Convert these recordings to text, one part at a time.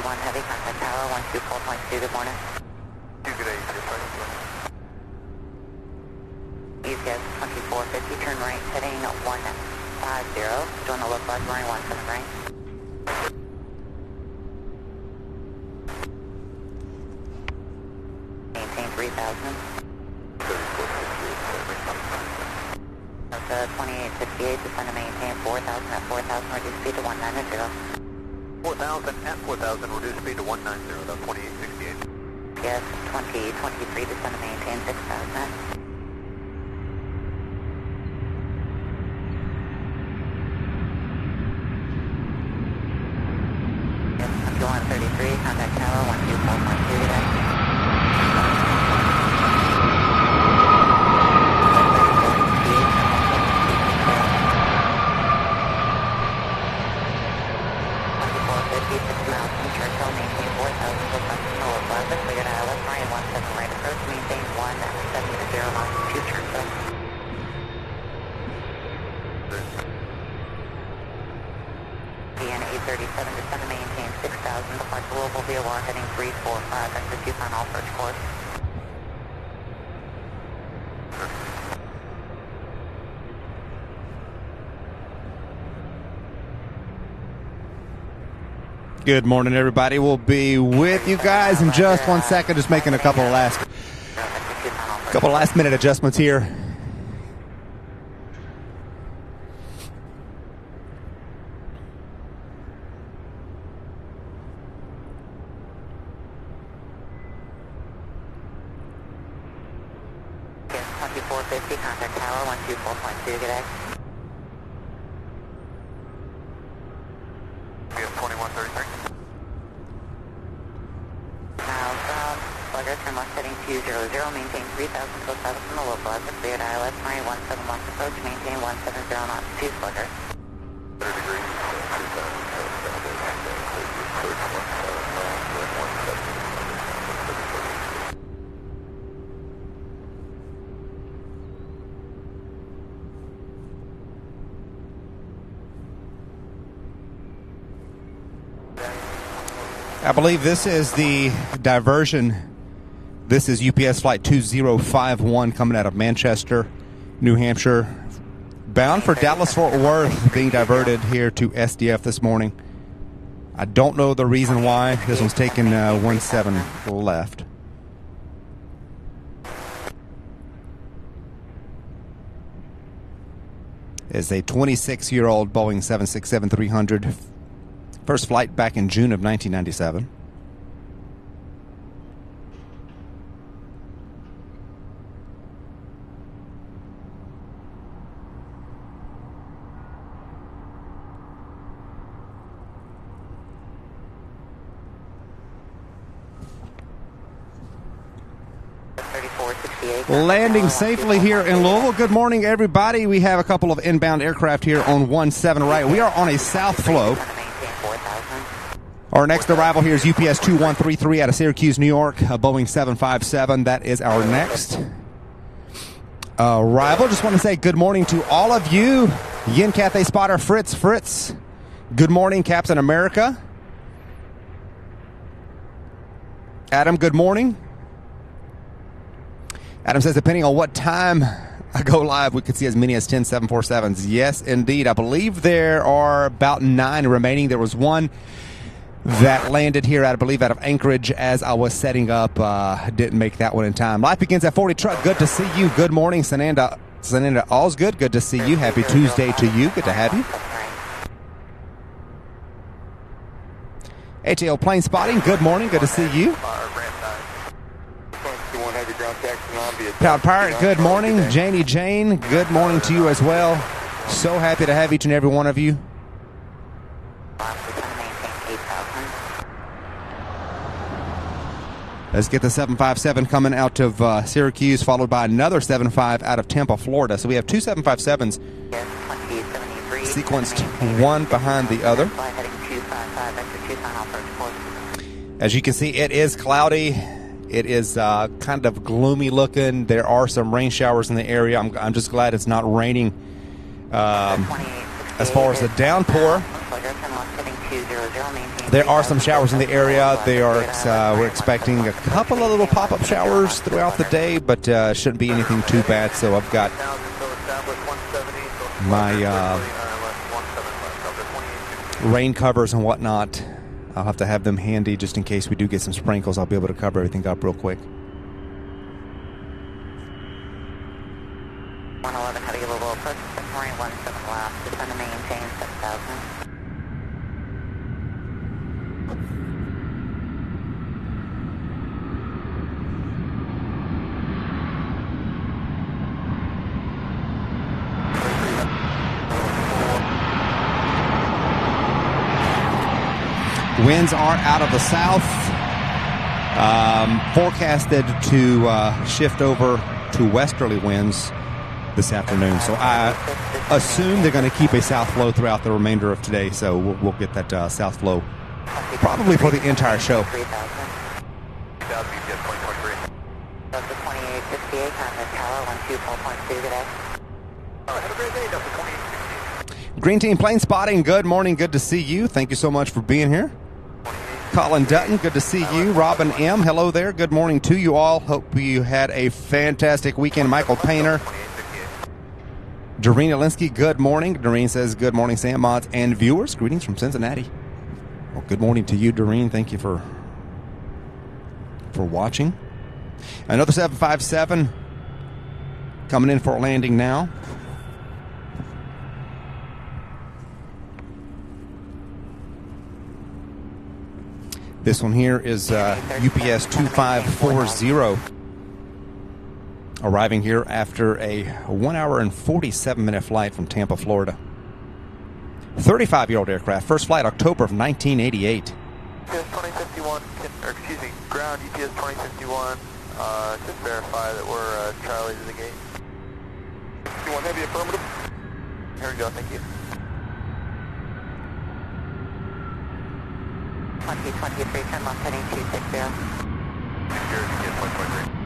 1 heavy, contact tower 124.2, good morning. Good day, ECS 2450, turn right, heading 150, doing the localized runway 17 right. Maintain 3000. That's 2858, descend to maintain 4000 at 4000, reduce speed to 190. 4000 at 4000, reduce speed to 190, that's 2868. Yes, 2023, descend to maintain 6000. Yes, 2133, contact tower 124.2 today. PN 837, descend to maintain 6000, depart to Louisville via war heading 345, exit Tucson, all search course. Good morning, everybody. We'll be with you guys in just 1 second. Just making a couple of last minute adjustments here. Yes, 2450, contact tower 124.2, good day. Yes, 2133. Slugger, turn left heading 200, maintain 3000 till south from the local, as cleared ILS, runway 171 approach, maintain 170 knots, 2 Slugger. 30 degrees, 3000. I believe this is the diversion. This is UPS flight 2051 coming out of Manchester, New Hampshire, bound for Dallas-Fort Worth, being diverted here to SDF this morning. I don't know the reason why. This one's taking 17 left. It's a 26-year-old Boeing 767-300. First flight back in June of 1997. Landing safely here in Louisville. Good morning, everybody. We have a couple of inbound aircraft here on 17 right. We are on a south flow. Our next arrival here is UPS 2133 out of Syracuse, New York, a Boeing 757. That is our next arrival. Just want to say good morning to all of you. Yin Cathay Spotter, Fritz. Good morning, Captain America. Adam, good morning. Adam says, depending on what time I go live, we could see as many as 10 747s. Yes, indeed. I believe there are about 9 remaining. There was one that landed here, I believe, out of Anchorage as I was setting up. Didn't make that one in time. Life begins at 40 truck. Good to see you. Good morning, Sananda. All's good. Good to see you. Happy Tuesday to you. Good to have you. ATL plane spotting. Good morning. Good to see you. Proud Pirate, good morning. Jane, good morning to you as well. So happy to have each and every one of you. Let's get the 757 coming out of Syracuse, followed by another 75 out of Tampa, Florida. So we have two 757s sequenced one behind the other. As you can see, it is cloudy. It is kind of gloomy looking. There are some rain showers in the area. I'm just glad it's not raining. As far as the downpour, 200, maintain. There are some showers in the area. We're expecting a couple of little pop-up showers throughout the day, but shouldn't be anything too bad. So I've got my rain covers and whatnot. I'll have to have them handy just in case we do get some sprinkles. I'll be able to cover everything up real quick. 111 heavy Louisville approach, Morning 17 last, descend to maintain 7000. Winds are out of the south, forecasted to shift over to westerly winds this afternoon. So I assume they're going to keep a south flow throughout the remainder of today. So we'll get that south flow probably for the entire show. Delta 2858, contact tower 124.2, good day. Have a great day, Delta 2868. Green Team plane spotting, good morning, good to see you. Thank you so much for being here. Colin Dutton, good to see you. Robin M., hello there. Good morning to you all. Hope you had a fantastic weekend. Michael Painter. Doreen Alinsky, good morning. Doreen says, good morning, Sam Mods and viewers. Greetings from Cincinnati. Well, good morning to you, Doreen. Thank you for watching. Another 757 coming in for a landing now. This one here is UPS 2540, arriving here after a 1 hour and 47-minute flight from Tampa, Florida. 35-year-old aircraft, first flight October of 1988. UPS 2051, ground UPS 2051, just verify that we're Charlie to the gate. 51 heavy affirmative. Here we go, thank you. 2023, turn left heading 260. Here, UPS 2023.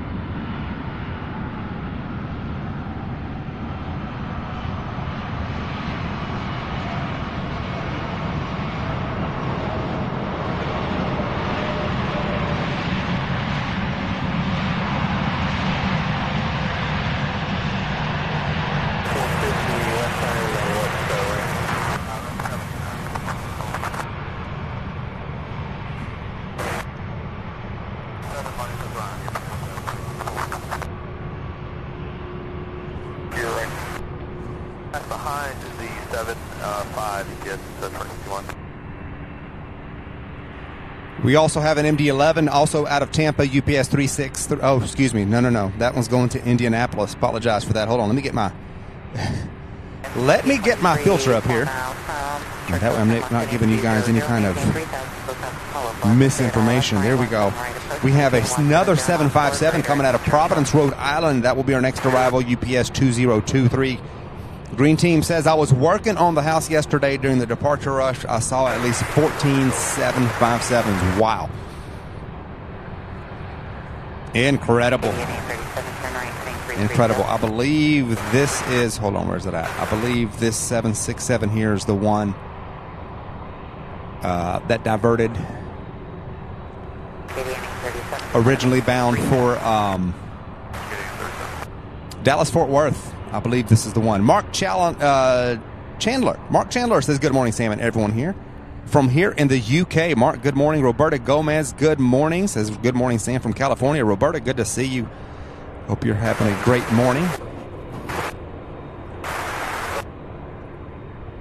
We also have an MD-11, also out of Tampa, UPS 36. Oh, excuse me. No. That one's going to Indianapolis. Apologize for that. Hold on. Let me get my filter up here. That way I'm not giving you guys any kind of misinformation. There we go. We have another 757 coming out of Providence, Rhode Island. That will be our next arrival, UPS 2023. Green Team says, I was working on the house yesterday during the departure rush. I saw at least 14 757s. Wow. Incredible. Incredible. I believe this is, hold on, where's it at? I believe this 767 here is the one that diverted, originally bound for Dallas-Fort Worth. I believe this is the one. Mark Chandler. Mark Chandler says, good morning, Sam, and everyone here. From here in the UK, Mark, good morning. Roberta Gomez, good morning. Says, good morning, Sam, from California. Roberta, good to see you. Hope you're having a great morning.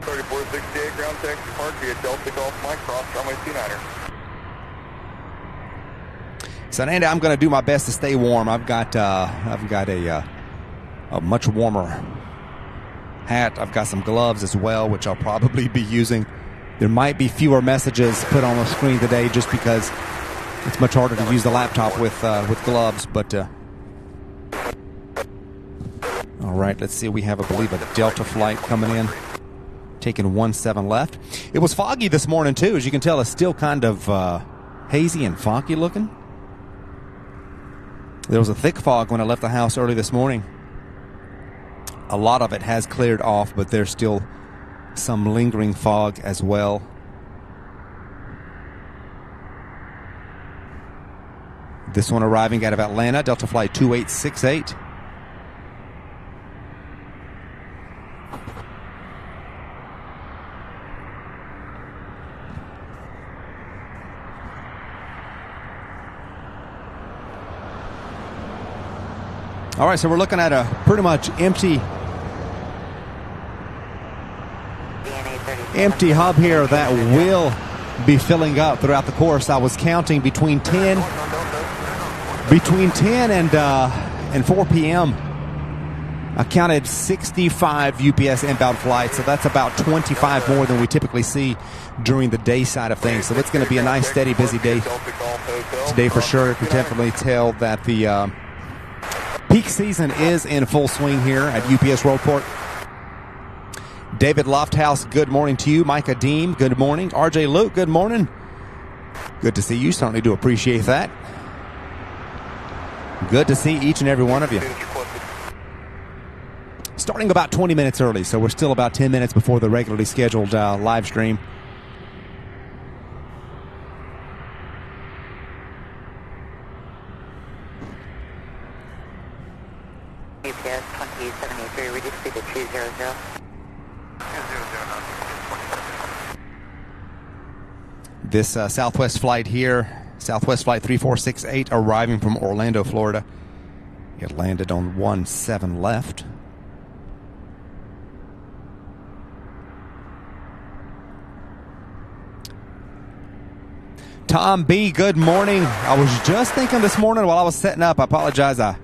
3468, ground taxi park via Delta Golf Mike, cross runway 29er. So, Andy, I'm going to do my best to stay warm. I've got a much warmer hat. I've got some gloves as well, which I'll probably be using. There might be fewer messages put on the screen today just because it's much harder to use the laptop with gloves. But all right, let's see. We have, I believe, a Delta flight coming in, taking 17 left. It was foggy this morning too, as you can tell. It's still kind of hazy and foggy looking. There was a thick fog when I left the house early this morning. A lot of it has cleared off, but there's still some lingering fog as well. This one arriving out of Atlanta, Delta Flight 2868. All right, so we're looking at a pretty much empty hub here that will be filling up throughout the course. I was counting between 10 and 4 p.m. I counted 65 UPS inbound flights, so that's about 25 more than we typically see during the day side of things. So it's going to be a nice, steady, busy day today for sure. You can definitely tell that the peak season is in full swing here at UPS Worldport. David Lofthouse, good morning to you. Micah Deem, good morning. RJ Luke, good morning. Good to see you. Certainly do appreciate that. Good to see each and every one of you. Starting about 20 minutes early, so we're still about 10 minutes before the regularly scheduled live stream. UPS 2073, reduce speed to 200. This Southwest flight here, Southwest Flight 3468, arriving from Orlando, Florida. It landed on 17 left. Tom B., good morning. I was just thinking this morning while I was setting up, I apologize, I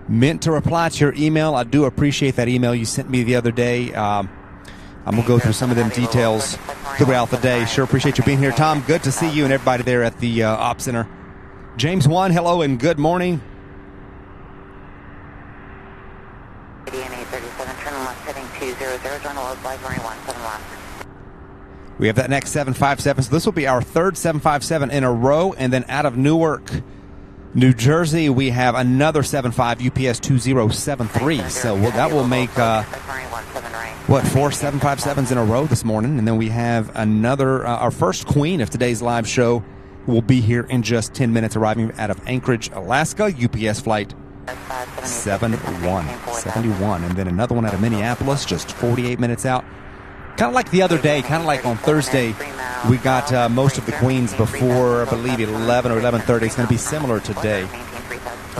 meant to reply to your email. I do appreciate that email you sent me the other day. I'm going to go through some of them details throughout the day. Sure appreciate you being here. Tom, good to see you and everybody there at the Op Center. James 1, hello and good morning. DNA 37, turn left heading 200, join the low flight running 17 left. We have that next 757, so this will be our third 757 in a row, and then out of Newark, New Jersey, we have another 75 UPS 2073, so that will make, 4 757s in a row this morning, and then we have another, our first queen of today's live show will be here in just 10 minutes, arriving out of Anchorage, Alaska, UPS flight 71, and then another one out of Minneapolis, just 48 minutes out. Kind of like the other day, kind of like on Thursday, we got most of the queens before, I believe, 11 or 11:30. It's going to be similar today,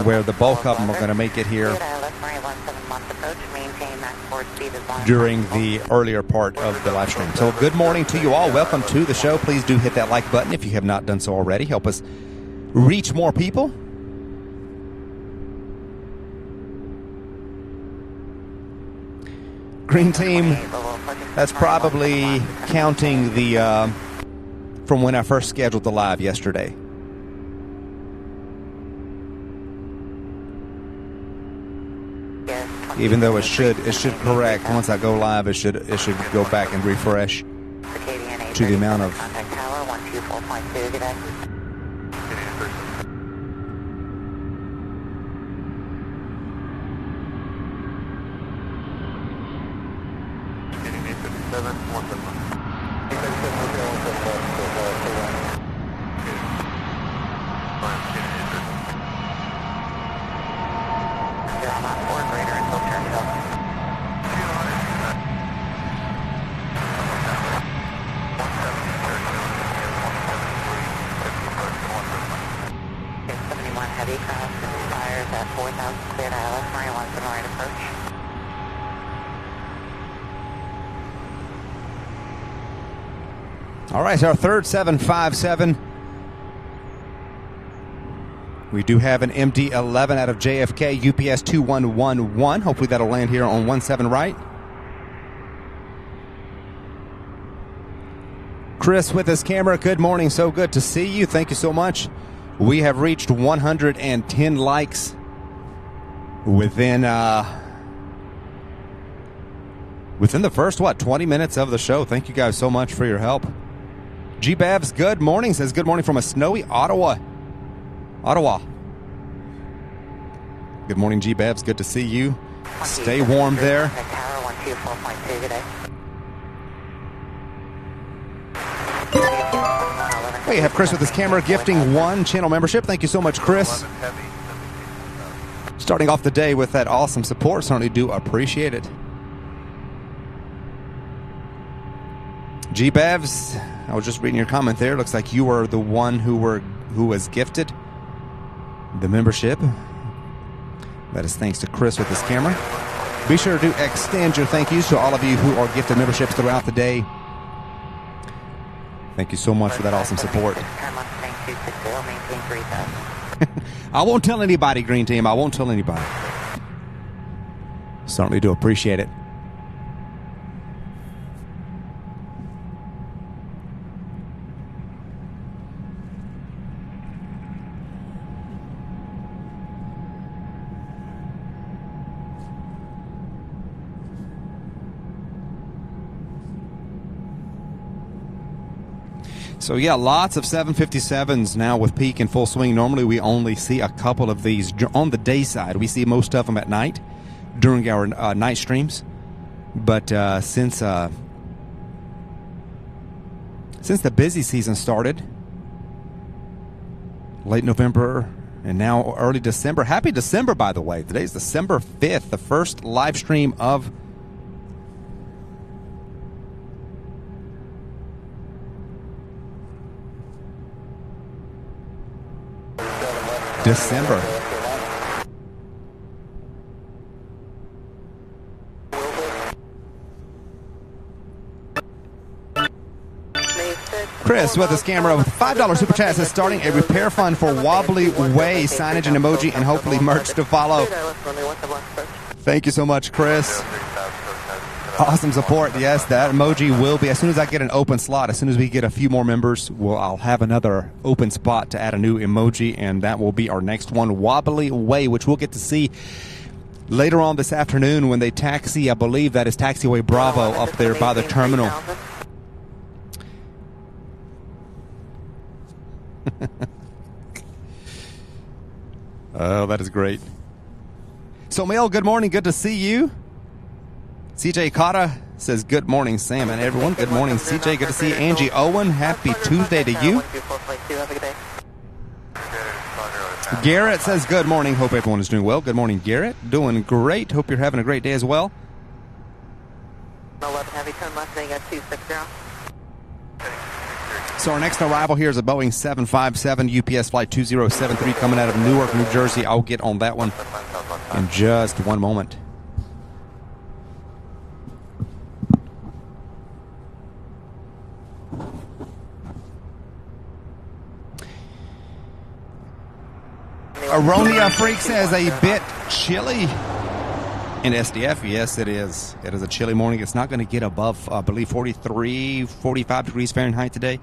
where the bulk of them are going to make it here during the earlier part of the live stream. So good morning to you all. Welcome to the show. Please do hit that like button if you have not done so already. Help us reach more people. Green team, that's probably counting the from when I first scheduled the live yesterday. Even though it should correct once I go live, it should go back and refresh to the amount of. All right, our third 757. We do have an MD-11 out of JFK, UPS 2111. Hopefully that'll land here on 17 right. Chris with his camera, good morning. So good to see you. Thank you so much. We have reached 110 likes within the first, 20 minutes of the show. Thank you guys so much for your help. G Babs, good morning, says good morning from a snowy Ottawa. Good morning, G Babs, good to see you. Stay warm there. We have Chris with his camera gifting 1 channel membership. Thank you so much, Chris. Starting off the day with that awesome support. Certainly do appreciate it. G-Bevs, I was just reading your comment there. Looks like you were the one who was gifted the membership. That is thanks to Chris with his camera. Be sure to extend your thank yous to all of you who are gifted memberships throughout the day. Thank you so much for that awesome support. I won't tell anybody, Green Team. I won't tell anybody. Certainly do appreciate it. So yeah, lots of 757s now with peak in full swing. Normally we only see a couple of these on the day side. We see most of them at night during our night streams. But since the busy season started, late November and now early December. Happy December, by the way. Today's December 5th, the first live stream of December. Chris with his camera with $5 super chat says starting a repair fund for Wobbly Way signage and emoji and hopefully merch to follow. Thank you so much, Chris. Awesome support. Yes, that emoji will be, as soon as I get an open slot, as soon as we get a few more members, I'll have another open spot to add a new emoji, and that will be our next one, Wobbly Way, which we'll get to see later on this afternoon when they taxi, I believe that is Taxiway Bravo up there by the terminal. Oh, that is great. So, Mel, good morning. Good to see you. CJ Cotta says, good morning, Sam and everyone. Good morning, CJ. Good to see you. Angie Owen, happy Tuesday to you. Garrett says, good morning. Hope everyone is doing well. Good morning, Garrett. Doing great. Hope you're having a great day as well. 11 heavy, turn left, heading at 260. So our next arrival here is a Boeing 757 UPS flight 2073 coming out of Newark, New Jersey. I'll get on that one in just one moment. Aronia Freak says a bit chilly in SDF. Yes, it is. It is a chilly morning. It's not going to get above, I believe, 43, 45 degrees Fahrenheit today.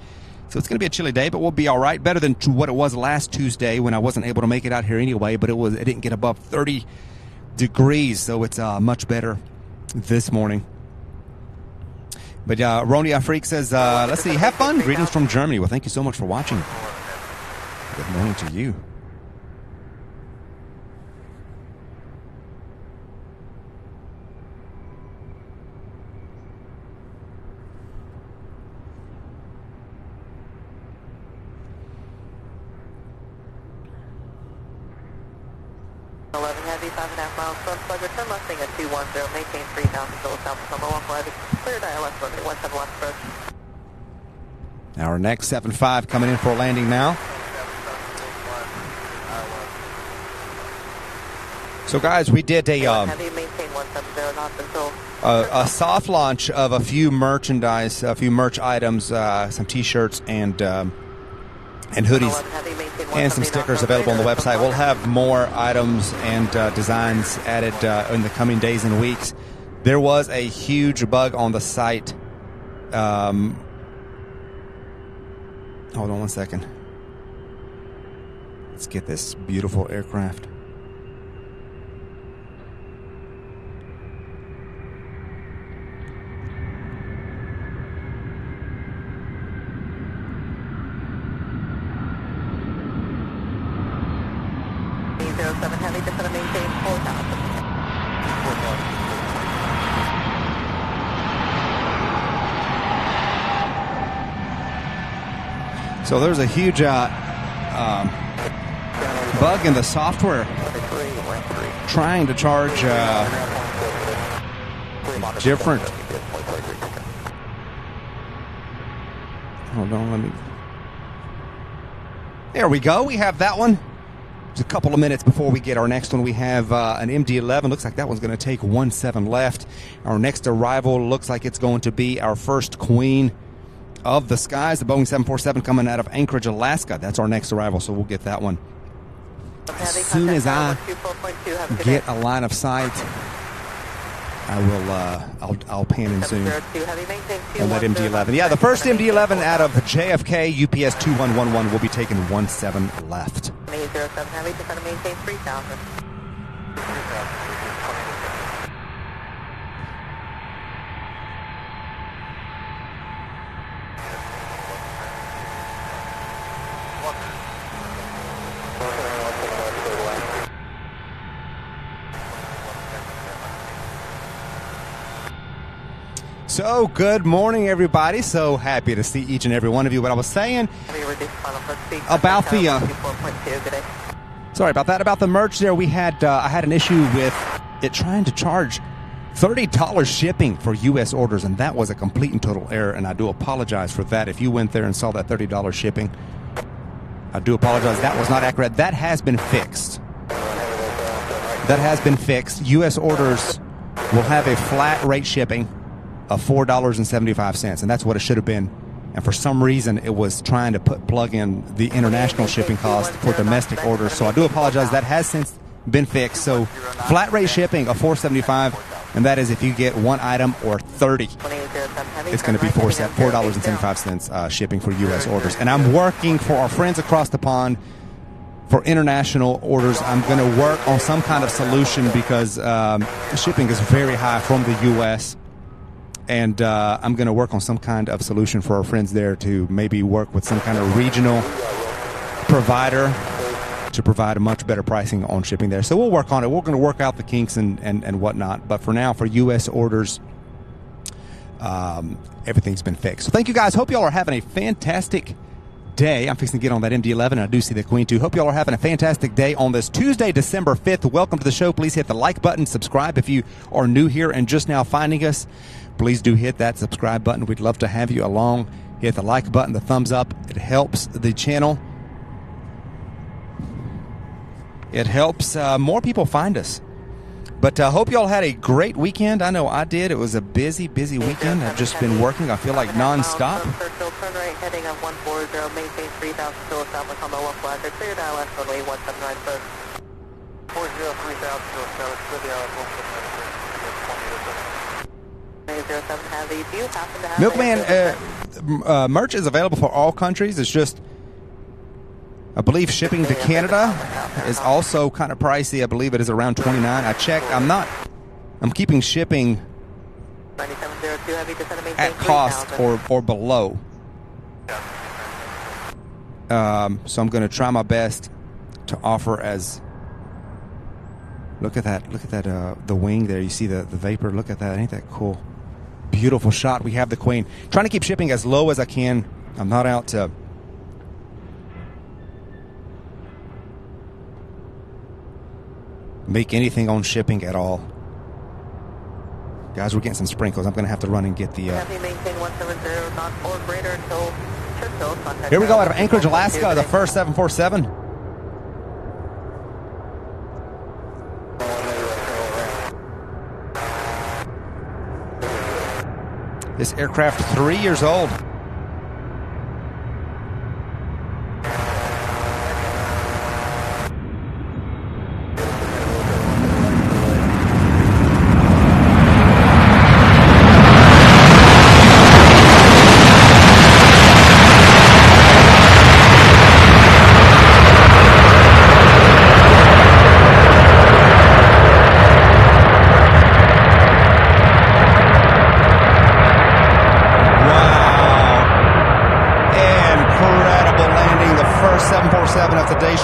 So it's going to be a chilly day, but we'll be all right. Better than what it was last Tuesday when I wasn't able to make it out here anyway, but it didn't get above 30 degrees, so it's much better this morning. But Ronia Freak says, let's see, have fun. Greetings from Germany. Well, thank you so much for watching. Good morning to you. Heavy, 5.5 miles front, slugger, turn left, at 210, maintain 3,000, Phillips Alpha, Summer, walk left, clear dial left, runway 17 left approach. Our next 7.5 coming in for a landing now. So guys, we did a soft launch of a few merchandise, a few merch items, some t-shirts and hoodies and some stickers available on the website. We'll have more items and designs added in the coming days and weeks. There was a huge bug on the site. Hold on one second. Let's get this beautiful aircraft. Heavy, just going to maintain 4,000. So there's a huge bug in the software trying to charge different. Hold on, let me. There we go. We have that one. Just a couple of minutes before we get our next one. We have an MD-11. Looks like that one's going to take 17 left. Our next arrival looks like it's going to be our first Queen of the Skies, the Boeing 747 coming out of Anchorage, Alaska. That's our next arrival, so we'll get that one. As soon as I get a line of sight, I will. I'll pan in soon. And that MD-11. Yeah, the first MD-11 out of JFK UPS 2111 will be taking 17 left. 07 Heavy, just trying to maintain 3,000. So, good morning, everybody. So happy to see each and every one of you. What I was saying about the sorry about that. About the merch there, we had I had an issue with it trying to charge $30 shipping for U.S. orders, and that was a complete and total error. And I do apologize for that. If you went there and saw that $30 shipping, I do apologize. That was not accurate. That has been fixed. That has been fixed. U.S. orders will have a flat rate shipping of $4.75, and that's what it should have been. And for some reason, it was trying to plug in the international shipping cost for domestic orders. So I do apologize. That has since been fixed. So flat rate shipping of $4.75, and that is if you get one item or 30. It's going to be $4.75 shipping for U.S. orders. And I'm working for our friends across the pond for international orders. I'm going to work on some kind of solution because shipping is very high from the U.S., and I'm going to work on some kind of solution for our friends there to maybe work with some kind of regional provider to provide a much better pricing on shipping there. So we'll work on it. We're going to work out the kinks and whatnot. But for now, for U.S. orders, everything's been fixed. So thank you guys. Hope y'all are having a fantastic day. I'm fixing to get on that MD-11, and I do see the Queen too. Hope y'all are having a fantastic day on this Tuesday, December 5th. Welcome to the show. Please hit the like button, subscribe if you are new here and just now finding us. Please do hit that subscribe button. We'd love to have you along. Hit the like button, the thumbs up. It helps the channel. It helps more people find us. But I hope y'all had a great weekend. I know I did. It was a busy, busy weekend. I've just been working, I feel like, nonstop. Turn right heading on 140, maintain 3,000 still established on the low flag. Clear dial S runway 179 first. 40, 3,000 still established, clear dial S 179. Milkman, merch is available for all countries. It's just, I believe shipping to Canada is also kind of pricey. I believe it is around $29. I checked. I'm keeping shipping at cost or below. So I'm going to try my best to offer as. Look at that. Look at that. The wing there. You see the vapor. Look at that. Ain't that cool? Beautiful shot. We have the Queen. Trying to keep shipping as low as I can. I'm not out to make anything on shipping at all. Guys, we're getting some sprinkles. I'm going to have to run and get the... Here we go out of Anchorage, Alaska, the first 747. This aircraft 3 years old.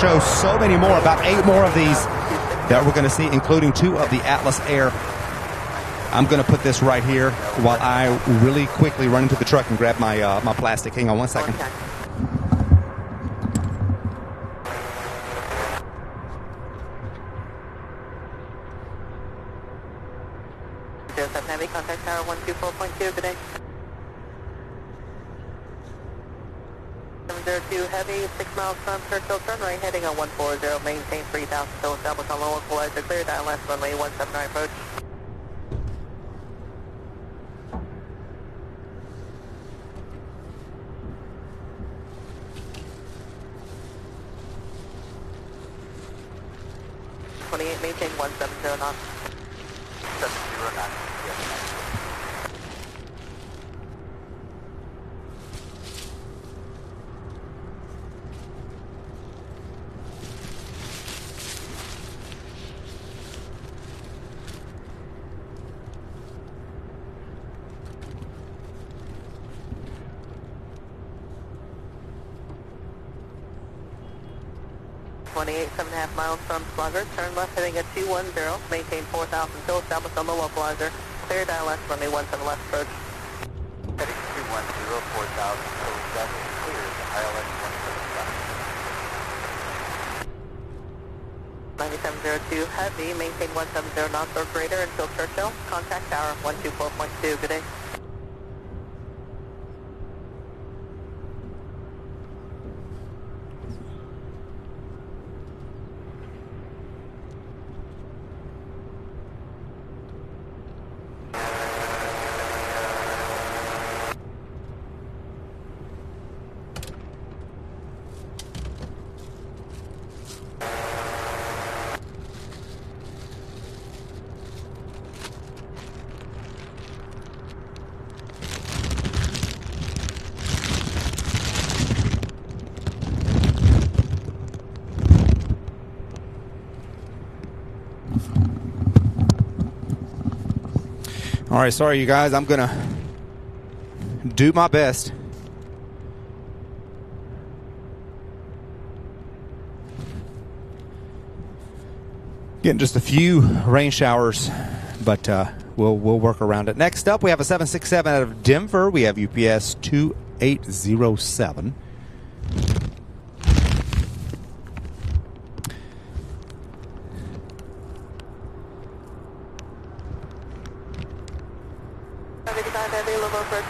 Show so many more, about 8 more of these that we're going to see, including 2 of the Atlas Air. I'm going to put this right here while I really quickly run into the truck and grab my my plastic. Hang on one second. 07 Heavy, contact tower 124.2, good day. 702 Heavy, 6 miles from Churchill, turn right heading on 140, maintain 3000, still established on low equalizer, clear, dial last runway 179 approach. Maintain 170 knots. 70 knots. Yes. 28, 7.5 miles from Slugger. Turn left heading at 210. Maintain 4,000 till established on the localizer. Clear, dial left, runway 17 left approach. Heading 210, 4,000 till established. Clear, dial left, 17 left. 9702 Heavy. Maintain 170 knots or greater until Churchill. Contact tower 124.2. Good day. All right, sorry, you guys. I'm going to do my best. Getting just a few rain showers, but we'll work around it. Next up, we have a 767 out of Denver. We have UPS 2807.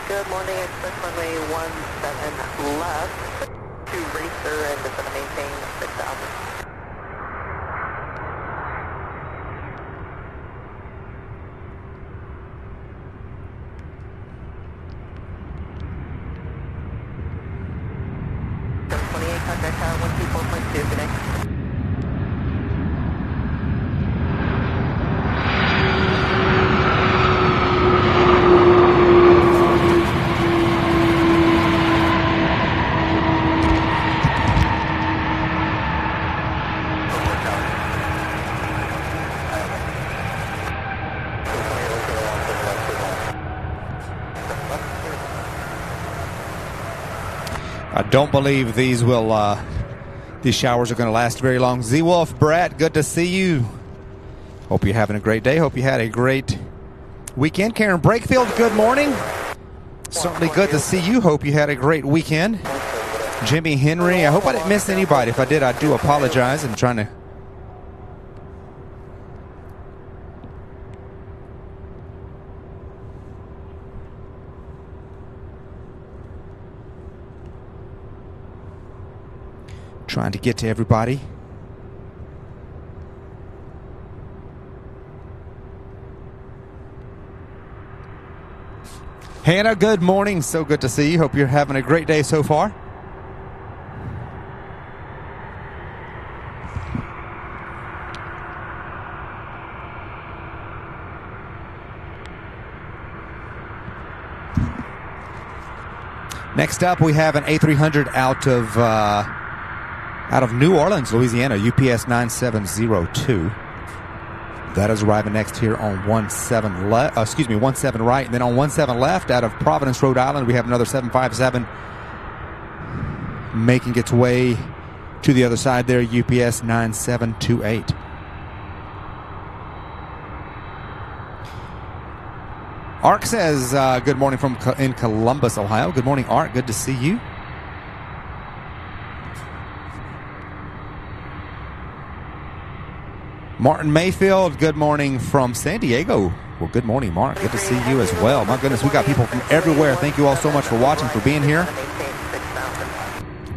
Good morning, express runway 17 left to Racer and just going to maintain 6,000. Contact tower 124.2, good day. I don't believe these showers are going to last very long. Z-Wolf, Brett, good to see you. Hope you're having a great day. Hope you had a great weekend. Karen Brakefield, good morning. Certainly good to see you. Hope you had a great weekend. Jimmy Henry, I hope I didn't miss anybody. If I did, I do apologize. I'm trying to... Trying to get to everybody. Hannah, good morning. So good to see you. Hope you're having a great day so far. Next up, we have an A300 out of New Orleans, Louisiana, UPS 9702. That is arriving next here on 17 left. 17 right, and then on 17 left, out of Providence, Rhode Island, we have another 757 making its way to the other side there, UPS 9728. Ark says, good morning from in Columbus, Ohio. Good morning, Ark. Good to see you. Martin Mayfield, good morning from San Diego. Well, good morning, Mark. Good to see you as well. My goodness, we got people from everywhere. Thank you all so much for watching, for being here.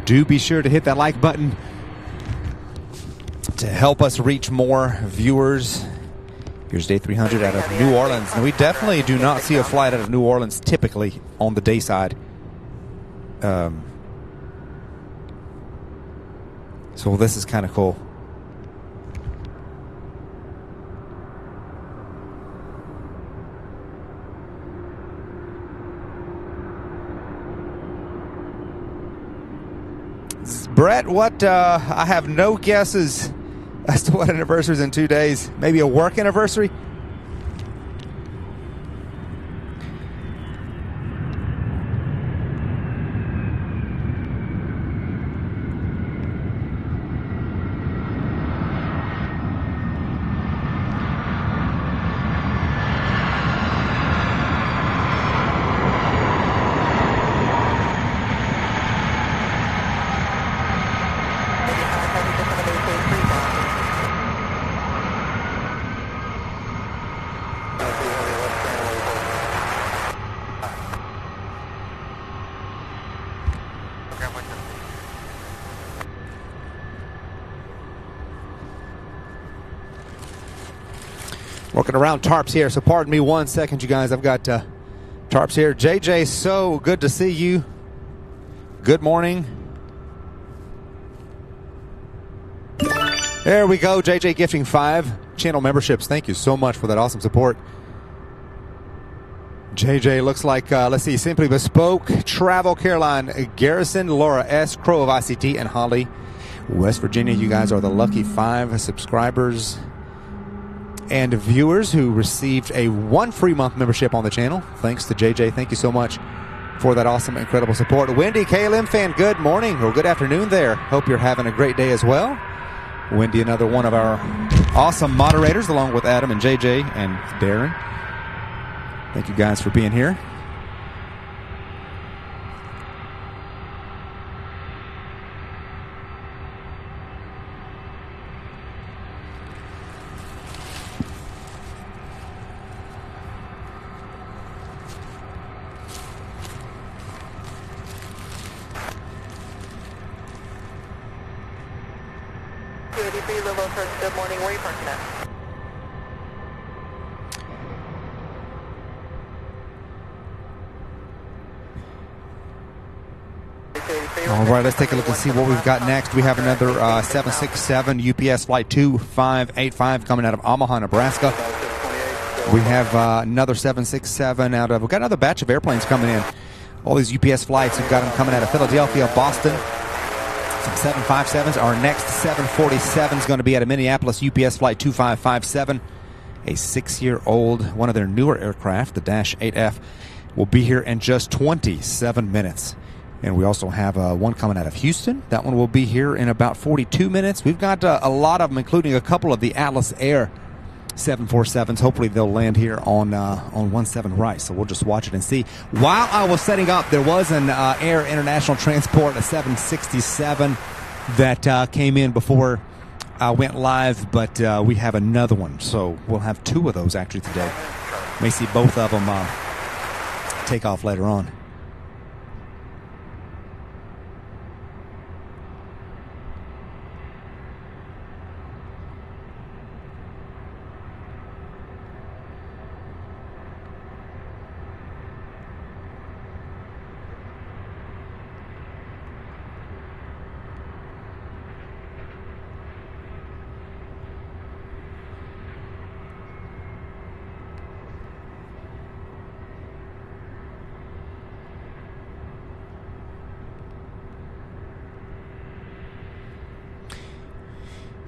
Do be sure to hit that like button to help us reach more viewers. Here's day 300 out of New Orleans. And we definitely do not see a flight out of New Orleans typically on the day side. So this is kind of cool. Brett, what? I have no guesses as to what anniversary is in 2 days. Maybe a work anniversary? Working around tarps here, so pardon me 1 second, you guys. I've got tarps here. JJ, so good to see you. Good morning. There we go. JJ gifting 5 channel memberships. Thank you so much for that awesome support. JJ looks like, let's see, Simply Bespoke, Travel, Caroline, Garrison, Laura S., Crow of ICT, and Holly, West Virginia. You guys are the lucky 5 subscribers and viewers who received a 1 free month membership on the channel. Thanks to JJ. Thank you so much for that awesome, incredible support. Wendy, KLM fan, good morning or good afternoon there. Hope you're having a great day as well. Wendy, another one of our awesome moderators, along with Adam and JJ and Darren. Thank you guys for being here. Good morning. Where are you parking at? All right, let's take a look and see what we've got next. We have another 767 UPS flight 2585 coming out of Omaha, Nebraska. We have another 767 out of, we've got another batch of airplanes coming in. All these UPS flights, we've got them coming out of Philadelphia, Boston. Some 757s. Our next 747 is going to be out of Minneapolis, UPS flight 2557. A 6-year-old, one of their newer aircraft, the Dash 8F, will be here in just 27 minutes. And we also have one coming out of Houston. That one will be here in about 42 minutes. We've got a lot of them, including a couple of the Atlas Air 747s. Hopefully they'll land here on 17 right. So we'll just watch it and see. While I was setting up, there was an Air International Transport, a 767 that came in before I went live, but we have another one. So we'll have 2 of those actually today. May see both of them take off later on.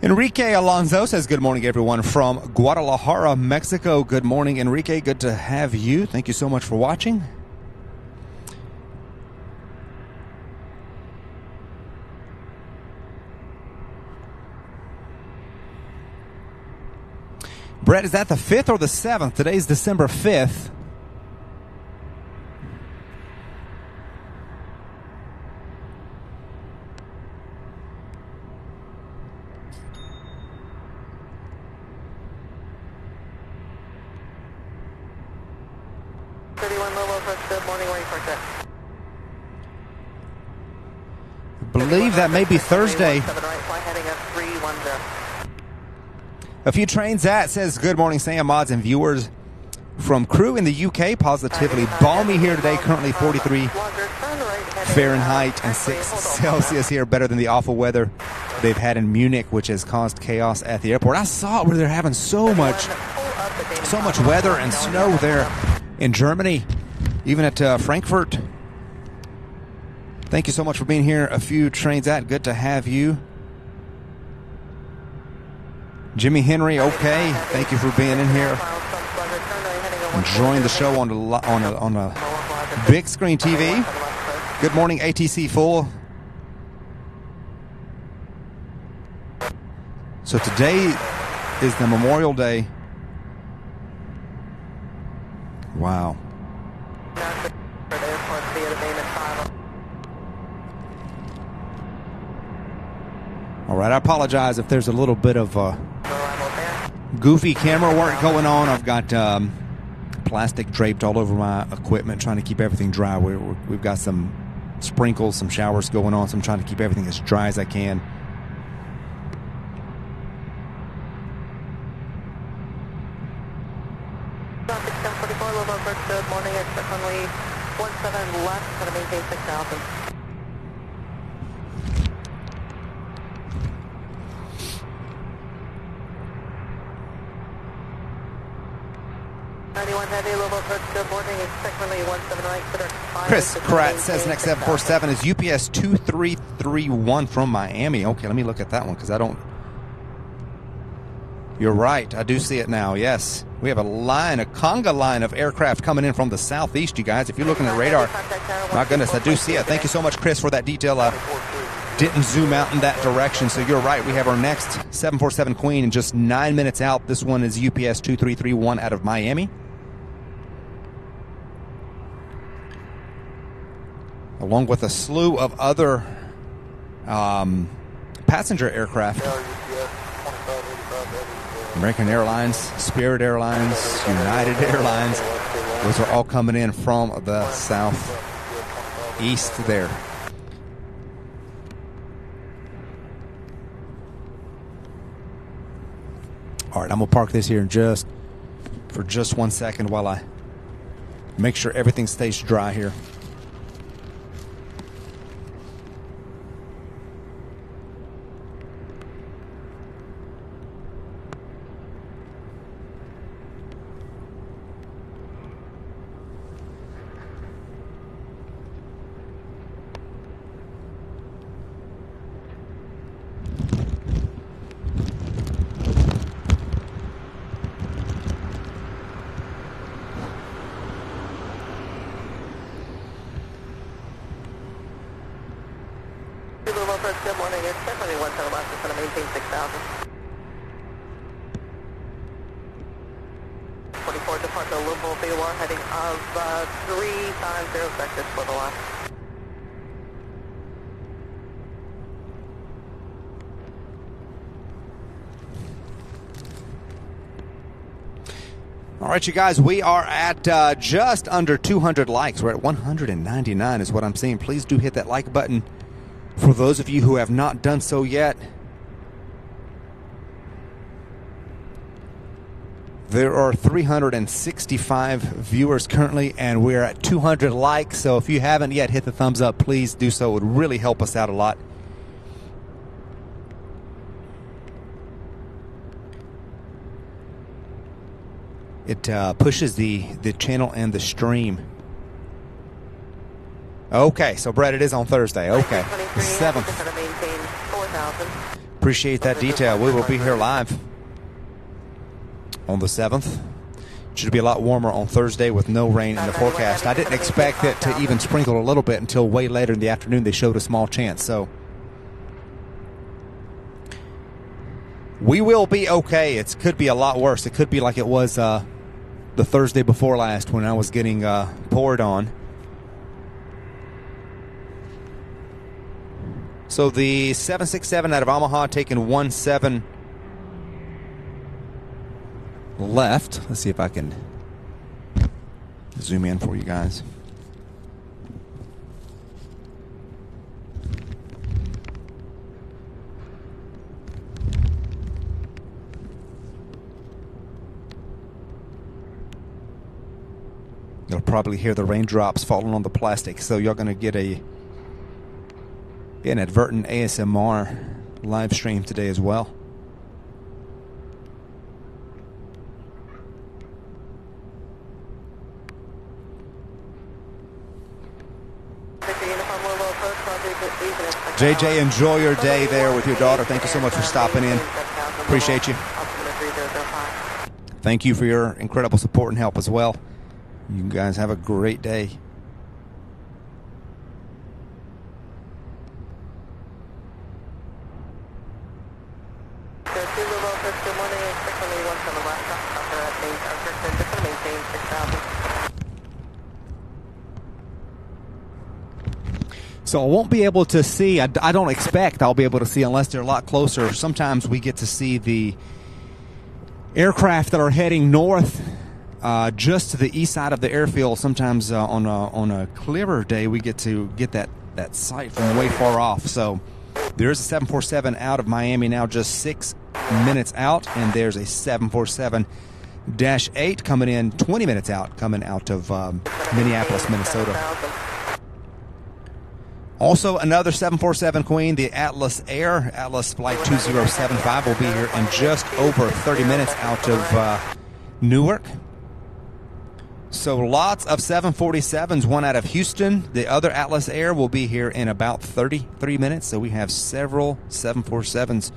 Enrique Alonso says, good morning, everyone, from Guadalajara, Mexico. Good morning, Enrique. Good to have you. Thank you so much for watching. Brett, is that the 5th or the 7th? Today's December 5th. 31 Louisville, approach, good morning, where you for check. I believe that may be Thursday. 7 right, fly heading up 310. A few trains at says, good morning, Sam, mods, and viewers from crew in the UK. Positively balmy here today, currently 43 Fahrenheit and 6 Celsius here, better than the awful weather they've had in Munich, which has caused chaos at the airport. I saw it where they're having so much weather and snow there in Germany, even at Frankfurt. Thank you so much for being here. A few trains at, good to have you. Jimmy Henry, okay. Thank you for being in here. Enjoying the show on a big screen TV. Good morning, ATC full. So today is the Memorial Day. Wow. All right, I apologize if there's a little bit of goofy camera work going on. I've got plastic draped all over my equipment, trying to keep everything dry. We've got some sprinkles, some showers going on, so I'm trying to keep everything as dry as I can. Good morning, it's runway 17 left, going to maintain 6,000. Heavy, Louisville, good morning, expect runway 17 right, clear 5. Chris Kratz says next 747 is UPS 2331 from Miami. Okay, let me look at that one because I don't. You're right, I do see it now, yes. We have a Conga line of aircraft coming in from the southeast, you guys. If you're looking at radar, my goodness, I do see it. Thank you so much, Chris, for that detail. I didn't zoom out in that direction, so you're right. We have our next 747 Queen in just 9 minutes out. This one is UPS 2331 out of Miami. Along with a slew of other passenger aircraft. American Airlines, Spirit Airlines, United Airlines. Those are all coming in from the southeast there. All right, I'm going to park this here for just 1 second while I make sure everything stays dry here. Good morning, it's definitely 17 left, it's going to maintain 6,000. 24 departure Louisville, BOR heading of 350 vectors for the line. All right, you guys, we are at just under 200 likes. We're at 199 is what I'm seeing. Please do hit that like button. For those of you who have not done so yet, there are 365 viewers currently, and we're at 200 likes. So if you haven't yet hit the thumbs up, please do so. It would really help us out a lot. It pushes the channel and the stream. Okay, so Brett, it is on Thursday. Okay, the 7th. Appreciate that detail. We will be here live on the 7th. Should be a lot warmer on Thursday with no rain in the forecast. I didn't expect it to even sprinkle a little bit until way later in the afternoon. They showed a small chance, so we will be okay. It could be a lot worse. It could be like it was the Thursday before last when I was getting poured on. So the 767 out of Omaha taking 17 left. Let's see if I can Zoom in for you guys. You'll probably hear the raindrops falling on the plastic, so you're going to get an inadvertent ASMR live stream today as well. JJ, enjoy your day there with your daughter. Thank you so much for stopping in. Appreciate you. Thank you for your incredible support and help as well. You guys have a great day. So I won't be able to see, I don't expect I'll be able to see unless they're a lot closer. Sometimes we get to see the aircraft that are heading north just to the east side of the airfield. Sometimes on a clearer day we get to get that sight from way far off. So there's a 747 out of Miami now, just 6 minutes out, and there's a 747-8 coming in 20 minutes out, coming out of Minneapolis, Minnesota. Also, another 747 Queen, the Atlas Air, Atlas Flight 2075, will be here in just over 30 minutes out of Newark. So lots of 747s, one out of Houston. The other Atlas Air will be here in about 33 minutes. So we have several 747s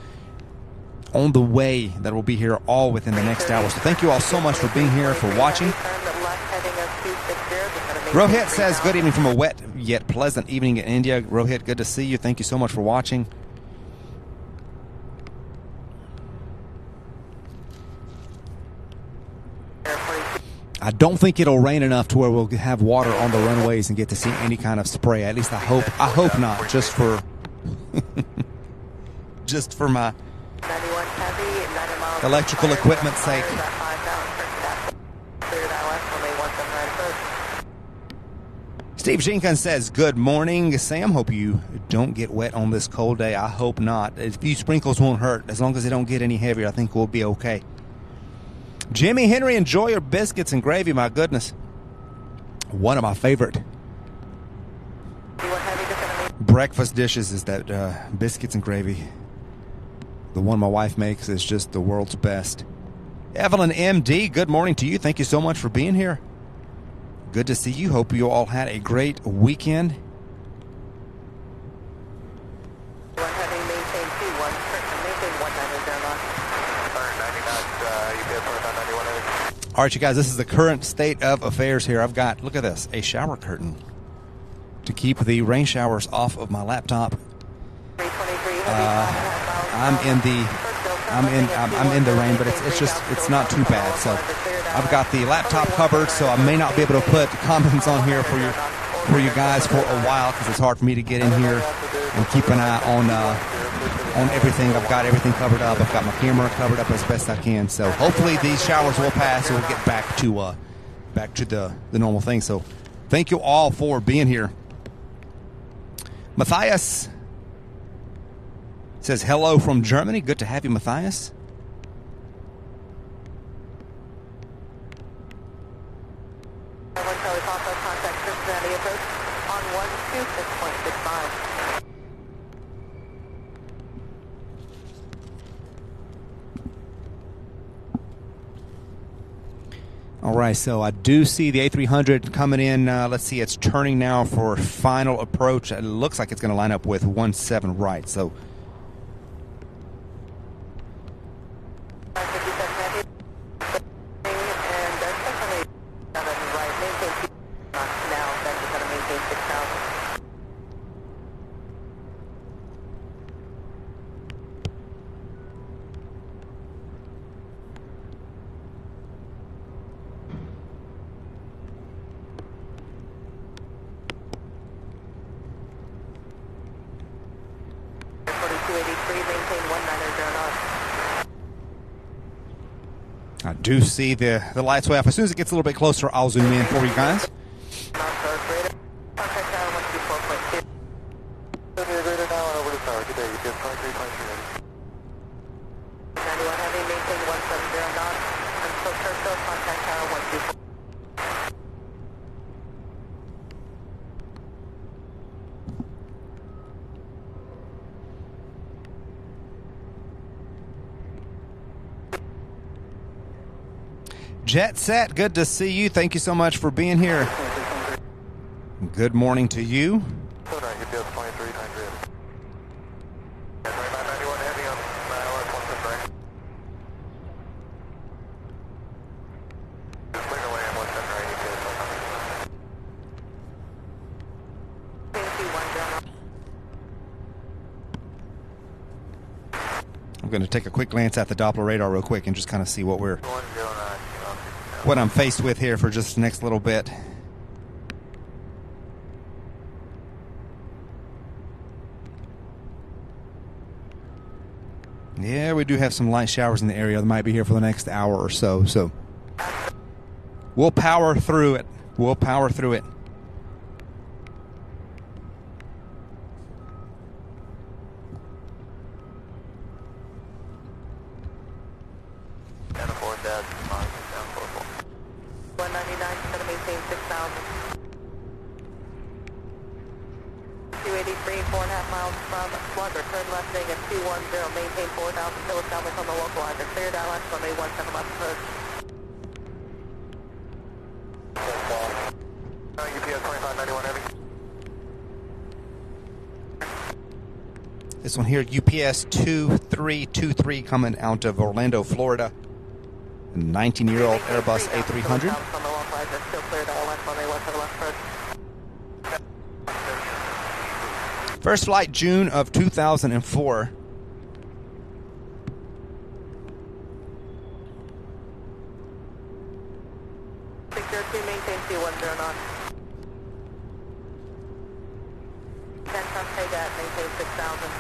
on the way that will be here all within the next hour. So thank you all so much for being here, for watching. Rohit says, good evening from a wet yet pleasant evening in India. Rohit, good to see you. Thank you so much for watching. I don't think it'll rain enough to where we'll have water on the runways and get to see any kind of spray. At least I hope not, just for just for my electrical equipment's sake. Steve Jenkins says, good morning, Sam. Hope you don't get wet on this cold day. I hope not. A few sprinkles won't hurt. As long as they don't get any heavier, I think we'll be okay. Jimmy Henry, enjoy your biscuits and gravy. My goodness. One of my favorite breakfast dishes is that biscuits and gravy. The one my wife makes is just the world's best. Evelyn MD, good morning to you. Thank you so much for being here. Good to see you. Hope you all had a great weekend. All right, you guys, this is the current state of affairs here. I've got, look at this, a shower curtain to keep the rain showers off of my laptop. I'm in the rain, but it's not too bad. So I've got the laptop covered, so I may not be able to put comments on here for you guys for a while because it's hard for me to get in here and keep an eye on everything. I've got everything covered up. I've got my camera covered up as best I can. So hopefully these showers will pass and we'll get back to the normal thing. So thank you all for being here. Matthias says hello from Germany. Good to have you, Matthias. All right, so I do see the A300 coming in. Let's see, it's turning now for final approach. It looks like it's going to line up with 17 right. So I I do see the lights way off. As soon as it gets a little bit closer, I'll zoom in for you guys. Contact tower 124.2. Radar now and over to tower. Good day, UPS 2323. 91 Heavy, maintain 170 knots. Until Churchill, contact tower 124. Jet Set, good to see you. Thank you so much for being here. Good morning to you. UPS 2323. 91 Heavy on ILS 179. Just clear away on 179 UPS 100. Thank you, 109. I'm going to take a quick glance at the Doppler radar real quick and just kind of see what 109. what I'm faced with here for just the next little bit. Yeah, we do have some light showers in the area that might be here for the next hour or so. So we'll power through it. We'll power through it. And a 4 dead. 199, going to maintain 6,000. 283, 4.5 miles from Slugger. Turn left heading at 210, maintain 4,000 till established on the localizer. Cleared ILS runway 17 left approach. UPS 2591 Heavy. This one here, UPS 2323 coming out of Orlando, Florida. A 19-year-old Airbus A300. On the localizer, still cleared ILS runway 17 left approach. First flight, June of 2004. Secure 2, maintain 210 knots. 10 cross Paygat, maintain 6,000.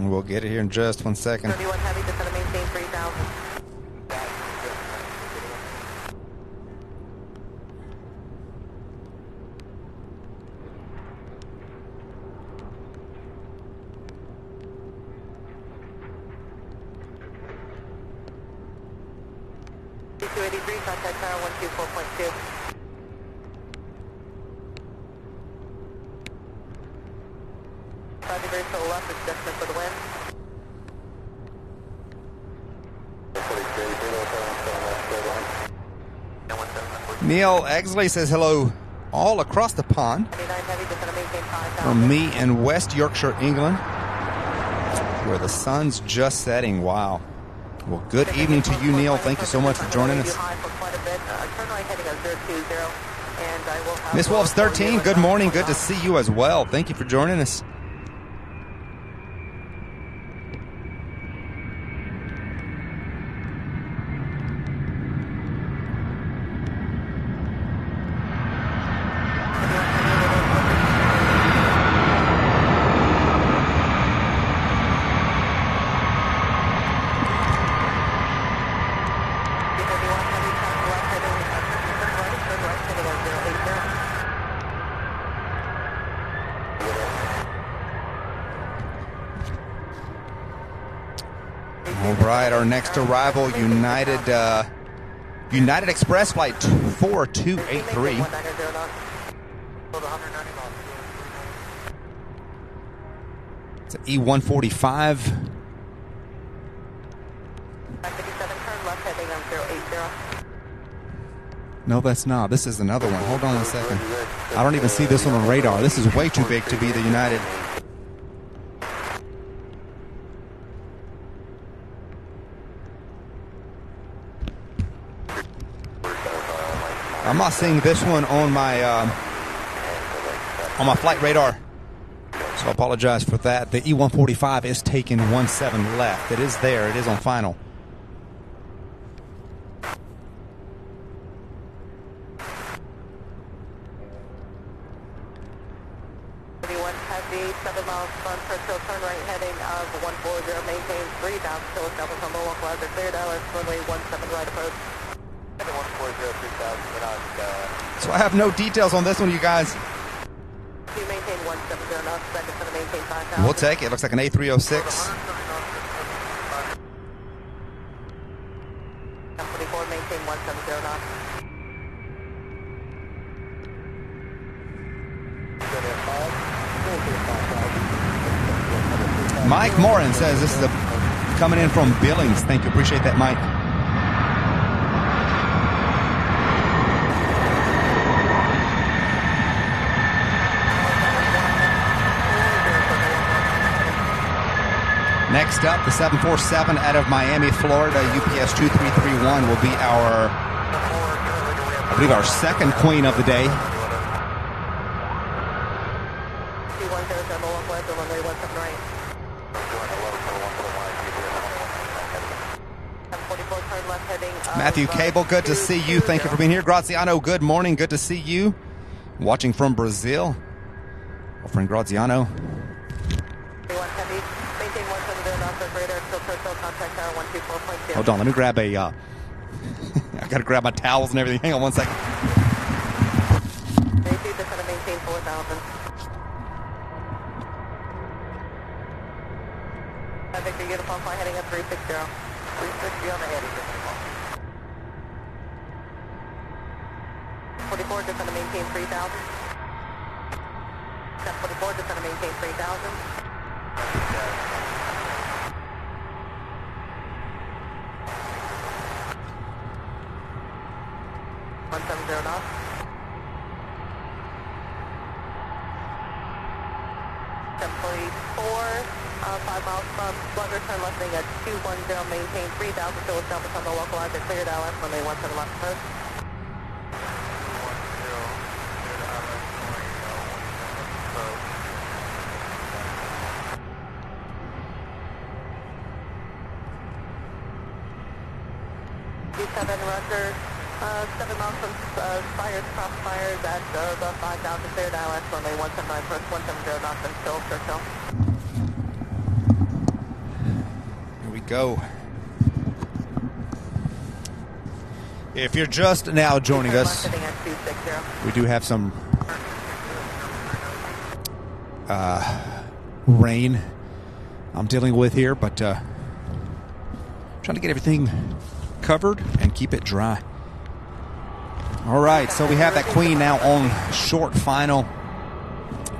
We'll get it here in just 1 second. 31 Heavy, just going to maintain 3,000. C283, contact tower 124.2. Roger, very to the left, adjustment for the wind. Neil Exley says hello all across the pond 29 Heavy, just going to maintain 5,000. from me in West Yorkshire, England, where the sun's just setting. Wow. Well, good evening to you, Neil. Thank you so much for joining us. Miss Wolves 13, good morning. Good to see you as well. Thank you for joining us. All right, our next arrival, United Express flight 4283. It's an E145. 57, turn left heading on 080. No, that's not. This is another one. Hold on 1 second. I don't even see this one on radar. This is way too big to be the United. I'm not seeing this one on my flight radar, so I apologize for that. The E145 is taking 17 left. It is there. It is on final. 1040, maintain 3000 till established on the localizer, cleared ILS runway 17 right approach. 140, 3000, So I have no details on this one, you guys. You maintain 170 knots, second going to maintain 5000. We'll take it. Looks like an A306. 1044, maintain 170 knots. Mike Morin says this is coming in from Billings. Thank you. Appreciate that, Mike. Next up, the 747 out of Miami, Florida, UPS 2331 will be our, I believe, our second queen of the day. Matthew Cable, good to see you. Thank you for being here. Graziano, good morning. Good to see you. Watching from Brazil. Our friend Graziano. Hold on, let me grab a, I gotta grab my towels and everything. Hang on one second. Maintain 4000. Victor, uniform flight heading at 360. 360 on the heading. 44, just going to maintain 3000. 1044, just going to maintain 3000. 170 knots. 1044, 5 miles from Slugger, turn left heading at 210, maintain 3000, still established on the localizer, cleared ILS, runway 17 left approach. Roger, 7 miles from Spires, cross Spires at the 5000, cleared ILS, runway 179 approach, 170 knots, and still Churchill. Here we go. If you're just now joining us, we do have some rain I'm dealing with here, but trying to get everything covered and keep it dry. All right, so we have that queen now on short final,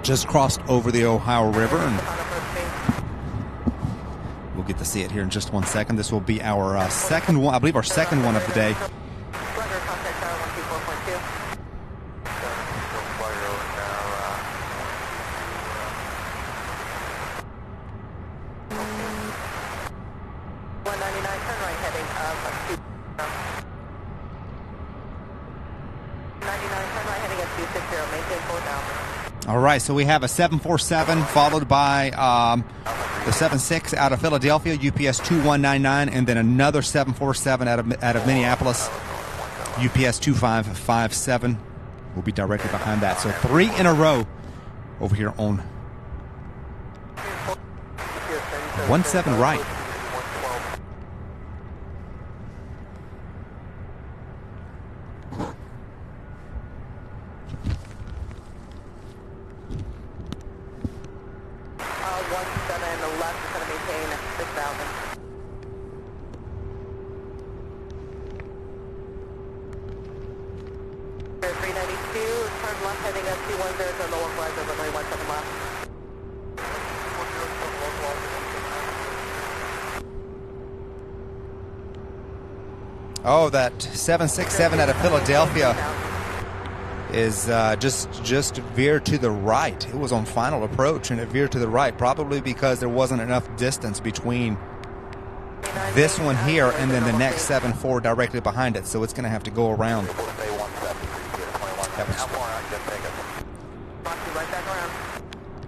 just crossed over the Ohio River, and we'll get to see it here in just 1 second. This will be our second one, I believe our second one of the day. All right, so we have a 747 followed by the 76 out of Philadelphia, UPS 2199, and then another 747 out of Minneapolis, UPS 2557 will be directly behind that. So 3 in a row over here on 17 right. Oh, that 767 out of Philadelphia is just veered to the right. It was on final approach and it veered to the right, probably because there wasn't enough distance between this one here and then the next 74 directly behind it. So it's going to have to go around.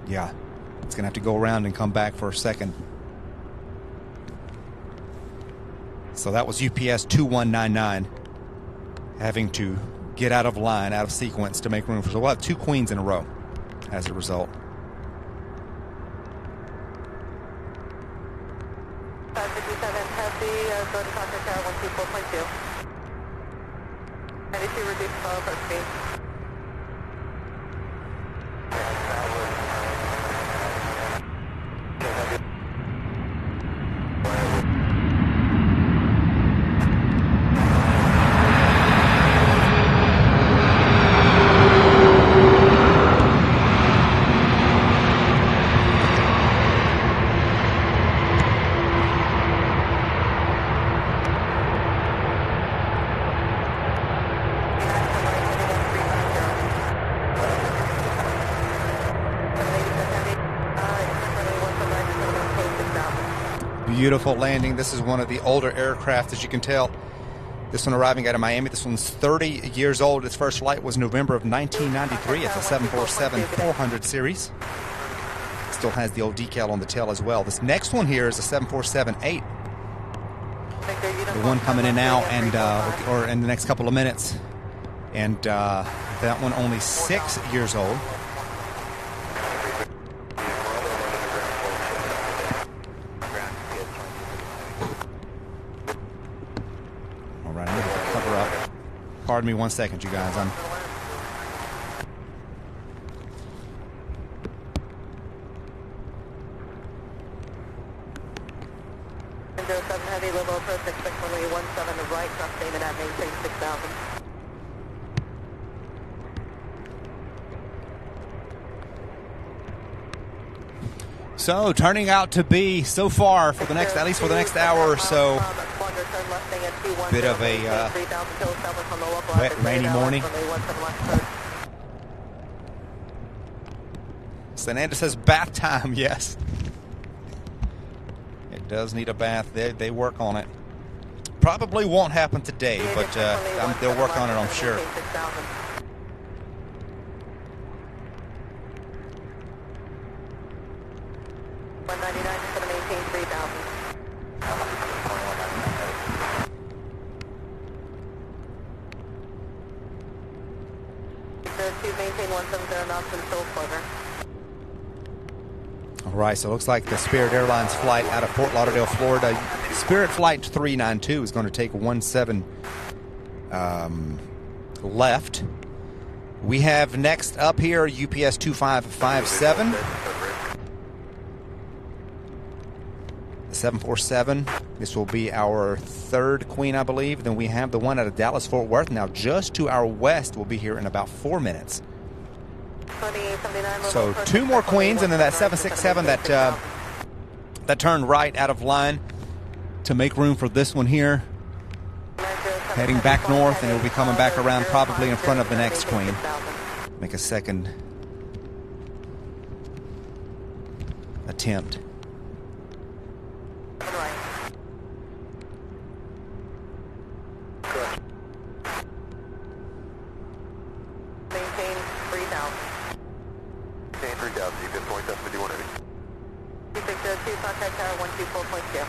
Yeah, it's going to have to go around and come back for a second. So that was UPS 2199 having to get out of line, out of sequence to make room for. So we'll have 2 queens in a row as a result. 557 Heavy, go to contact tower 124.2. 92, reduce follow approach speed. Beautiful landing. This is one of the older aircraft, as you can tell. This one arriving out of Miami. This one's 30 years old. Its first flight was November of 1993. It's a 747-400 series. Still has the old decal on the tail as well. This next one here is a 747-8. The one coming in now and or in the next couple of minutes. And that one only 6 years old. Pardon me 1 second, you guys. I'm Heavy, level approach, expect runway 17 to right, cross statement at maintain 6000. So turning out to be so far for the next, at least for the next hour or so, bit of a wet, rainy morning. Sananda says bath time. Yes, it does need a bath. They work on it. Probably won't happen today, but they'll work on it, I'm sure. 199 to maintain 3000. To maintain 170 knots until closure. All right, so it looks like the Spirit Airlines flight out of Fort Lauderdale, Florida, Spirit Flight 392 is going to take 17 left. We have next up here UPS 2557. 747. This will be our third Queen, I believe. Then we have the one out of Dallas Fort Worth now just to our west. Will be here in about 4 minutes. So 2 more Queens, and then that 767 that turned right out of line to make room for this one here, heading back north, and it will be coming back around probably in front of the next Queen. Make a second attempt. Maintain 3000. Maintain 3000, you can point up if you want to. 2602, contact tower 124.2.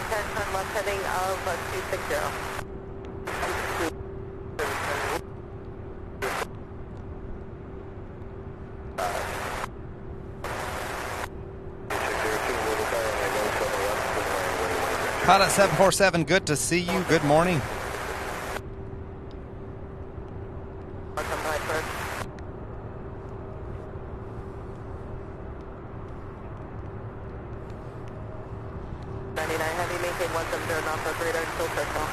Turn left heading of 260. Pilot 747, good to see you. Good morning. Welcome right first. 99 heavy, maintain 170 knots of radar until circle.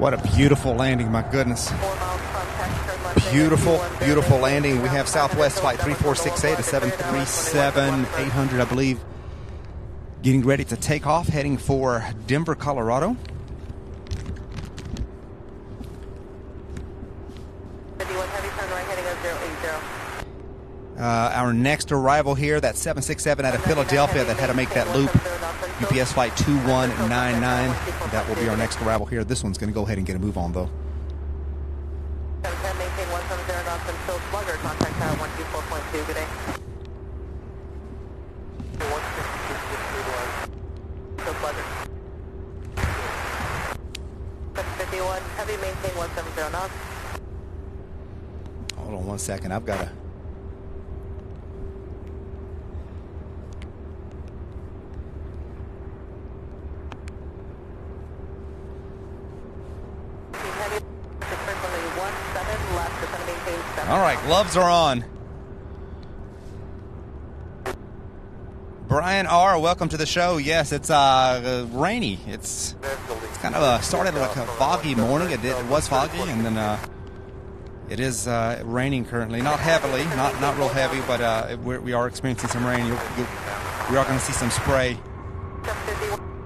What a beautiful landing, my goodness. 4 miles contact, turn left. Beautiful, beautiful landing. We have Southwest Flight 3468, a 737-800, I believe, getting ready to take off, heading for Denver, Colorado. 51 heavy, turn right, heading at 080. Our next arrival here, that 767 out of Philadelphia that had to make that loop, UPS Flight 2199. That will be our next arrival here. This one's going to go ahead and get a move on, though. 710, maintain 170 knots until Slugger, contact tower 124.2, good day. 162, until Slugger. 751, heavy, maintain 170 knots. Hold on one second. I've got to... All right, gloves are on. Brian R., welcome to the show. Yes, it's rainy. It's kind of started like a foggy morning. It was foggy, and then it is raining currently. Not heavily, not real heavy, but we are experiencing some rain. We are going to see some spray.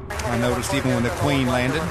I noticed even when the Queen landed.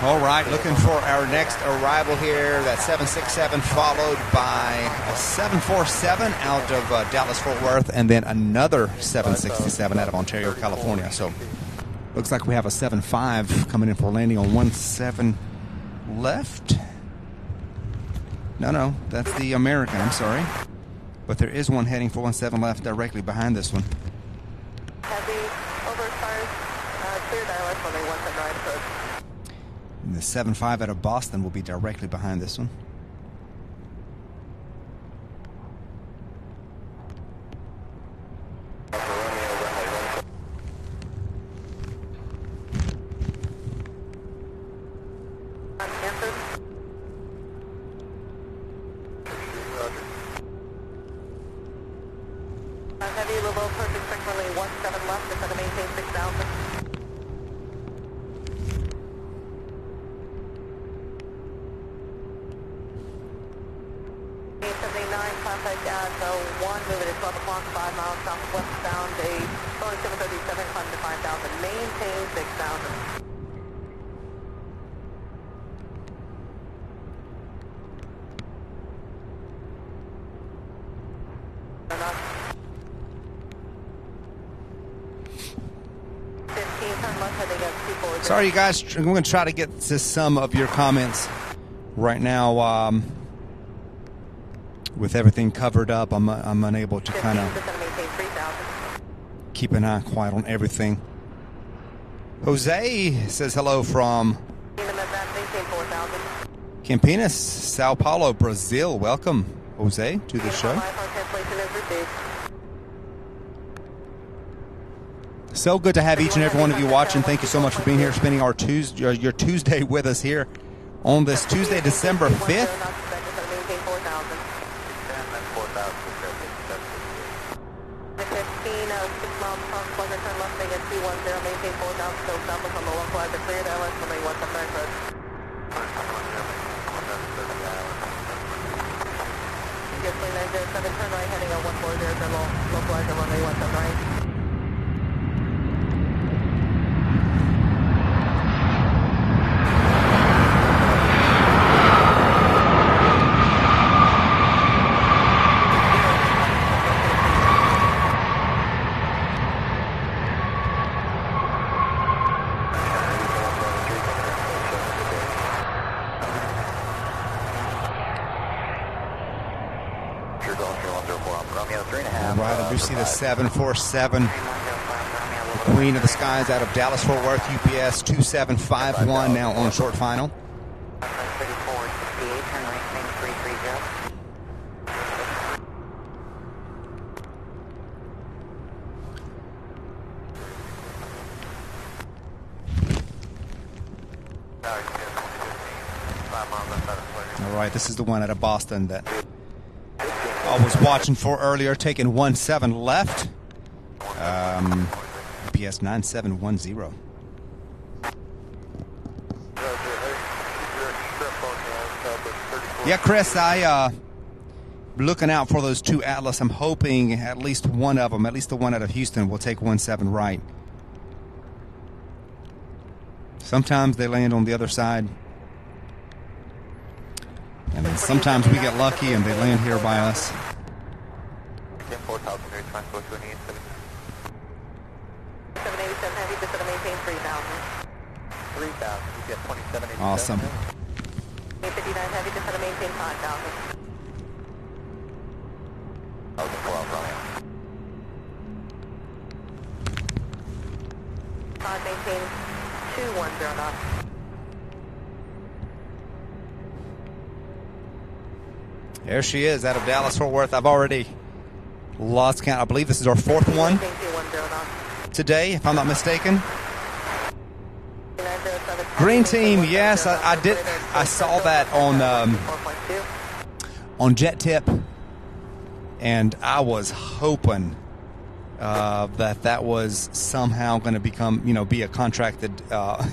All right, looking for our next arrival here, that 767 followed by a 747 out of Dallas-Fort Worth, and then another 767 out of Ontario, California. So looks like we have a 75 coming in for landing on 17 left. No, that's the American, I'm sorry. But there is one heading for 17 left directly behind this one. Heavy, overstars, clear Dallas, only 17 right approach. And the 75 out of Boston will be directly behind this one. Heavy, Louisville, approach expectantly 17 left, just to maintain 6,000. 79, contact at 1, moving at 12 o'clock, 5 miles southwestbound, a Boeing 737, climb to 5,000, maintain 6,000. Sorry, you guys. I'm going to try to get to some of your comments right now. With everything covered up, I'm unable to kind of keep an eye quiet on everything. Jose says hello from Campinas, Sao Paulo, Brazil. Welcome, Jose, to the show. So good to have each and every one of you watching. Thank you so much for being here, spending your Tuesday with us here on this Tuesday, December 5th. Turn right, heading on 140, localizer runway 17 right. Romeo 3.5. All right, I do see the 747 Queen of the Skies out of Dallas Fort Worth, UPS 2751 now on short final. 3468, turn right, main 330. All right, this is the one out of Boston that I was watching for earlier, taking 17 left. PS 9710. Yeah, Chris, looking out for those two Atlas. I'm hoping at least one of them, at least the one out of Houston, will take 17 right. Sometimes they land on the other side. And then sometimes we get lucky and they land here by us. 787 Heavy, just going to maintain 3,000. 3,000, you get 2787. Awesome. 859 Heavy, just going to maintain 5,000. That was a 12, Romeo. 5, maintain 210 knots. There she is out of Dallas Fort Worth. I've already lost count. I believe this is our fourth one today, if I'm not mistaken. Green team, yes, I did. I saw that on Jet Tip, and I was hoping that was somehow going to become, be a contracted a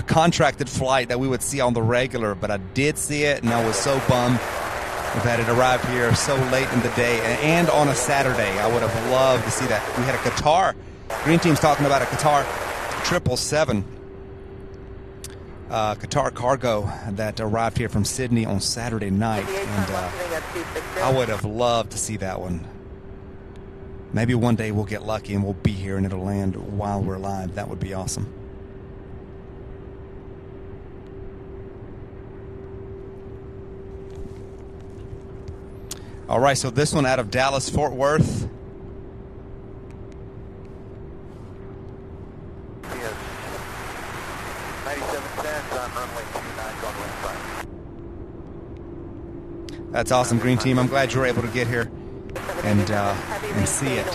contracted flight that we would see on the regular. But I did see it, and I was so bummed that it arrived here so late in the day and on a Saturday. I would have loved to see that. We had a Qatar. Green team's talking about a Qatar 777. Qatar cargo that arrived here from Sydney on Saturday night, and I would have loved to see that one. Maybe one day we'll get lucky and we'll be here and it'll land while we're live. That would be awesome. All right, so this one out of Dallas Fort Worth. Yes. 97 cents on runway 29 going. That's awesome, Green Team. I'm glad you were able to get here and see it.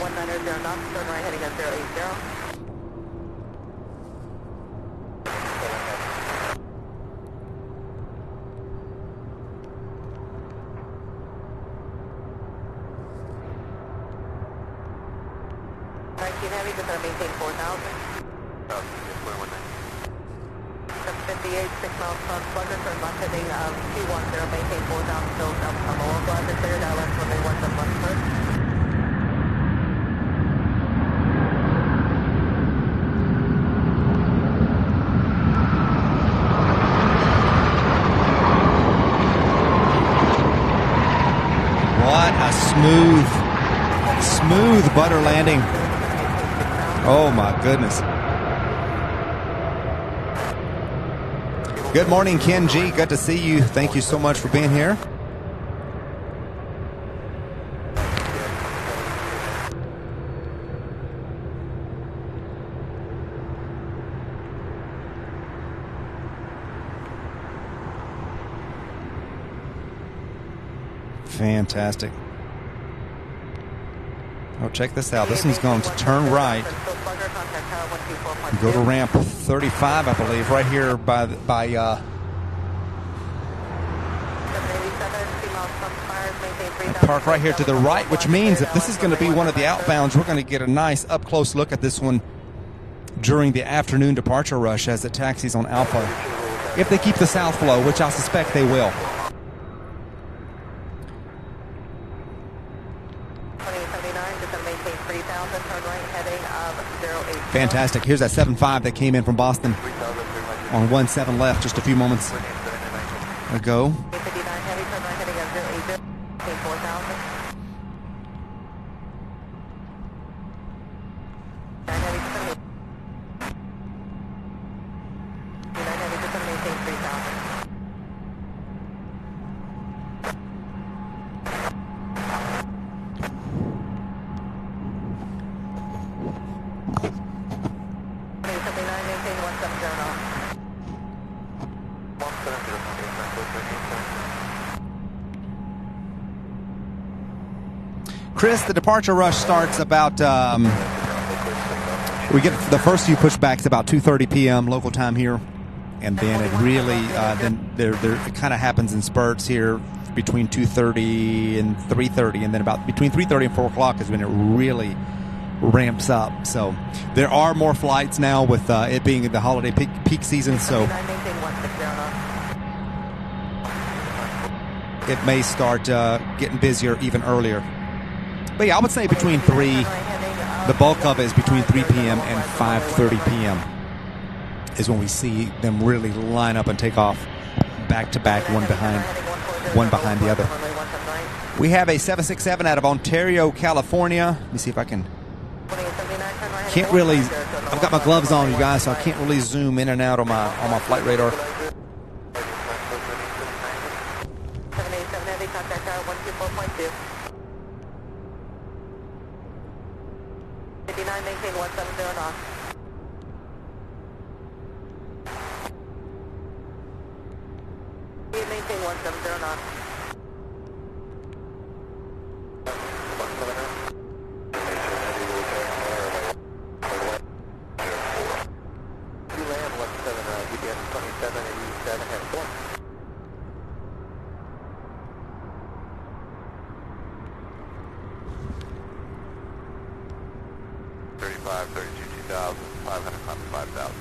Heavy, just going to maintain 4,000. 758, 6 miles from Slugger, turn left heading 210, maintain 4,000, still south on the localizer, clear, dial left, runway 17 left first. What a smooth butter landing. Oh my goodness. Good morning, Ken G. Good to see you. Thank you so much for being here. Fantastic. Oh, check this out. This one's going to turn right. Go to ramp 35, I believe, right here by park right here to the right, which means if this is going to be one of the outbounds, we're going to get a nice up-close look at this one during the afternoon departure rush as it taxis on Alpha. If they keep the south flow, which I suspect they will. Fantastic. Here's that 7.5 that came in from Boston on 17 left just a few moments ago. Chris, the departure rush starts about, we get the first few pushbacks about 2:30 p.m. local time here. And then it really, it kind of happens in spurts here between 2:30 and 3:30. And then about between 3:30 and 4 o'clock is when it really ramps up. So there are more flights now with it being the holiday peak season. So it may start getting busier even earlier. But yeah, I would say between 3, the bulk of it is between 3 p.m. and 5:30 p.m. is when we see them really line up and take off back to back, one behind the other. We have a 767 out of Ontario, California. Let me see if I can. Can't really. I've got my gloves on, you guys, so I can't really zoom in and out on my flight radar. 787 Heavy, contact tower 124.2. 59, maintain 170 knots. Maintain 170 knots. You land 17 GPS 2787 head 4. 35, 32, 2000, 500, 5,000.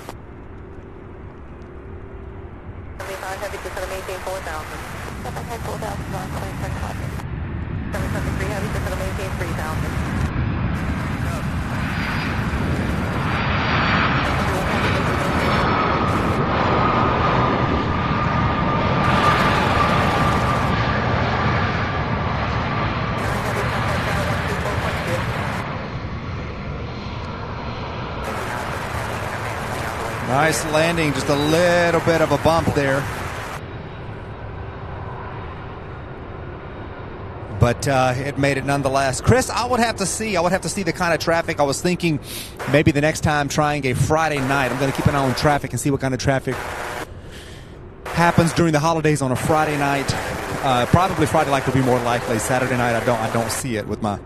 75 heavy, just gonna maintain 4,000. 4,000, 773 heavy, just gonna maintain 3,000. Nice landing, just a little bit of a bump there. But it made it nonetheless. Chris, I would have to see the kind of traffic. I was thinking maybe the next time trying a Friday night. I'm going to keep an eye on traffic and see what kind of traffic happens during the holidays on a Friday night. Probably Friday night would be more likely. Saturday night, I don't see it with my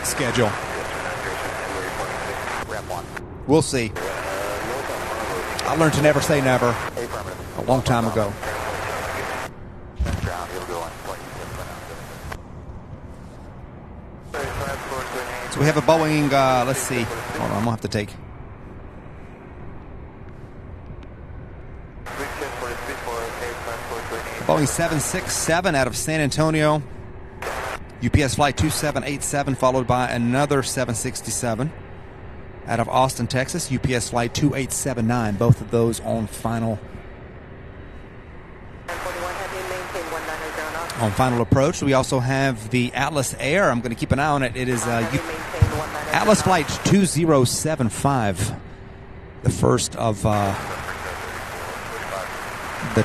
schedule. We'll see. I learned to never say never a long time ago. So we have a Boeing, let's see. Hold on, I'm going to have to take. Boeing 767 out of San Antonio. UPS flight 2787 followed by another 767. Out of Austin, Texas, UPS flight 2879. Both of those on final approach. We also have the Atlas Air. I'm going to keep an eye on it. It is Atlas flight 2075. The first of the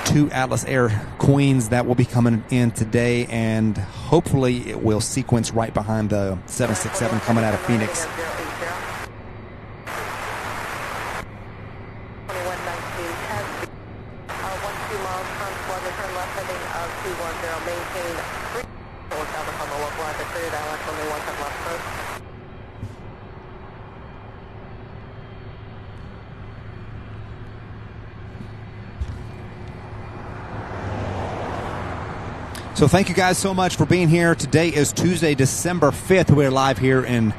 2 Atlas Air Queens that will be coming in today, and hopefully it will sequence right behind the 767 coming out of Phoenix. So thank you guys so much for being here. Today is Tuesday, December 5th. We're live here in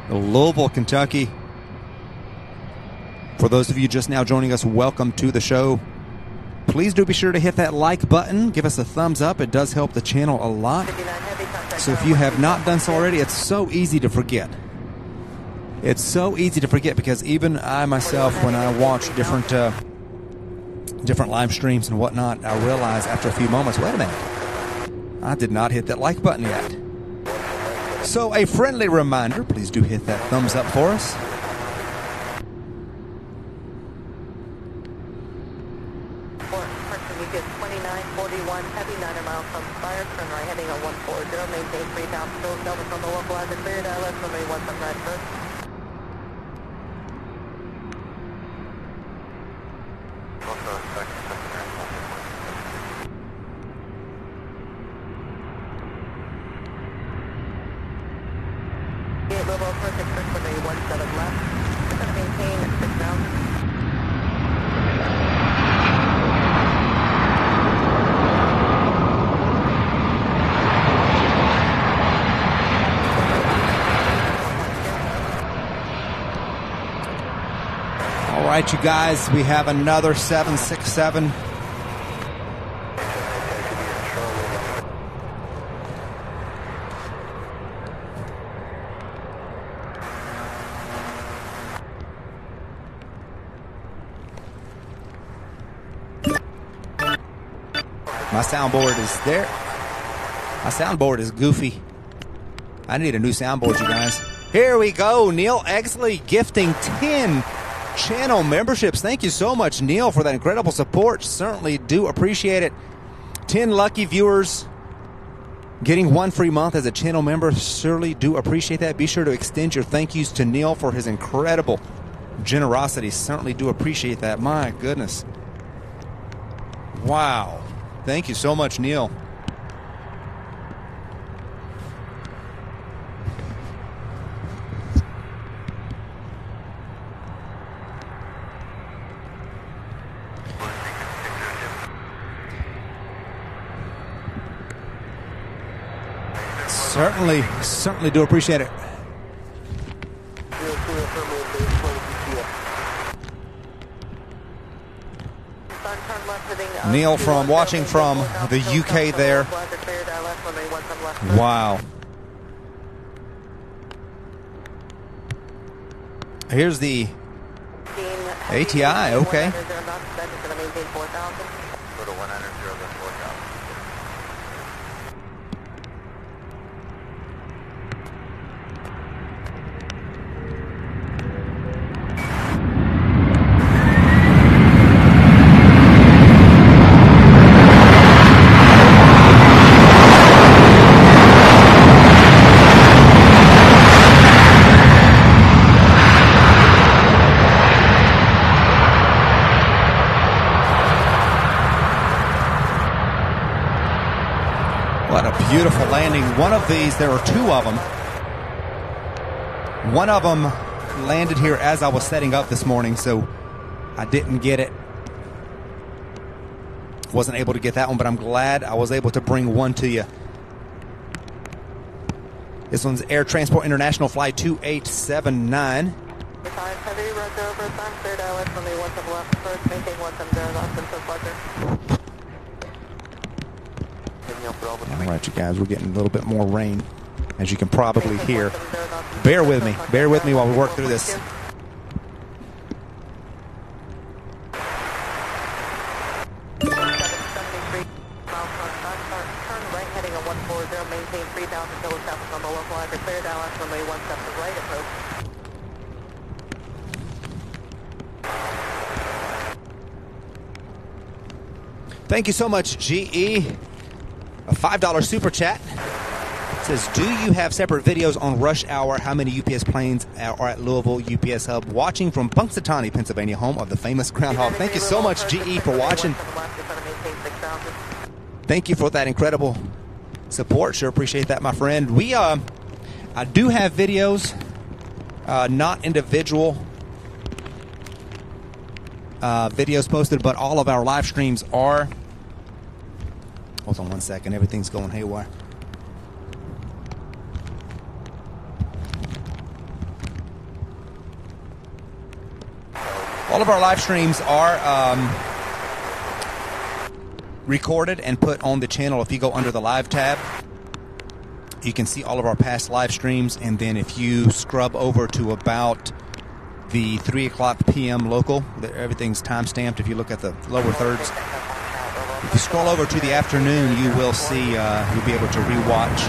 Louisville, Kentucky. For those of you just now joining us, welcome to the show. Please do be sure to hit that like button. Give us a thumbs up. It does help the channel a lot. So if you have not done so already, it's so easy to forget. It's so easy to forget because even I myself, when I watch different live streams and whatnot, I realize after a few moments, wait a minute, I did not hit that like button yet. So a friendly reminder, please do hit that thumbs up for us. We get 2941 heavy 9 miles from Spire, turn right heading on 140, maintain 3,000 Phillips Delta from the localizer, cleared ILS runway 179 first. Louisville, 26 runway 17 left. We're going to maintain 6,000. All right, you guys, we have another 767. My soundboard is there. My soundboard is goofy. I need a new soundboard, you guys. Here we go. Neil Exley gifting 10 channel memberships. Thank you so much, Neil, for that incredible support. Certainly do appreciate it. 10 lucky viewers getting 1 free month as a channel member. Surely do appreciate that. Be sure to extend your thank yous to Neil for his incredible generosity. Certainly do appreciate that. My goodness. Wow. Thank you so much, Neil. Certainly do appreciate it. Neil from watching from the UK there. Wow. Here's the ATI, okay. What a beautiful landing. One of these, there are 2 of them. One of them landed here as I was setting up this morning, so I didn't get it. Wasn't able to get that one, but I'm glad I was able to bring one to you. This one's Air Transport International Flight 2879. Heavy, roger over, time cleared ILS, runway 17 left, approach, maintain 170, Austin, so pleasure. All right, you guys, we're getting a little bit more rain, as you can probably hear. Bear with me while we work through this. Turn right heading on 140, maintain 3,000 until established on the localizer, cleared ILS, runway 17 right, approach. Thank you so much, GE. A $5 super chat. It says, do you have separate videos on rush hour? How many UPS planes are at Louisville UPS Hub? Watching from Punxsutawney, Pennsylvania, home of the famous Groundhog. Thank you so much, GE, for watching. Thank you for that incredible support. Sure appreciate that, my friend. I do have videos, not individual videos posted, but all of our live streams are. Hold on one second. Everything's going haywire. All of our live streams are recorded and put on the channel. If you go under the live tab, you can see all of our past live streams. And then if you scrub over to about the 3 o'clock p.m. local, everything's time-stamped. If you look at the lower thirds, if you scroll over to the afternoon, you will see, you'll be able to rewatch.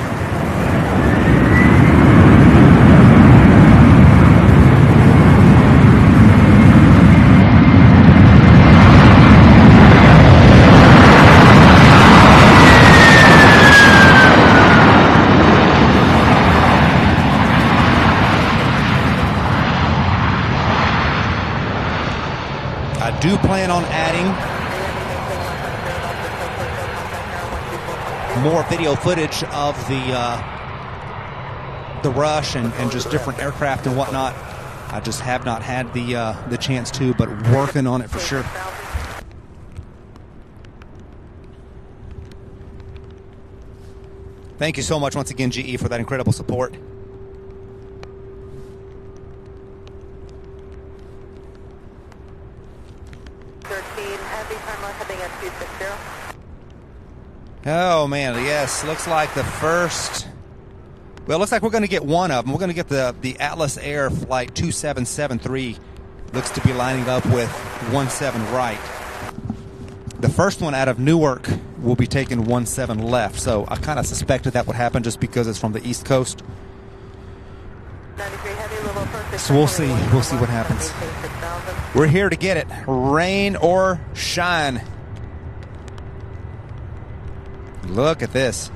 I do plan on adding more video footage of the the rush and just different aircraft and whatnot. I just have not had the chance to, but working on it for sure. Thank you so much once again, GE, for that incredible support. Oh man, yes, looks like the first. Well, it looks like we're going to get one of them. We're going to get the Atlas Air Flight 2773. Looks to be lining up with 17 right. The first one out of Newark will be taking 17 left. So I kind of suspected that would happen just because it's from the East Coast. So we'll see. We'll see what happens. We're here to get it, rain or shine. Look at this.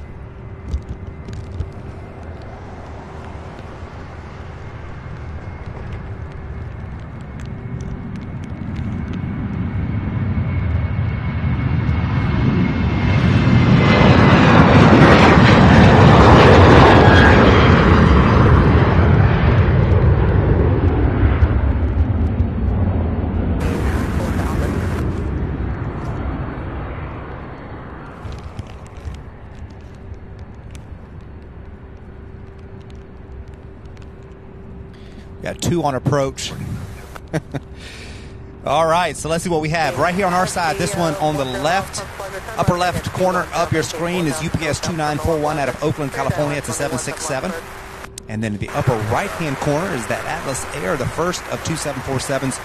Got two on approach. All right, so let's see what we have. Right here on our side, this one on the left, upper left corner of your screen is UPS 2941 out of Oakland, California. It's a 767. And then in the upper right-hand corner is that Atlas Air, the first of 2747s,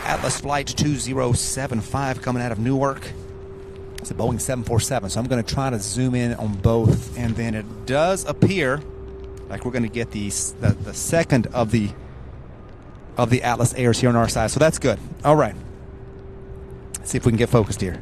Atlas Flight 2075 coming out of Newark. It's a Boeing 747, so I'm going to try to zoom in on both. And then it does appear like we're going to get the second of the Atlas Airs here on our side, so that's good. All right, let's see if we can get focused here.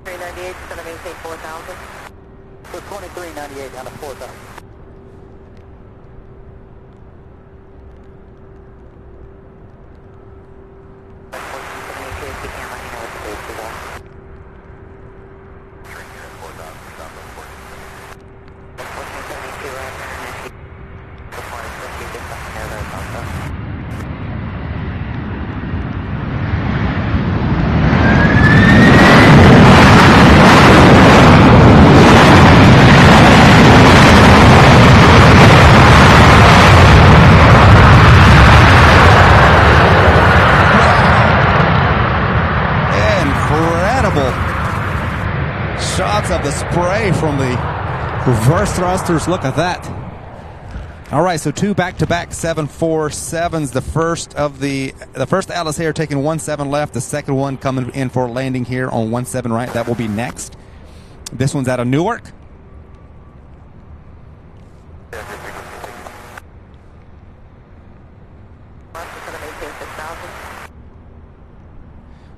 Going to maintain 4,000. So 2398 down to 4,000. Shots of the spray from the reverse thrusters. Look at that. All right, so two back-to-back 747s. The first Atlas Air taking 17 left. The second one coming in for landing here on 17 right. That will be next. This one's out of Newark.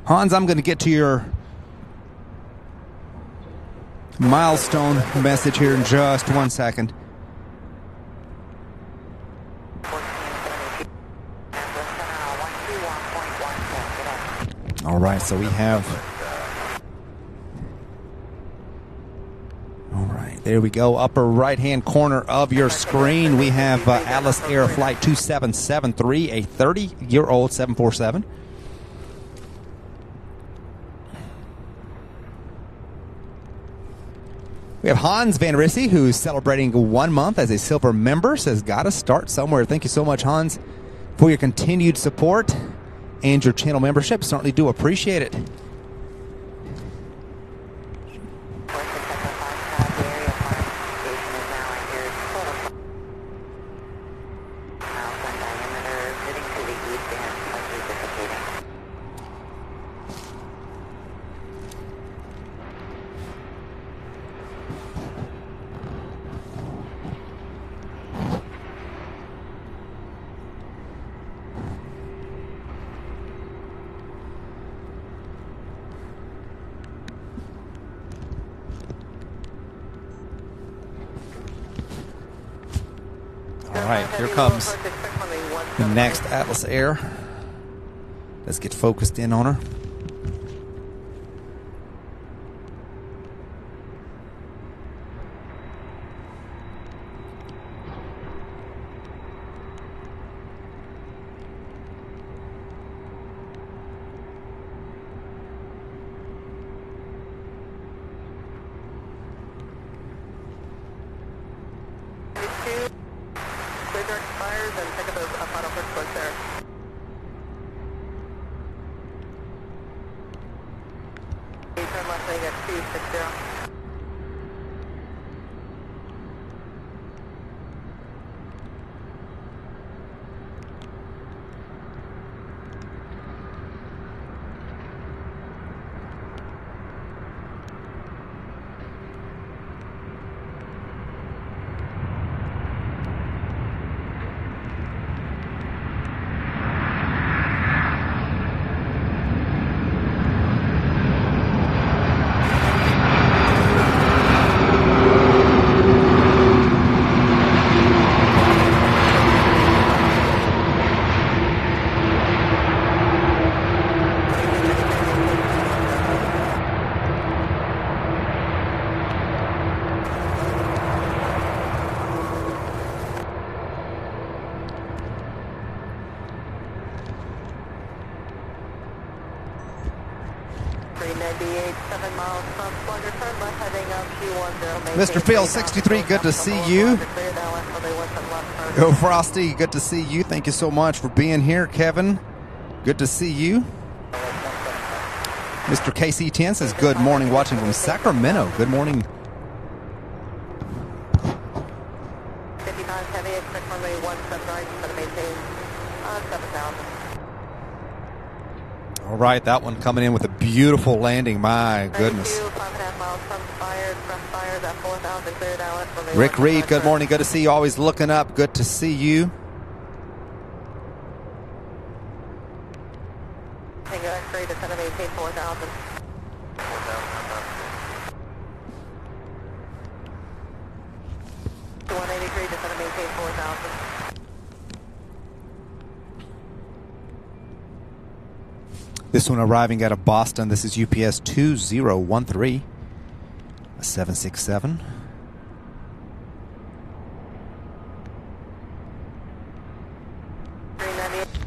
Hans, I'm going to get to your milestone message here in just 1 second. All right, so we have. All right, there we go. Upper right-hand corner of your screen, we have Atlas Air Flight 2773, a 30-year-old 747. We have Hans Van Rissy, who's celebrating 1 month as a silver member, says, gotta start somewhere. Thank you so much, Hans, for your continued support and your channel membership. Certainly do appreciate it. All right, here comes the next Atlas Air. Let's get focused in on her. Clear direct fires and pick up a final first course there. Turn left heading at 260. Mr. Phil 63, good to see you. Go Frosty, good to see you. Thank you so much for being here. Kevin, good to see you. Mr. KC10 says good morning, watching from Sacramento. Good morning. 59 heavy, expect runway 179, going to maintain 7,000. All right, that one coming in with a beautiful landing. My goodness. 5.5 miles from fires, at 4,000, cleared out. Rick Reed, good morning. Good to see you. Always looking up. Good to see you. Tango X-ray, descend to maintain 4,000. 183, descend to maintain 4,000. This one arriving out of Boston. This is UPS 2013, a 767.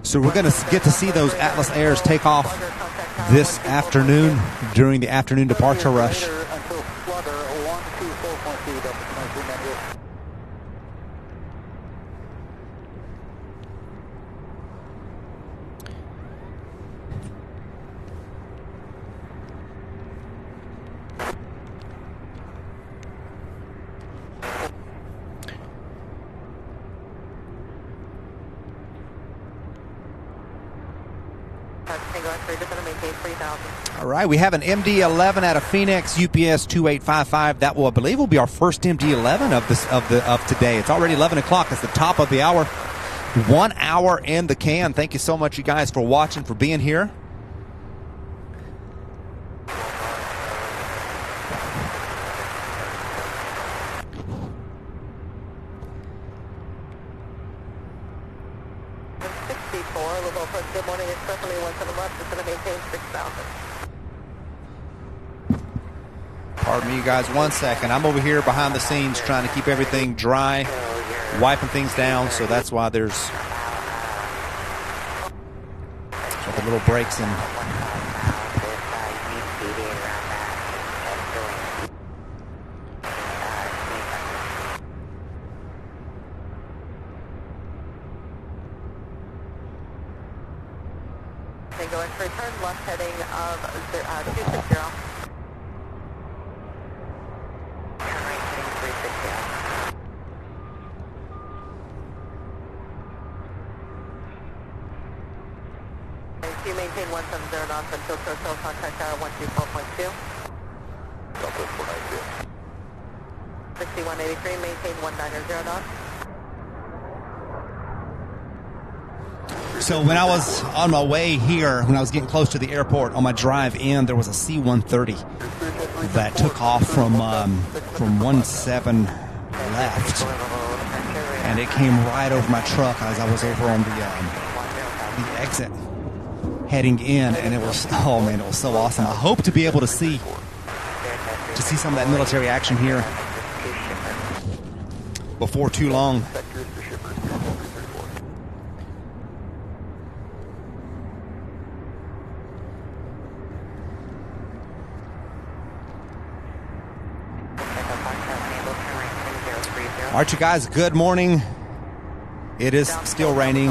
So we're going to get to see those Atlas Airs take off this afternoon during the afternoon departure rush. All right, we have an MD-11 out of Phoenix, UPS 2855. That will, I believe, will be our first MD-11 of today. It's already 11 o'clock. It's the top of the hour. 1 hour in the can. Thank you so much, you guys, for watching, for being here. Worldport, good morning, express only 17 left, it's going to maintain 6,000. Pardon me, you guys, 1 second. I'm over here behind the scenes trying to keep everything dry, wiping things down, so that's why there's the little breaks in. Tango X-ray, turn left heading of 260. You maintain 170 knots until Total contact tower 124.2. Southwest 492. 6183, maintain 190 knots. So when I was on my way here, when I was getting close to the airport, on my drive in, there was a C-130 that took off from 17 left, and it came right over my truck as I was over on the exit. heading in, and it was, oh man, it was so awesome. I hope to be able to see some of that military action here before too long. All right, you guys, good morning. It is still raining,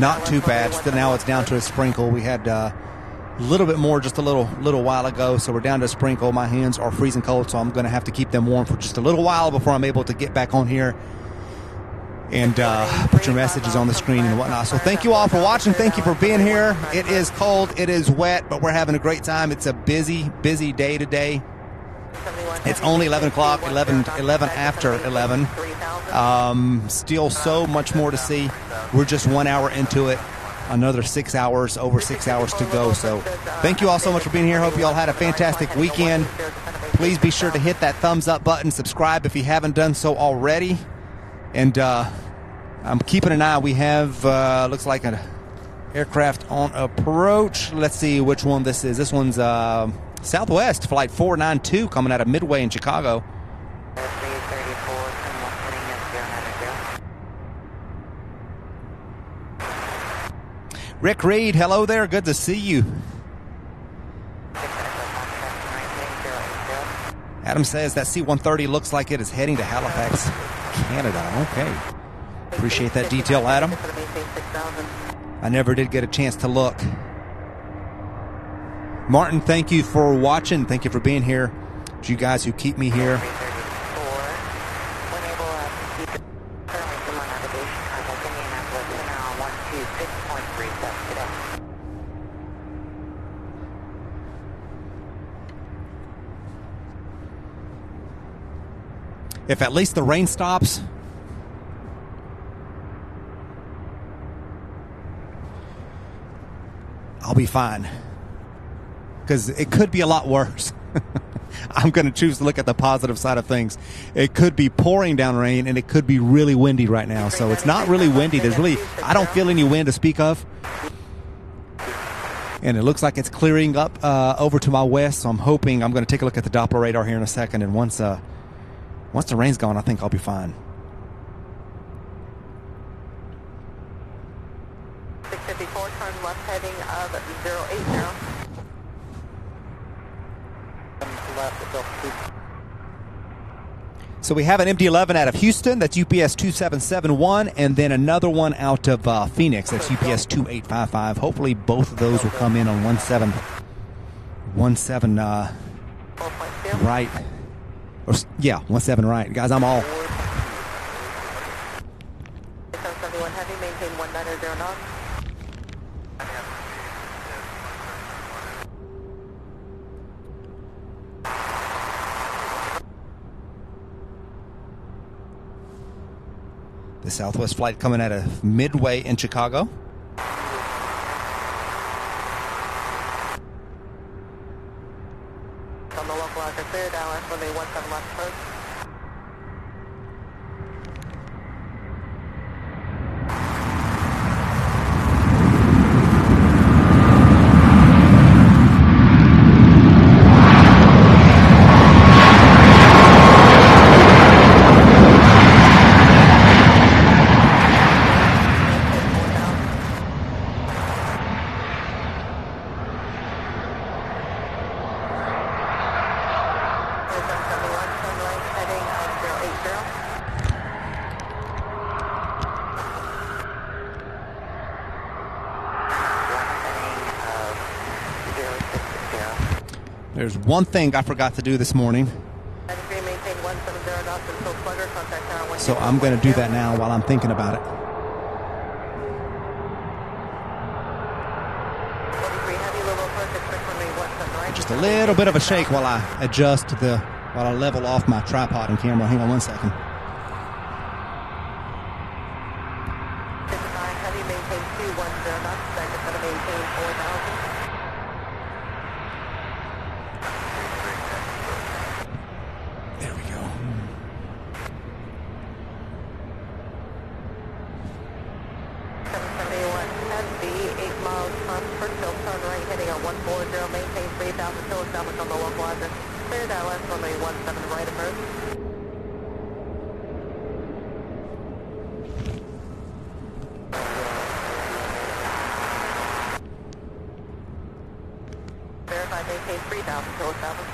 not too bad. Still, now it's down to a sprinkle. We had a little bit more just a little while ago, so we're down to a sprinkle. My hands are freezing cold, so I'm going to have to keep them warm for just a little while before I'm able to get back on here and put your messages on the screen and whatnot. So thank you all for watching. Thank you for being here. It is cold, it is wet, but we're having a great time. It's a busy day today. It's only 11 o'clock, 11 after 11. Still so much more to see. We're just 1 hour into it. Another 6 hours, over 6 hours to go. So thank you all so much for being here. Hope you all had a fantastic weekend. Please be sure to hit that thumbs up button. Subscribe if you haven't done so already. And I'm keeping an eye. We have, looks like an aircraft on approach. Let's see which one this is. This one's Southwest, Flight 492, coming out of Midway in Chicago. Rick Reed, hello there. Good to see you. Adam says that C-130 looks like it is heading to Halifax, Canada. Okay. Appreciate that detail, Adam. I never did get a chance to look. Martin, thank you for watching. Thank you for being here. To you guys who keep me here. If at least the rain stops, I'll be fine. Because it could be a lot worse. I'm going to choose to look at the positive side of things. It could be pouring down rain, and it could be really windy right now. So it's not really windy. I don't feel any wind to speak of. And it looks like it's clearing up over to my west. So I'm hoping, I'm going to take a look at the Doppler radar here in a second. And once the rain's gone, I think I'll be fine. 654, turn left heading of 080. So we have an MD-11 out of Houston. That's UPS 2771, and then another one out of Phoenix. That's UPS 2855. Hopefully both of those will come in on 17 right. Or, yeah, 17 right. Guys, I'm all. 771 heavy, maintain 1900 knots. The Southwest flight coming out of Midway in Chicago. On the localizer clear, Dallas, when they 17 left approach. There's one thing I forgot to do this morning. So I'm going to do that now while I'm thinking about it. Just a little bit of a shake while I adjust while I level off my tripod and camera. Hang on one second. There we go. SB, 8 miles from Churchill, turn right heading at 140, maintain 3,000 till established on the localizer. Clear Dallas, runway 17 right approach. Verify, maintain 3,000 till established.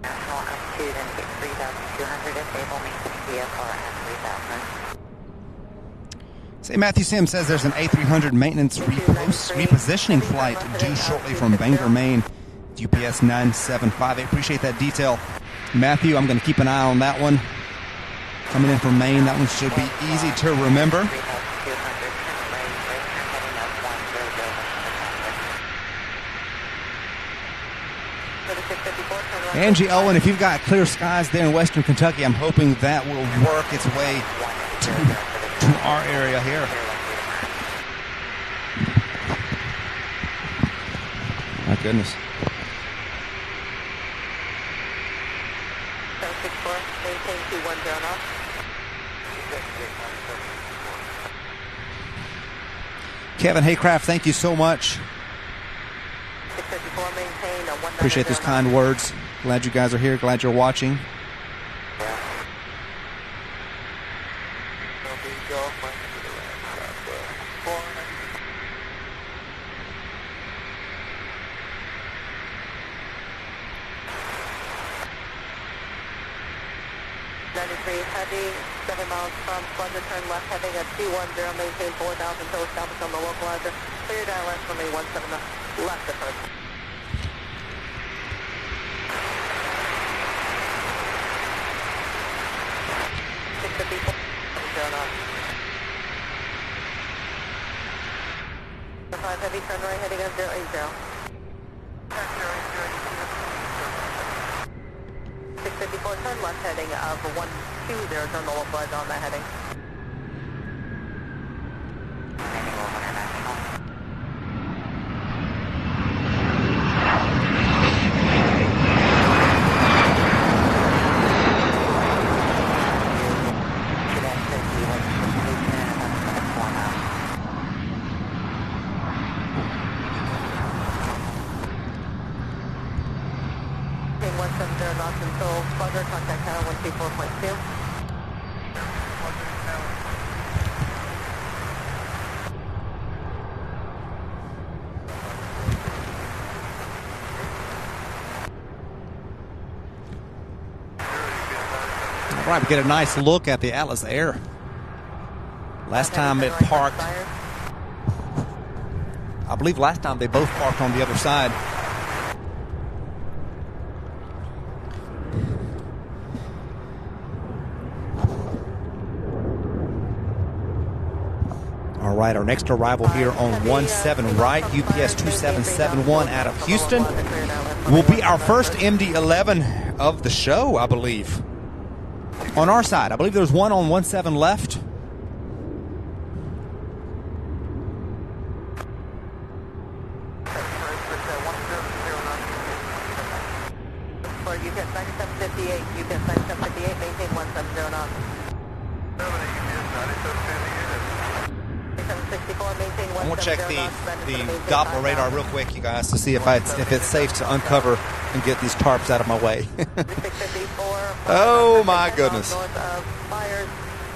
National altitude and 3,200, enable maintain VFR at 3,000. Say Matthew Sims says there's an A300 maintenance repositioning flight due shortly from Bangor, Maine. UPS 9758. Appreciate that detail, Matthew. I'm going to keep an eye on that one. Coming in from Maine, that one should be easy to remember. Angie Owen, if you've got clear skies there in western Kentucky, I'm hoping that will work its way to our area here. My goodness. 764, maintain 210 knots. Kevin Haycraft, thank you so much. 654, maintain 190. Appreciate those kind words. Glad you guys are here. Glad you're watching. Heavy, 7 miles from Plunger, turn left heading at 210, maintain 4,000 till established on the localizer. Clear Dallas, runway 17 left approach. Five heavy, turn right heading at 080. 654, turn left heading of 120, turn the localizer on that heading. Contact tower 124.2. All right, we get a nice look at the Atlas Air. Last time it parked, I believe last time they both parked on the other side. All right, our next arrival here on 17 right, UPS 2771 out of Houston, will be our first MD-11 of the show, I believe. On our side, I believe there's one on 17 left. For UPS 9758, UPS 9758, maintain 170 knots. 764, maintain 170 I'm going to check knots. the Doppler radar real quick, you guys, to see if it's safe to uncover and get these tarps out of my way. Oh my goodness. North of fires,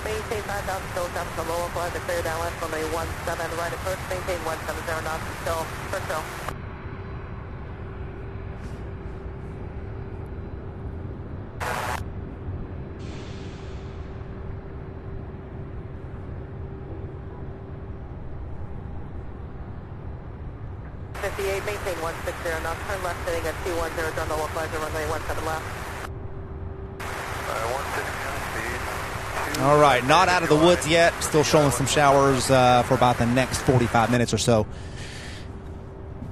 maintain 5,000 still down to lower flight, the clear down west runway 17 right approach, maintain 170 knots until Churchill. Maintain 160 knots, turn left heading at 210, down the localizer runway 17 left. All right, not out of the woods yet. Still showing some showers for about the next 45 minutes or so.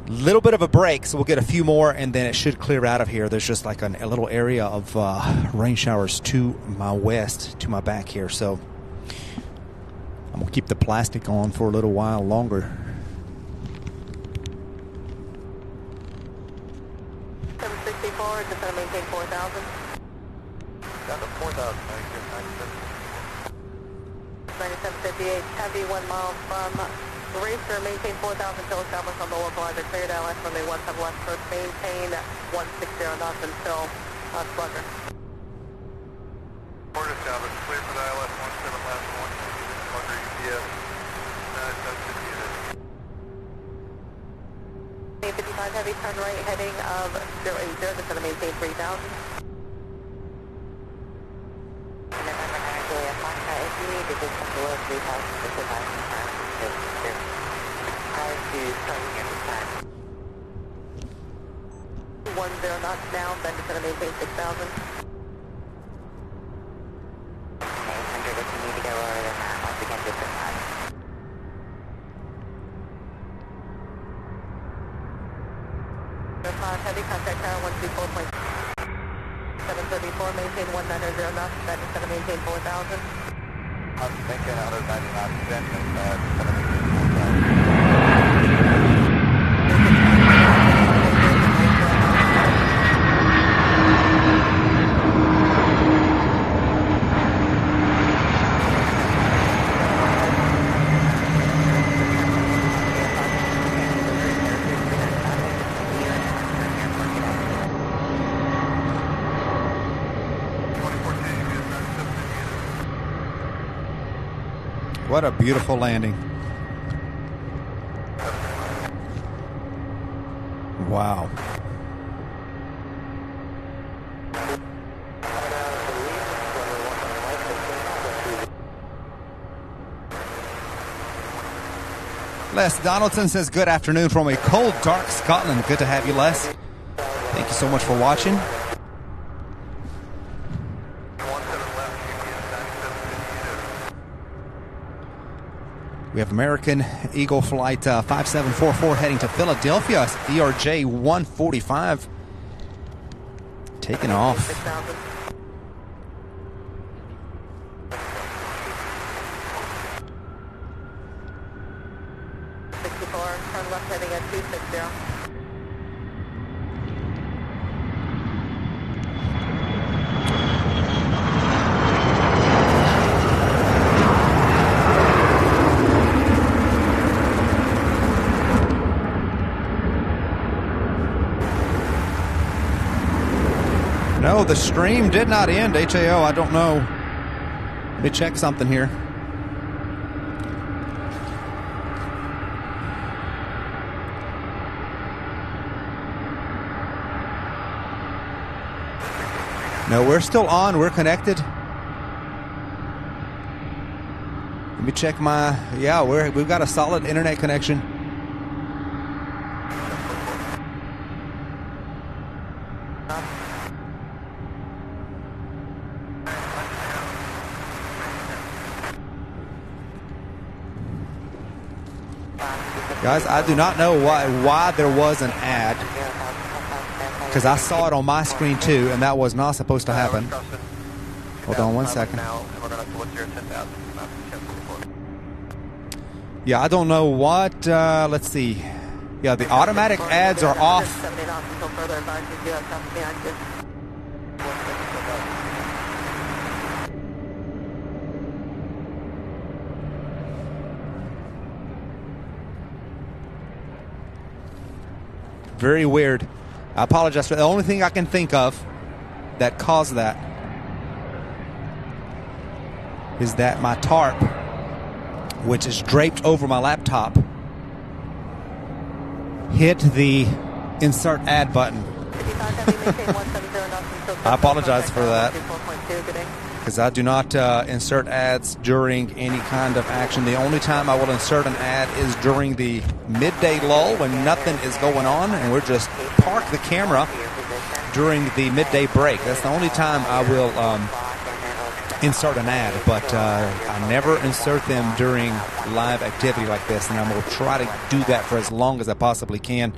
Little bit of a break, so we'll get a few more, and then it should clear out of here. There's just like a little area of rain showers to my west, to my back here. So I'm going to keep the plastic on for a little while longer. 764, just going to maintain 4,000. Down to 4,000, 97. 758, heavy 1 mile from Racer, maintain 4,000 till established on the localizer, cleared ILS runway 17 left approach, maintain 160 knots until Slugger. Port established, clear for the ILS 17 left, 160 Slugger UPS, 55 heavy, turn right, heading of 080, just going to maintain 3,000. If you need to just come below 3,000, just advise me time. Prior to starting every time. 10 knots down, then just going to maintain 6,000. 800 if you need to go lower than that, once again just advise. 5 heavy, contact tower 124.734, maintain 190 knots, then just going to maintain 4,000. I'm thinking out of 99 percent and What a beautiful landing. Wow. Les Donaldson says, good afternoon from a cold, dark Scotland. Good to have you, Les. Thank you so much for watching. We have American Eagle Flight 5744 heading to Philadelphia. ERJ 145 taking off. 64, turn left heading at 260. No, the stream did not end, HAO. I don't know. Let me check something here. No, we're still on. We're connected. Let me check my... Yeah, we've got a solid internet connection. Guys, I do not know why there was an ad, because I saw it on my screen too, and that was not supposed to happen. Hold on one second. Yeah, I don't know what, let's see. Yeah, the automatic ads are off. Very weird. I apologize for the only thing I can think of that caused that is that my tarp, which is draped over my laptop, hit the insert ad button. I apologize for that, because I do not insert ads during any kind of action. The only time I will insert an ad is during the midday lull when nothing is going on and we're just park the camera during the midday break. That's the only time I will insert an ad, but I never insert them during live activity like this, and I'm going to try to do that for as long as I possibly can.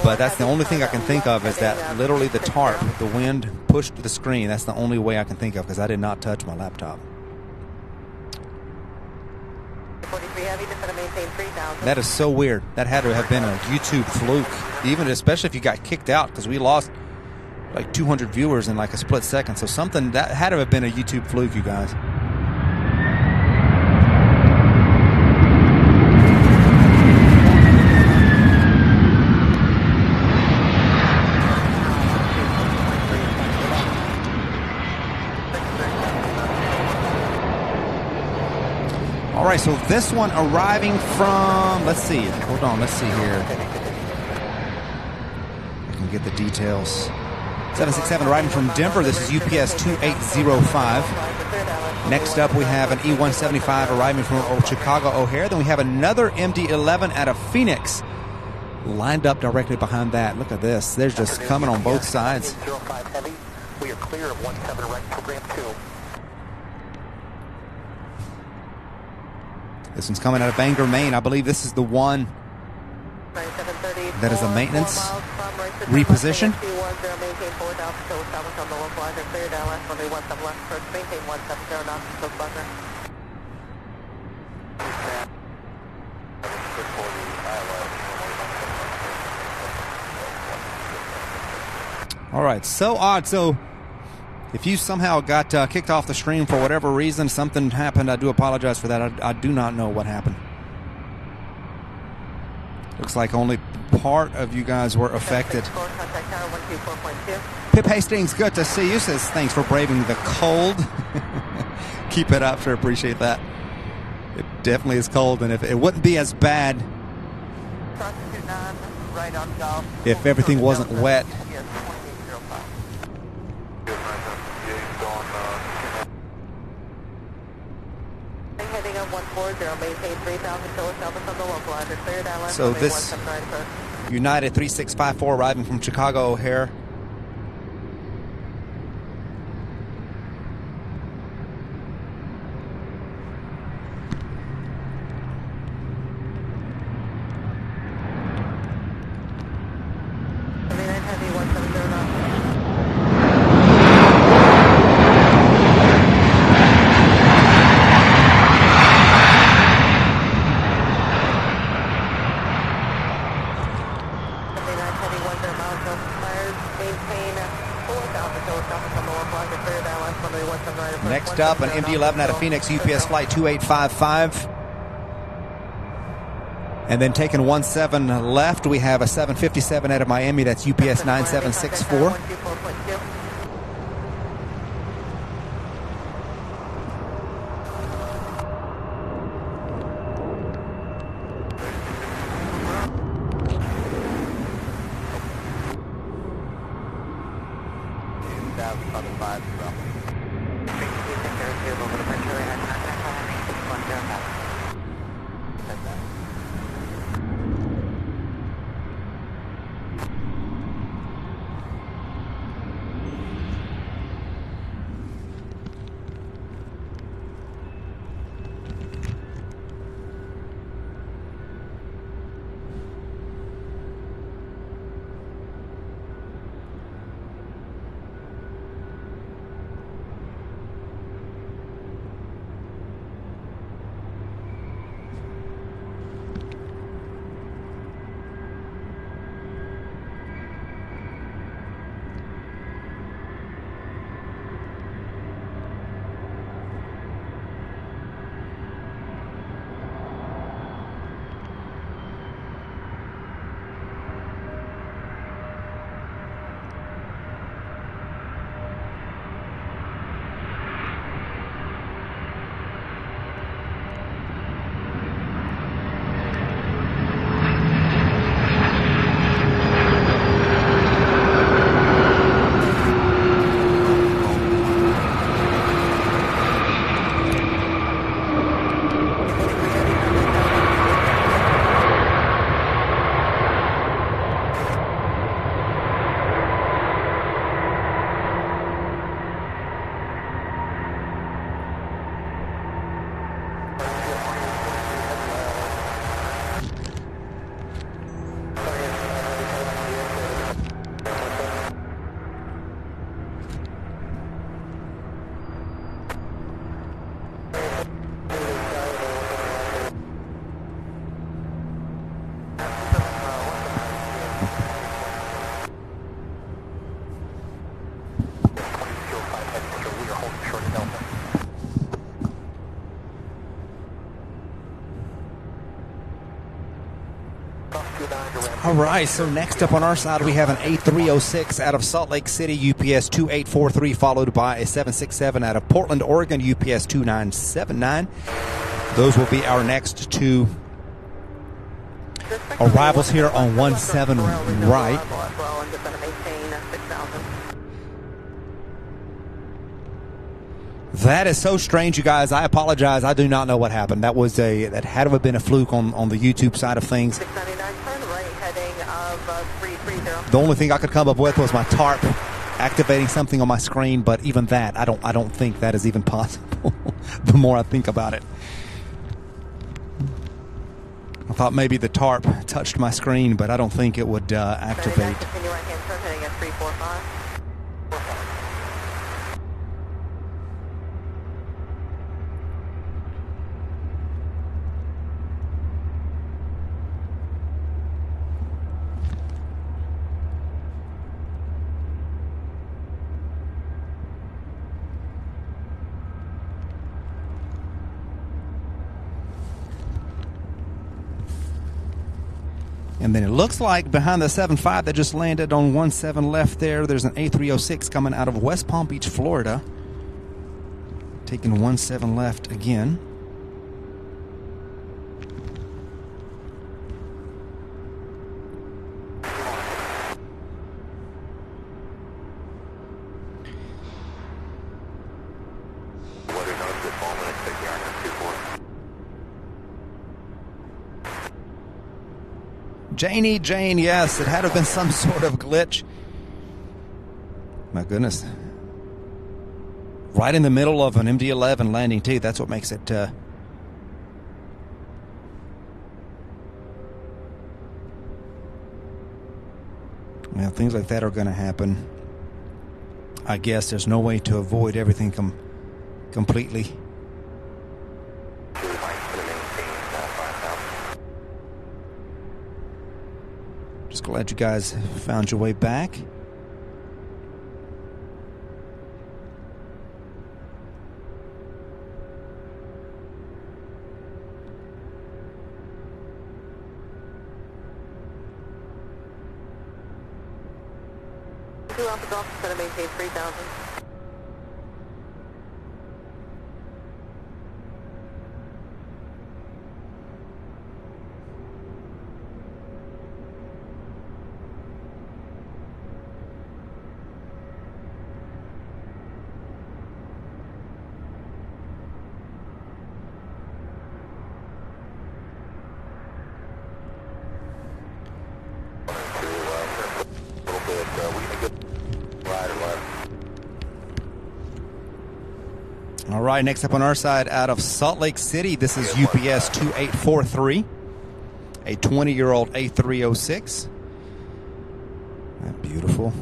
But that's the only thing I can think of, is that literally the tarp, the wind pushed the screen. That's the only way I can think of, because I did not touch my laptop. 43 heavy, just going to maintain 3,000. That is so weird. That had to have been a YouTube fluke, even especially if you got kicked out, because we lost like 200 viewers in like a split second. So something that had to have been a YouTube fluke, you guys. All right, so this one arriving from, let's see, hold on, let's see here. I can get the details. 767 arriving from Denver. This is UPS 2805. Next up, we have an E175 arriving from Old Chicago O'Hare. Then we have another MD-11 out of Phoenix lined up directly behind that. Look at this. They're just coming on both sides. 05 heavy. We are clear of 17 right program 2. This one's coming out of Bangor, Maine. I believe this is the one that is a maintenance reposition. All right, so odd. So if you somehow got kicked off the stream for whatever reason, something happened, I do apologize for that. I do not know what happened. Looks like only part of you guys were affected. Pip Hastings, good to see you. Says thanks for braving the cold. Keep it up, sure. Appreciate that. It definitely is cold, and if it wouldn't be as bad if everything wasn't wet. So this United 3654 arriving from Chicago O'Hare. Next up, an MD-11 out of Phoenix, UPS flight 2855. And then taking 17 left, we have a 757 out of Miami, that's UPS 9764. All right, so next up on our side, we have an A306 out of Salt Lake City, UPS 2843, followed by a 767 out of Portland, Oregon, UPS 2979. Those will be our next two arrivals here on 17 right. That is so strange, you guys. I apologize. I do not know what happened. That had to have been a fluke on the YouTube side of things. 699, turn right, heading of 330. The only thing I could come up with was my tarp activating something on my screen, but even that, I don't think that is even possible. The more I think about it, I thought maybe the tarp touched my screen, but I don't think it would activate. Continue right hand turn, heading at 345. And then it looks like behind the 7.5 that just landed on 17 left there, there's an A306 coming out of West Palm Beach, Florida. Taking 17 left again. Jane, yes, it had to have been some sort of glitch. My goodness. Right in the middle of an MD-11 landing, too. That's what makes it... Well, things like that are going to happen. I guess there's no way to avoid everything completely. Just glad you guys found your way back. Two Alpha Golf, set to maintain 3,000. All right, next up on our side out of Salt Lake City, this is UPS 2843, a 20-year-old A306. Beautiful.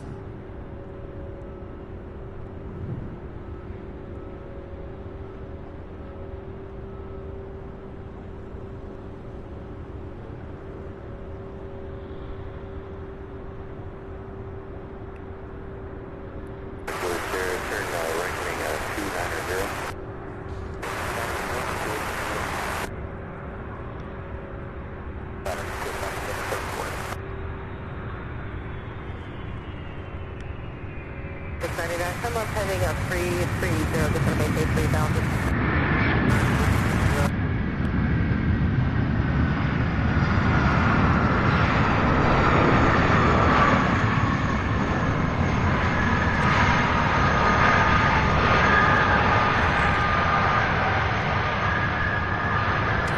Come up heading up 330, just going to maintain 3,000.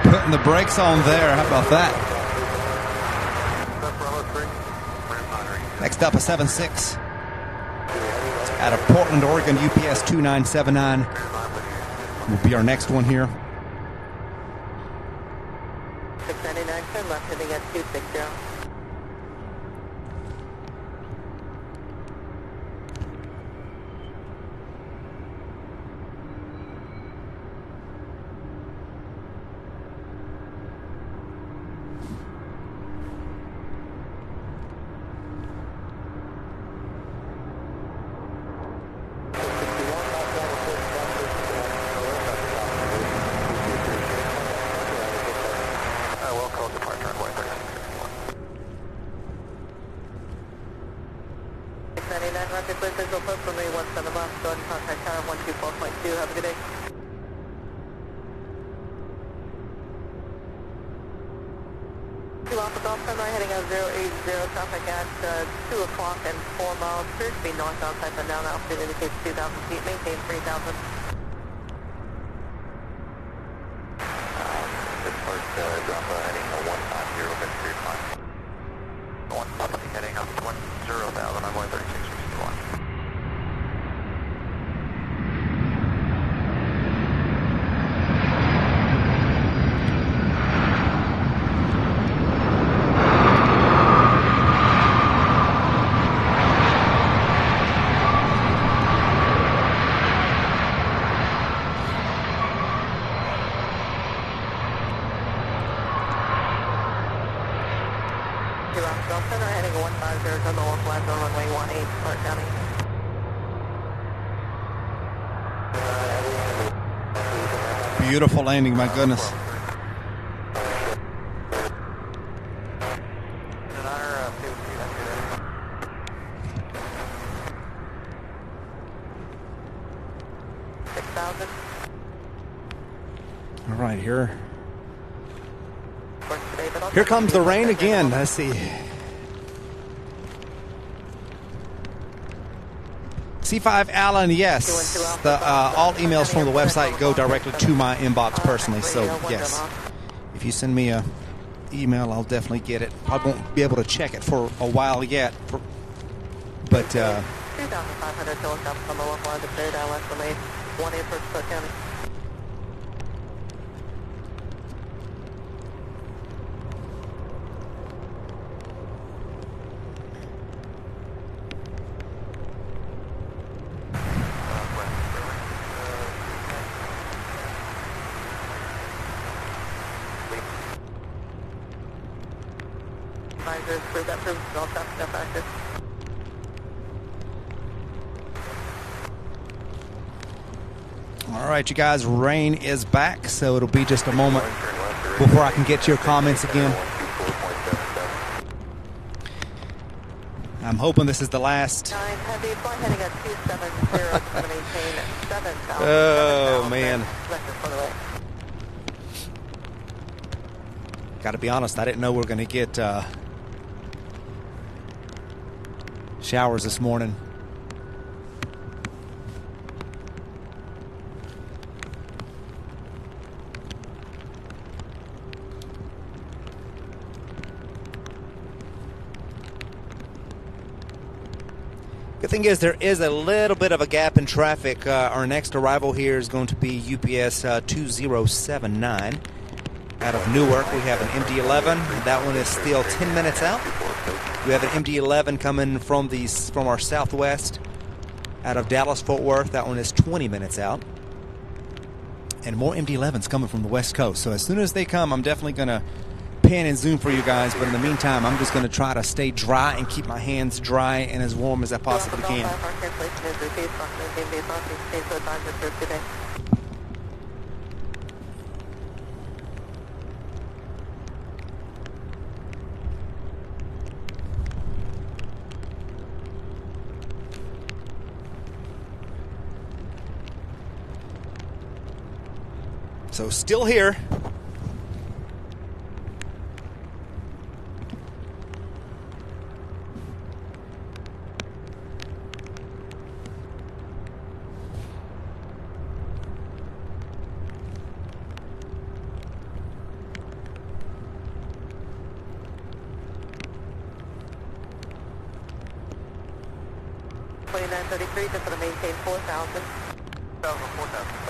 Putting the brakes on there. How about that? Next up, a 7.6. Out of Portland, Oregon, UPS 2979 will be our next one here. 699, turn left, heading at 260. Roger, clear visual post for me, 17 left, go ahead and contact tower 124.2, have a good day. traffic at 2 o'clock and 4 miles. Cruise speed northbound, type and down altitude indicates 2,000 feet, maintain 3,000. This part, drop heading 150, Victory climb. 150 heading up 10,000, I'm going 3661. Center heading 150 to the localizer, runway 18, Clark County. Beautiful landing, my goodness. All right, here comes the rain again. Let's see. C5 Allen, yes. All emails from the website go directly to my inbox personally. So yes, if you send me a email, I'll definitely get it. I won't be able to check it for a while yet, but 2,500 kilograms on the local line to clear down left from 18 for Clark County. All right, you guys, rain is back, so it'll be just a moment before I can get to your comments again. I'm hoping this is the last. Oh, man. Got to be honest, I didn't know we were going to get showers this morning. Good thing is there is a little bit of a gap in traffic. Our next arrival here is going to be UPS 2079 out of Newark. We have an MD-11. That one is still 10 minutes out. We have an MD-11 coming from our southwest out of Dallas-Fort Worth. That one is 20 minutes out. And more MD-11s coming from the west coast. So as soon as they come, I'm definitely going to pan and zoom for you guys. But in the meantime, I'm just going to try to stay dry and keep my hands dry and as warm as I possibly can. So still here. Just going to maintain 4,000. 4,000.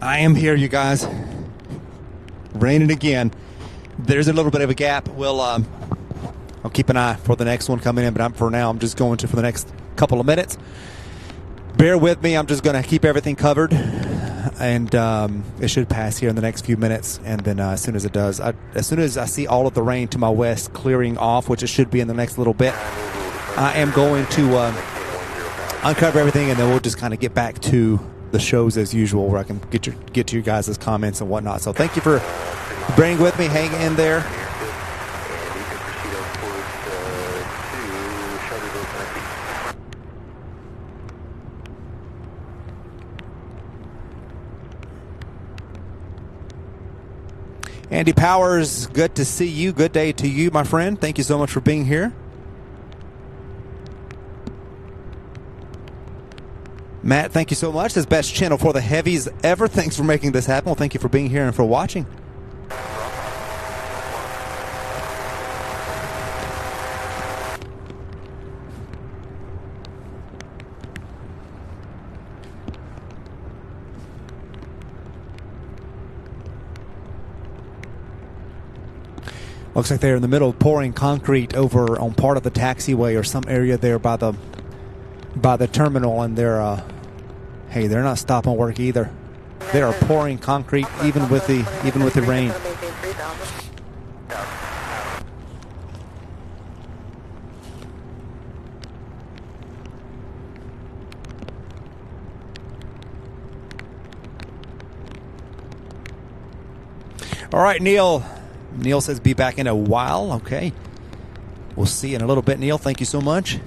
I am here, you guys. raining again. There's a little bit of a gap. I'll keep an eye for the next one coming in, but for now, I'm just going to for the next couple of minutes. Bear with me. I'm just going to keep everything covered, and it should pass here in the next few minutes. And then as soon as it does, as soon as I see all of the rain to my west clearing off, which it should be in the next little bit, I am going to uncover everything, and then we'll just kind of get back to the shows as usual, where I can get to your guys' comments and whatnot. So thank you for bearing with me. Hang in there. Andy Powers, good to see you. Good day to you, my friend. Thank you so much for being here. Matt, thank you so much. This best channel for the heavies ever. Thanks for making this happen. Well, thank you for being here and for watching. Looks like they're in the middle of pouring concrete over on part of the taxiway or some area there by the terminal, and they're not stopping work either. They are pouring concrete even with the rain. All right, Neil. Neil says be back in a while. Okay. We'll see you in a little bit, Neil. Thank you so much.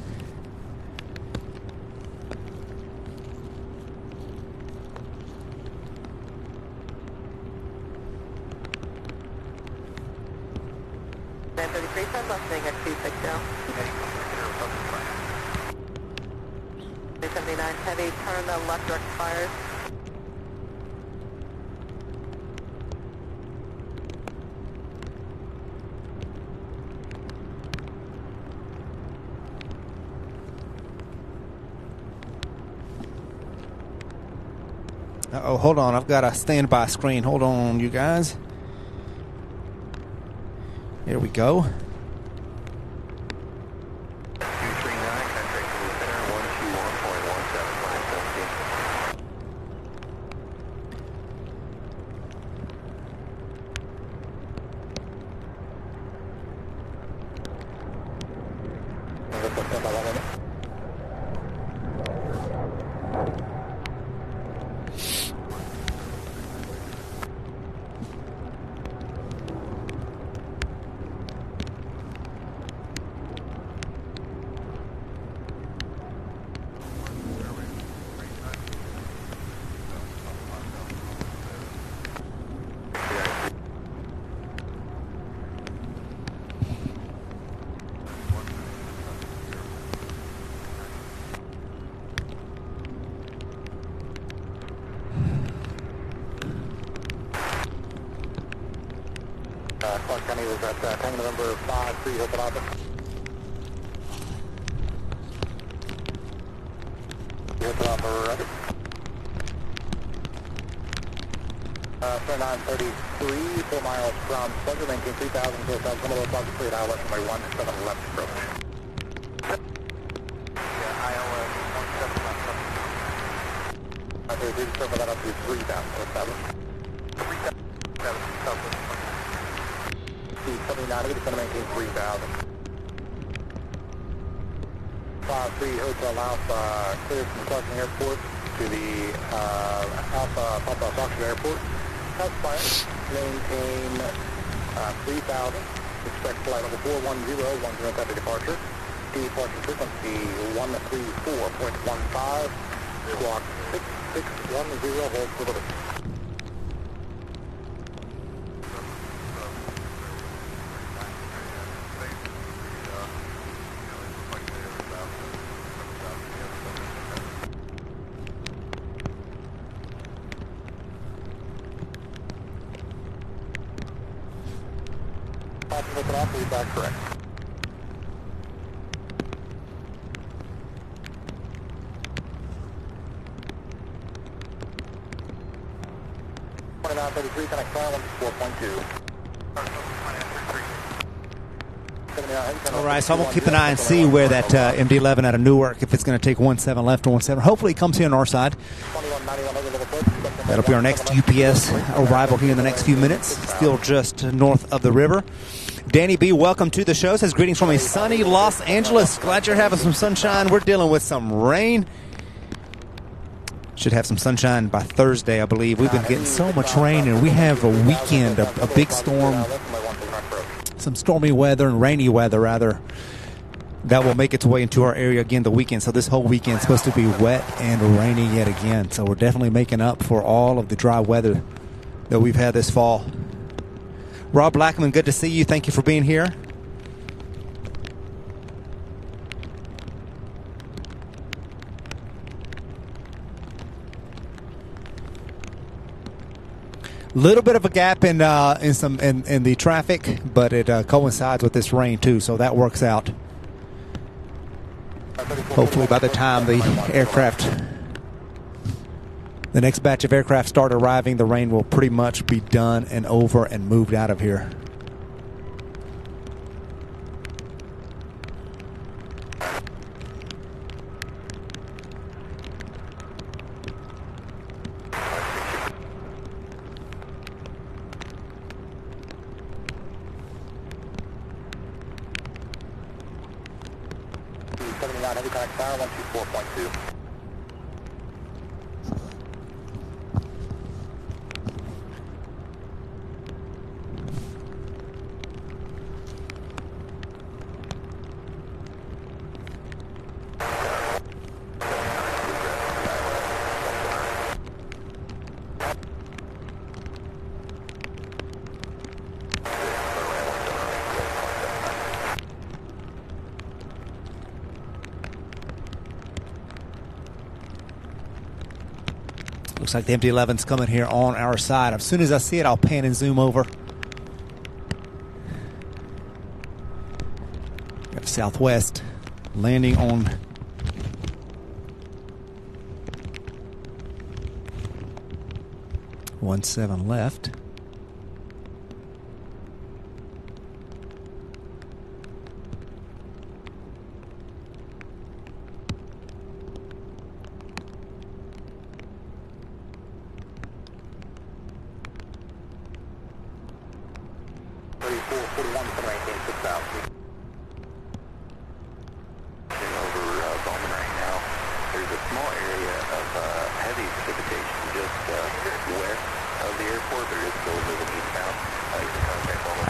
Heavy, turn the left direct fires. Uh-oh, hold on. I've got a standby screen. Hold on, you guys. Here we go. Clark County was at tank number 5-3, open office. Open office, ready. 933, 4 miles from Pleasure, maintain 3,000, 4,000, come over, Fox 3 at ILS runway 17 left approach. Yeah, ILS 17 left approach. Okay, we just circle that up to 3,000, 4,000. 3,000, 79, we're just going to maintain 3,000. 5-3 Hotel Alpha, cleared from Clarkson Airport to the Alpha Papa Foxtrot Airport. That's fine. Maintain 3,000. Expect flight level 410, 10 type of departure. Departure frequency 134.15. Squawk 6610, hold for delivery. Look it off, lead back correct. 2933, connect fire 124.2. All right, so I'm going to keep an eye and see where that MD-11 out of Newark, if it's going to take 17 left or 17. Hopefully it comes here on our side. That'll be our next UPS arrival here in the next few minutes, still just north of the river. Danny B, welcome to the show. Says greetings from a sunny Los Angeles. Glad you're having some sunshine. We're dealing with some rain. Should have some sunshine by Thursday, I believe. We've been getting so much rain, and we have a weekend, a big storm, some stormy weather and rainy weather, rather, that will make its way into our area again the weekend. So this whole weekend is supposed to be wet and rainy yet again. So we're definitely making up for all of the dry weather that we've had this fall. Rob Blackman, good to see you. Thank you for being here. Little bit of a gap in the traffic, but it coincides with this rain too, so that works out. Hopefully by the time the next batch of aircraft start arriving, the rain will pretty much be done and over and moved out of here. Heavy connect fire 124.2. Looks like the MD-11's coming here on our side. As soon as I see it, I'll pan and zoom over. Got Southwest landing on .17 left.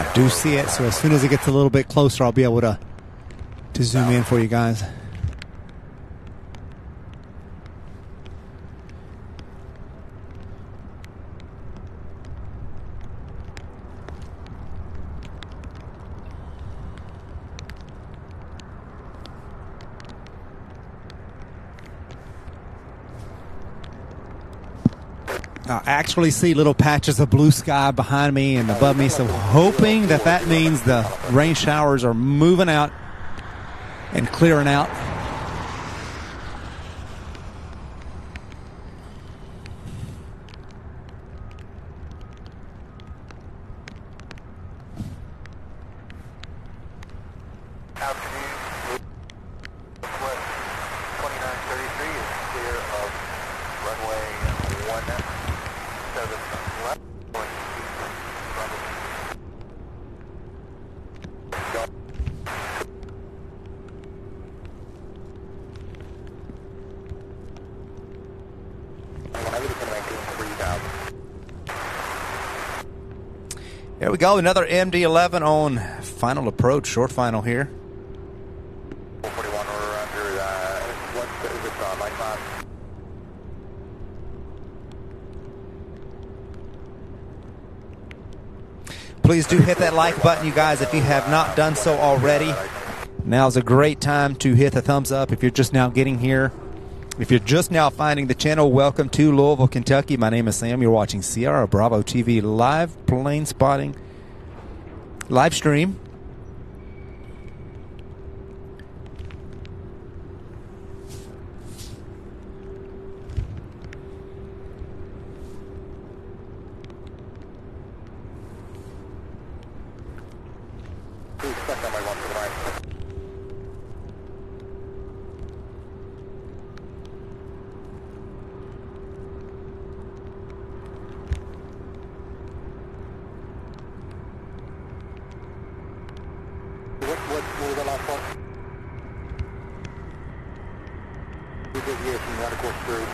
I do see it, so as soon as it gets a little bit closer, I'll be able to zoom in for you guys. I actually see little patches of blue sky behind me and above me, so hoping that means the rain showers are moving out and clearing out. There we go, another MD-11 on final approach, short final here. 441, we're under, what is it, line 5? Please do hit that like button, you guys, if you have not done so already. Now's a great time to hit the thumbs up if you're just now getting here. If you're just now finding the channel, welcome to Louisville, Kentucky. My name is Sam. You're watching Sierra Bravo TV live plane spotting live stream. We did hear from the other course through.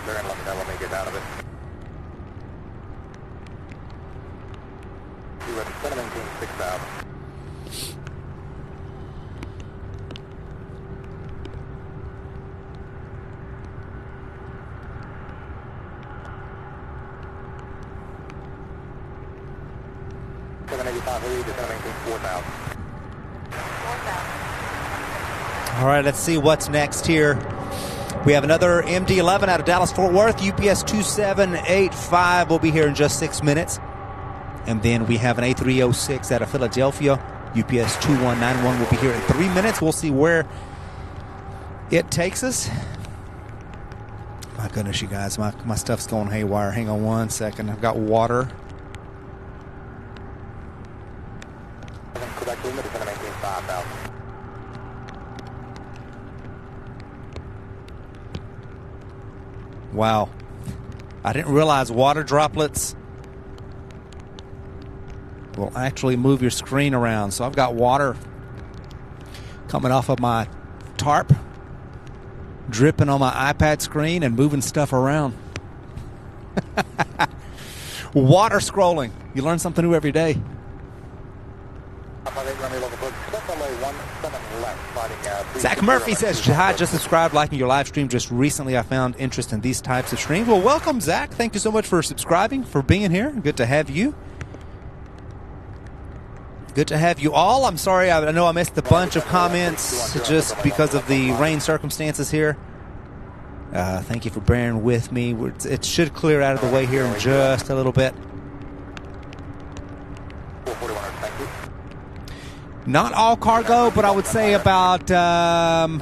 They're going to let me get out of it. You were 6,000. All right, let's see what's next here. We have another MD-11 out of Dallas-Fort Worth. UPS 2785 will be here in just 6 minutes. And then we have an A306 out of Philadelphia. UPS 2191 will be here in 3 minutes. We'll see where it takes us. My goodness, you guys, my stuff's going haywire. Hang on one second. I've got water. Quebec limit is going to maintain 5,000. Wow. I didn't realize water droplets will actually move your screen around. So I've got water coming off of my tarp, dripping on my iPad screen and moving stuff around. Water scrolling. You learn something new every day. Zach Murphy says, Jihad, just subscribed, liking your live stream. Just recently I found interest in these types of streams. Well, welcome, Zach. Thank you so much for subscribing, for being here. Good to have you. Good to have you all. I'm sorry, I know I missed a bunch of comments just because of the rain circumstances here. Thank you for bearing with me. It should clear out of the way here in just a little bit. Not all cargo, but I would say about 80%,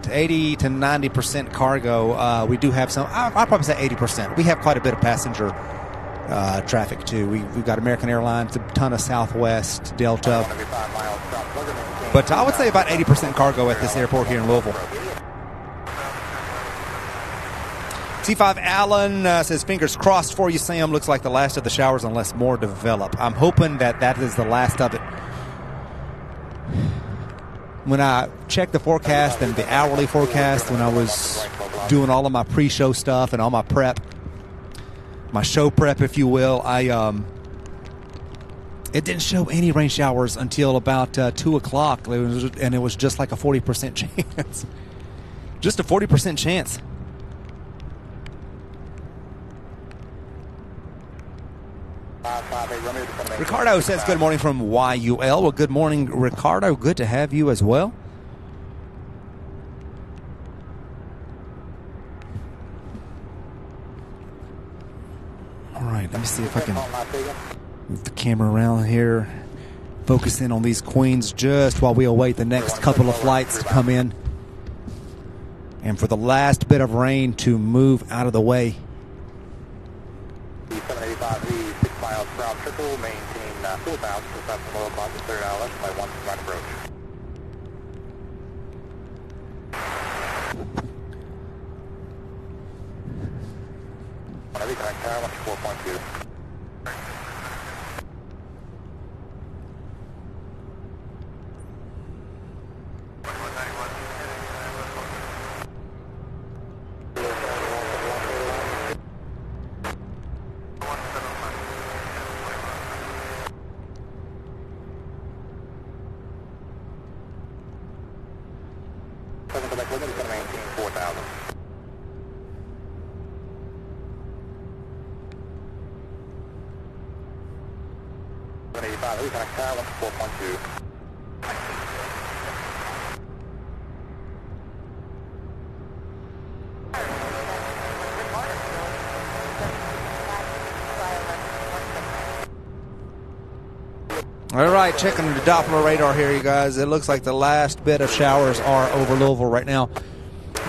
80 to 90% cargo. We do have some, I'll probably say 80%. We have quite a bit of passenger traffic too. We've got American Airlines, a ton of Southwest, Delta. But I would say about 80% cargo at this airport here in Louisville. T5 Allen says, fingers crossed for you, Sam. Looks like the last of the showers unless more develop. I'm hoping that is the last of it. When I checked the forecast and the hourly forecast, when I was doing all of my pre-show stuff and all my prep, my show prep, if you will, it didn't show any rain showers until about 2 o'clock, and it was just like a 40% chance. Just a 40% chance. Ricardo says, good morning from YUL. Well, good morning, Ricardo. Good to have you as well. All right, let me see if I can move the camera around here. Focus in on these queens just while we await the next couple of flights to come in. And for the last bit of rain to move out of the way. 785, 6 miles per hour trickle, maintain 4,000, so that's the low o'clock, the third hour, my 1 right approach. Heavy connect tower, 4.2. All right, checking the Doppler radar here, you guys. It looks like the last bit of showers are over Louisville right now,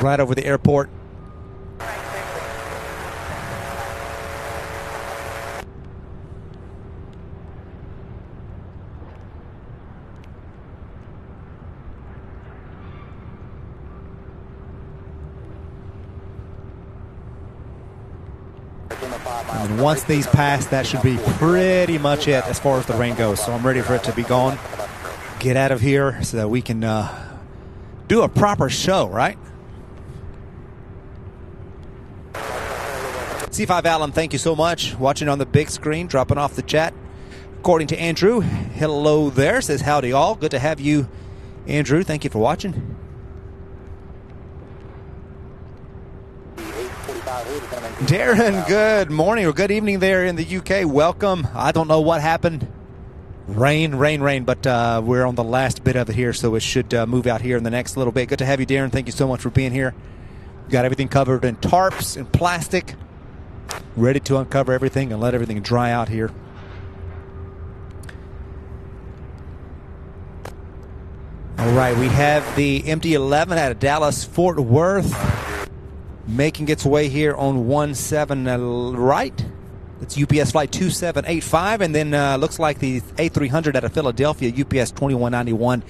right over the airport. And once these pass, that should be pretty much it as far as the rain goes. So I'm ready for it to be gone. Get out of here so that we can do a proper show, right? C5 Allen, thank you so much. Watching on the big screen, dropping off the chat. According to Andrew, hello there. Says howdy all. Good to have you, Andrew. Thank you for watching. Darren, good morning or good evening there in the UK. Welcome. I don't know what happened. Rain, but we're on the last bit of it here, so it should move out here in the next little bit. Good to have you, Darren. Thank you so much for being here. We've got everything covered in tarps and plastic, ready to uncover everything and let everything dry out here. All right, we have the MD-11 out of Dallas, Fort Worth, making its way here on 17 right. It's UPS flight 2785, and then looks like the A300 out of Philadelphia, UPS 2191,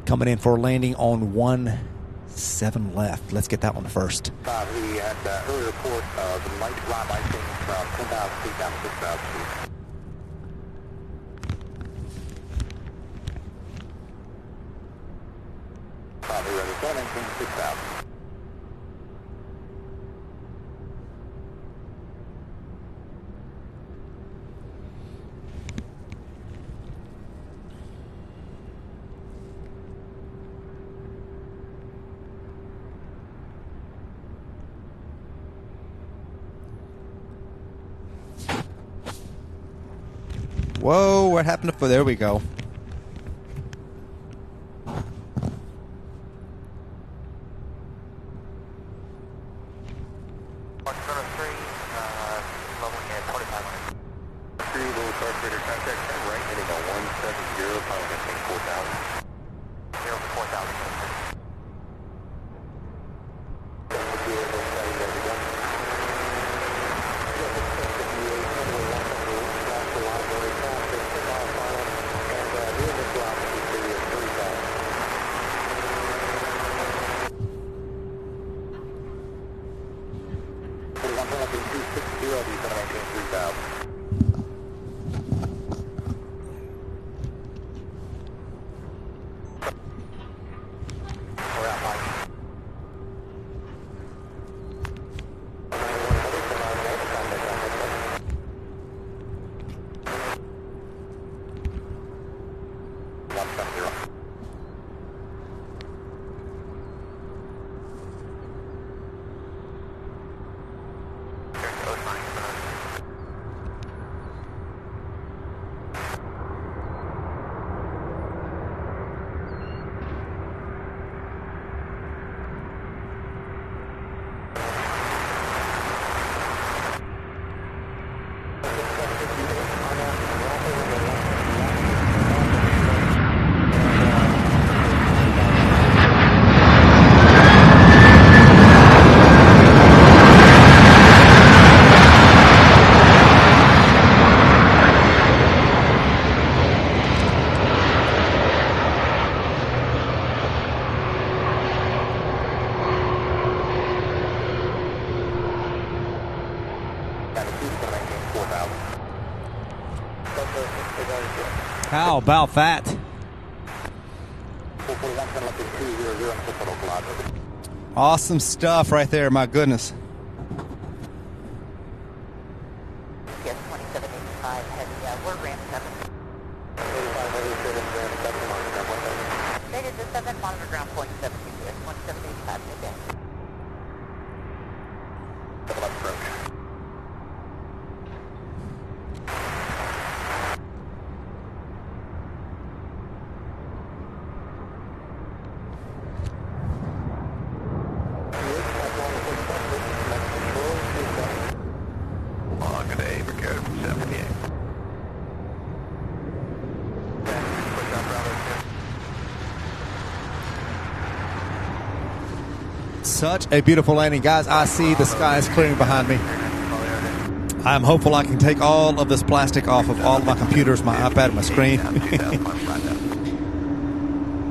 coming in for landing on 17 left. Let's get that one first. We had early report of the light fly icing from 10,000 feet down to 6,000 feet. We ready for 6,000. Whoa, what happened to... There we go. How about that? Awesome stuff right there, my goodness. Yes, 2785 heavy, we're ramp 7. Stated to 7, monitor ground point 17, yes, 2785 midday. Double approach. Such a beautiful landing, guys. I see the sky is clearing behind me. I'm hopeful I can take all of this plastic off of all of my computers, my iPad, and my screen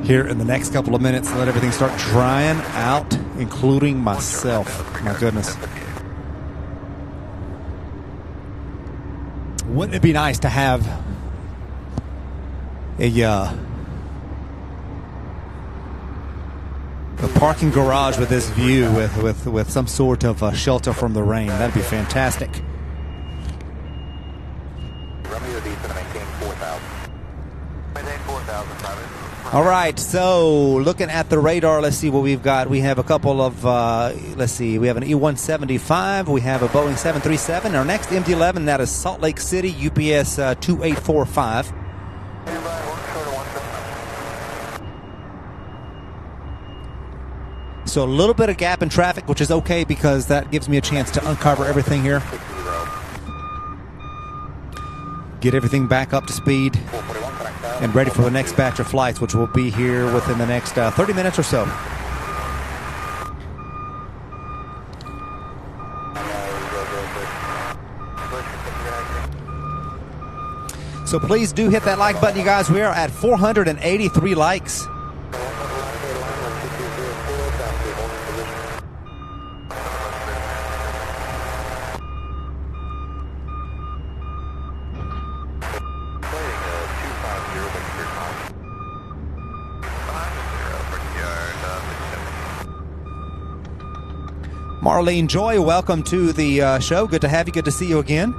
here in the next couple of minutes and let everything start drying out, including myself. My goodness. Wouldn't it be nice to have a parking garage with this view with some sort of shelter from the rain? That'd be fantastic. All right, so looking at the radar, let's see what we've got. We have a couple of, let's see, we have an E-175, we have a Boeing 737. Our next MD-11, that is Salt Lake City, UPS 2845. So a little bit of gap in traffic, which is okay because that gives me a chance to uncover everything here. Get everything back up to speed and ready for the next batch of flights, which will be here within the next 30 minutes or so. So please do hit that like button, you guys. We are at 483 likes. Marlene Joy, welcome to the show. Good to have you. Good to see you again.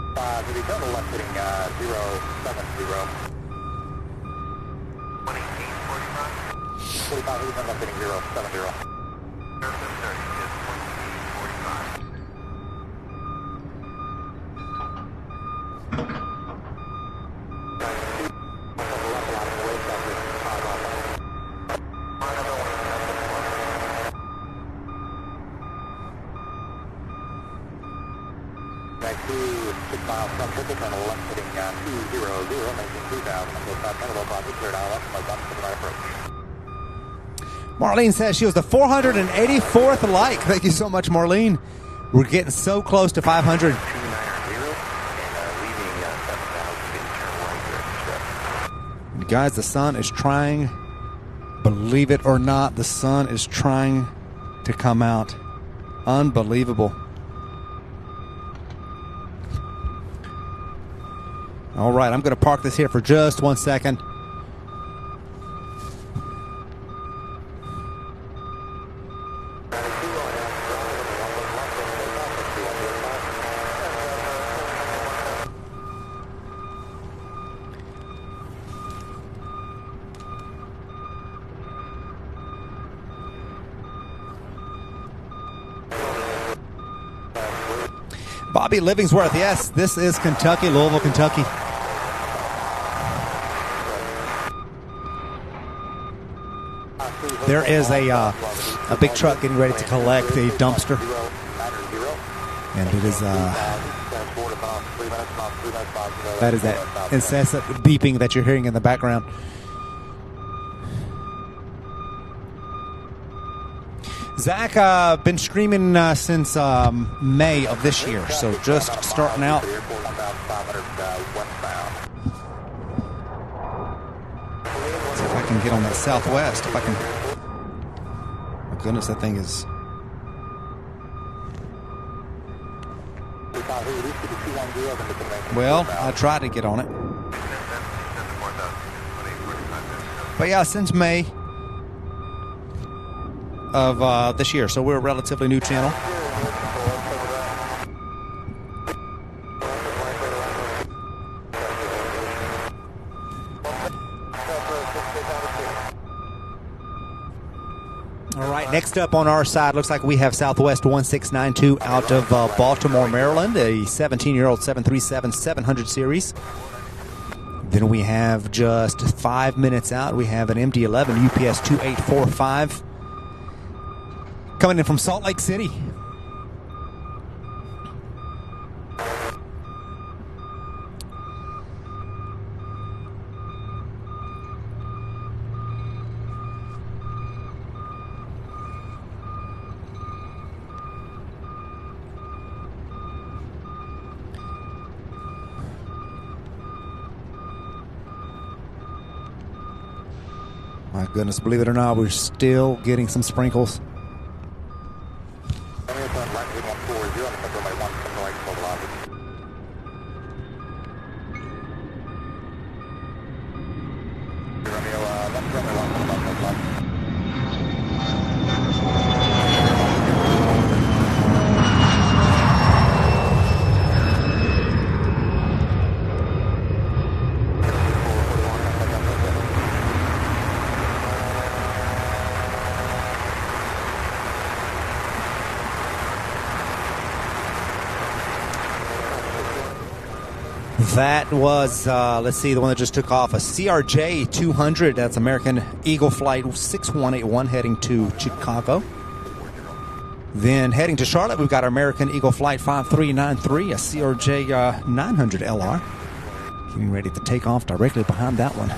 Marlene says she was the 484th like. Thank you so much, Marlene. We're getting so close to 500. Guys, the sun is trying, believe it or not, the sun is trying to come out. Unbelievable. All right, I'm going to park this here for just 1 second. Bobby Livingsworth, yes, this is Kentucky, Louisville, Kentucky. There is a big truck getting ready to collect a dumpster, and it is that is that incessant beeping that you're hearing in the background. Zach, been streaming since May of this year, so just starting out. See if I can get on that Southwest. If I can. My goodness, that thing is. Well, I tried to get on it. But yeah, since May of this year, so we're a relatively new channel. All right, next up on our side, looks like we have Southwest 1692 out of Baltimore, Maryland, a 17-year-old 737-700 series. Then we have just 5 minutes out, we have an MD-11 UPS 2845 coming in from Salt Lake City. My goodness, believe it or not, we're still getting some sprinkles. That was, let's see, the one that just took off, a CRJ 200. That's American Eagle Flight 6181 heading to Chicago. Then heading to Charlotte, we've got our American Eagle Flight 5393, a CRJ 900 LR. Getting ready to take off directly behind that one.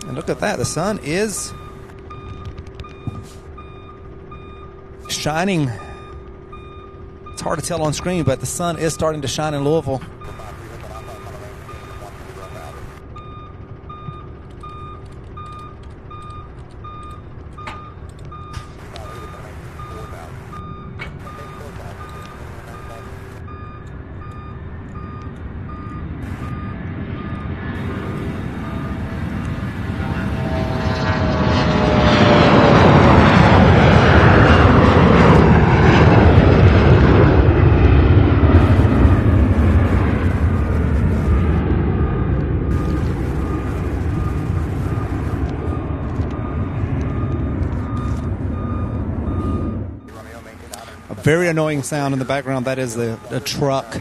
And look at that, the sun is shining. It's hard to tell on screen, but the sun is starting to shine in Louisville. Very annoying sound in the background. That is the truck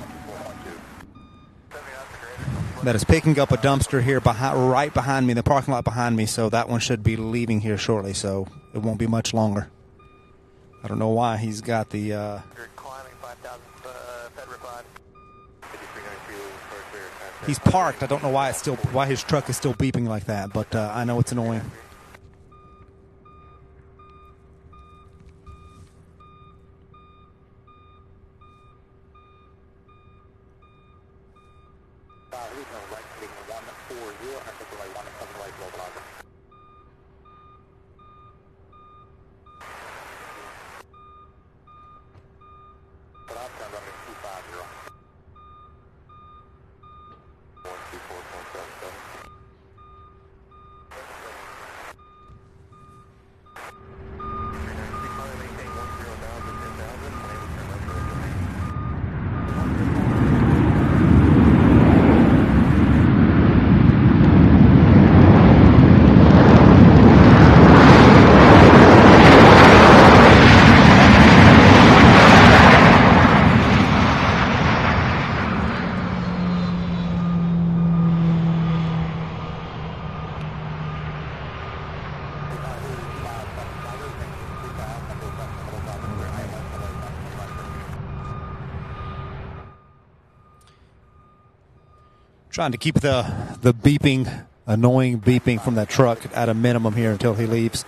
that is picking up a dumpster here right behind me, the parking lot behind me. So that one should be leaving here shortly. So it won't be much longer. I don't know why he's got the. He's parked. I don't know why his truck is still beeping like that, but I know it's annoying. Trying to keep the beeping, annoying beeping from that truck at a minimum here until he leaves.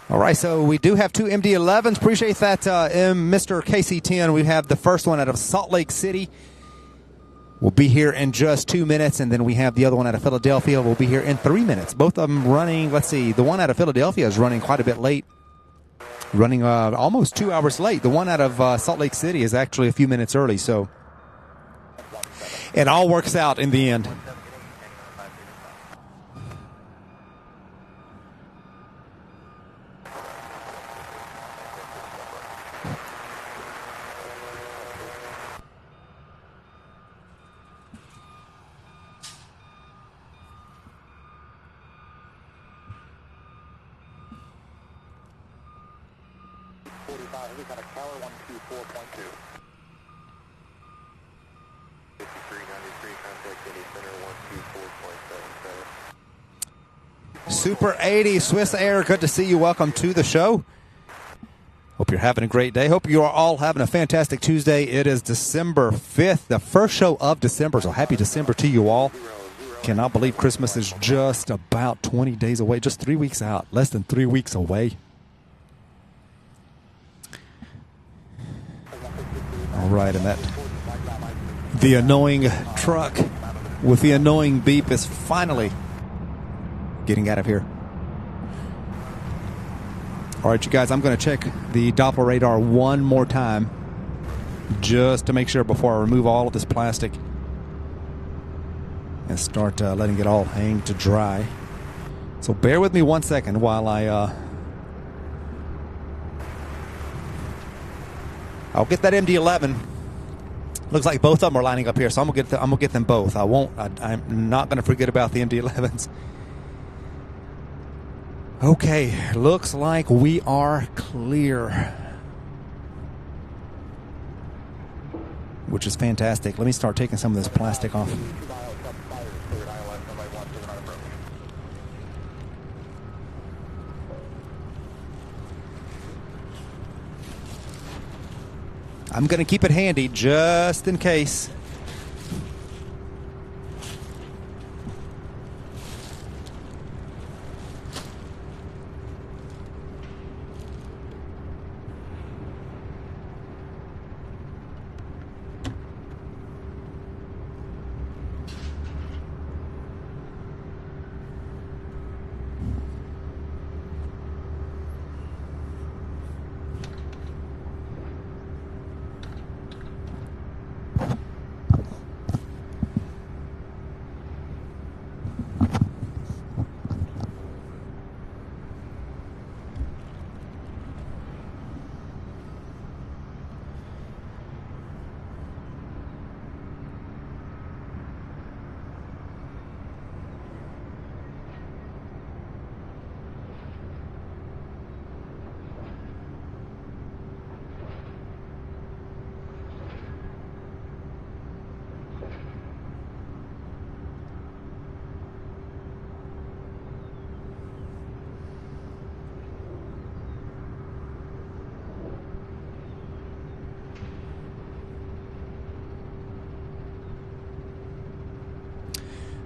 All right, so we do have two MD-11s. Appreciate that, Mr. KC-10. We have the first one out of Salt Lake City. We'll be here in just 2 minutes, and then we have the other one out of Philadelphia. We'll be here in 3 minutes. Both of them running, let's see, the one out of Philadelphia is running quite a bit late. Running almost 2 hours late. The one out of Salt Lake City is actually a few minutes early, so it all works out in the end. Super 80 Swiss Air, good to see you. Welcome to the show. Hope you're having a great day. Hope you are all having a fantastic Tuesday. It is December 5th, the first show of December, so happy December to you all. Cannot believe Christmas is just about 20 days away, just 3 weeks out, less than 3 weeks away. All right, and the annoying truck with the annoying beep is finally getting out of here. All right, you guys, I'm going to check the Doppler radar one more time just to make sure before I remove all of this plastic and start letting it all hang to dry. So bear with me 1 second while I'll get that MD-11. Looks like both of them are lining up here, so I'm gonna get them both. I'm not gonna forget about the MD-11s. Okay, looks like we are clear, which is fantastic. Let me start taking some of this plastic off. I'm going to keep it handy just in case.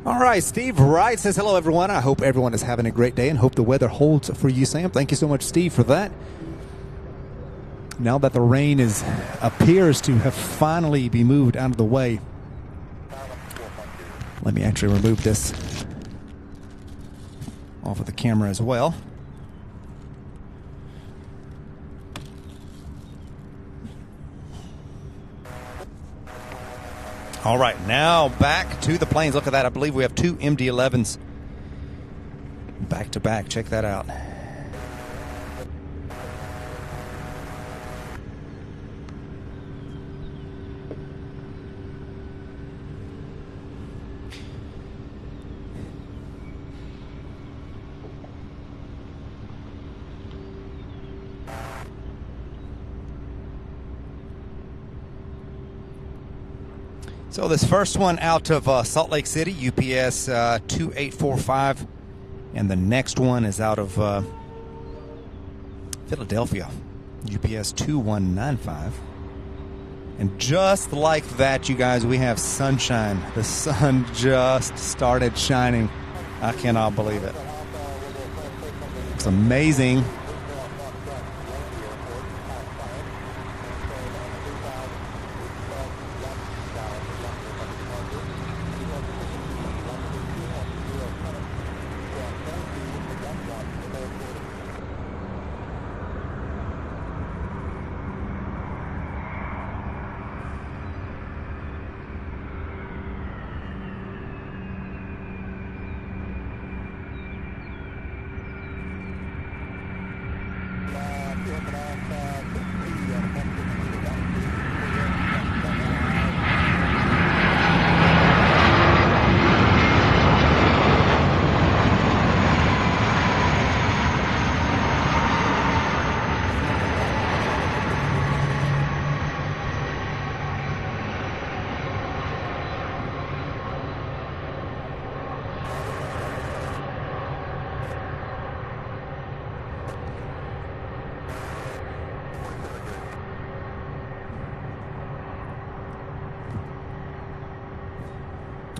All right, Steve Wright says, hello, everyone. I hope everyone is having a great day and hope the weather holds for you, Sam. Thank you so much, Steve, for that. Now that the rain appears to have finally be moved out of the way, let me actually remove this off of the camera as well. All right, now back to the planes. Look at that. I believe we have two MD-11s back to back. Check that out. So this first one out of Salt Lake City, UPS 2845, and the next one is out of Philadelphia, UPS 2195. And just like that, you guys, we have sunshine. The sun just started shining. I cannot believe it. It's amazing.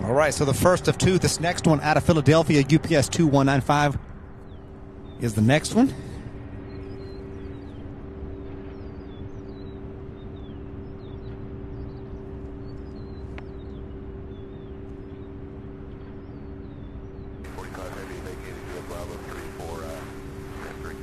All right, so the first of two. This next one out of Philadelphia, UPS 2195, is the next one. 45 Heavy, vacated via Bravo 3 for entry.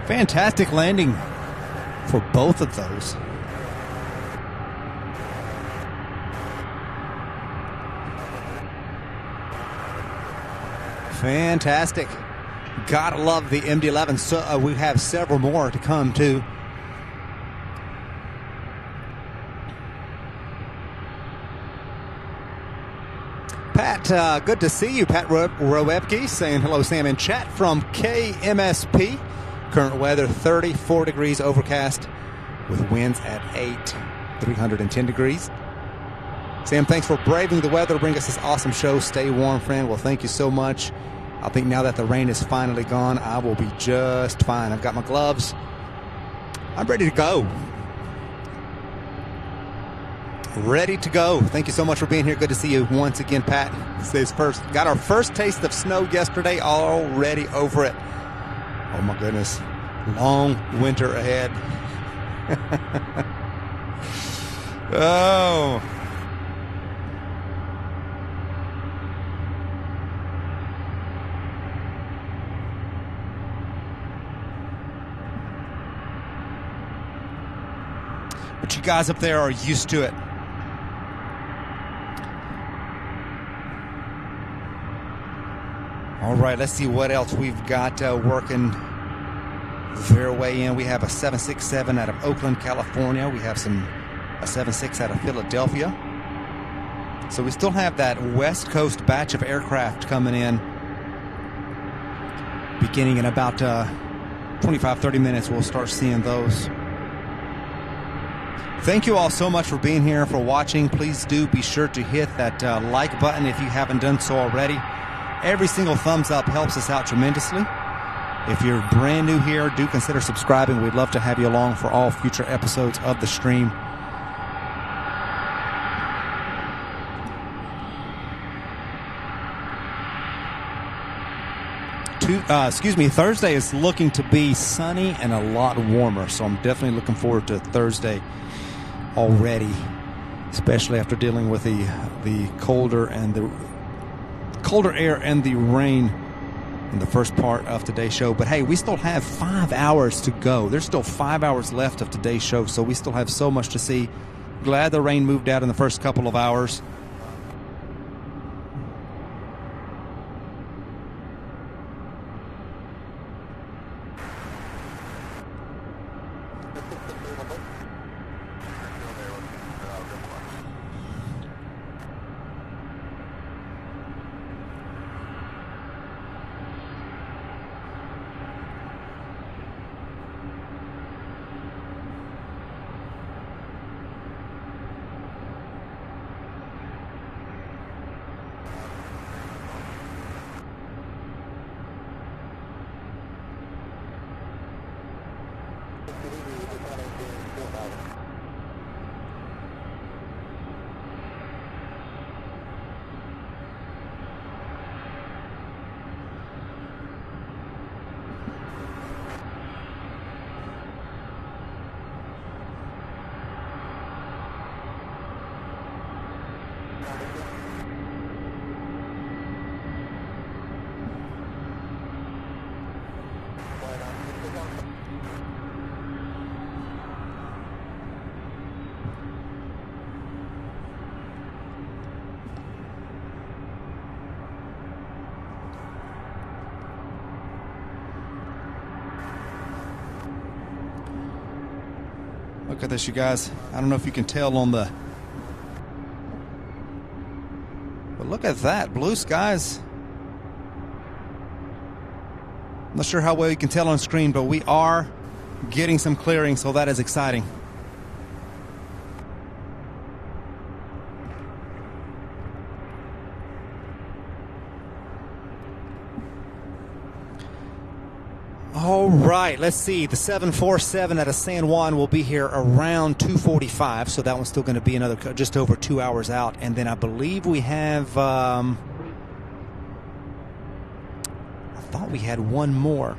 Fantastic landing for both of those. Fantastic. Gotta love the MD-11. So we have several more to come too. Pat, good to see you. Pat Roepke saying hello, Sam, in chat from KMSP. Current weather 34 degrees, overcast with winds at 310 degrees. Sam, thanks for braving the weather to bring us this awesome show. Stay warm, friend. Well, thank you so much. I think now that the rain is finally gone, I will be just fine. I've got my gloves. I'm ready to go. Ready to go. Thank you so much for being here. Good to see you once again, Pat. Got our first taste of snow yesterday, already over it. Oh my goodness. Long winter ahead. Oh. But you guys up there are used to it. All right, let's see what else we've got working their way in. We have a 767 out of Oakland, California. We have a 76 out of Philadelphia. So we still have that West Coast batch of aircraft coming in. Beginning in about 25-30 minutes, we'll start seeing those. Thank you all so much for being here, for watching. Please do be sure to hit that like button if you haven't done so already. Every single thumbs up helps us out tremendously. If you're brand new here, do consider subscribing. We'd love to have you along for all future episodes of the stream. Thursday is looking to be sunny and a lot warmer, so I'm definitely looking forward to Thursday already, especially after dealing with the colder air and the rain in the first part of today's show. But hey, we still have 5 hours to go. There's still 5 hours left of today's show, so we still have so much to see. Glad the rain moved out in the first couple of hours. Look at this, you guys. I don't know if you can tell on the... But look at that. Blue skies. I'm not sure how well you can tell on screen, but we are getting some clearing, so that is exciting. All right, let's see. The 747 out of San Juan will be here around 2:45, so that one's still going to be another just over 2 hours out. And then I believe we have, I thought we had one more.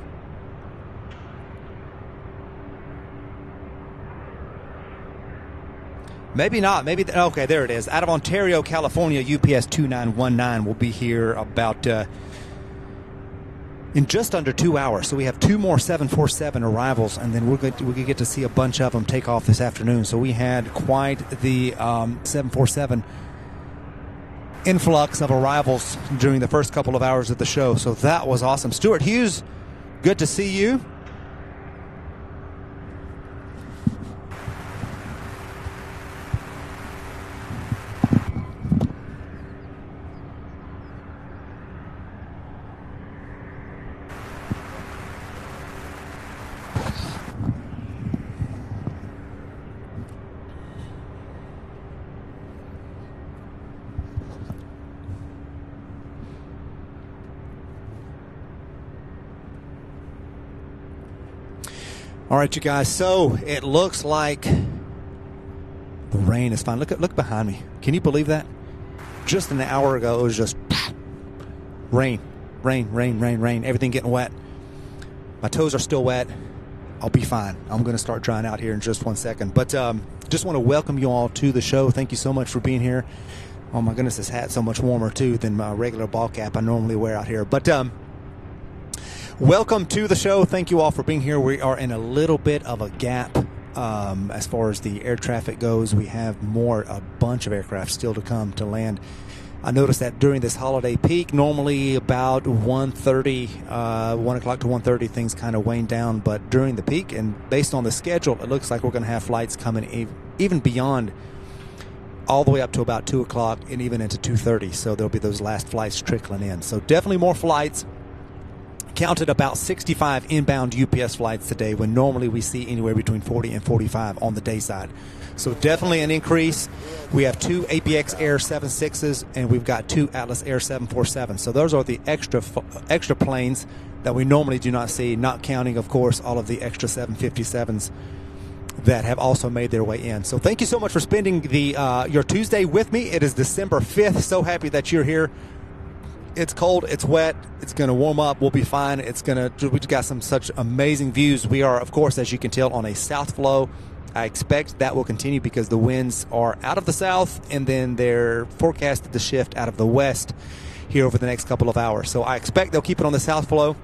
Maybe not. Maybe, okay, there it is. Out of Ontario, California, UPS 2919 will be here about... in just under 2 hours. So we have two more 747 arrivals, and then we're going to get to see a bunch of them take off this afternoon. So we had quite the 747 influx of arrivals during the first couple of hours of the show. So that was awesome. Stuart Hughes, good to see you. All right, you guys, so it looks like the rain is fine. Look behind me. Can you believe that? Just an hour ago, it was just rain, everything getting wet. My toes are still wet. I'll be fine. I'm going to start drying out here in just 1 second. But just want to welcome you all to the show. Thank you so much for being here. Oh, my goodness, this hat's so much warmer, too, than my regular ball cap I normally wear out here. But welcome to the show. Thank you all for being here. We are in a little bit of a gap as far as the air traffic goes. We have a bunch of aircraft still to come to land. I noticed that during this holiday peak, normally about 1:30, 1 o'clock to 1:30, things kind of wane down. But during the peak, and based on the schedule, it looks like we're going to have flights coming even beyond, all the way up to about 2 o'clock and even into 2:30. So there'll be those last flights trickling in. So definitely more flights. Counted about 65 inbound UPS flights today, when normally we see anywhere between 40 and 45 on the day side. So definitely an increase. We have two APX Air 76s, and we've got two Atlas Air 747s. So those are the extra planes that we normally do not see, not counting, of course, all of the extra 757s that have also made their way in. So thank you so much for spending your Tuesday with me. It is December 5th. So happy that you're here. It's cold, it's wet, it's going to warm up, we'll be fine. We've got such amazing views. We are, of course, as you can tell, on a south flow. I expect that will continue because the winds are out of the south, and then they're forecasted to shift out of the west here over the next couple of hours. So I expect they'll keep it on the south flow.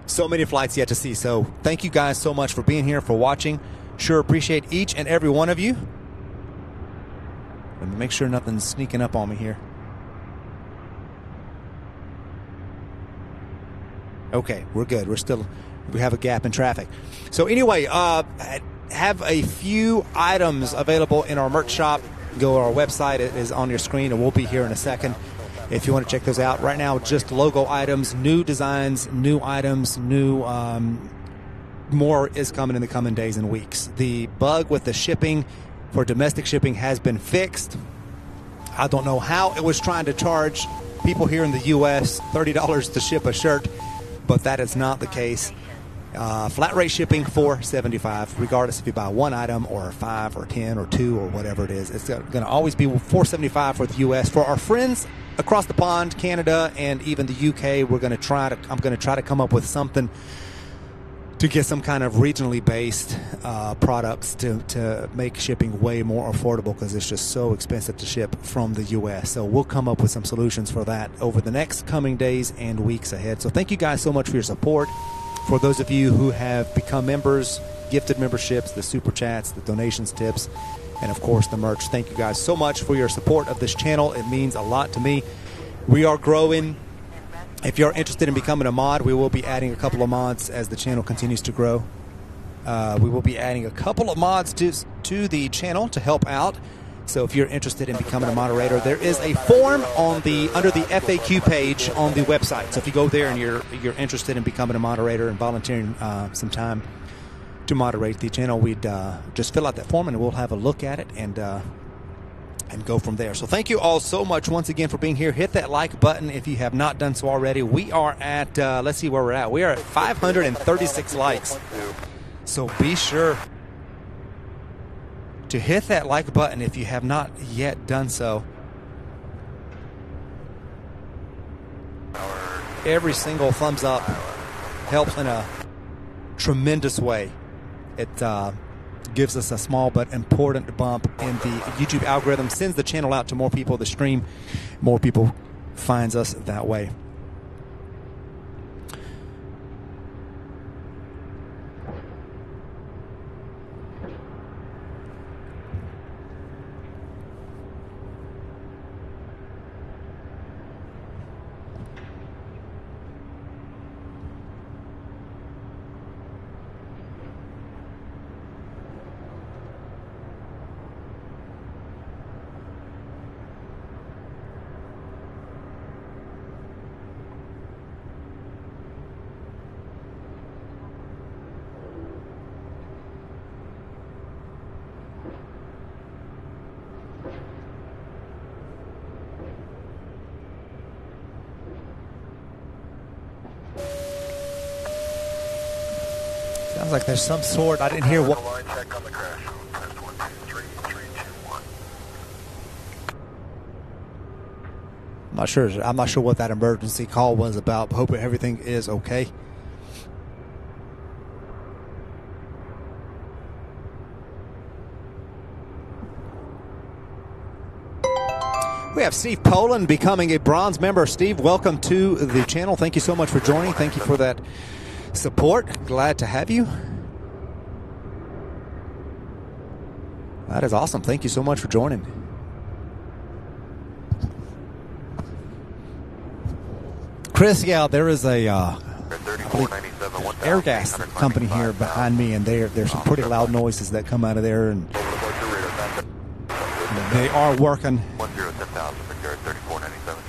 So many flights yet to see. So thank you guys so much for being here, for watching. Sure appreciate each and every one of you. Let me make sure nothing's sneaking up on me here. Okay, we're good. We have a gap in traffic. So anyway, have a few items available in our merch shop. Go to our website. It is on your screen, and we'll be here in a second if you want to check those out. Right now, just logo items, new designs, new items, more is coming in the coming days and weeks. The bug with the shipping for domestic shipping has been fixed. I don't know how it was trying to charge people here in the U.S. $30 to ship a shirt, but that is not the case. Flat rate shipping $475, regardless if you buy one item or 5 or 10 or 2 or whatever it is. It's going to always be $475 for the U.S. For our friends across the pond, Canada, and even the UK, I'm going to try to come up with something to get some kind of regionally based products to make shipping way more affordable, because it's just so expensive to ship from the U.S. So we'll come up with some solutions for that over the next coming days and weeks ahead. So thank you guys so much for your support. For those of you who have become members, gifted memberships, the super chats, the donations, tips, and of course the merch, thank you guys so much for your support of this channel. It means a lot to me. We are growing. If you're interested in becoming a mod, we will be adding a couple of mods as the channel continues to grow. We will be adding a couple of mods to the channel to help out. So if you're interested in becoming a moderator, there is a form on under the FAQ page on the website. So if you go there and you're interested in becoming a moderator and volunteering some time to moderate the channel, we'd just fill out that form and we'll have a look at it and go from there. So thank you all so much once again for being here. Hit that like button if you have not done so already. We are at let's see where we're at. We are at 536 likes. So be sure to hit that like button if you have not yet done so. Every single thumbs up helps in a tremendous way. It gives us a small but important bump in the YouTube algorithm, sends the channel out to more people, the stream, more people finds us that way. Sounds like there's some sort. I didn't hear what. Line check on the crash. Test 1, 2, 3, 3, 2, 1. I'm not sure what that emergency call was about. Hope everything is okay. We have Steve Poland becoming a bronze member. Steve, welcome to the channel. Thank you so much for joining. Thank you for that support. Glad to have you. That is awesome. Thank you so much for joining. Chris, yeah, there is a air gas company here behind me, and there's some pretty loud noises that come out of there, and they are working. 10,000, 3497.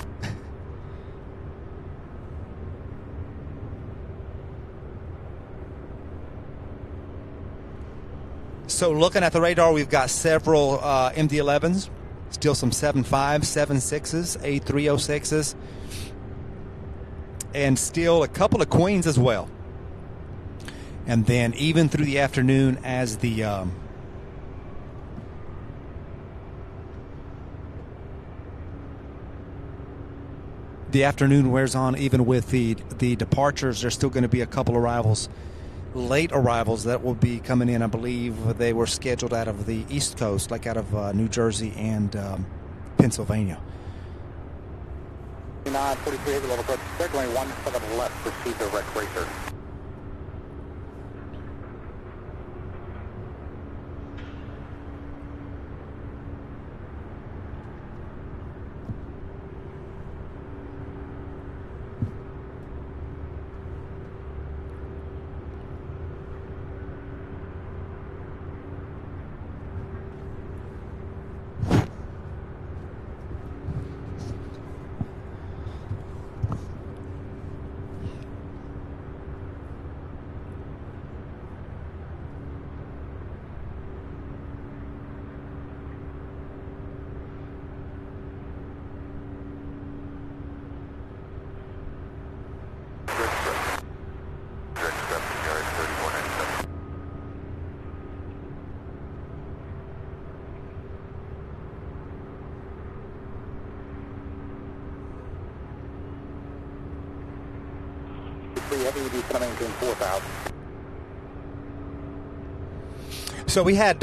So looking at the radar, we've got several MD-11s, still some 7.5s, 7.6s, A306s, and still a couple of Queens as well. And then even through the afternoon as the afternoon wears on, even with the departures, there's still going to be a couple arrivals, late arrivals that will be coming in. I believe they were scheduled out of the East Coast, like out of New Jersey and Pennsylvania. 43 heavy level approach. They're going 17 left. Proceed the wreck racer. So we had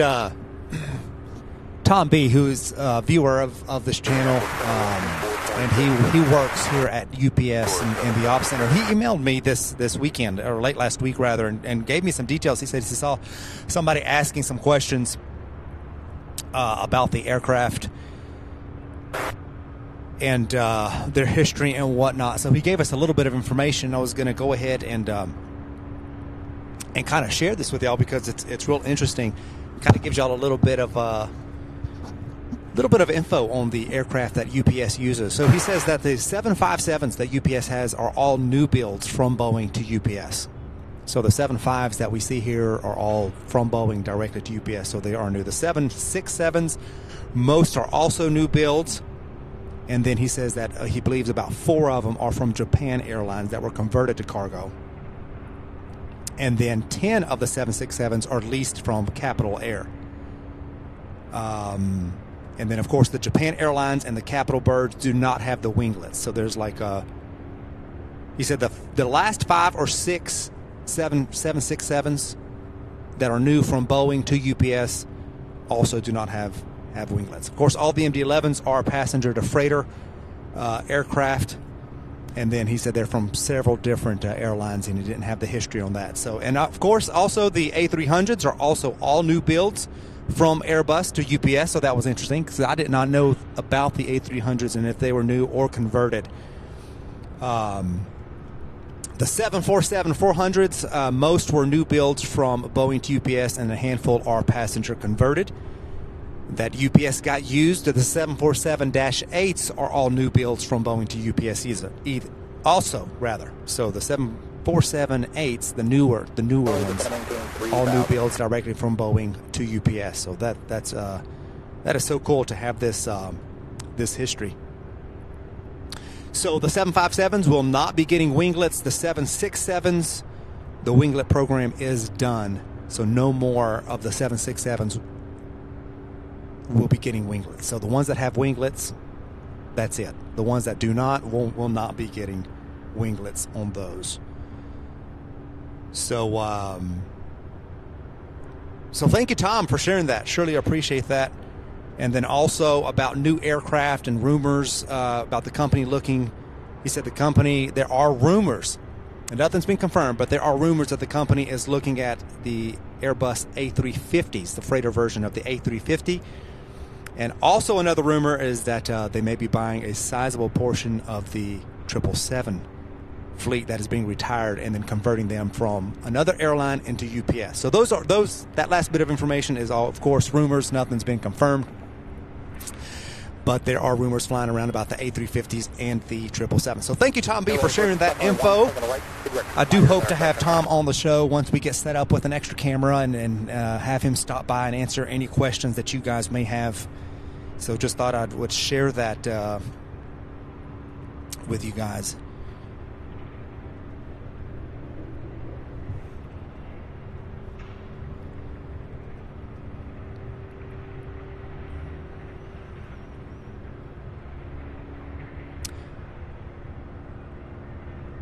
Tom B, who's a viewer of this channel, and he works here at UPS in the Ops Center. He emailed me this weekend, or late last week rather, and gave me some details. He said he saw somebody asking some questions about the aircraft and their history and whatnot. So he gave us a little bit of information. I was going to go ahead and and kind of share this with y'all because it's real interesting. Kind of gives y'all a little bit of info on the aircraft that UPS uses. So he says that the 757s that UPS has are all new builds from Boeing to UPS. So the 75s that we see here are all from Boeing directly to UPS, so they are new. The 767s, most are also new builds. And then he says that he believes about 4 of them are from Japan Airlines that were converted to cargo. And then 10 of the 767s are leased from Capital Air. And then, of course, the Japan Airlines and the Capital Birds do not have the winglets. So there's like he said the last 5 or 6 767s that are new from Boeing to UPS also do not have winglets. Of course, all the MD-11s are passenger to freighter aircraft. And then he said they're from several different airlines, and he didn't have the history on that. So, and of course, also the A300s are also all new builds from Airbus to UPS. So that was interesting because I did not know about the A300s and if they were new or converted. The 747-400s, most were new builds from Boeing to UPS, and a handful are passenger converted. That UPS got used. The 747-8s are all new builds from Boeing to UPS also. So the 747-8s, the newer ones, all new builds directly from Boeing to UPS. So that is so cool to have this history. So the 757s will not be getting winglets. The 767s, the winglet program is done. So no more of the 767s will be getting winglets. So the ones that have winglets, that's it. The ones that do not will not be getting winglets on those. So so thank you, Tom, for sharing that. Surely appreciate that. And then also about new aircraft and rumors about the company looking. He said there are rumors, and nothing's been confirmed, but there are rumors that the company is looking at the Airbus A350s, the freighter version of the A350. And also another rumor is that they may be buying a sizable portion of the 777 fleet that is being retired and then converting them from another airline into UPS. So that last bit of information is all, of course, rumors. Nothing's been confirmed. But there are rumors flying around about the A350s and the 777. So thank you, Tom B, for sharing that info. I do hope to have Tom on the show once we get set up with an extra camera and have him stop by and answer any questions that you guys may have. So just thought I would share that with you guys.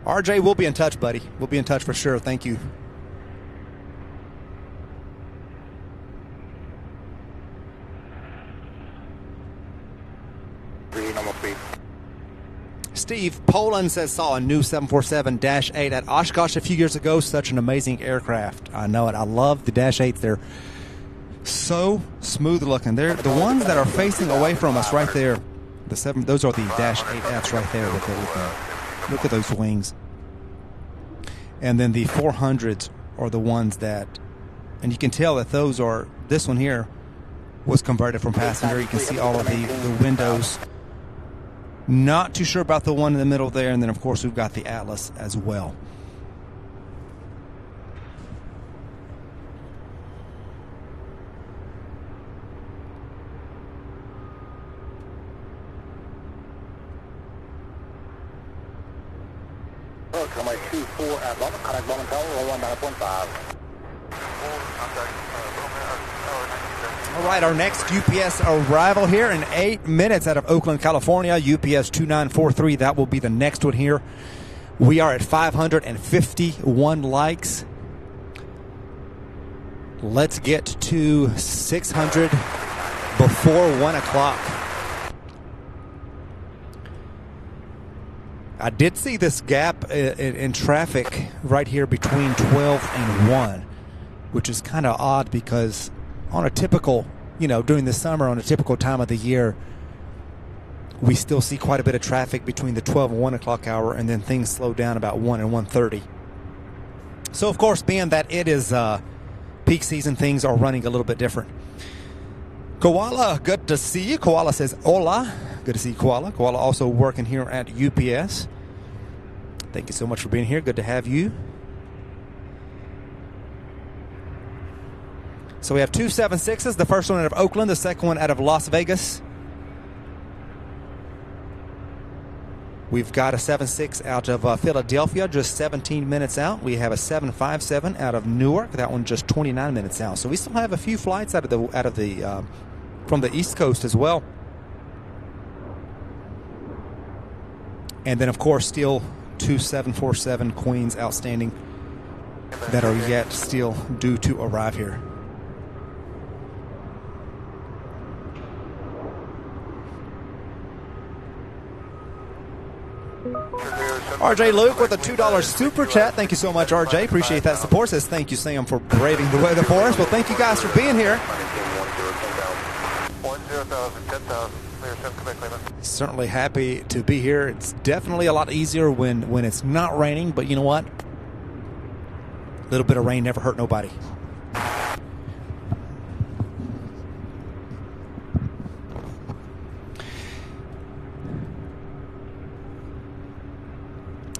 RJ, we'll be in touch, buddy. We'll be in touch for sure. Thank you. Steve Poland says saw a new 747-8 at Oshkosh a few years ago. Such an amazing aircraft. I know it. I love the Dash 8s. They're so smooth looking. They're the ones that are facing away from us right there. Those are the Dash 8Fs right there with look at those wings. And then the 400s are the ones that, and you can tell that this one here was converted from passenger. You can see all of the windows. Not too sure about the one in the middle there. And then, of course, we've got the Atlas as well. All right, our next UPS arrival here in 8 minutes out of Oakland, California, UPS 2943. That will be the next one here. We are at 551 likes. Let's get to 600 before 1 o'clock. I did see this gap in traffic right here between 12 and 1, which is kind of odd because on a typical, during the summer, on a typical time of the year, we still see quite a bit of traffic between the 12 and 1 o'clock hour, and then things slow down about 1 and 1:30. So, of course, being that it is peak season, things are running a little bit different. Koala, good to see you. Koala says, hola. Good to see you, Koala. Koala also working here at UPS. Thank you so much for being here. Good to have you. So we have two 7.6s. The first one out of Oakland, the second one out of Las Vegas. We've got a 7.6 out of Philadelphia, just 17 minutes out. We have a 7.57 out of Newark. That one just 29 minutes out. So we still have a few flights out of the from the East Coast as well. And then, of course, still two 747 Queens outstanding that are yet still due to arrive here. RJ Luke with a $2 super chat. Thank you so much, RJ. Appreciate that support. Says thank you, Sam, for braving the weather for us. Well, thank you guys for being here. 10,000. Certainly happy to be here. It's definitely a lot easier when it's not raining, but you know what? A little bit of rain never hurt nobody.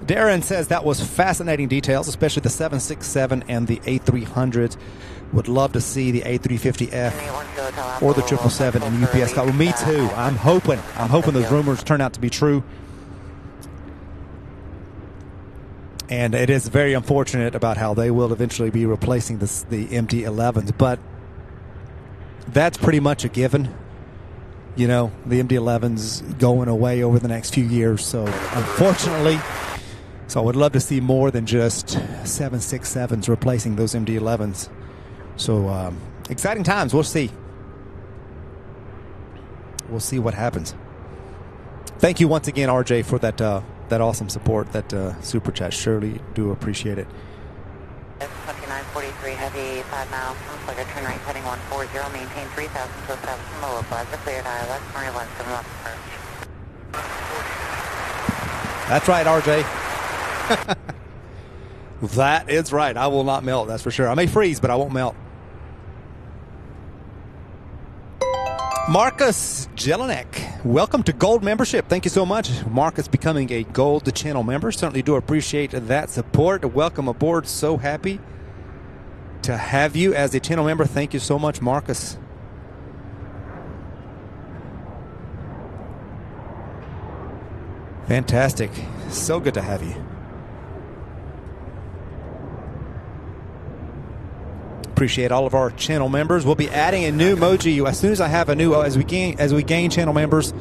Darren says that was fascinating details, especially the 767 and the A300s. Would love to see the A350F or the 777 in UPS. Well, me too. I'm hoping those rumors turn out to be true. And it is very unfortunate about how they will eventually be replacing the MD-11s, but that's pretty much a given. You know, the MD-11s going away over the next few years. So unfortunately, I would love to see more than just 767s replacing those MD-11s. So exciting times. We'll see. We'll see what happens. Thank you once again, RJ, for that awesome support, that super chat. Surely do appreciate it. 2943 heavy 5 miles from Slugger, turn right heading 140, maintain 3000 to 7 from Lower Plaza, cleared ILS, Murray 17 left approach. That's right, RJ. That is right. I will not melt, that's for sure. I may freeze, but I won't melt. Marcus Jelinek, welcome to Gold membership. Thank you so much. Marcus becoming a Gold channel member. Certainly do appreciate that support. Welcome aboard. So happy to have you as a channel member. Thank you so much, Marcus. Fantastic. So good to have you. Appreciate all of our channel members. We'll be adding a new emoji as soon as I have a new, as we gain channel members.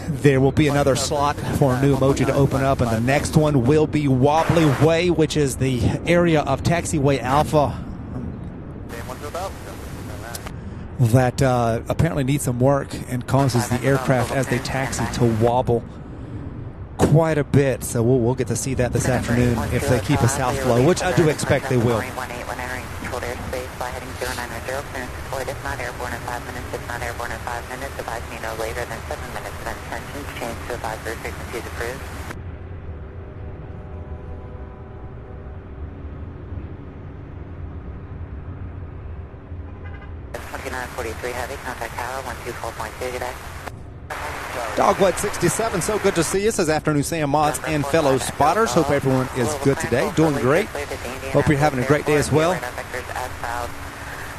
There will be another slot for a new emoji to open up, and the next one will be Wobbly Way, which is the area of Taxiway Alpha that apparently needs some work and causes the aircraft as they taxi to wobble quite a bit. So we'll get to see that this afternoon if they keep a south flow, which I do expect they will. If not airborne in 5 minutes, if not airborne in 5 minutes, advise me no later than 7 minutes. Then tensions change to advisory frequencies approved. 2943 heavy, contact tower 124.2 today. Dogwood 67, so good to see you. Says afternoon, Sam Mods and fellow spotters. Hope everyone is good today, doing great. Hope you're having a great day as well.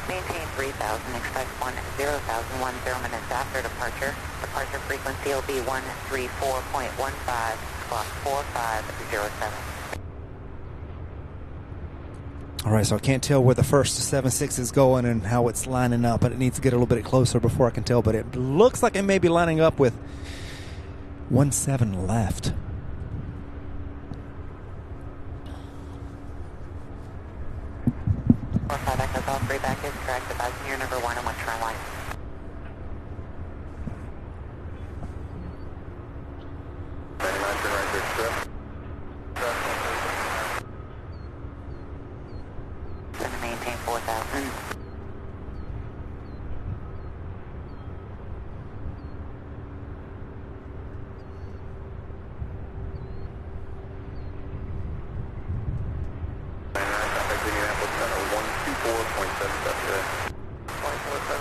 Maintain 3000, expect 10,000, 10 minutes after departure. Departure frequency will be 134.15, squawk 4507. All right, so I can't tell where the first 7.6 is going and how it's lining up, but it needs to get a little bit closer before I can tell. But it looks like it may be lining up with 1.7 left. Echoes, all three back is correct. Advising your number 1 and 1 turn line. Gonna maintain 4,000. today. 24.7.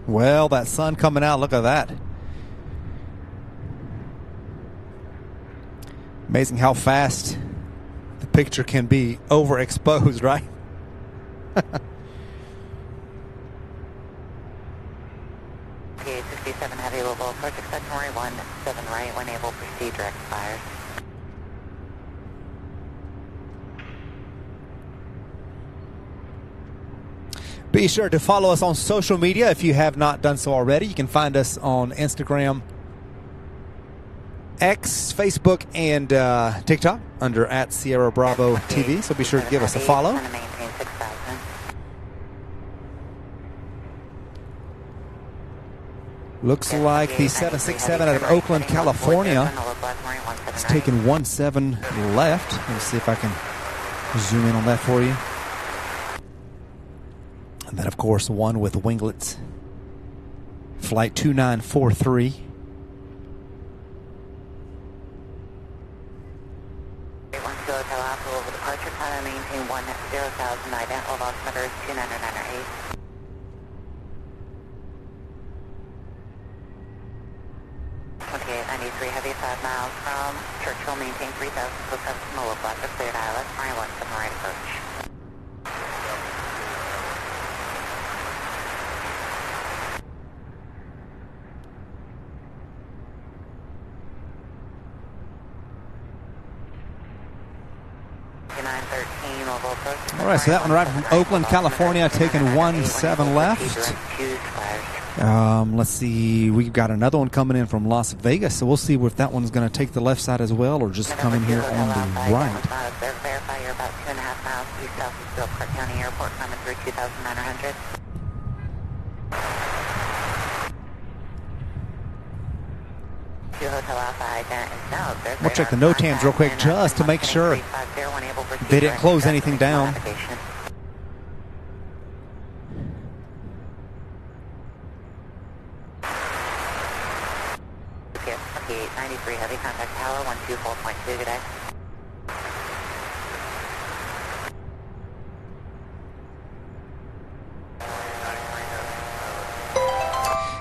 Well, that sun coming out, look at that. Amazing how fast the picture can be overexposed, right? PA-67 Heavy Louisville, approach extend runway 17 right when able, proceed direct fires. Be sure to follow us on social media if you have not done so already. You can find us on Instagram, X, Facebook, and TikTok under @SierraBravo TV. So be sure to give us a follow. Looks like the 767 out of Oakland, California is taking 17 left. Let me see if I can zoom in on that for you. And then, of course, one with winglets. Flight 2943. Hotel Alpha over departure time, maintain 10,000, identical altimeter is 2998. Heavy 5 miles from Churchill, maintain 3,000 foot up to Molo Plaza, cleared ILS, 917 right approach. All right, so that one right from Oakland, California, taking 17 left. Let's see, we've got another one coming in from Las Vegas, so we'll see if that one's going to take the left side as well or just come in here on the right. Verify you're about 2.5 miles east south of Worldport County Airport, coming through 2,900. We'll check the NOTAMs real quick just to make sure they didn't close anything down. Heavy contact tower 124.2 today.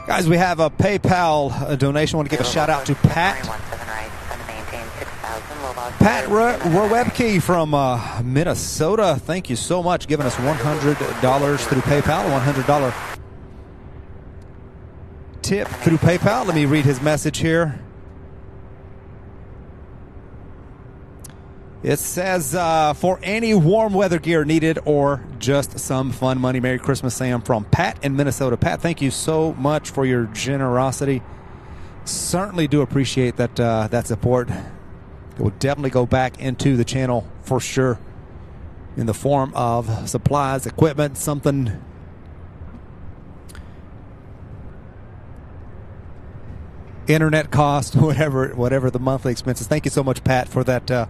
Guys, we have a PayPal donation. I want to give a shout out to Pat. Pat Rowebke from Minnesota. Thank you so much, giving us $100 through PayPal. $100 tip through PayPal. Let me read his message here. It says, for any warm weather gear needed or just some fun money, Merry Christmas, Sam, from Pat in Minnesota. Pat, thank you so much for your generosity. Certainly do appreciate that that support. It will definitely go back into the channel for sure in the form of supplies, equipment, something. Internet cost, whatever the monthly expenses. Thank you so much, Pat, for that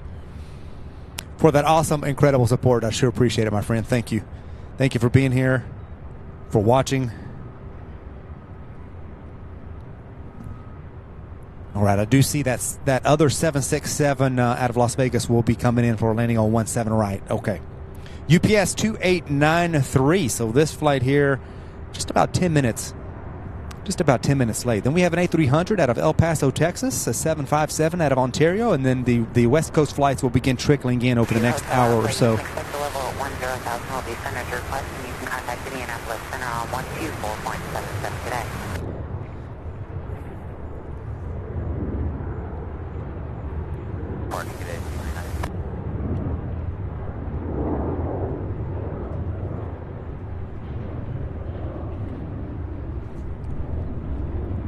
awesome, incredible support. I sure appreciate it, my friend. Thank you. Thank you for being here, for watching. All right, I do see that other 767 out of Las Vegas will be coming in for a landing on 17 right. Okay. UPS 2893. So this flight here, just about 10 minutes. Just about 10 minutes late. Then we have an A300 out of El Paso, Texas, a 757 out of Ontario, and then the West Coast flights will begin trickling in over the next hour or so.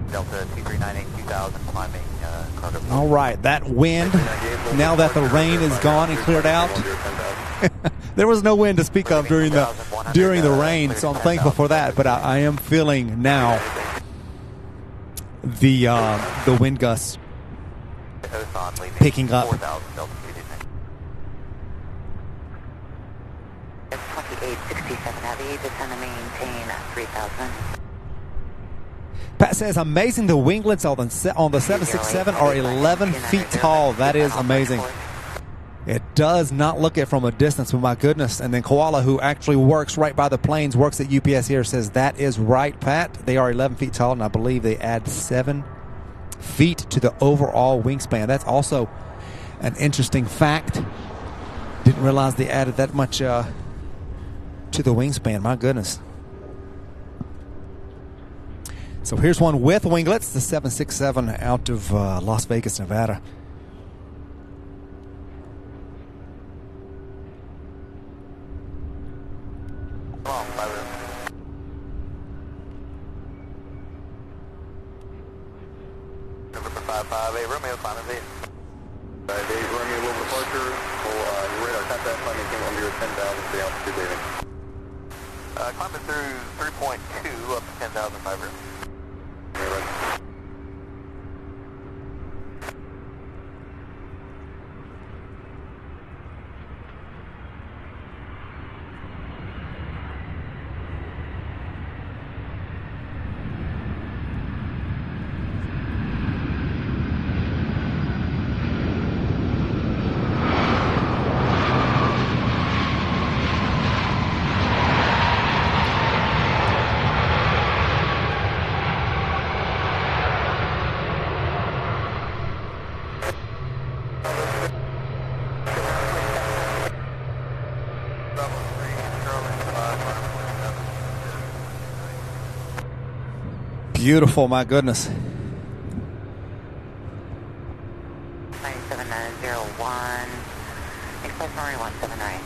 Delta 2398 2000 climbing cargo. All right, that wind, now that the rain is gone and cleared out, there was no wind to speak of during the rain, so I'm thankful for that. But I am feeling now the wind gusts picking up. 2867 heavy, descend and maintain 3000. Pat says, amazing, the winglets on the 767 are 11 feet tall. That is amazing. It does not look it from a distance, but my goodness. And then Koala, who actually works right by the planes, works at UPS here, says that is right, Pat. They are 11 feet tall, and I believe they add 7 feet to the overall wingspan. That's also an interesting fact. Didn't realize they added that much to the wingspan. My goodness. So here's one with winglets, the 767 out of Las Vegas, Nevada. Number 558 Romeo, final date. 558 Romeo, local departure. Your radar contact climbing came under 10,000 to altitude leaving. Climbing through 3.2 up to 10,500. Beautiful, my goodness. 97901, Express Marine 179.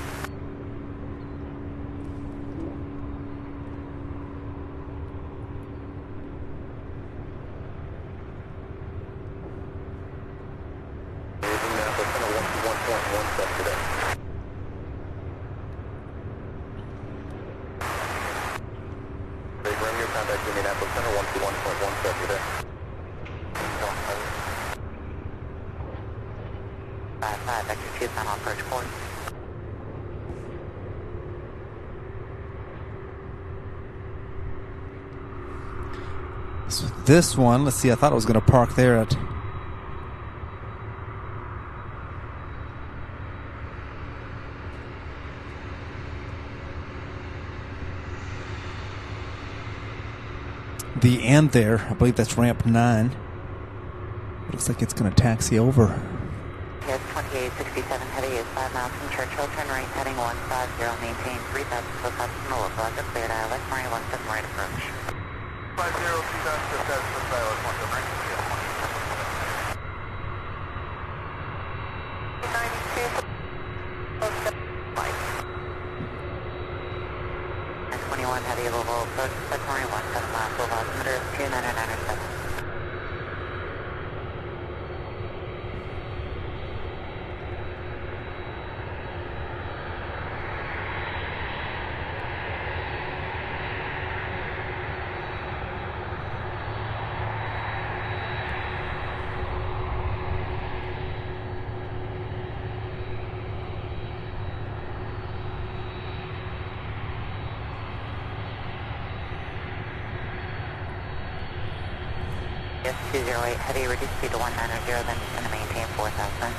So this one, let's see, I thought it was going to park there at the end there. I believe that's ramp 9. Looks like it's going to taxi over. Yes, 2867 heavy is 5 miles from Churchill. Turn right, heading 150. Maintain 3,000 foot past from the local. I've cleared ILS Marine 17 right approach. 50, 2,000 foot ILS 17 right. 21 heavy Louisville approach, Express Marine 17 last full altimeter 2997. Yes, 208 heavy, reduce speed to 190, then descend to maintain 4,000.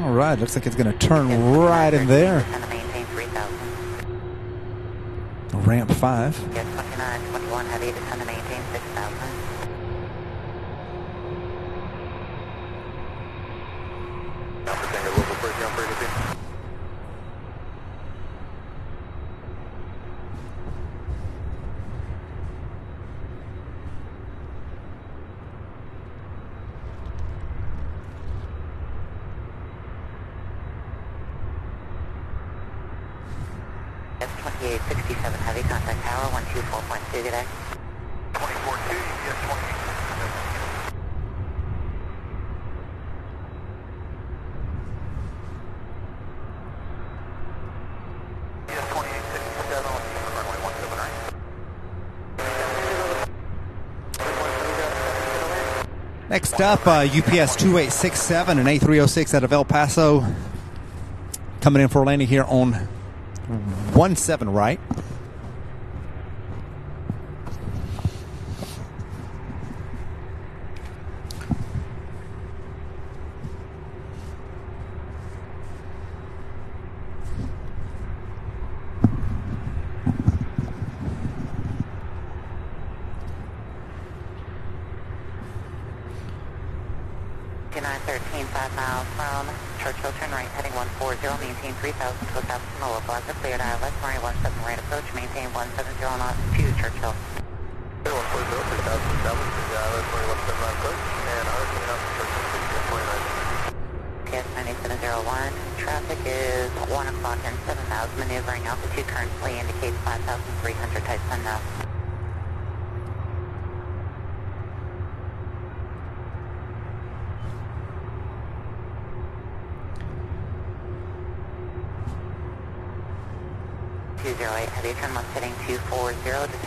All right, looks like it's going to turn right in there. Descend to maintain 3,000. Ramp 5. Yes, 29, 21 heavy, descend to maintain 6,000. Alpha Tango, local first ground frequency. Yes, 2867 heavy contact tower 124.2, good day. 24-2, UPS 2867. Next up, UPS 2867 and A306 out of El Paso. Coming in for a landing here on 17 right. Maintain 3000 to 1000 from the local as a cleared ILS, runway 17 right approach, maintain 170 knots to Churchill. 140, 3000 established, the ILS, runway 17 right approach, and RC up to Churchill, 29. PS 9701, traffic is 1 o'clock and 7000, maneuvering altitude currently indicates 5300, type sun now.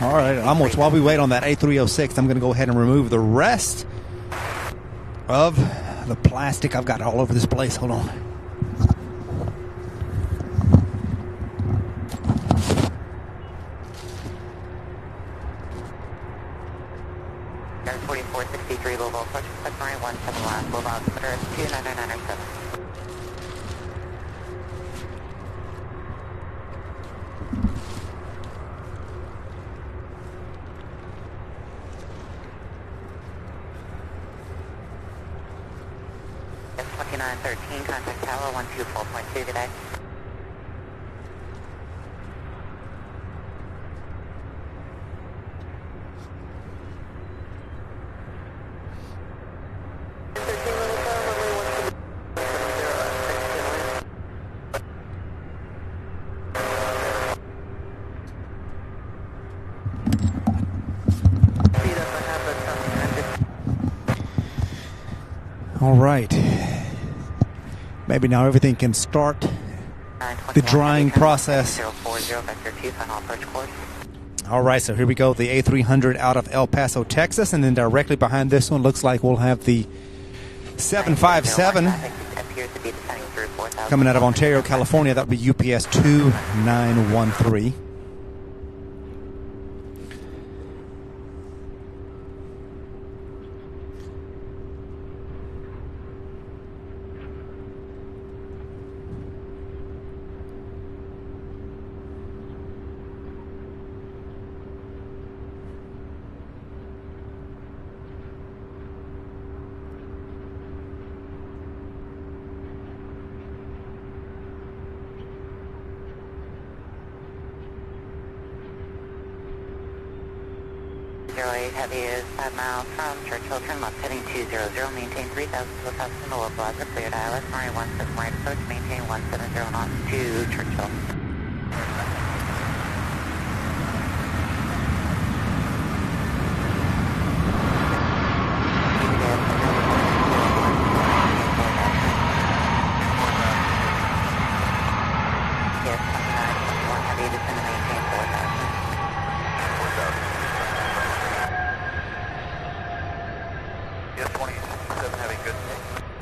All right, almost. While we wait on that A306, I'm going to go ahead and remove the rest of the plastic I've got all over this place. Hold on. Air 4463 Louisville, approach submarine 17 last, Louisville altimeter is 29997. S2913, contact tower 124.2 today. All right. Maybe now everything can start the drying process. All right, so here we go. The A300 out of El Paso, Texas, and then directly behind this one looks like we'll have the 757 coming out of Ontario, California. That would be UPS 2913. Heavy is 5 miles from Churchill, turn left heading 200, maintain 3000 to 1000 in the low plaza, cleared ILS, runway 17 right approach, maintain 170 knots to Churchill.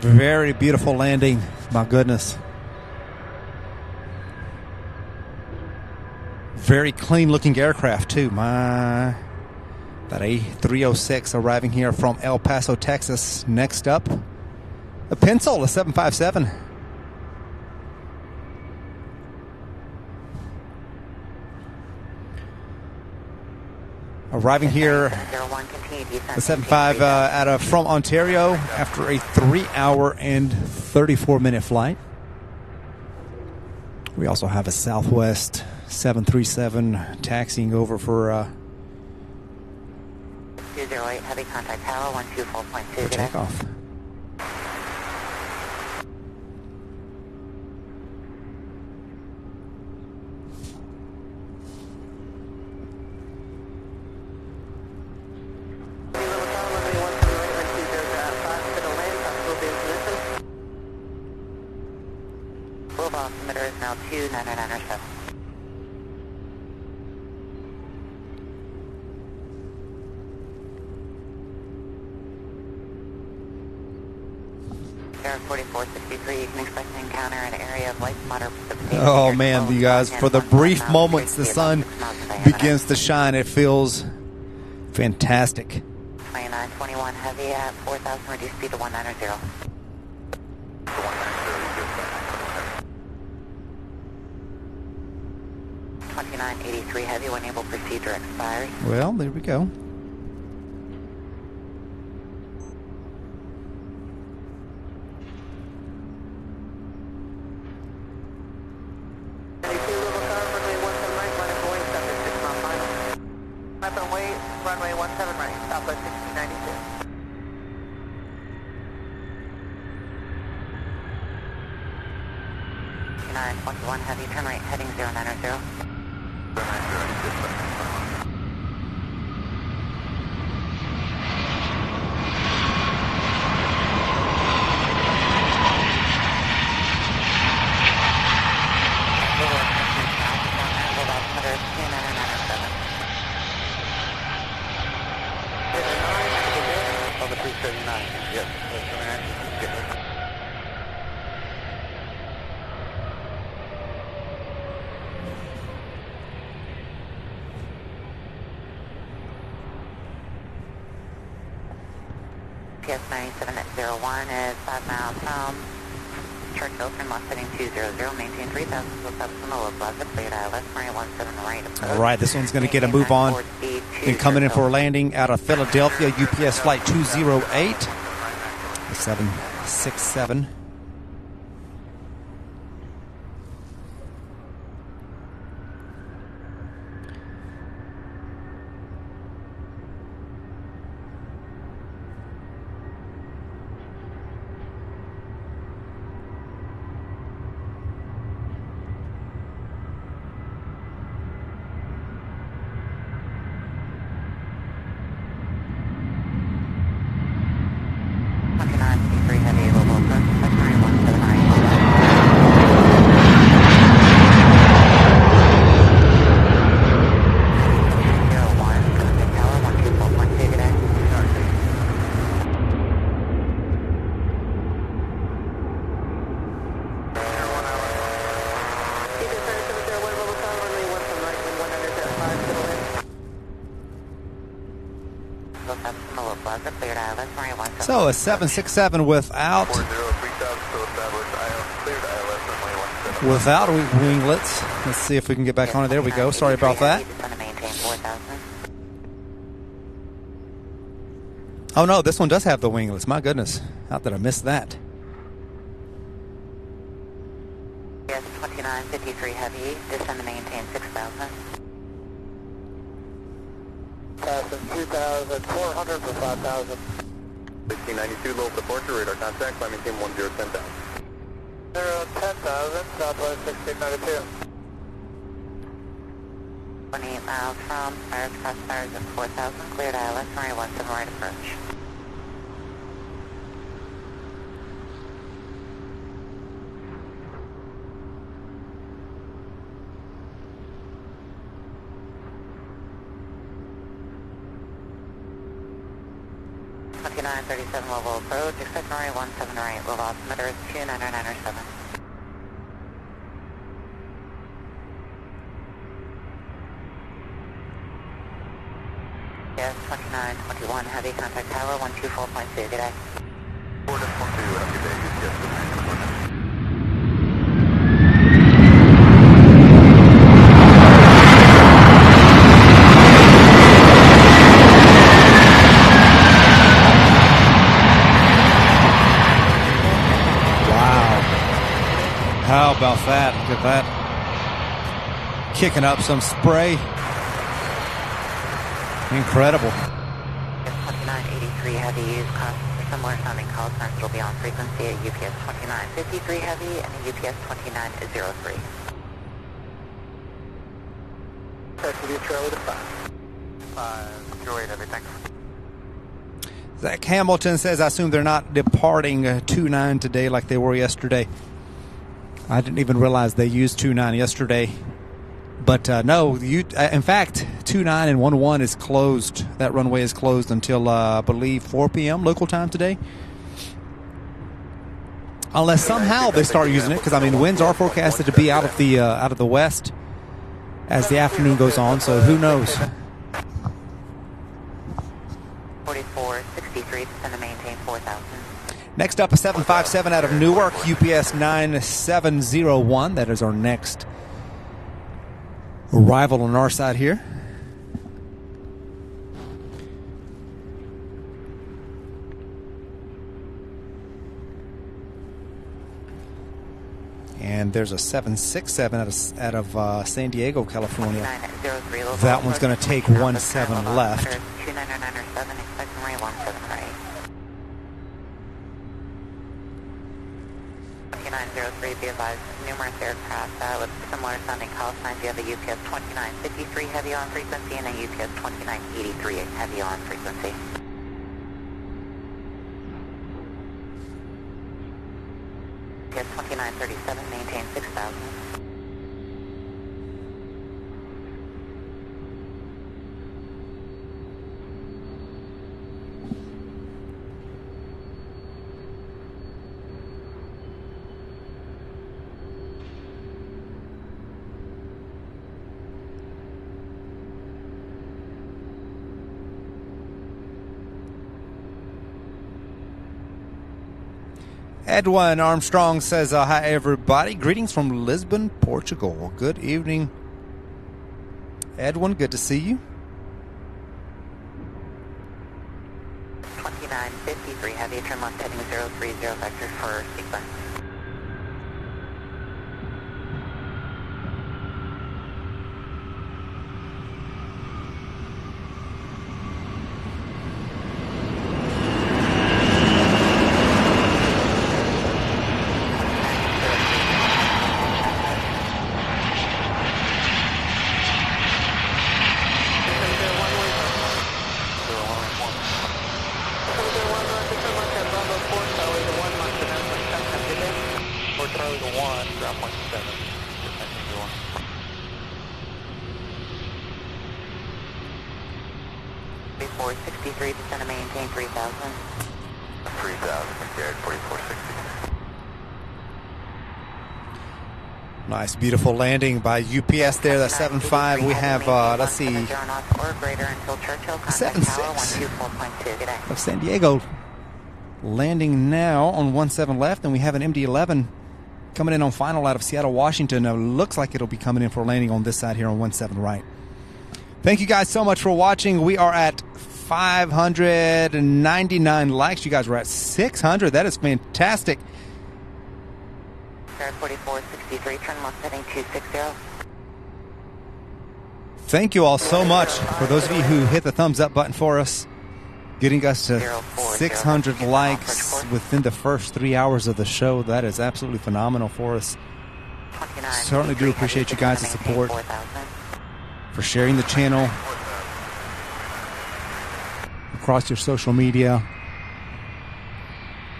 Very beautiful landing. My goodness. Very clean looking aircraft too. That A306 arriving here from El Paso, Texas. Next up, a Pencil, a 757. Arriving here, the 75 from Ontario after a 3-hour and 34-minute flight. We also have a Southwest 737 taxiing over for 208 heavy contact tower 124.2 takeoff. altimeter is now 2997. Air 4463, you can expect to encounter an area of light moderate precipitation. Oh man, you guys, for the brief moments the sun begins to shine, it feels fantastic. 2921 heavy at 4,000, reduced speed to 190. 2983 heavy, when able, procedure expires. Well, there we go. Runway 17 right, Southwest 1692. .21 heavy, turn right, heading 090. PS 9701 is 5 miles from Churchill, turn left heading 200, maintain 3,000, flip up from the low plaza, cleared ILS, Marine 17 right. All right, this one's going to get a move on. And coming in for a landing out of Philadelphia, UPS flight 208, 767. So a 767 without winglets. Let's see if we can get back on it. There we go. Sorry about that. Oh no, this one does have the winglets. My goodness, how did I miss that? Yes, 2953 heavy. Descend to maintain 6,000. Passing 2,400 for 5,000. 1692, low departure, radar contact, climbing team 1010,000. 10,000, Southwest 1692. 28 miles from Spires, cross Spires at 4,000, cleared ILS, runway 17 right approach. .3937 level approach, expect runway 17 right, low altimeter is 2997. Yes, 2921 heavy, contact tower 124.2, good day. 4.2, good day, yes. How about that? Look at that. Kicking up some spray. Incredible. 2983 heavy, use cost for similar sounding call signs will be on frequency at UPS 2953 heavy and UPS 2903. That's to be Charlie to 5. 08 heavy, thanks. Zach Hamilton says, I assume they're not departing 29 today like they were yesterday. I didn't even realize they used 29 yesterday. But no, in fact, 29 and 11 is closed. That runway is closed until, I believe, 4 p.m. local time today. Unless somehow they start using it, because I mean, winds are forecasted to be out of the west as the afternoon goes on. So who knows? 4463, descend to maintain 4,000. Next up, a 757 out of Newark, UPS 9701. That is our next arrival on our side here. And there's a 767 out of San Diego, California. That one's going to take 17 left. 2997, expect runway 17 right. 2903, be advised, numerous aircraft with similar sounding call signs. You have a UPS 2953 heavy on frequency and a UPS 2983 heavy on frequency. UPS 2937, maintain 6,000. Edwin Armstrong says, hi, everybody. Greetings from Lisbon, Portugal. Good evening, Edwin. Good to see you. 2953, heavy, turn left heading 030 vector for sequence. Nice, beautiful landing by UPS there. That's 7.5. We have, let's see, 7.6 of San Diego landing now on 17 left. And we have an MD-11 coming in on final out of Seattle, Washington. It looks like it'll be coming in for landing on this side here on 17 right. Thank you guys so much for watching. We are at 599 likes. You guys were at 600. That is fantastic. 4463, turn left heading 260. Thank you all so much for those of you who hit the thumbs up button for us, getting us to 600 likes within the first 3 hours of the show. That is absolutely phenomenal for us. Certainly do appreciate you guys' support, for sharing the channel across your social media,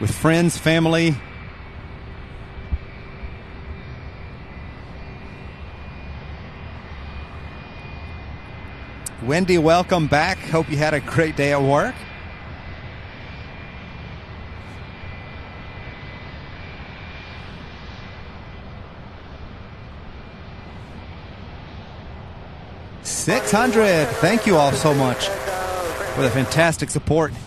with friends, family. Wendy, welcome back. Hope you had a great day at work. $600. Thank you all so much for the fantastic support. Right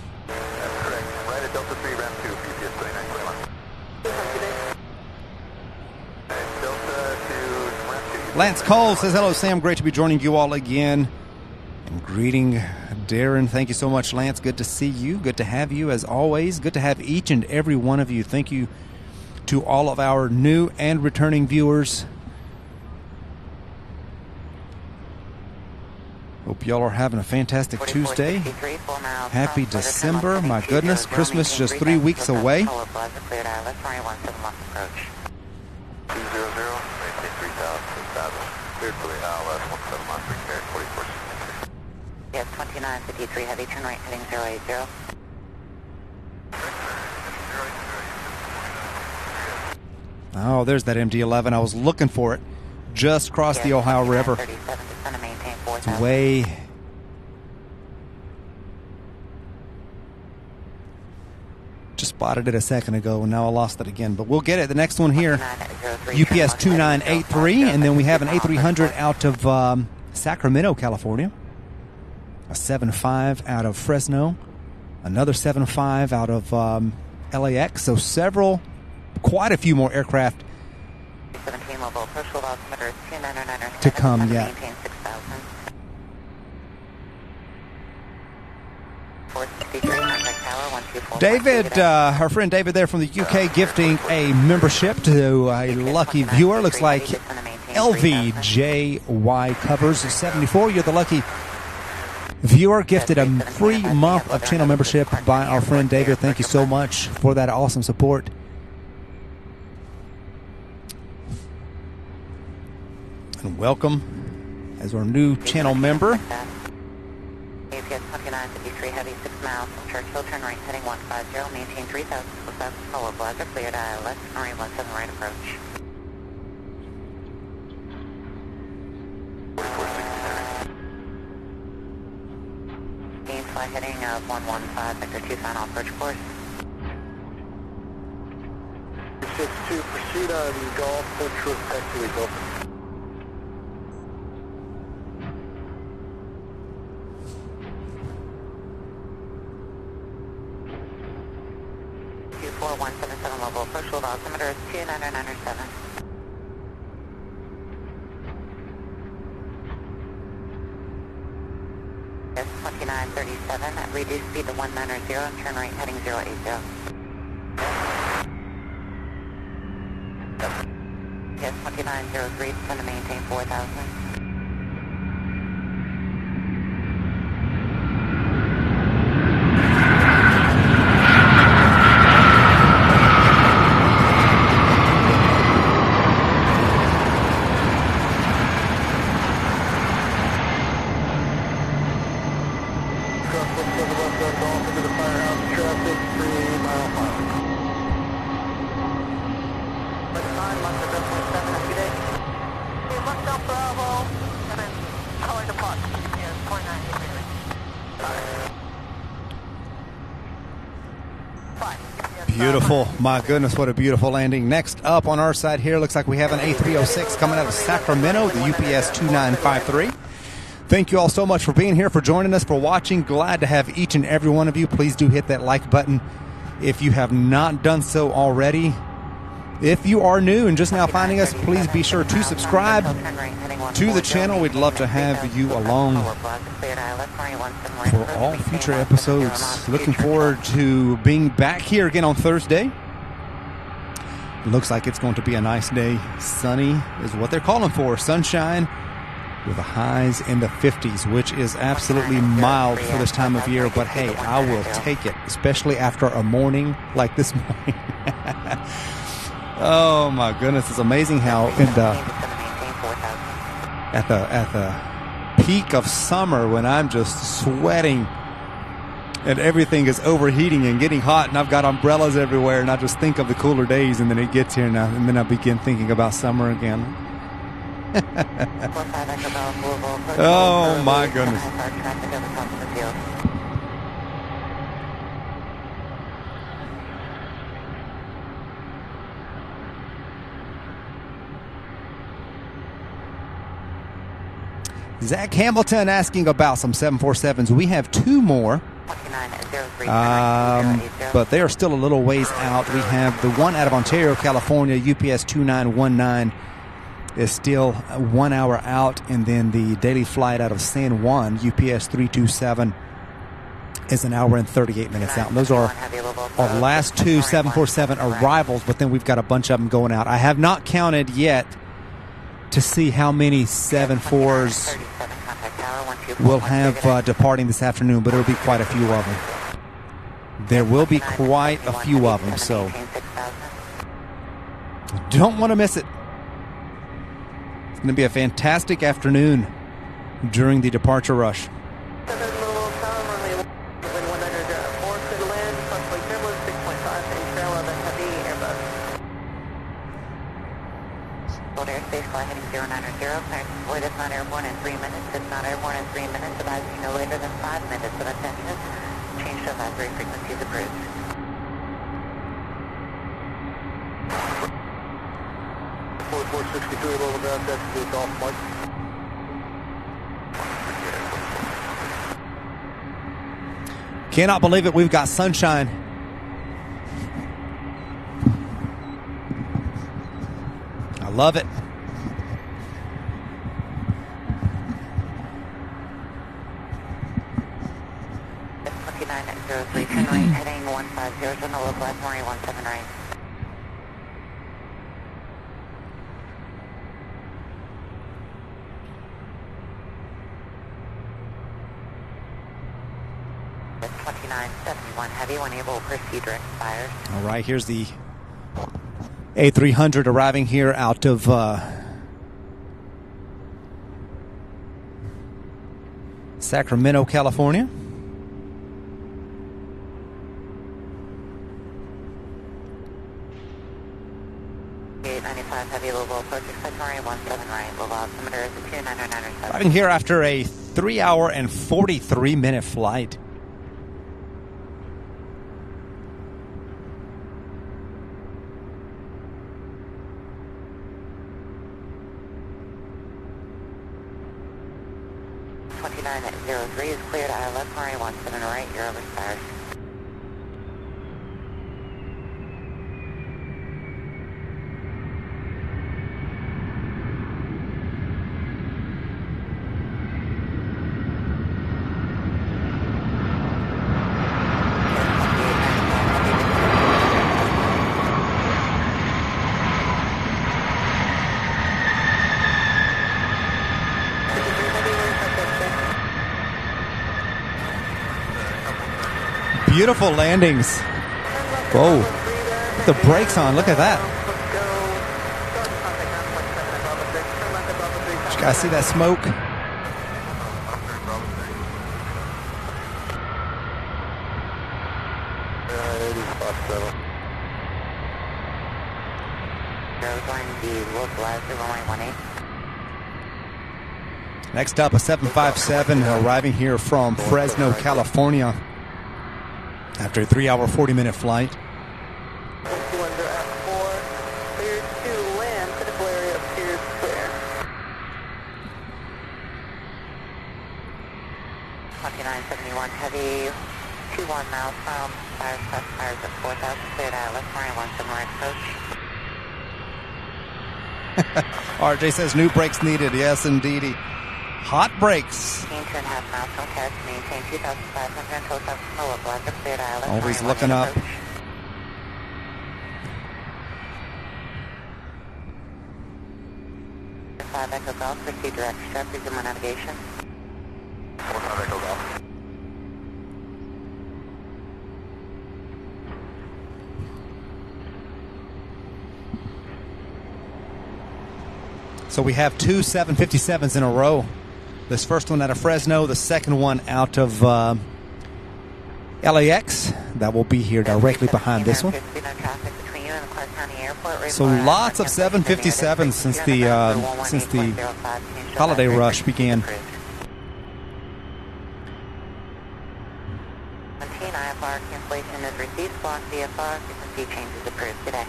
at Delta 3, ramp 2, UPS 2921. Delta to ramp 2. Lance Cole says, hello, Sam. Great to be joining you all again. And greeting Darren. Thank you so much, Lance. Good to see you. Good to have you as always. Good to have each and every one of you. Thank you to all of our new and returning viewers. Hope y'all are having a fantastic Tuesday. Happy December. My goodness, Christmas just 3 weeks away. 200, maintain 3,000, 6,000. Cleared for the last 17 miles, prepared 44. Yes, 2953, heavy, turn right heading 080. Oh, there's that MD-11. I was looking for it. Just across the Ohio River. It's way... Just spotted it a second ago, and now I lost it again. But we'll get it. The next one here, UPS 2983, and then we have an A300 out of Sacramento, California. A 75 out of Fresno. Another 75 out of LAX. So quite a few more aircraft to come yet. David, our friend David there from the UK, gifting a membership to a lucky viewer. Looks like LVJY covers 74. You're the lucky viewer, gifted a free month of channel membership by our friend David. Thank you so much for that awesome support. And welcome as our new channel member. APS 2953 heavy 6 miles from Churchill, turn right heading 150, maintain 3000 south, follow Blazer, cleared ILS, Marine 17 right approach. 4469. Gain fly heading 115, vector 2 final approach course. 62, pursuit on Golf, Central, taxiway open. Level approach with altimeter is 29907. Yes, 2937 at reduced speed to 190 and turn right heading 080. Yes, 2903 descend to maintain 4000. Beautiful. My goodness, what a beautiful landing. Next up on our side here, looks like we have an A306 coming out of Sacramento, the UPS 2953. Thank you all so much for being here, for joining us, for watching. Glad to have each and every one of you. Please do hit that like button if you have not done so already. If you are new and just now finding us, please be sure to subscribe to the channel. We'd love to have you along for all future episodes. Looking forward to being back here again on Thursday. It looks like it's going to be a nice day. Sunny is what they're calling for. Sunshine with the highs in the 50s, which is absolutely mild for this time of year. But hey, I will take it, especially after a morning like this morning. Oh my goodness, it's amazing how at the peak of summer, when I'm just sweating and everything is overheating and getting hot and I've got umbrellas everywhere, and I just think of the cooler days, and then it gets here now, and then I begin thinking about summer again. Oh my goodness. Zach Hamilton asking about some 747s. We have two more, but they are still a little ways out. We have the one out of Ontario, California, UPS 2919, is still 1 hour out, and then the daily flight out of San Juan, UPS 327, is an hour and 38 minutes out. And those are our last two 747 arrivals, but then we've got a bunch of them going out. I have not counted yet to see how many 7-4s we'll have departing this afternoon, but it'll be quite a few of them. There will be quite a few of them, so don't want to miss it. It's going to be a fantastic afternoon during the departure rush. fly heading 090, clearance deployed is not airborne in 3 minutes. It's not airborne in 3 minutes. Advising no later than 5 minutes of attention. Change to advisory frequencies approved. Four 63 level ground, that's the golf mark. Cannot believe it. We've got sunshine. I love it. It's 2903, turn right, heading 150, on the localized Maury 17 right. It's 2971 heavy, when able, proceed direct fires. All right, here's the A300 arriving here out of Sacramento, California. Heavy Louisville approach, expect Maury 17 right. Louisville altimeter is a 29907. Arriving here after a 3-hour and 43-minute flight. .0903 is cleared. ILS Maury 17 right. You're over stars. Beautiful landings. Whoa. Put the brakes on. Look at that. Did you guys see that smoke? Next up, a 757 arriving here from Fresno, California. After a 3-hour, 40-minute flight. 210 at 4, cleared to land, critical area appears clear. 2971 heavy, 21 miles from fires at 4,000, cleared ILS Maury 17 right approach. RJ says new brakes needed. Yes, indeedy. Hot brakes. 2.5 miles from catch, maintain 2,500 until 7 localizer, cleared ILS. Always looking up. Approach. 5 Echo Golf, proceed direct strap, resume navigation. 45 Echo Golf. So we have two 757s in a row. This first one out of Fresno, the second one out of LAX. That will be here directly behind this one. So lots of 757s since the holiday rush began. IFR cancellation is received. Block VFR frequency changes approved today.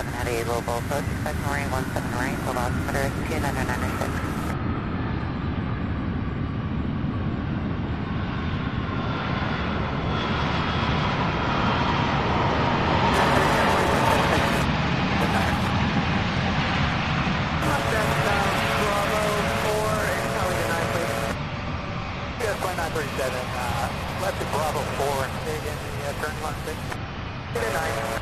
Had a Louisville approach, expect Maury 17 right, hold altimeter is 29906. Left to Bravo 4 and stay in the turn 16. 9.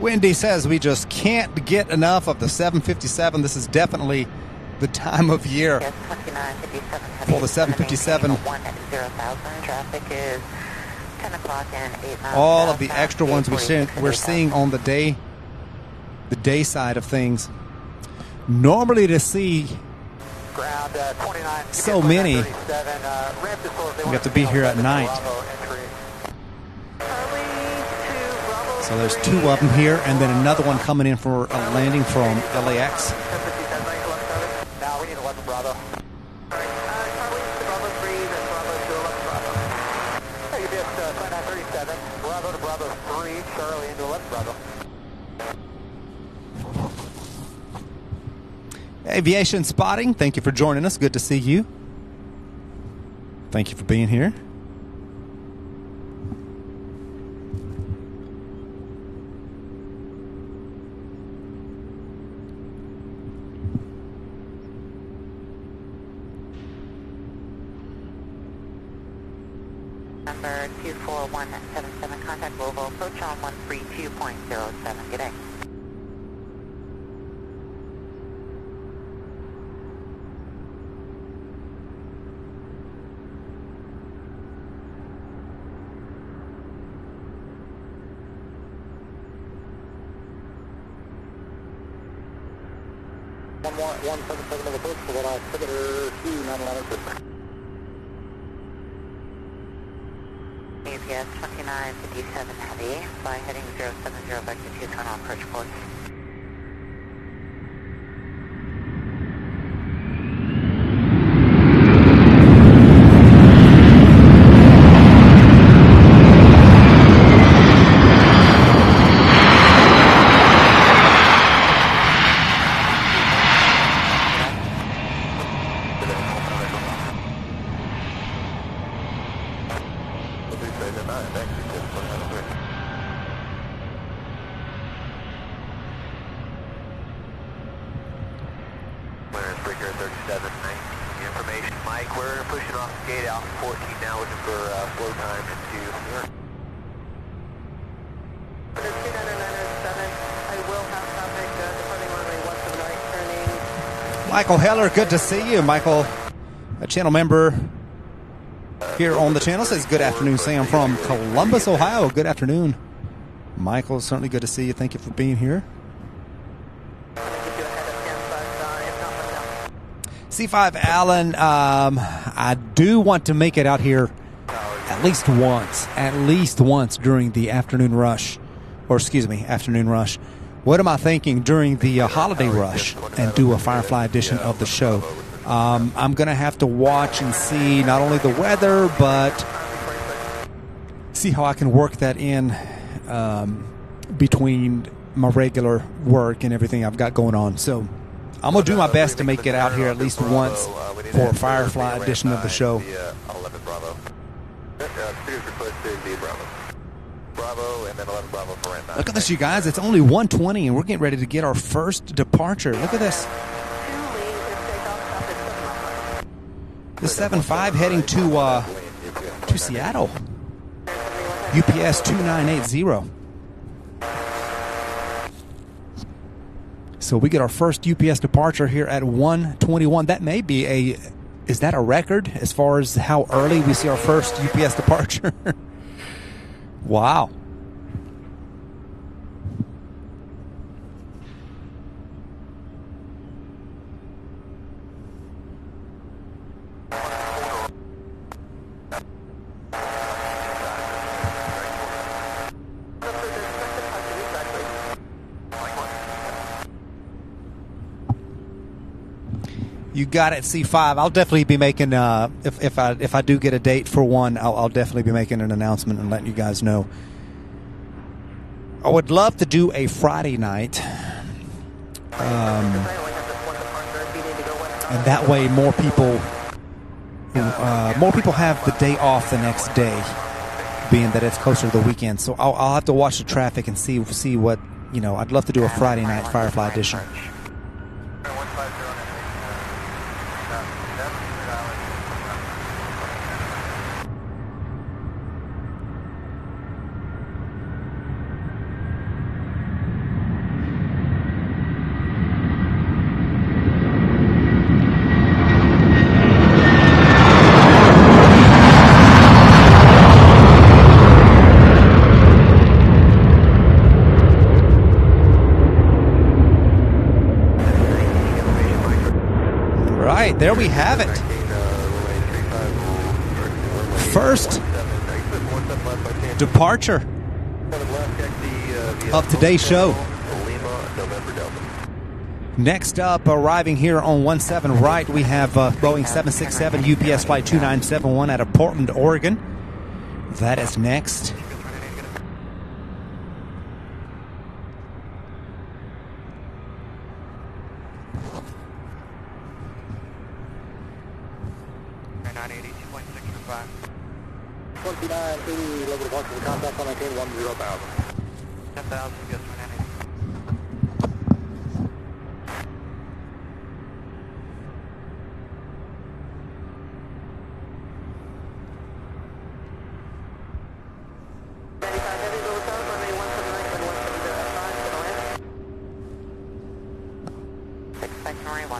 Wendy says we just can't get enough of the 757. This is definitely the time of year Yes, 2957 heavy. for the 757. 10,000. Traffic is 10 o'clock and 8 miles. All of the extra ones we're seeing on the day side of things. Normally to see Ground 29. so many, we have to be here at night. So there's two of them here, and then another one coming in for a landing from LAX. Now we need 11 Bravo. Hey, UPS 2937. Bravo to Bravo 3, Charlie into 11 Bravo. Aviation spotting, thank you for joining us. Good to see you. Thank you for being here. Number 24177, contact Louisville, approach on 132.07. Good day. One 177 of the approach for that Exhibitor 2911. UPS 2957 heavy, fly heading 070 vector 2, turn on approach course. Information, Mike. We're pushing off the gate out 14 now, looking for flow time into here. 2997, I will have traffic departing runway 179, turning. Michael Heller, good to see you. Michael, a channel member here on the channel, says good afternoon, Sam from Columbus, Ohio. Good afternoon. Michael, certainly good to see you. Thank you for being here. C5 Allen, I do want to make it out here at least once during the afternoon rush, or excuse me, afternoon rush. What am I thinking during the holiday rush and do a Firefly edition of the show? I'm going to have to watch and see not only the weather, but see how I can work that in between my regular work and everything I've got going on. So I'm going to do my best to make it out here at least once for a Firefly edition of the show. 11 Bravo. Bravo, and then 11 Bravo for Rand 9. Look at this, you guys. It's only 1:20, and we're getting ready to get our first departure. Look at this. The 7-5 heading to Seattle. UPS 2980. So we get our first UPS departure here at 1:21. That may be is that a record as far as how early we see our first UPS departure? Wow. You got it, C5. I'll definitely be making if I do get a date for one, I'll definitely be making an announcement and letting you guys know. I would love to do a Friday night, and that way more people have the day off the next day, being that it's closer to the weekend. So I'll have to watch the traffic and see what I'd love to do a Friday night Firefly edition. there we have it. First departure of today's show. Next up, arriving here on 17 right, we have Boeing 767 UPS Flight 2971 out of Portland, Oregon. That is next. Local departure for contact on 10,000. 10,000, yes, 980.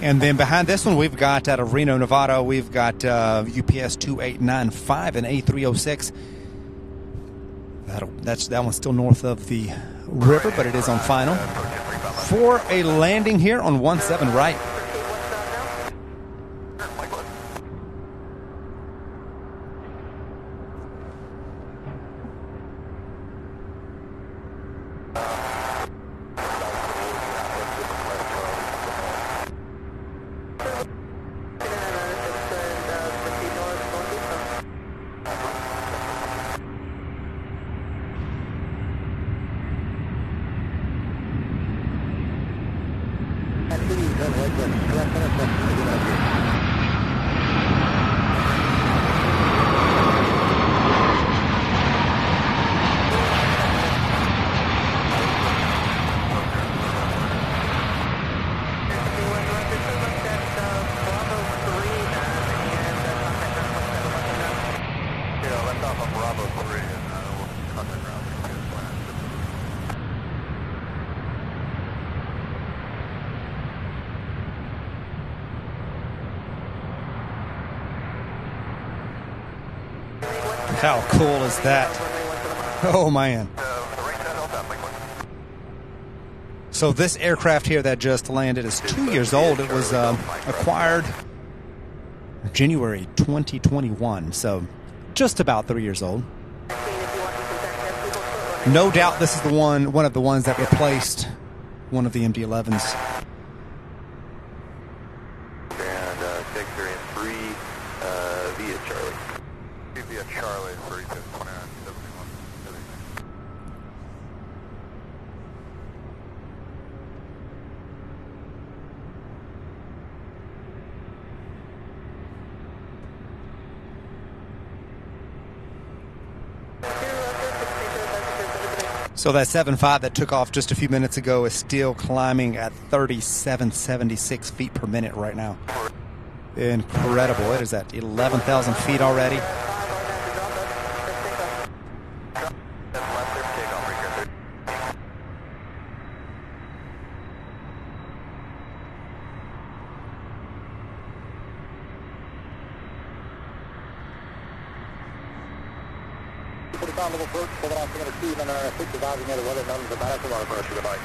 And then behind this one, we've got out of Reno, Nevada, we've got UPS 2895 and A306. That one's still north of the river, but it is on final. For a landing here on 17 right. How cool is that? Oh, man. So this aircraft here that just landed is 2 years old. It was acquired January 2021, so just about 3 years old. No doubt this is one of the ones that replaced one of the MD-11s. And sector in 3 via Charlie. Via Charlie for 2971. So that 7.5 that took off just a few minutes ago is still climbing at 3776 feet per minute right now. Incredible. It is at 11,000 feet already. Level approach, 7 on 6 advising the weather, none of the matter of pressure device.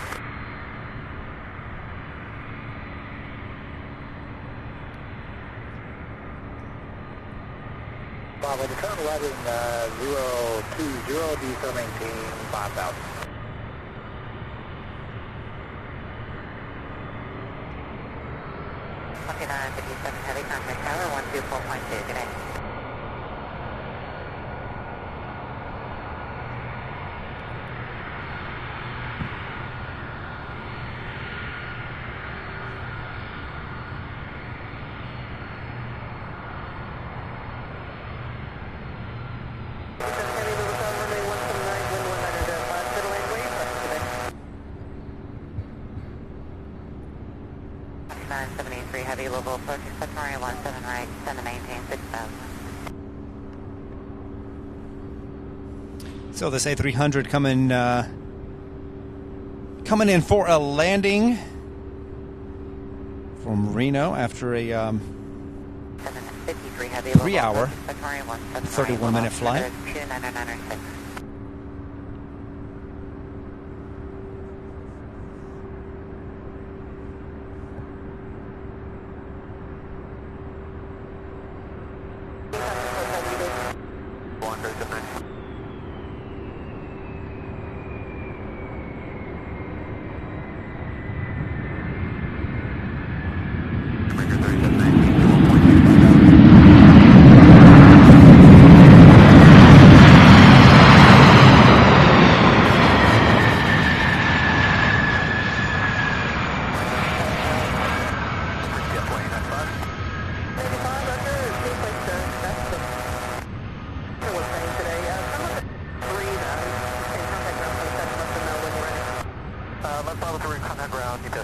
Bravo, the current weather 020, diesel maintain 5,000. Heavy contact tower 124.2, good day. Heavy Louisville approaching Secretary 17 right, send to maintain 6,000. So this A300 coming in for a landing from Reno after a 3-hour, 31-minute flight.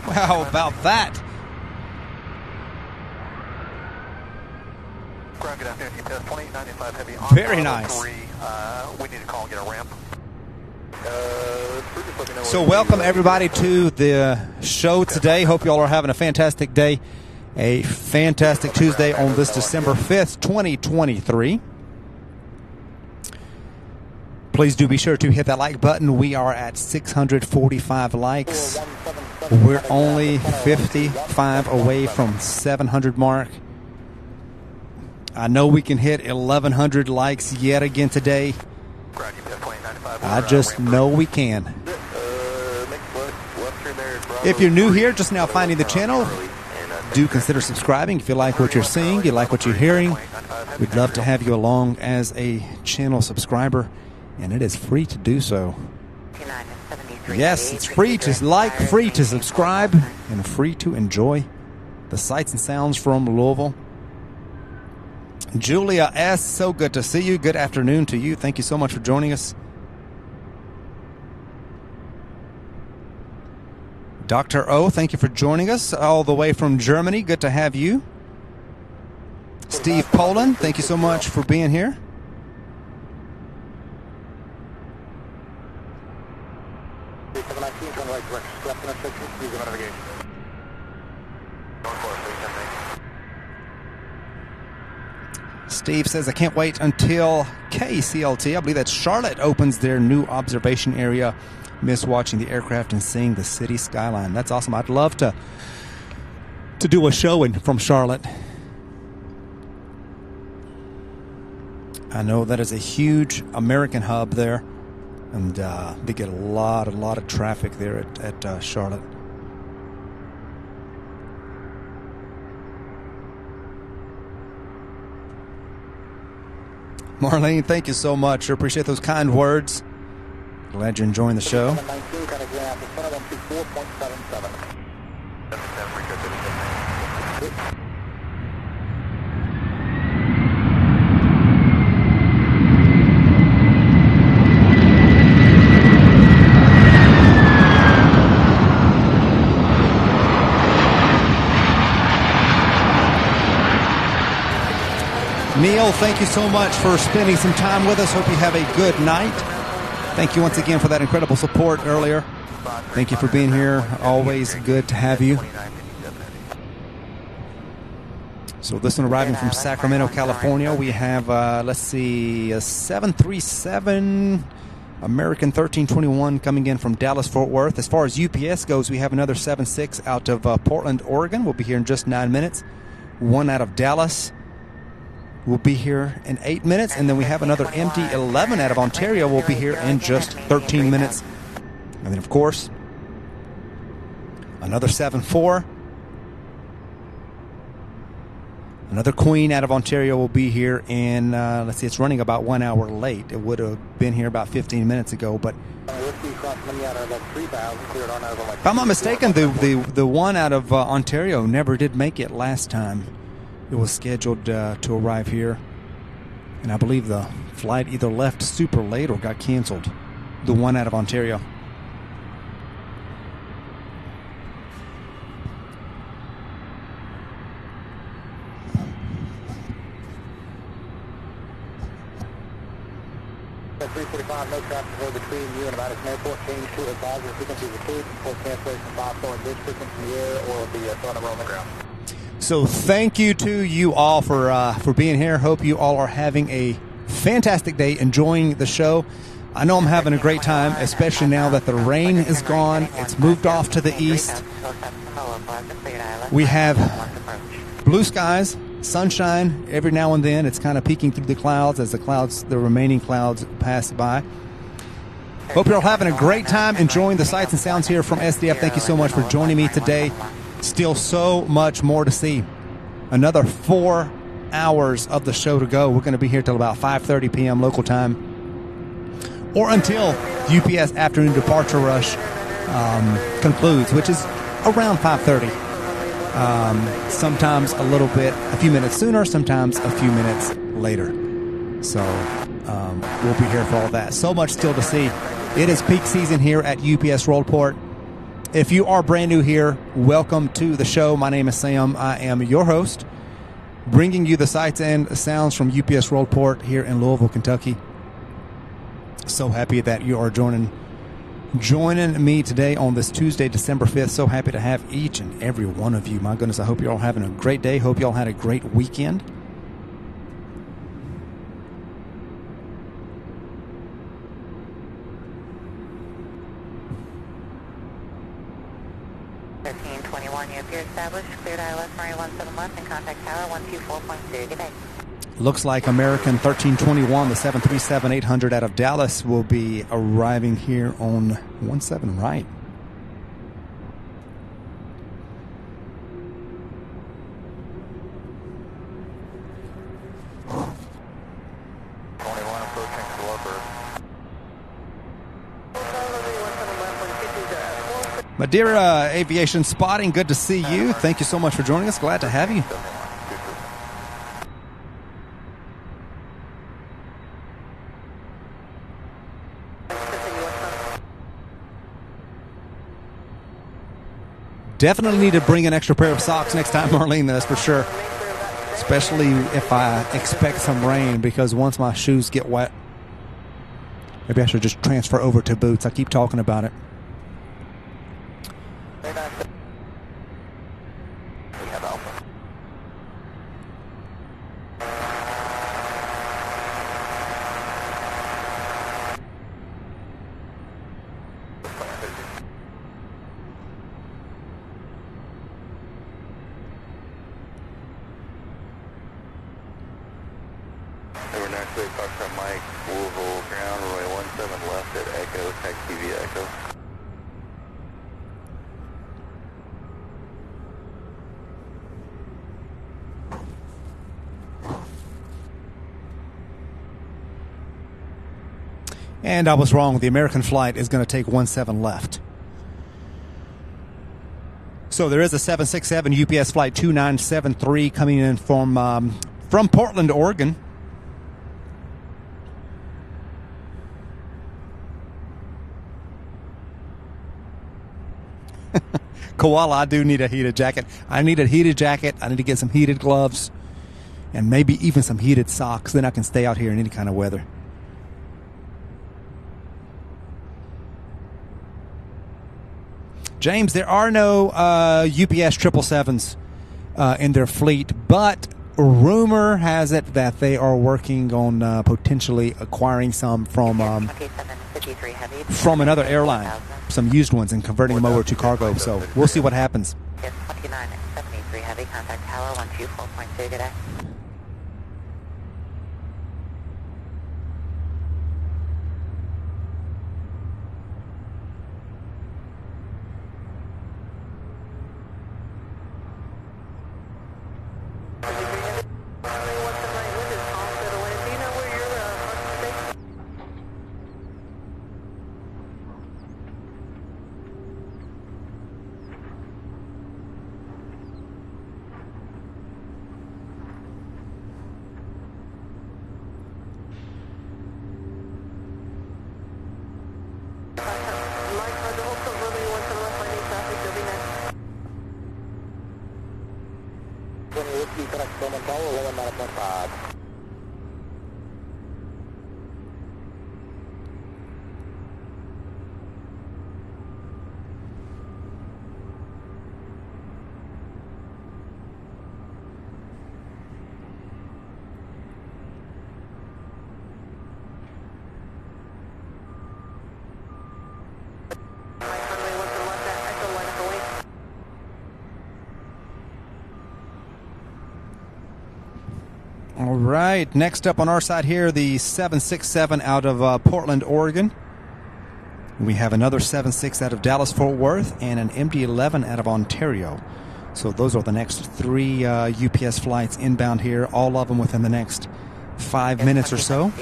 How about that? Ground, good afternoon, UPS 2895 heavy on Very nice. 3. We need to call and get a ramp. So welcome everybody to the show today. Hope you all are having a fantastic day. A fantastic Tuesday on this December 5th, 2023. Please do be sure to hit that like button. We are at 645 likes. We're only 55 away from 700 mark. I know we can hit 1,100 likes yet again today. I just know we can. If you're new here, just now finding the channel, do consider subscribing. If you like what you're seeing, you like what you're hearing, we'd love to have you along as a channel subscriber, and it is free to do so. Yes, it's free to like, free to subscribe, and free to enjoy the sights and sounds from Louisville. Julia S., so good to see you. Good afternoon to you. Thank you so much for joining us. Dr. O, thank you for joining us all the way from Germany. Good to have you. Steve Poland, thank you so much for being here. Steve says, I can't wait until KCLT, I believe that's Charlotte, opens their new observation area. Miss watching the aircraft and seeing the city skyline. That's awesome. I'd love to do a show from Charlotte. I know that is a huge American hub there, and they get a lot of traffic there at Charlotte. Marlene, thank you so much. I appreciate those kind words. Glad you're enjoying the show. Neil, thank you so much for spending some time with us. Hope you have a good night. Thank you once again for that incredible support earlier. Thank you for being here. Always good to have you. So this one arriving from Sacramento, California. We have, let's see, a 737 American 1321 coming in from Dallas-Fort Worth. As far as UPS goes, we have another 76 out of Portland, Oregon. We'll be here in just 9 minutes. One out of Dallas. We'll be here in 8 minutes, and then we have another MD-11 out of Ontario. We'll be here in just 13 minutes. And then, of course, another 7-4. Another Queen out of Ontario will be here in, let's see, it's running about 1 hour late. It would have been here about 15 minutes ago, but if I'm not mistaken, the one out of Ontario never did make it last time. It was scheduled to arrive here, and I believe the flight either left super late or got canceled. The one out of Ontario. At 345, no traffic road between you and Madison Airport. Change to advisory frequency of 2. Full cancellation 5 flowing ditch frequency in the air, or will be throwing over on the ground. So thank you to you all for being here. Hope you all are having a fantastic day, enjoying the show. I know I'm having a great time, especially now that the rain is gone. It's moved off to the east. We have blue skies, sunshine every now and then. It's kind of peeking through the clouds as the remaining clouds pass by. Hope you're all having a great time, enjoying the sights and sounds here from SDF. Thank you so much for joining me today. Still so much more to see. Another 4 hours of the show to go. We're going to be here till about 5:30 p.m. local time, or until the UPS afternoon departure rush concludes, which is around 5:30. Sometimes a few minutes sooner, sometimes a few minutes later. So we'll be here for all that. So much still to see. It is peak season here at UPS Worldport. If you are brand new here, welcome to the show. My name is Sam. I am your host, bringing you the sights and sounds from UPS Worldport here in Louisville, Kentucky. So happy that you are joining me today on this Tuesday, December 5th. So happy to have each and every one of you. My goodness, I hope you're all having a great day. Hope you all had a great weekend. Established, cleared ILS Murray 17 left and contact tower 124.2. Good day. Looks like American 1321, the 737-800 out of Dallas, will be arriving here on 17 right. Madeira Aviation Spotting, good to see you. Thank you so much for joining us. Glad to have you. Definitely need to bring an extra pair of socks next time, Marlene, that's for sure. Especially if I expect some rain, because once my shoes get wet, maybe I should just transfer over to boots. I keep talking about it. Louisville ground, runway 17 left at Echo, taxi via Echo. And I was wrong. The American flight is going to take 17 left. So there is a 767 UPS flight 2973 coming in from Portland, Oregon. Koala, I do need a heated jacket. I need a heated jacket. I need to get some heated gloves and maybe even some heated socks. Then I can stay out here in any kind of weather. James, there are no UPS 777s in their fleet, but rumor has it that they are working on potentially acquiring some from another airline, some used ones, and converting them over to cargo. So we'll see what happens. 2973 Heavy, contact tower 124.2. Good day. All right, next up on our side here, the 767 out of Portland, Oregon. We have another 76 out of Dallas-Fort Worth and an MD-11 out of Ontario. So those are the next three UPS flights inbound here, all of them within the next 5 minutes or so.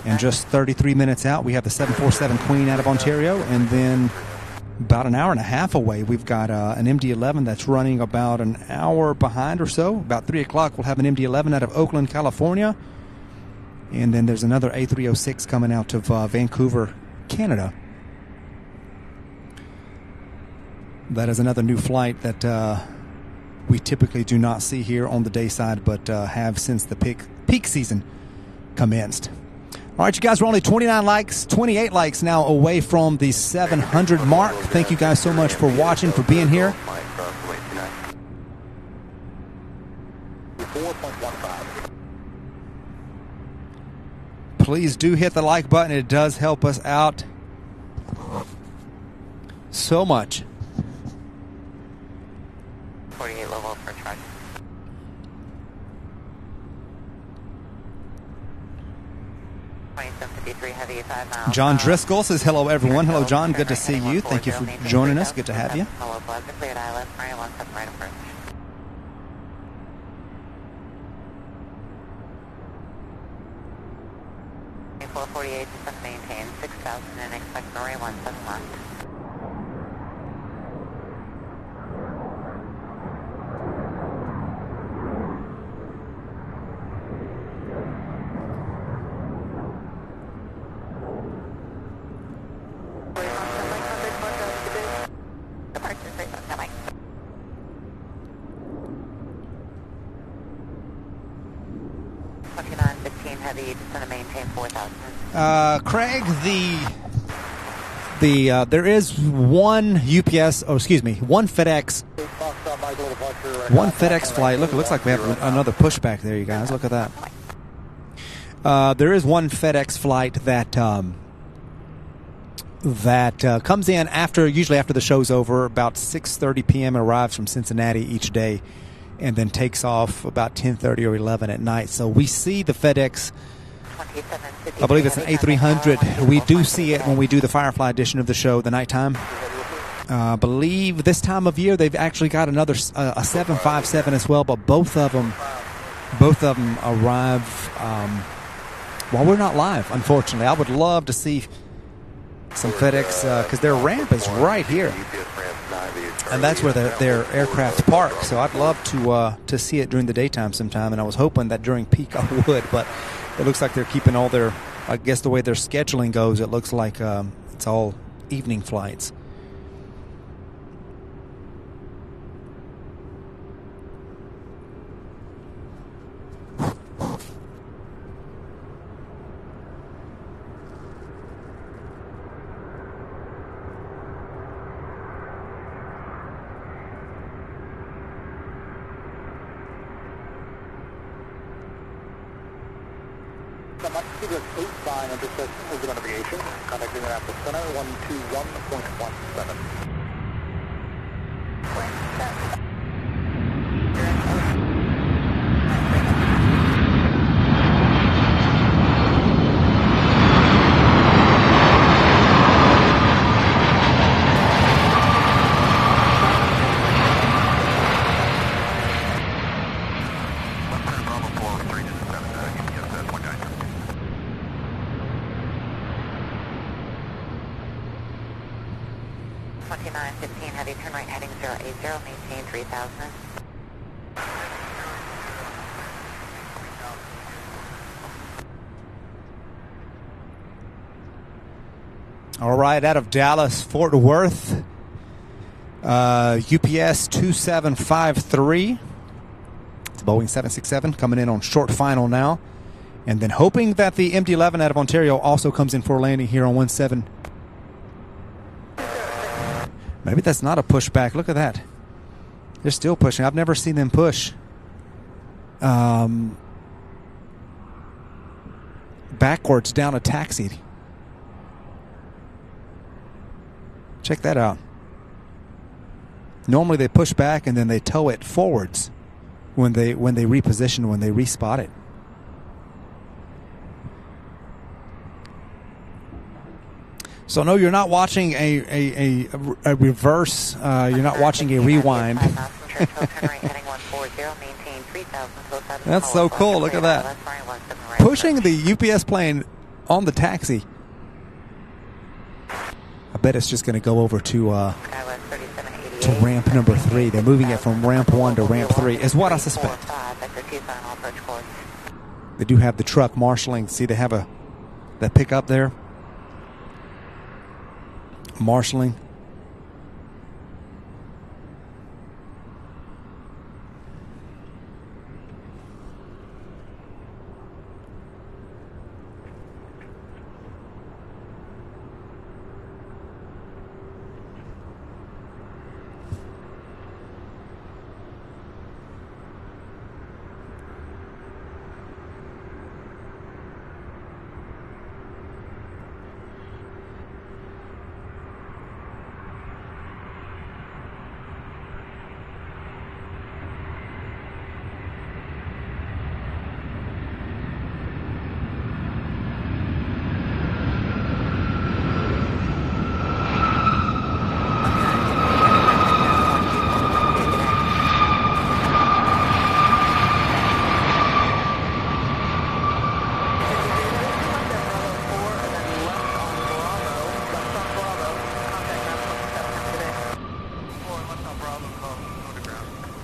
And just 33 minutes out, we have the 747 Queen out of Ontario, and then about an hour and a half away, we've got an MD-11 that's running about an hour behind or so. About 3 o'clock, we'll have an MD-11 out of Oakland, California. And then there's another A306 coming out of Vancouver, Canada. That is another new flight that we typically do not see here on the day side, but have since the peak season commenced. All right, you guys, we're only 29 likes, 28 likes now away from the 700 mark. Thank you guys so much for watching, for being here. Please do hit the like button. It does help us out so much. 48 level for charge. Heavy, 5 miles. John Driscoll says hello, everyone. Hello, John. Good to see you. Thank you for joining us. Good to have you. Hello, Plaza. Cleared ILS. Right, 17 right approach. 448, just maintain 6,000 and expect runway 17 left. Craig, there is one UPS, one FedEx flight. Look, it looks like we have another pushback there, you guys. Look at that. There is one FedEx flight that comes in usually after the show's over, about 6:30 p.m. arrives from Cincinnati each day, and then takes off about 10:30 or 11 at night. So we see the FedEx. I believe it's an A300. We do see it when we do the Firefly edition of the show, the nighttime. I believe this time of year they've actually got another a 757 as well, but both of them arrive while we're not live. Unfortunately, I would love to see some FedEx because their ramp is right here, and that's where their aircraft park. So I'd love to see it during the daytime sometime, and I was hoping that during peak I would, but it looks like they're keeping all their, I guess the way their scheduling goes, it looks like it's all evening flights. Aviation, contacting Minneapolis Center, 121.17. Heavy, turn right heading 080, maintain 3,000. All right, out of Dallas, Fort Worth, UPS 2753. It's Boeing 767 coming in on short final now. And then hoping that the MD-11 out of Ontario also comes in for landing here on 17. Maybe that's not a pushback. Look at that. They're still pushing. I've never seen them push backwards down a taxi. Check that out. Normally they push back and then they tow it forwards when they reposition, when they respot it. So no, you're not watching a reverse. You're not watching a rewind. That's so cool. Look at that. Pushing the UPS plane on the taxi. I bet it's just going to go over to ramp number 3. They're moving it from ramp 1 to ramp 3, is what I suspect. They do have the truck marshalling. See, they have that pickup there. Marshalling.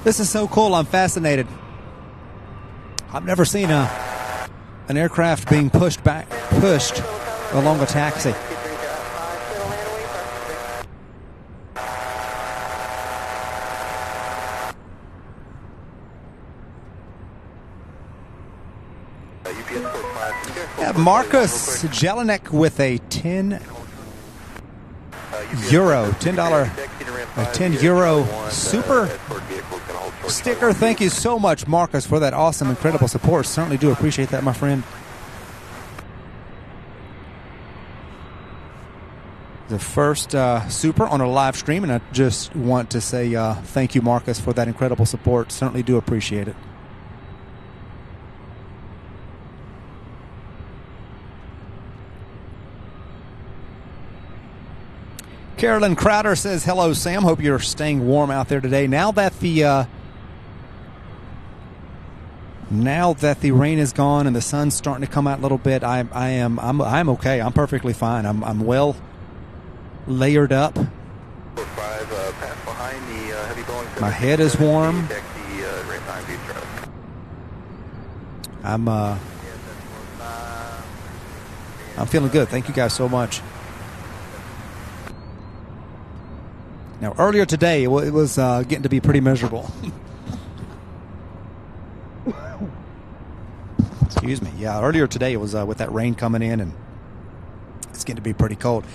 This is so cool. I'm fascinated. I've never seen an aircraft being pushed along a taxi. Marcus Jelinek with a €10 super sticker. Thank you so much, Marcus, for that awesome, incredible support. Certainly do appreciate that, my friend. The first super on a live stream, and I just want to say thank you, Marcus, for that incredible support. Certainly do appreciate it. Carolyn Crowder says, hello, Sam. Hope you're staying warm out there today. Now that the rain is gone and the sun's starting to come out a little bit, I'm okay. I'm perfectly fine. I'm well layered up. My head is warm. I'm feeling good. Thank you guys so much. Now, earlier today, it was getting to be pretty miserable. Excuse me. Yeah, earlier today, it was with that rain coming in, and it's getting to be pretty cold.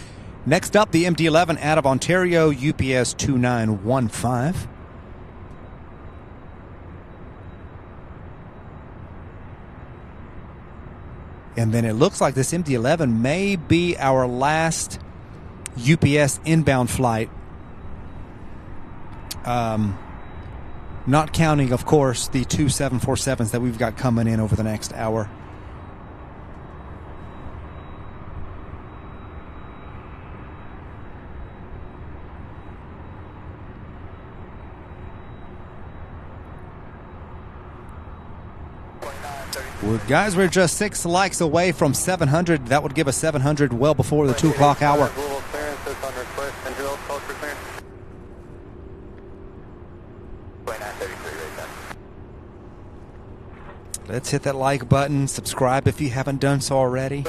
Next up, the MD-11 out of Ontario, UPS 2915. And then it looks like this MD-11 may be our last UPS inbound flight. Not counting, of course, the two 747s that we've got coming in over the next hour. Well, guys, we're just 6 likes away from 700. That would give us 700 well before the 2 o'clock hour. Let's hit that like button. Subscribe if you haven't done so already.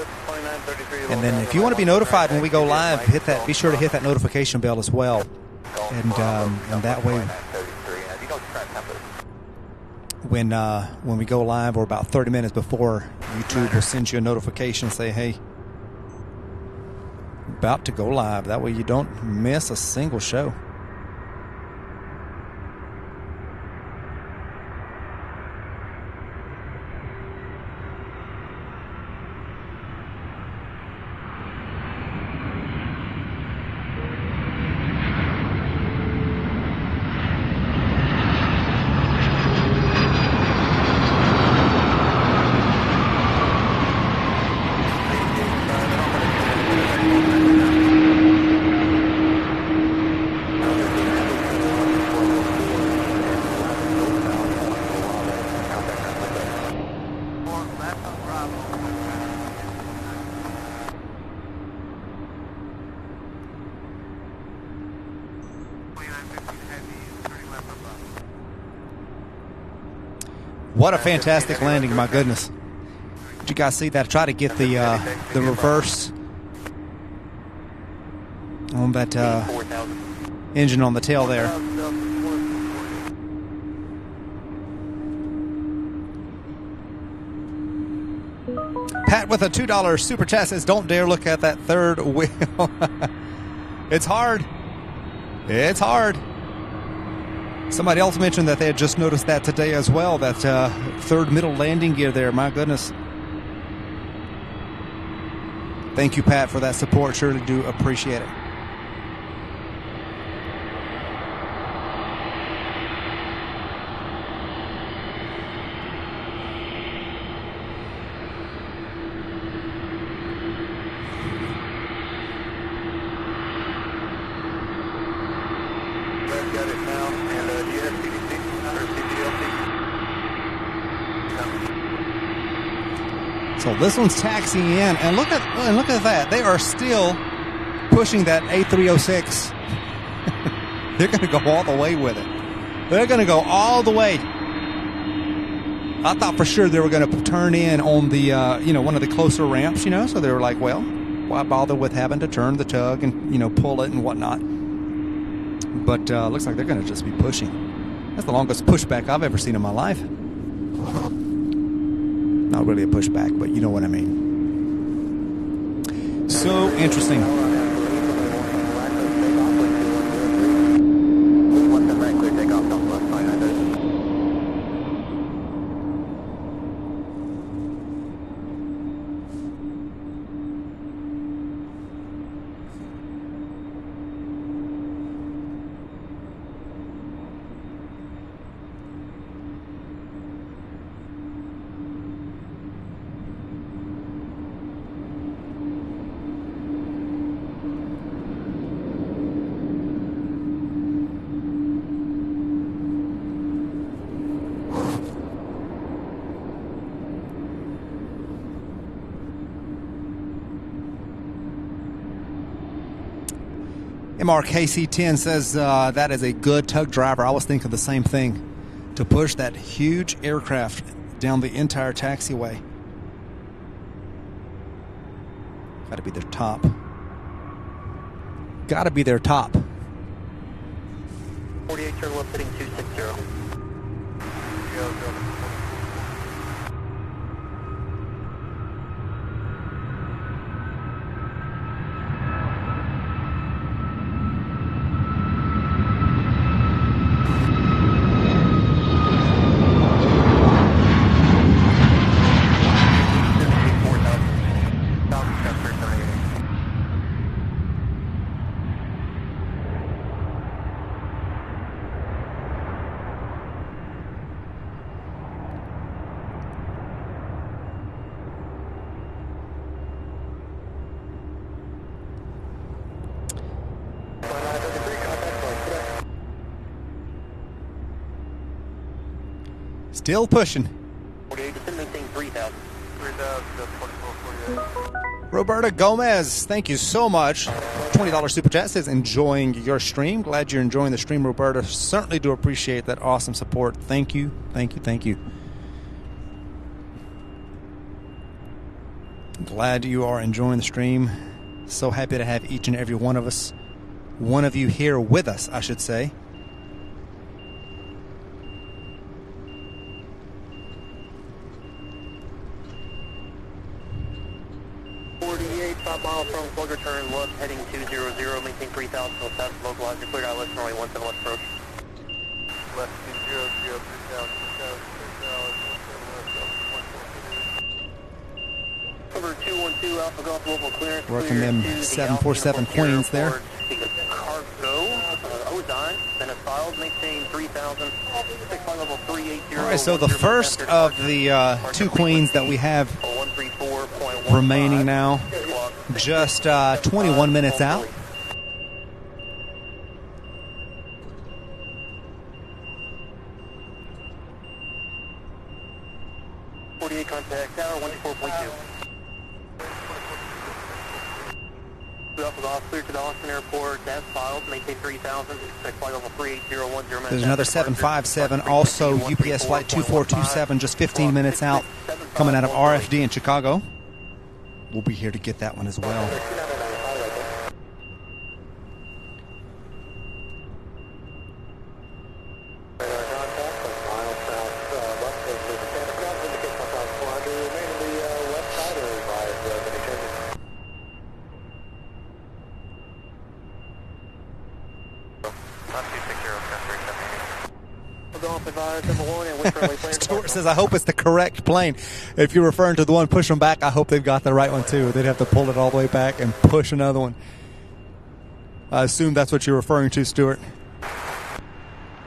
And then if you want to be notified when we go live, be sure to hit that notification bell as well. And that way, when we go live, or about 30 minutes before, YouTube will send you a notification and say, hey, about to go live. That way you don't miss a single show. What a fantastic landing, my goodness. Did you guys see that? I tried to get the reverse on that engine on the tail there. Pat with a $2 super chat says, don't dare look at that third wheel. It's hard. It's hard. Somebody else mentioned that they had just noticed that today as well, that third middle landing gear there. My goodness. Thank you, Pat, for that support. Surely do appreciate it. So this one's taxiing in, and look at that. They are still pushing that A306. They're going to go all the way with it. They're going to go all the way. I thought for sure they were going to turn in on the, one of the closer ramps, so they were like, well, why bother with having to turn the tug and, pull it and whatnot. But looks like they're going to just be pushing. That's the longest pushback I've ever seen in my life. Not really a pushback, but you know what I mean. So interesting. MRKC10 says that is a good tug driver. I was thinking the same thing. To push that huge aircraft down the entire taxiway. Got to be their top. Got to be their top. 48 turn left heading 260. Still pushing. 48, maintain 3,000. 3,000, Roberta Gomez, thank you so much. $20 super chat says enjoying your stream. Glad you're enjoying the stream, Roberta. Certainly do appreciate that awesome support. Thank you, thank you, thank you. Glad you are enjoying the stream. So happy to have each and every one of us, one of you here with us, I should say. 5 miles from Slugger, turn left, heading 200, maintain 3,000, so south, localizer, clear out left, runway 17 left approach. Left 200, 3,000, Cover 212, Alpha Golf, Louisville clearance. Working them 747 Queens there. Cargo, Ozone, then a filed, maintain 3,000, 6 level 380. All right, so the first of the two Queens that we have remaining now, just 21 minutes out. Contact tower 14.2. Clear to the Austin Airport. That's filed. Maintain 3,000. Expect flight level 38010. There's another 757, also UPS flight 2427, just 15 minutes out, coming out of RFD in Chicago. We'll be here to get that one as well. Stuart says, I hope it's the correct plane. If you're referring to the one push them back, I hope they've got the right one too. They'd have to pull it all the way back and push another one. I assume that's what you're referring to, Stuart.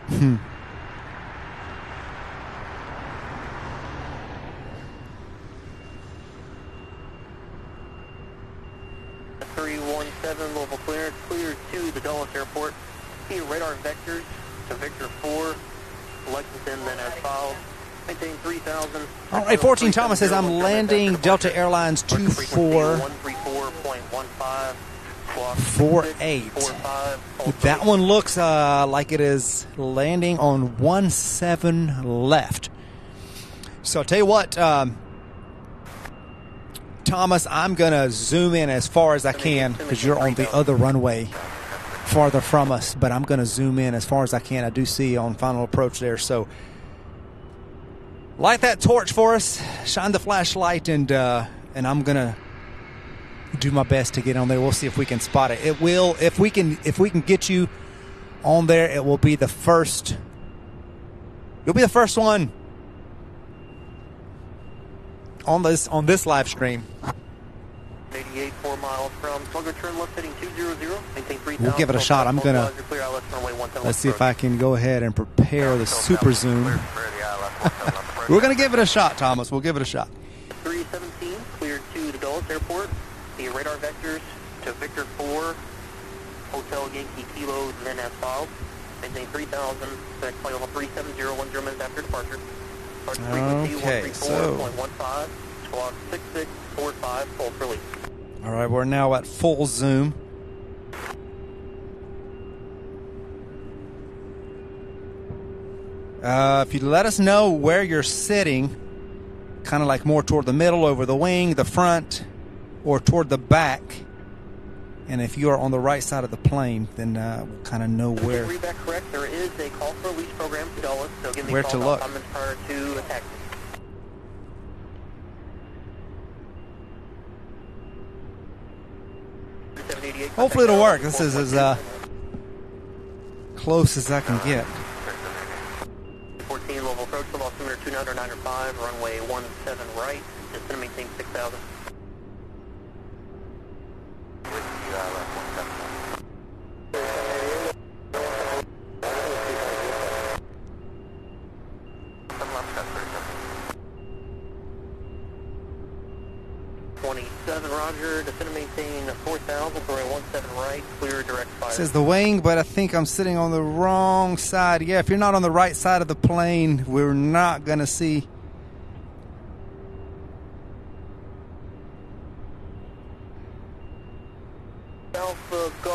317 Louisville clearance, clear to the Dulles Airport. See radar vectors to Victor 4, Lexington, then as filed. Maintain 3,000. All right, 14 Thomas says, I'm landing Delta Airlines 24. 134.15. 48. That one looks like it is landing on 17 left. So I'll tell you what, Thomas, I'm going to zoom in as far as I can because you're on the other runway farther from us, but I'm going to zoom in as far as I can. I do see on final approach there. So light that torch for us, shine the flashlight, and I'm going to do my best to get on there. We'll see if we can spot it. It will, if we can get you on there, it will be the first. You'll be the first one on this live stream. 88, 4 miles from Slugger, turn left heading 200, maintain 3,000. We'll give it a shot. I'm gonna let's see if I can go ahead and prepare the super zoom. We're gonna give it a shot, Thomas. We'll give it a shot. 317 cleared to the Dulles Airport. The radar vectors to Victor 4, Hotel Yankee Kilo, then as filed. Maintain 3,000. Flight level 370, 10 minutes after departure. Okay, so squawk 6645, full release. All right, we're now at full zoom. If you let us know where you're sitting, kind of like more toward the middle, over the wing, the front, or toward the back, and if you are on the right side of the plane, then we'll kind of know where. Read that correct. There is a call for release program to Dulles, so give me where a call to look. prior to attack. Hopefully it'll work. This is as close as I can get. 14 level approach, level altimeter 2995, runway 17 right, just going to maintain 6,000. Roger, descend and maintain 4,000, runway 17 right, clear direct fire. It says the wing, but I think I'm sitting on the wrong side. Yeah, if you're not on the right side of the plane, we're not going to see.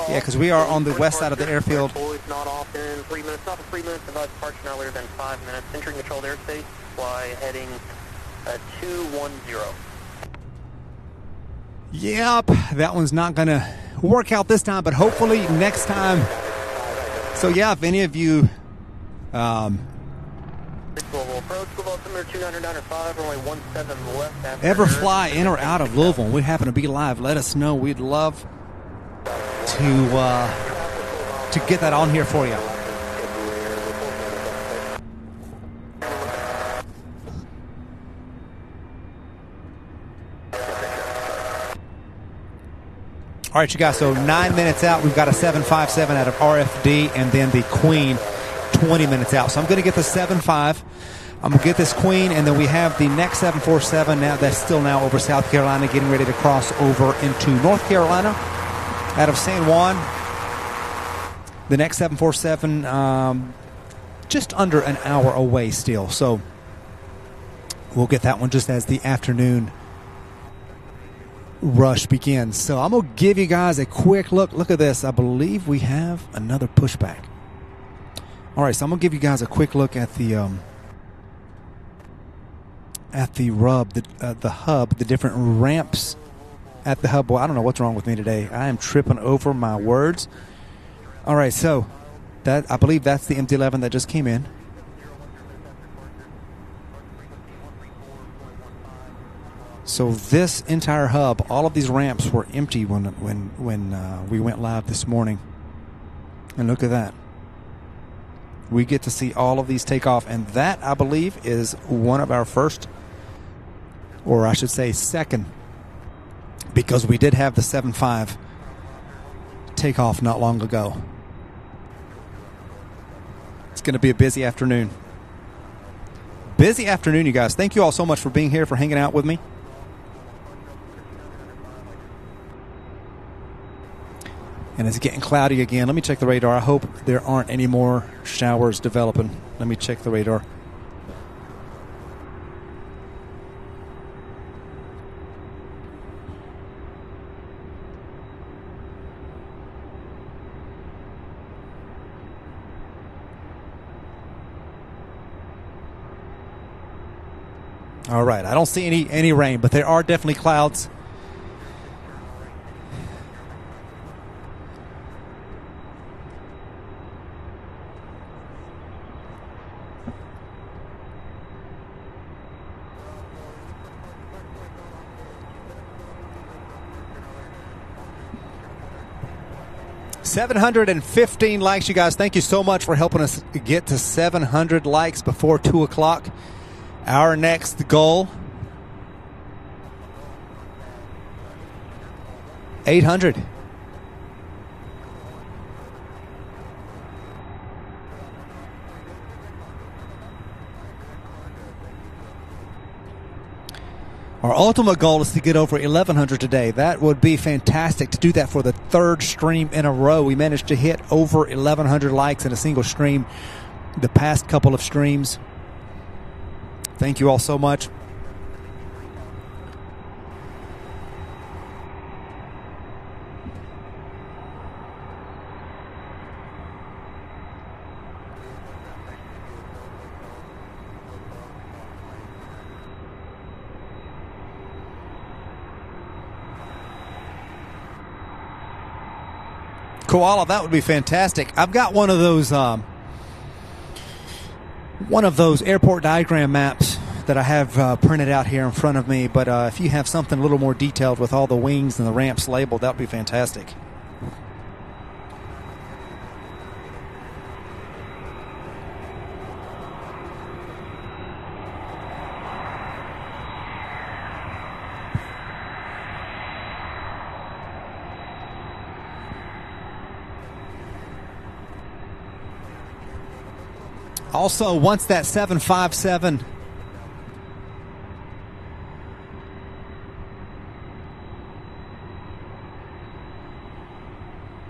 Yeah, because we are on the west side of the airfield. Not often, 3 minutes, not for 3 minutes, advise departure not later than 5 minutes. Entering controlled airspace, fly heading 210. Yep, that one's not going to work out this time, but hopefully next time. So, yeah, if any of you ever fly in or out of Louisville and we happen to be live, let us know. We'd love to get that on here for you. All right, you guys, so 9 minutes out, we've got a 757 out of RFD, and then the Queen 20 minutes out. So I'm going to get the 75. I'm going to get this Queen, and then we have the next 747 now that's still now over South Carolina, getting ready to cross over into North Carolina out of San Juan. The next 747, just under an hour away still. So we'll get that one just as the afternoon rush begins. So I'm going to give you guys a quick look. Look at this. I believe we have another pushback. All right, so I'm going to give you guys a quick look at the rub, the hub, the different ramps at the hub. Well, I don't know what's wrong with me today. I am tripping over my words. All right, so that I believe that's the MD-11 that just came in. So this entire hub, all of these ramps were empty when we went live this morning. And look at that. We get to see all of these take off, and that, I believe, is one of our first, or I should say second, because we did have the 7.5 take off not long ago. It's going to be a busy afternoon. Busy afternoon, you guys. Thank you all so much for being here, for hanging out with me. And it's getting cloudy again. Let me check the radar. I hope there aren't any more showers developing. Let me check the radar. All right. I don't see any rain, but there are definitely clouds. $715 likes, you guys. Thank you so much for helping us get to 700 likes before 2 o'clock. Our next goal, 800. Our ultimate goal is to get over 1,100 today. That would be fantastic to do that for the third stream in a row. We managed to hit over 1,100 likes in a single stream the past couple of streams. Thank you all so much. Koala, that would be fantastic. I've got one of those airport diagram maps that I have printed out here in front of me, but if you have something a little more detailed with all the wings and the ramps labeled, that would be fantastic. Also, once that 757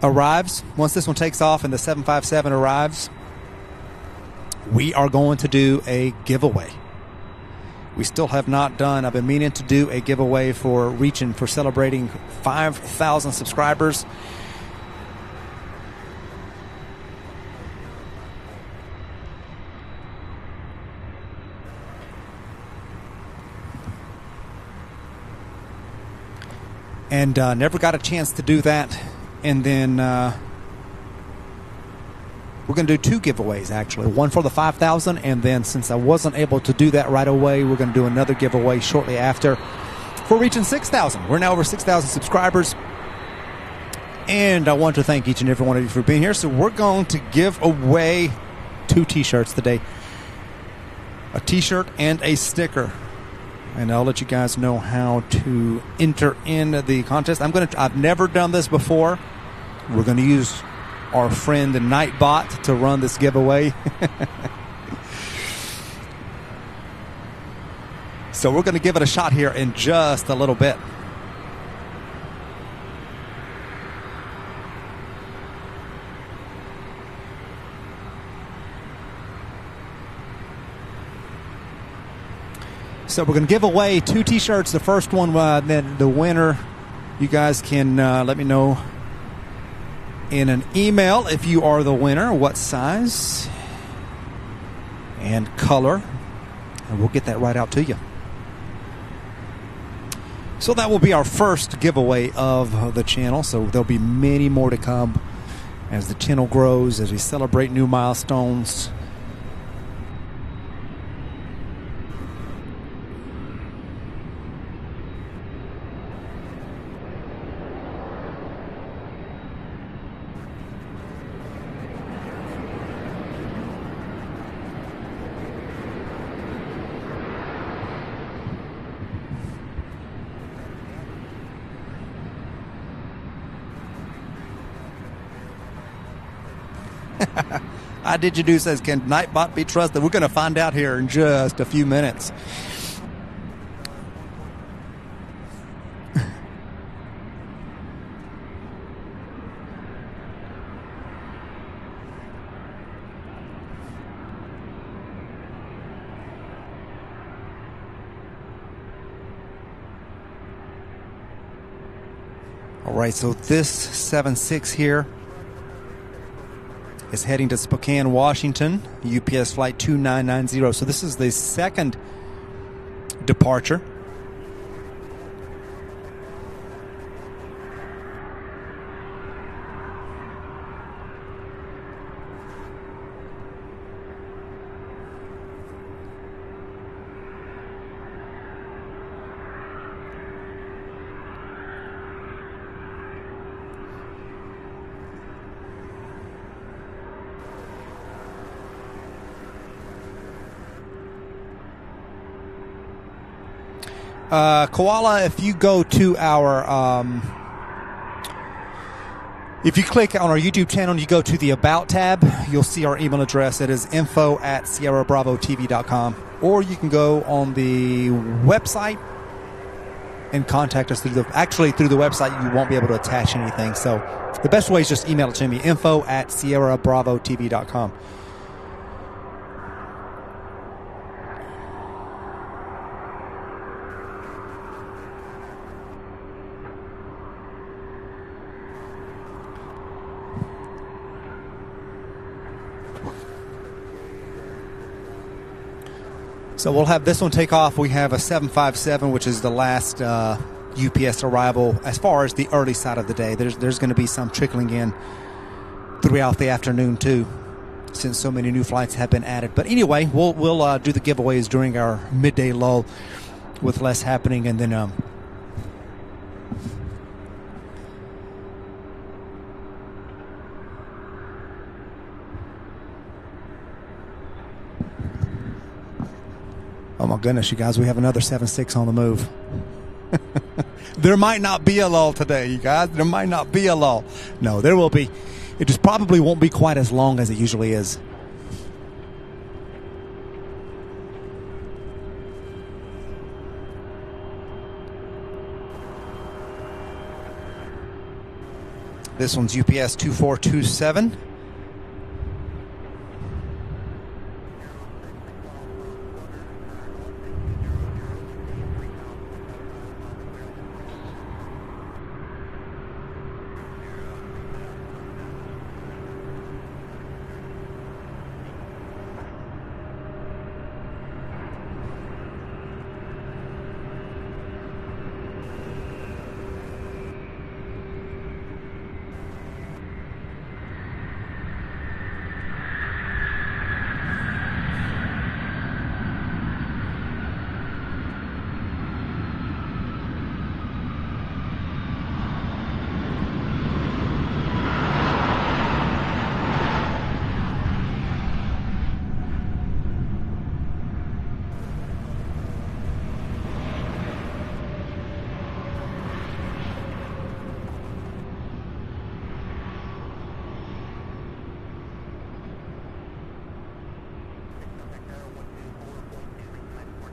arrives, once this one takes off and the 757 arrives, we are going to do a giveaway. We still have not done. I've been meaning to do a giveaway for celebrating 5,000 subscribers. And never got a chance to do that. And then we're going to do two giveaways, actually. One for the 5,000, and then since I wasn't able to do that right away, we're going to do another giveaway shortly after for reaching 6,000. We're now over 6,000 subscribers. And I want to thank each and every one of you for being here. So we're going to give away 2 T-shirts today. A T-shirt and a sticker. And I'll let you guys know how to enter in the contest. I've never done this before. We're going to use our friend Nightbot to run this giveaway. So we're going to give it a shot here in just a little bit. So we're going to give away 2 T-shirts. The first one, then the winner, you guys can let me know in an email if you are the winner, what size and color, and we'll get that right out to you. So that will be our first giveaway of the channel. So there'll be many more to come as the channel grows, as we celebrate new milestones. I Did You Do says, can Nightbot be trusted? We're going to find out here in just a few minutes. All right, so this 7.6 here is heading to Spokane, Washington, UPS flight 2990. So this is the second departure. Koala, if you go to our, if you click on our YouTube channel and you go to the About tab, you'll see our email address. It is info@sierrabravo.tv.com. Or you can go on the website and contact us through the website. You won't be able to attach anything. So the best way is just email it to me, info@sierrabravo.tv.com. So we'll have this one take off. We have a 757, which is the last UPS arrival as far as the early side of the day. There's going to be some trickling in throughout the afternoon too, since so many new flights have been added. But anyway, we'll do the giveaways during our midday lull with less happening, and then oh my goodness, you guys, we have another 7.6 on the move. There might not be a lull today, you guys. There might not be a lull. No, there will be. It just probably won't be quite as long as it usually is. This one's UPS 2427.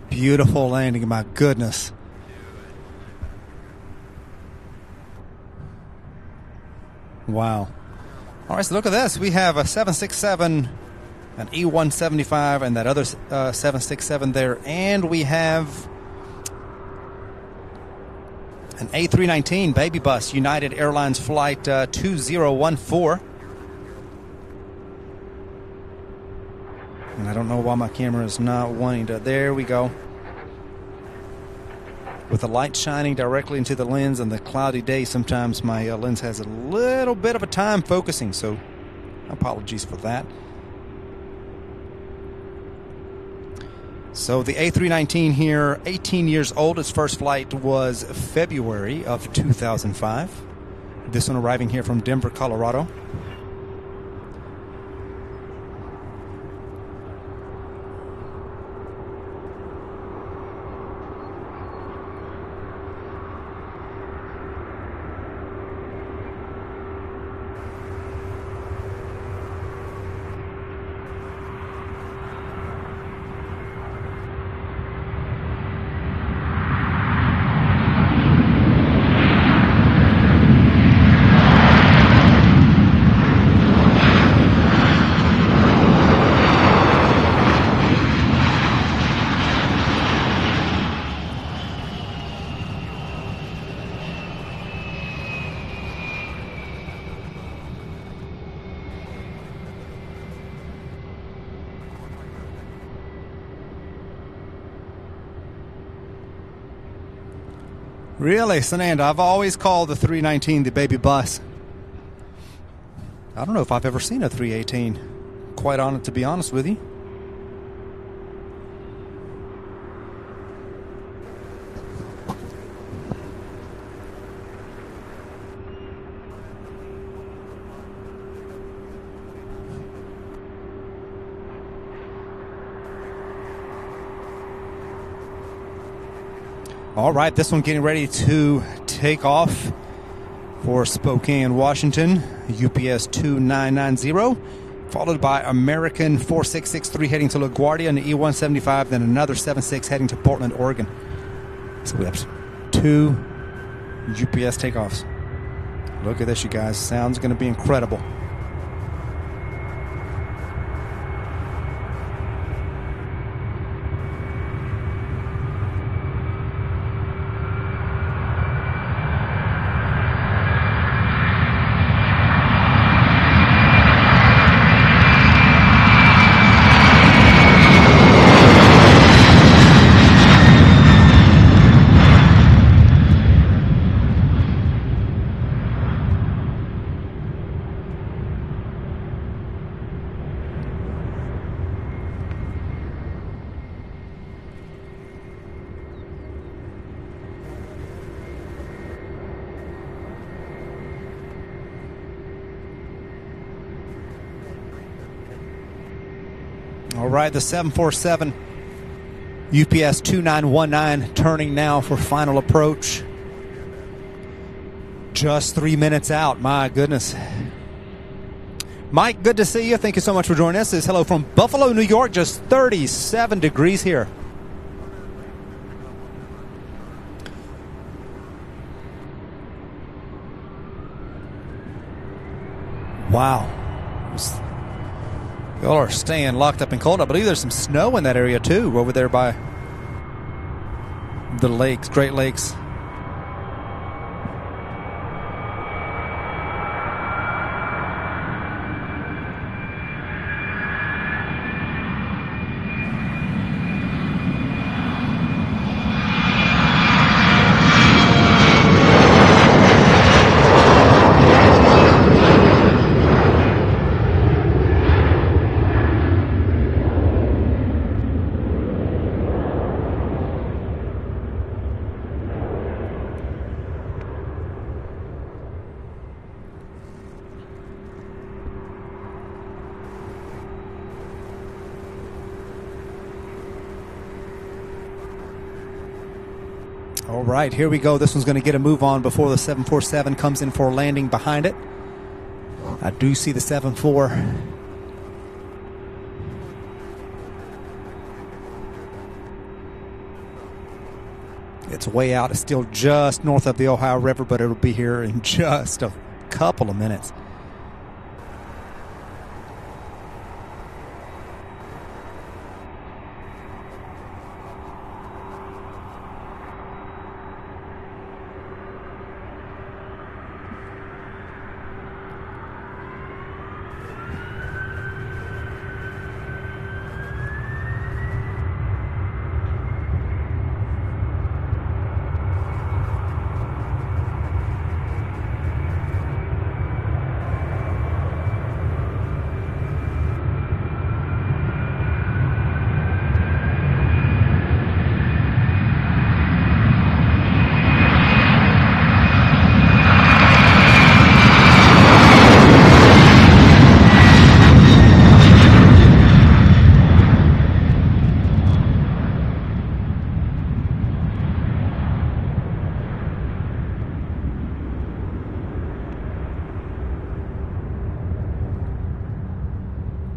Beautiful landing, my goodness. Wow. All right, so look at this. We have a 767, an E175, and that other 767 there. And we have an A319 baby bus, United Airlines Flight 2014. And I don't know why my camera is not wanting to. There we go. With the light shining directly into the lens and the cloudy day, sometimes my lens has a little bit of a time focusing, so apologies for that. So the A319 here, 18 years old. Its first flight was February of 2005. This one arriving here from Denver, Colorado. Really, Sananda, I've always called the 319 the baby bus. I don't know if I've ever seen a 318. Quite on it, to be honest with you. All right, this one getting ready to take off for Spokane, Washington, UPS 2990, followed by American 4663 heading to LaGuardia and the E175, then another 76 heading to Portland, Oregon. So we have 2 UPS takeoffs. Look at this, you guys. Sounds going to be incredible. All right, the 747 UPS 2919 turning now for final approach. Just 3 minutes out. My goodness. Mike, good to see you. Thank you so much for joining us. This is hello from Buffalo, New York. Just 37 degrees here. Wow. Y'all are staying locked up and cold. I believe there's some snow in that area too, over there by the lakes, Great Lakes. All right, here we go. This one's going to get a move on before the 747 comes in for landing behind it. I do see the 74. It's way out. It's still just north of the Ohio River, but it'll be here in just a couple of minutes.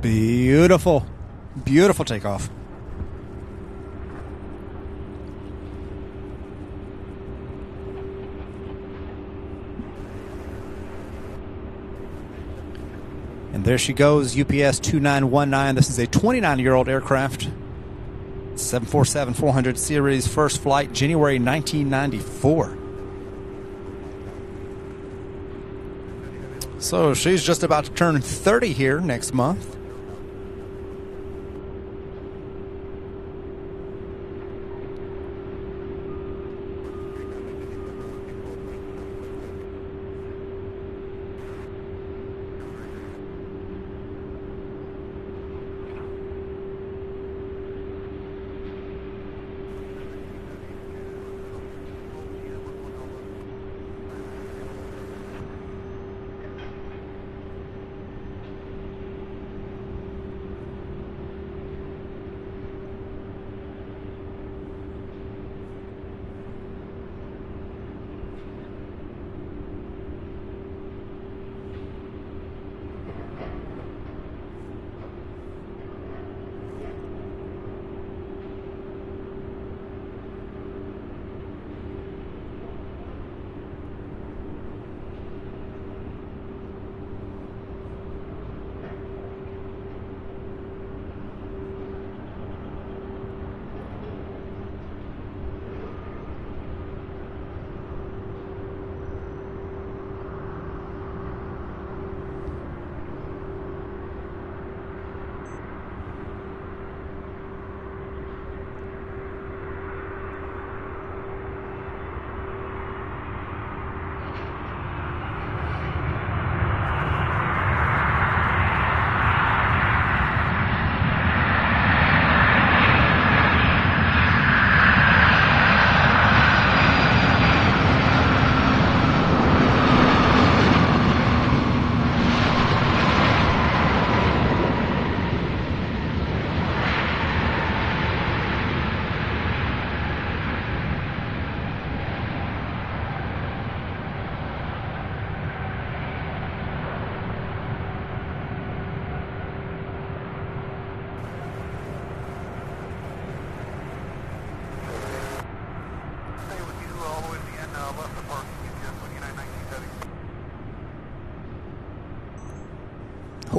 Beautiful, beautiful takeoff. And there she goes, UPS 2919. This is a 29-year-old aircraft. 747-400 series, first flight, January 1994. So she's just about to turn 30 here next month.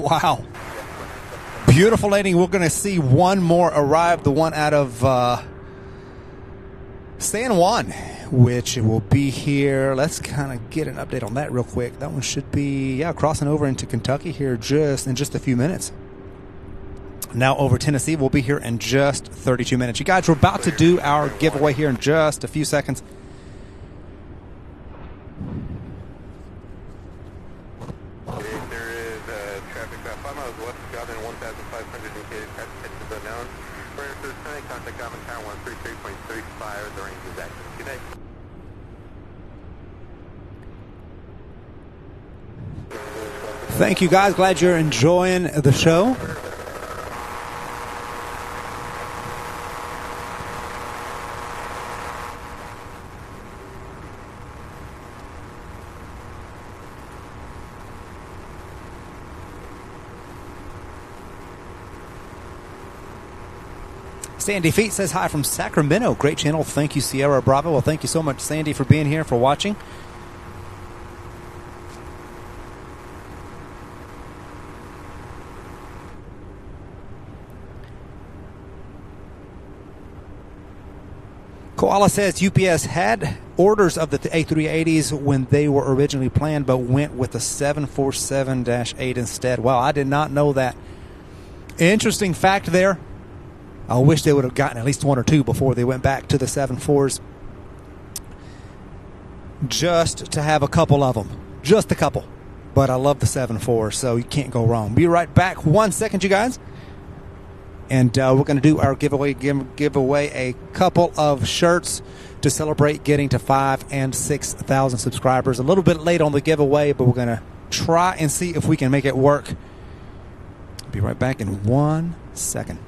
Wow. Beautiful landing. We're going to see one more arrive, the one out of San Juan, which will be here. Let's kind of get an update on that real quick. That one should be, yeah, crossing over into Kentucky here in just a few minutes. Now over Tennessee. We'll be here in just 32 minutes. You guys, we're about to do our giveaway here in just a few seconds. There is traffic about 5 miles west of Godwin, 1,500 indicated traffic is unknown. For contact Common Tower 133.35, the range is active. Good day. Thank you, guys. Glad you're enjoying the show. Sandy Feet says hi from Sacramento. Great channel. Thank you, Sierra Bravo. Well, thank you so much, Sandy, for being here, for watching. Koala says UPS had orders of the A380s when they were originally planned, but went with the 747-8 instead. Wow, I did not know that. Interesting fact there. I wish they would have gotten at least one or two before they went back to the 747s. Just to have a couple of them. Just a couple. But I love the 747, so you can't go wrong. Be right back. 1 second, you guys. And we're going to do our giveaway. Give away a couple of shirts to celebrate getting to 5,000 and 6,000 subscribers. A little bit late on the giveaway, but we're going to try and see if we can make it work. Be right back in 1 second.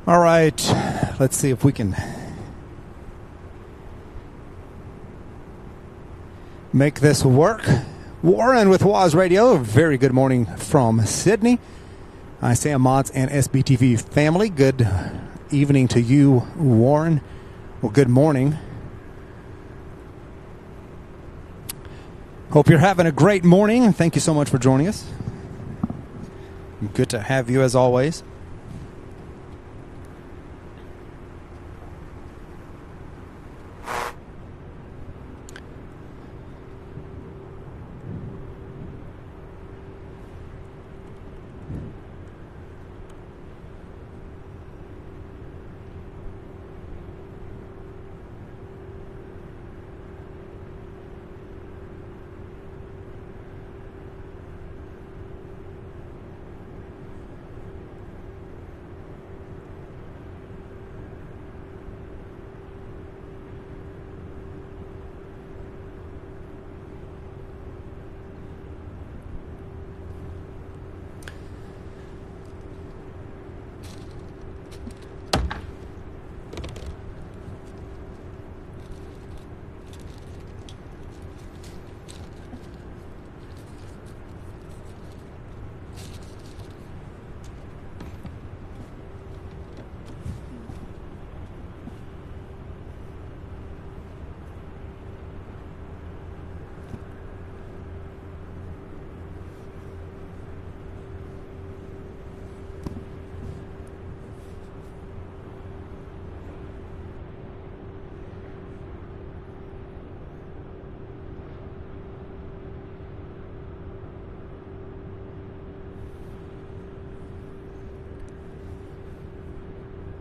All right, let's see if we can make this work. Warren with Waz Radio. A very good morning from Sydney. I Sam Mods and SBTV family. Good evening to you, Warren. Well, good morning. Hope you're having a great morning. Thank you so much for joining us. Good to have you as always.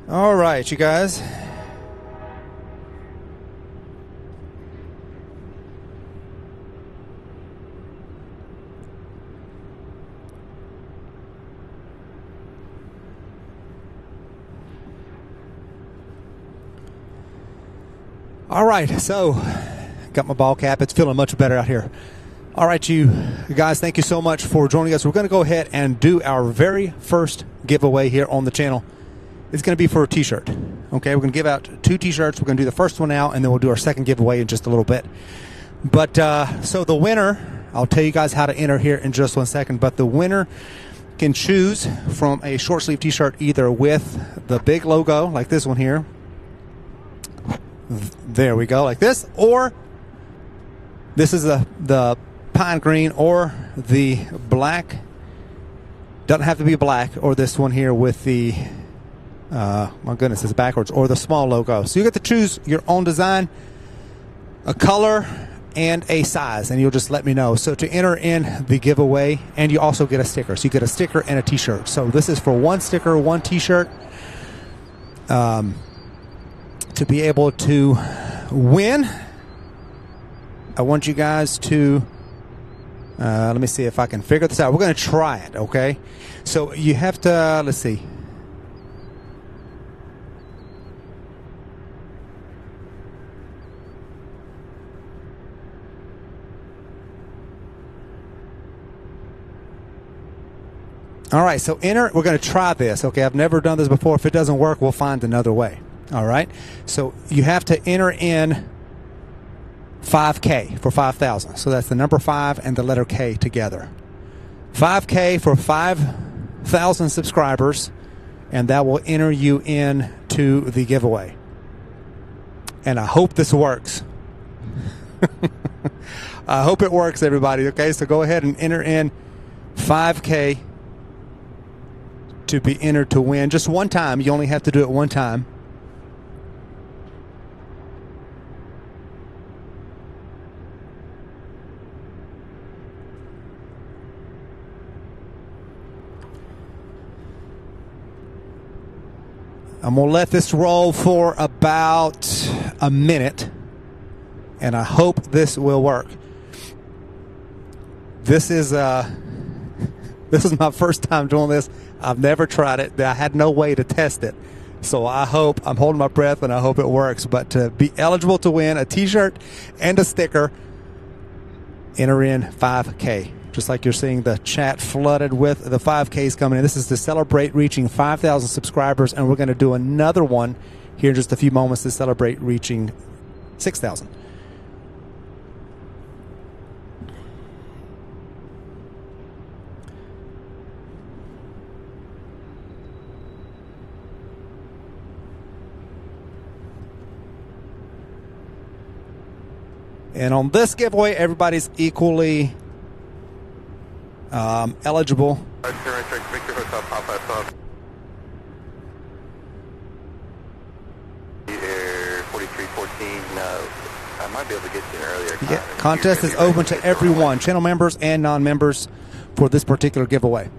All right, you guys. All right, so got my ball cap. It's feeling much better out here. All right, you guys, thank you so much for joining us. We're going to go ahead and do our very first giveaway here on the channel. It's going to be for a t-shirt. Okay, we're going to give out 2 t-shirts. We're going to do the first one now, and then we'll do our second giveaway in just a little bit. But so the winner, I'll tell you guys how to enter here in just 1 second, but the winner can choose from a short sleeve t-shirt either with the big logo, like this one here. There we go, like this. Or this is the pine green, or the black. Doesn't have to be black, or this one here with the... my goodness, it's backwards, or the small logo. So you get to choose your own design, a color, and a size, and you'll just let me know. So to enter in the giveaway, and you also get a sticker. So you get a sticker and a t-shirt. So this is for 1 sticker, 1 t-shirt. To be able to win, I want you guys to... let me see if I can figure this out. We're going to try it, okay? So you have to... let's see. All right, so enter. We're going to try this. Okay, I've never done this before. If it doesn't work, we'll find another way. All right, so you have to enter in 5K for 5,000. So that's the number 5 and the letter K together. 5K for 5,000 subscribers, and that will enter you in to the giveaway. And I hope this works. I hope it works, everybody. Okay, so go ahead and enter in 5K to be entered to win. Just one time. You only have to do it one time. I'm going to let this roll for about a minute, and I hope this will work. This is my first time doing this. I've never tried it. I had no way to test it. So I'm holding my breath, and I hope it works. But to be eligible to win a t-shirt and a sticker, enter in 5K. Just like you're seeing the chat flooded with the 5Ks coming in. This is to celebrate reaching 5,000 subscribers, and we're going to do another one here in just a few moments to celebrate reaching 6,000. And on this giveaway, everybody's equally eligible. I might be able to get you earlier. Yeah, contest is open to everyone, channel members and non-members, for this particular giveaway.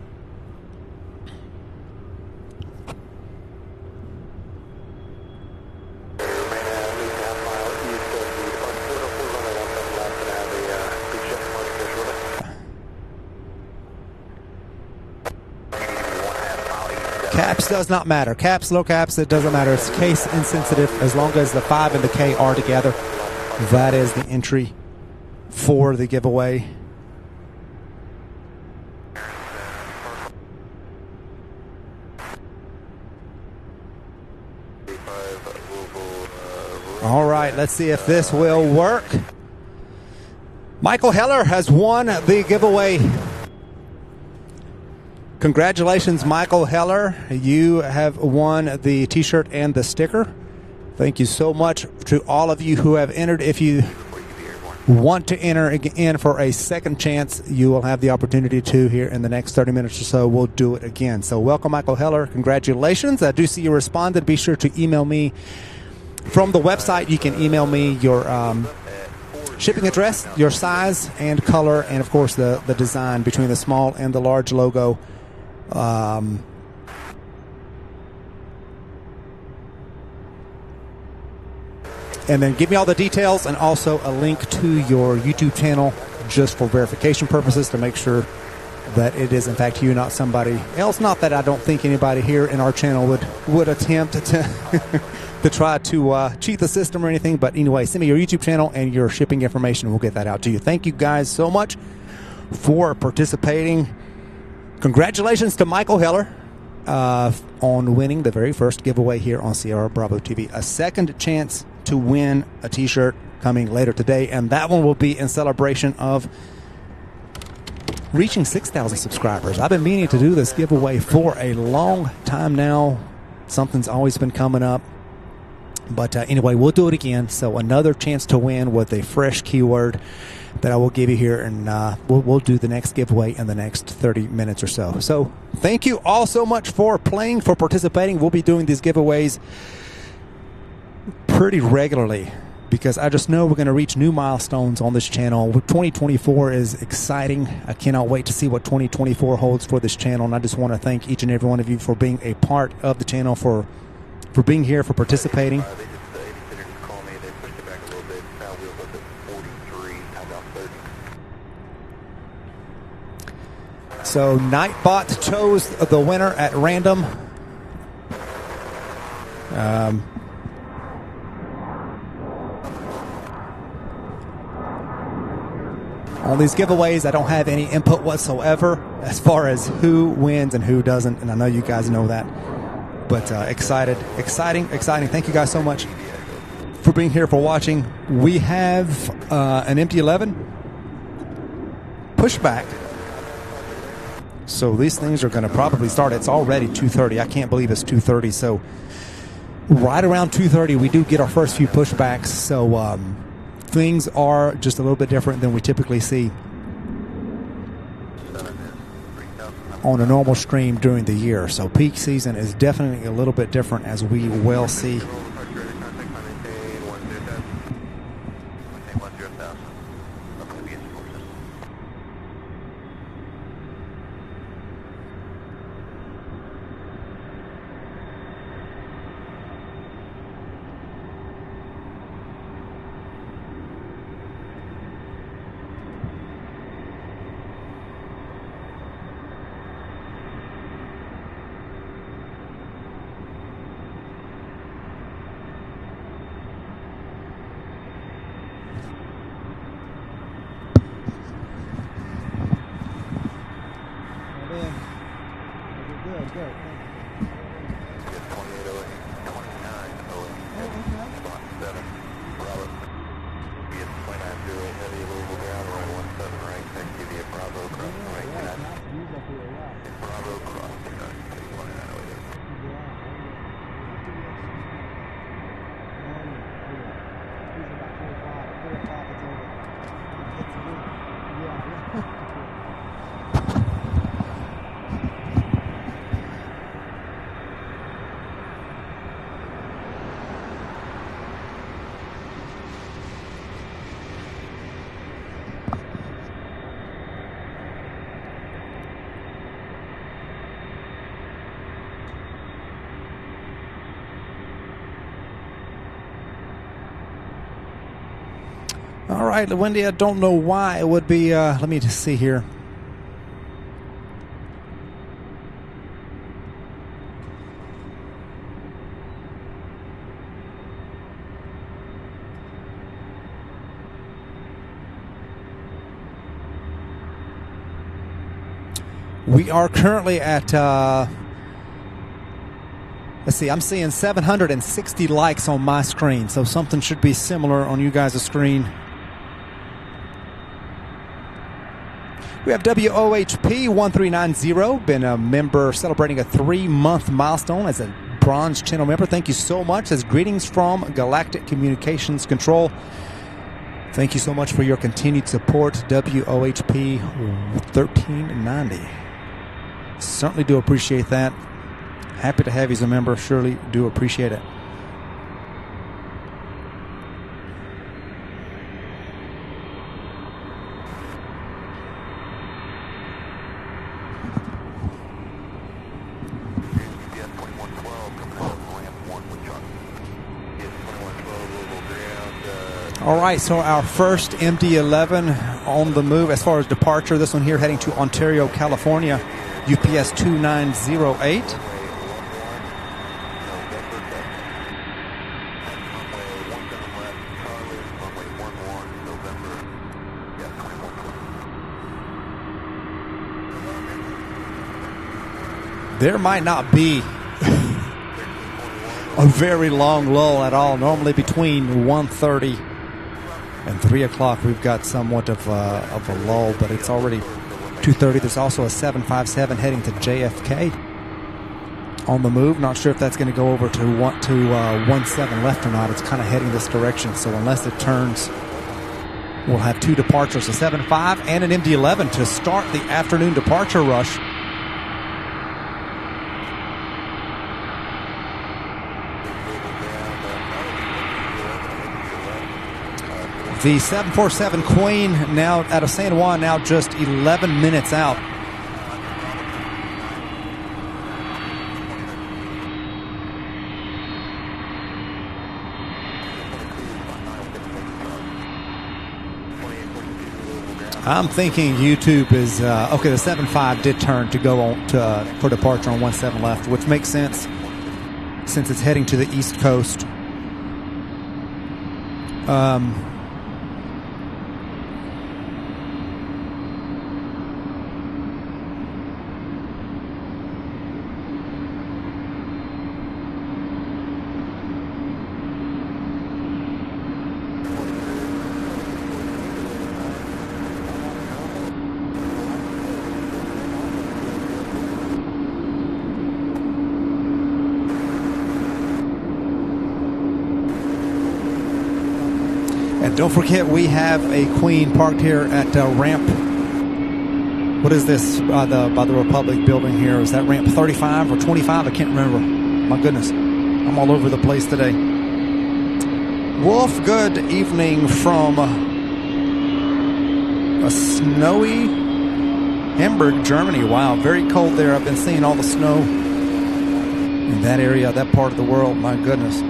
Caps does not matter. Caps, low caps, it doesn't matter. It's case insensitive. As long as the 5 and the K are together, that is the entry for the giveaway. All right, let's see if this will work. Michael Heller has won the giveaway. Congratulations, Michael Heller. You have won the t-shirt and the sticker. Thank you so much to all of you who have entered. If you want to enter again for a second chance, you will have the opportunity to here in the next 30 minutes or so. We'll do it again. So welcome, Michael Heller. Congratulations. I do see you responded. Be sure to email me from the website. You can email me your shipping address, your size and color, and of course the design between the small and the large logo. And then give me all the details and also a link to your YouTube channel just for verification purposes to make sure that it is in fact you, not somebody else. Not that I don't think anybody here in our channel would attempt to to try to cheat the system or anything, but anyway, send me your YouTube channel and your shipping information and we'll get that out to you. Thank you guys so much for participating. Congratulations to Michael Heller on winning the very first giveaway here on Sierra Bravo TV. A second chance to win a t-shirt coming later today, and that one will be in celebration of reaching 6,000 subscribers. I've been meaning to do this giveaway for a long time now. Something's always been coming up. But anyway, we'll do it again. So another chance to win with a fresh keyword that I will give you here, and we'll do the next giveaway in the next 30 minutes or so. So thank you all so much for playing, for participating. We'll be doing these giveaways pretty regularly because I just know we're going to reach new milestones on this channel. 2024 is exciting. I cannot wait to see what 2024 holds for this channel, and I just want to thank each and every one of you for being a part of the channel, for being here, for participating. So Nightbot chose the winner at random. On these giveaways, I don't have any input whatsoever as far as who wins and who doesn't, and I know you guys know that. But exciting. Thank you guys so much for being here, for watching. We have an empty 11 pushback. So these things are going to probably start. It's already 2:30. I can't believe it's 2:30. So right around 2:30, we do get our first few pushbacks. So things are just a little bit different than we typically see on a normal stream during the year. So peak season is definitely a little bit different, as we will see. All right, Wendy, I don't know why it would be. Let me just see here. We are currently at, let's see, I'm seeing 760 likes on my screen, so something should be similar on you guys' screen. We have WOHP 1390, been a member celebrating a 3-month milestone as a bronze channel member. Thank you so much. As greetings from Galactic Communications Control. Thank you so much for your continued support, WOHP 1390. Certainly do appreciate that. Happy to have you as a member. Surely do appreciate it. All right, so our first MD-11 on the move as far as departure. This one here heading to Ontario, California, UPS 2908. There might not be a very long lull at all. Normally between 1:30 and 3 o'clock we've got somewhat of a lull, but it's already 2:30. There's also a 757 heading to JFK on the move. Not sure if that's going to go over to 17 left or not. It's kind of heading this direction, so unless it turns, we'll have 2 departures, a 75 and an MD-11 to start the afternoon departure rush. The 747 Queen now out of San Juan, now just 11 minutes out. I'm thinking YouTube is okay. The 75 did turn to go on for departure on 17 left, which makes sense since it's heading to the East Coast. Don't forget, we have a Queen parked here at ramp. What is this by the Republic building here? Is that ramp 35 or 25? I can't remember. My goodness, I'm all over the place today. Wolf, good evening from a snowy Hamburg, Germany. Wow, very cold there. I've been seeing all the snow in that area, that part of the world. My goodness.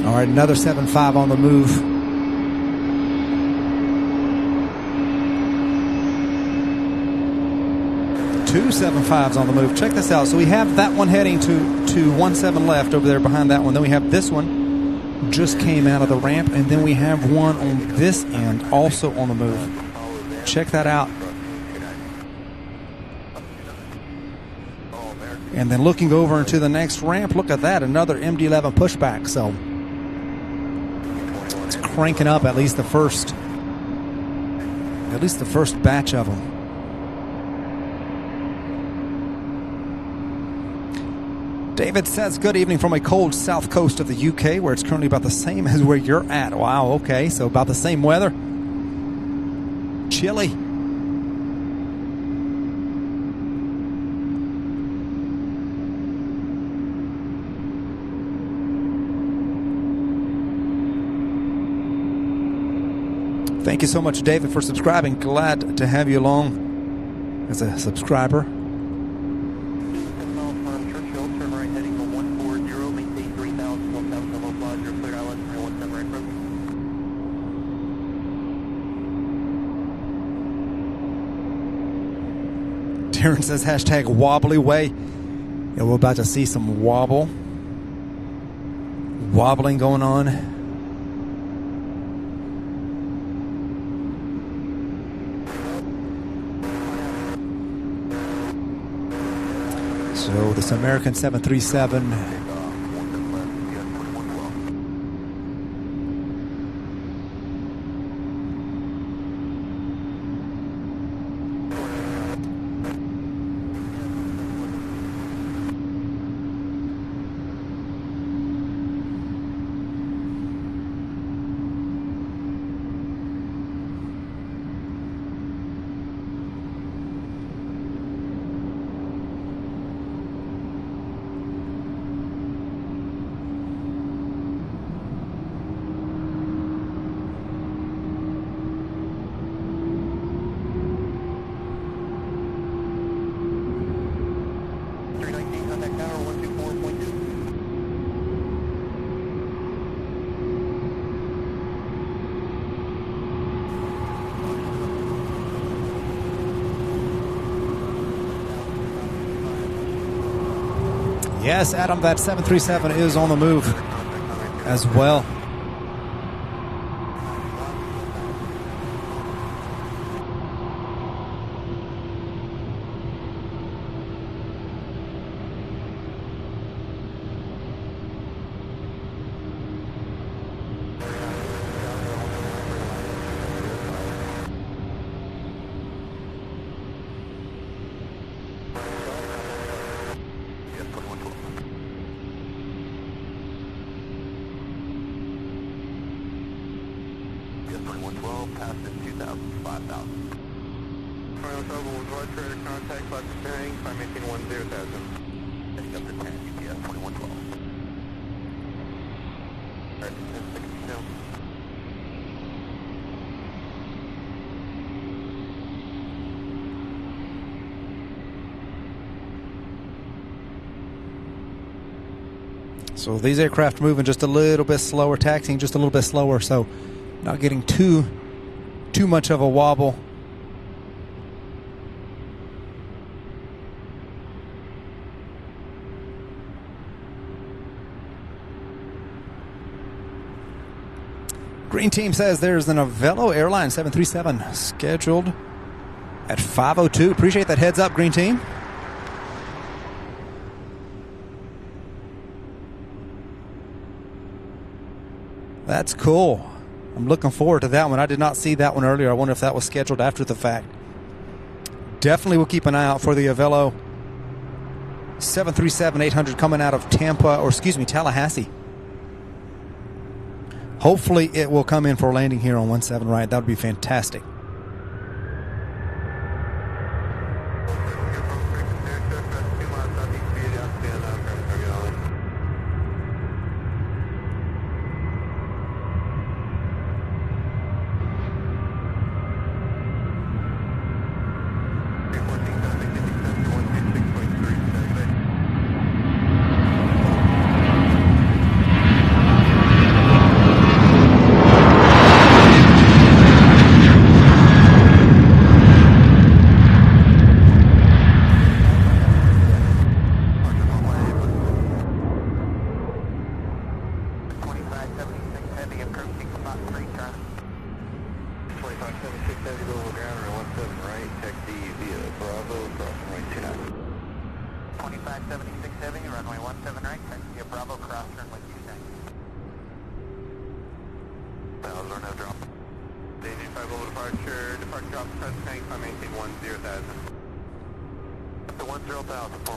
All right, another 7.5 on the move. Two 7.5s on the move. Check this out. So we have that one heading to 17 left over there behind that one. Then we have this one just came out of the ramp, and then we have one on this end also on the move. Check that out. And then looking over into the next ramp, look at that, another MD-11 pushback. So it's cranking up at least the first batch of them. David says, good evening from a cold south coast of the UK, where it's currently about the same as where you're at. Wow, okay, so about the same weather. Chilly. Thank you so much, David, for subscribing. Glad to have you along as a subscriber. Darren says hashtag wobbly way. Yeah, we're about to see some wobbling going on. So this American 737. Yes, Adam, that 737 is on the move as well. So these aircraft moving just a little bit slower, taxiing just a little bit slower, so not getting too much of a wobble. Green Team says there's an Avelo Airline 737 scheduled at 5:02. Appreciate that heads up, Green Team. That's cool. I'm looking forward to that one. I did not see that one earlier. I wonder if that was scheduled after the fact. Definitely will keep an eye out for the Avelo 737-800 coming out of Tallahassee. Hopefully it will come in for landing here on 17 right. That would be fantastic.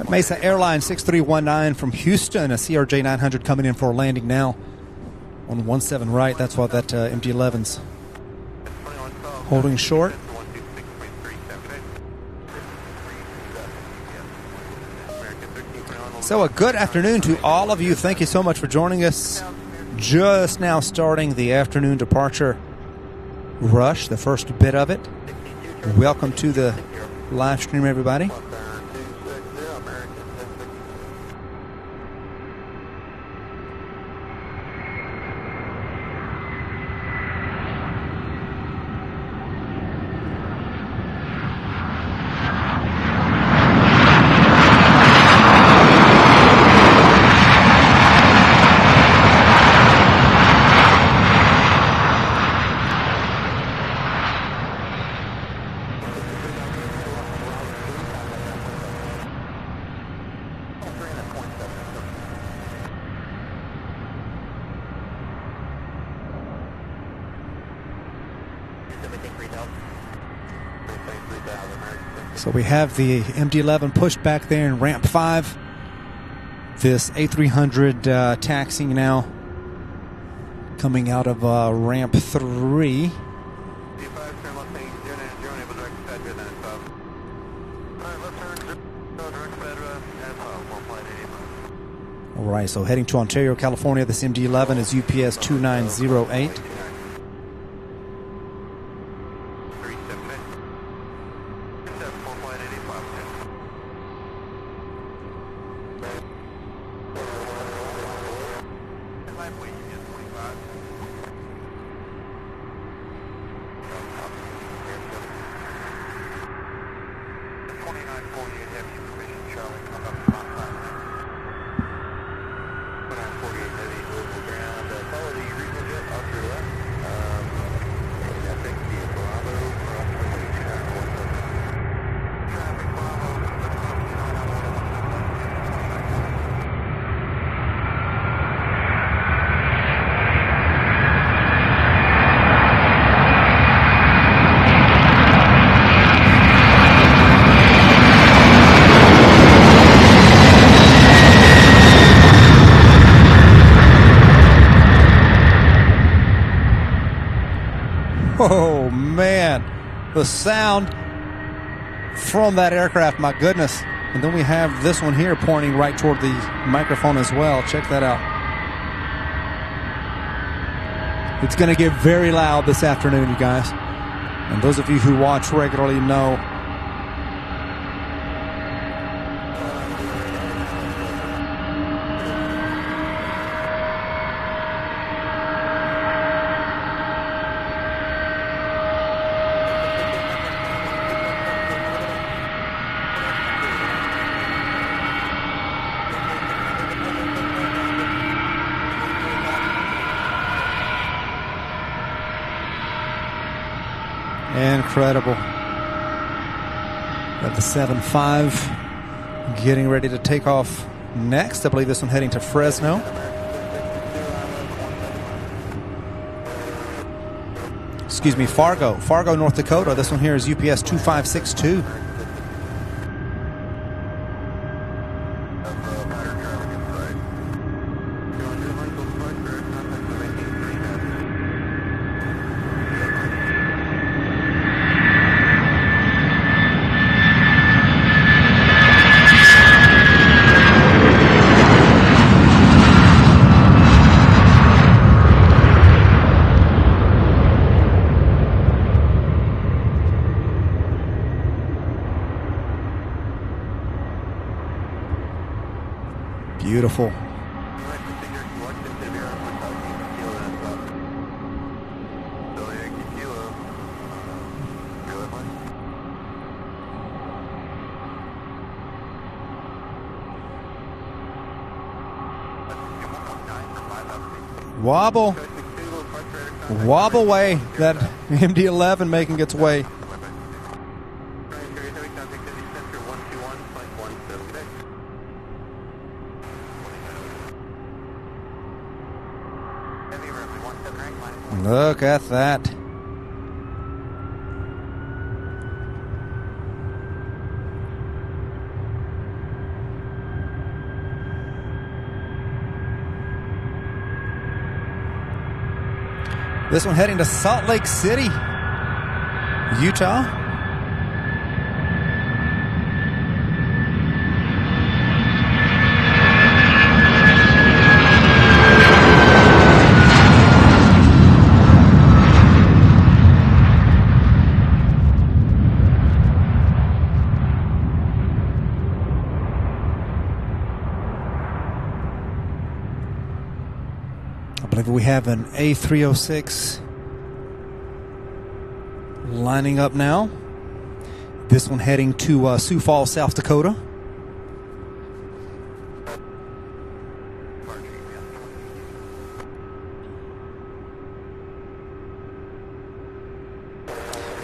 Mesa Airline 6319 from Houston, a CRJ 900 coming in for a landing now on 17 right. That's why that MD-11's holding short. So a good afternoon to all of you. Thank you so much for joining us. Just now starting the afternoon departure rush, the first bit of it. Welcome to the live stream, everybody. So we have the MD-11 pushed back there in ramp 5. This A300 taxiing now coming out of ramp 3. All right, so heading to Ontario, California. This MD-11 is UPS 2908. Oh, man. The sound from that aircraft, my goodness. And then we have this one here pointing right toward the microphone as well. Check that out. It's going to get very loud this afternoon, you guys. And those of you who watch regularly know. Incredible. Got the 7.5 getting ready to take off next. I believe this one heading to Fresno. Excuse me, Fargo, North Dakota. This one here is UPS 2562. Beautiful. Wobble way. That MD-11 making its way. Look at that. This one heading to Salt Lake City, Utah. I believe we have an A306 lining up now. This one heading to Sioux Falls, South Dakota.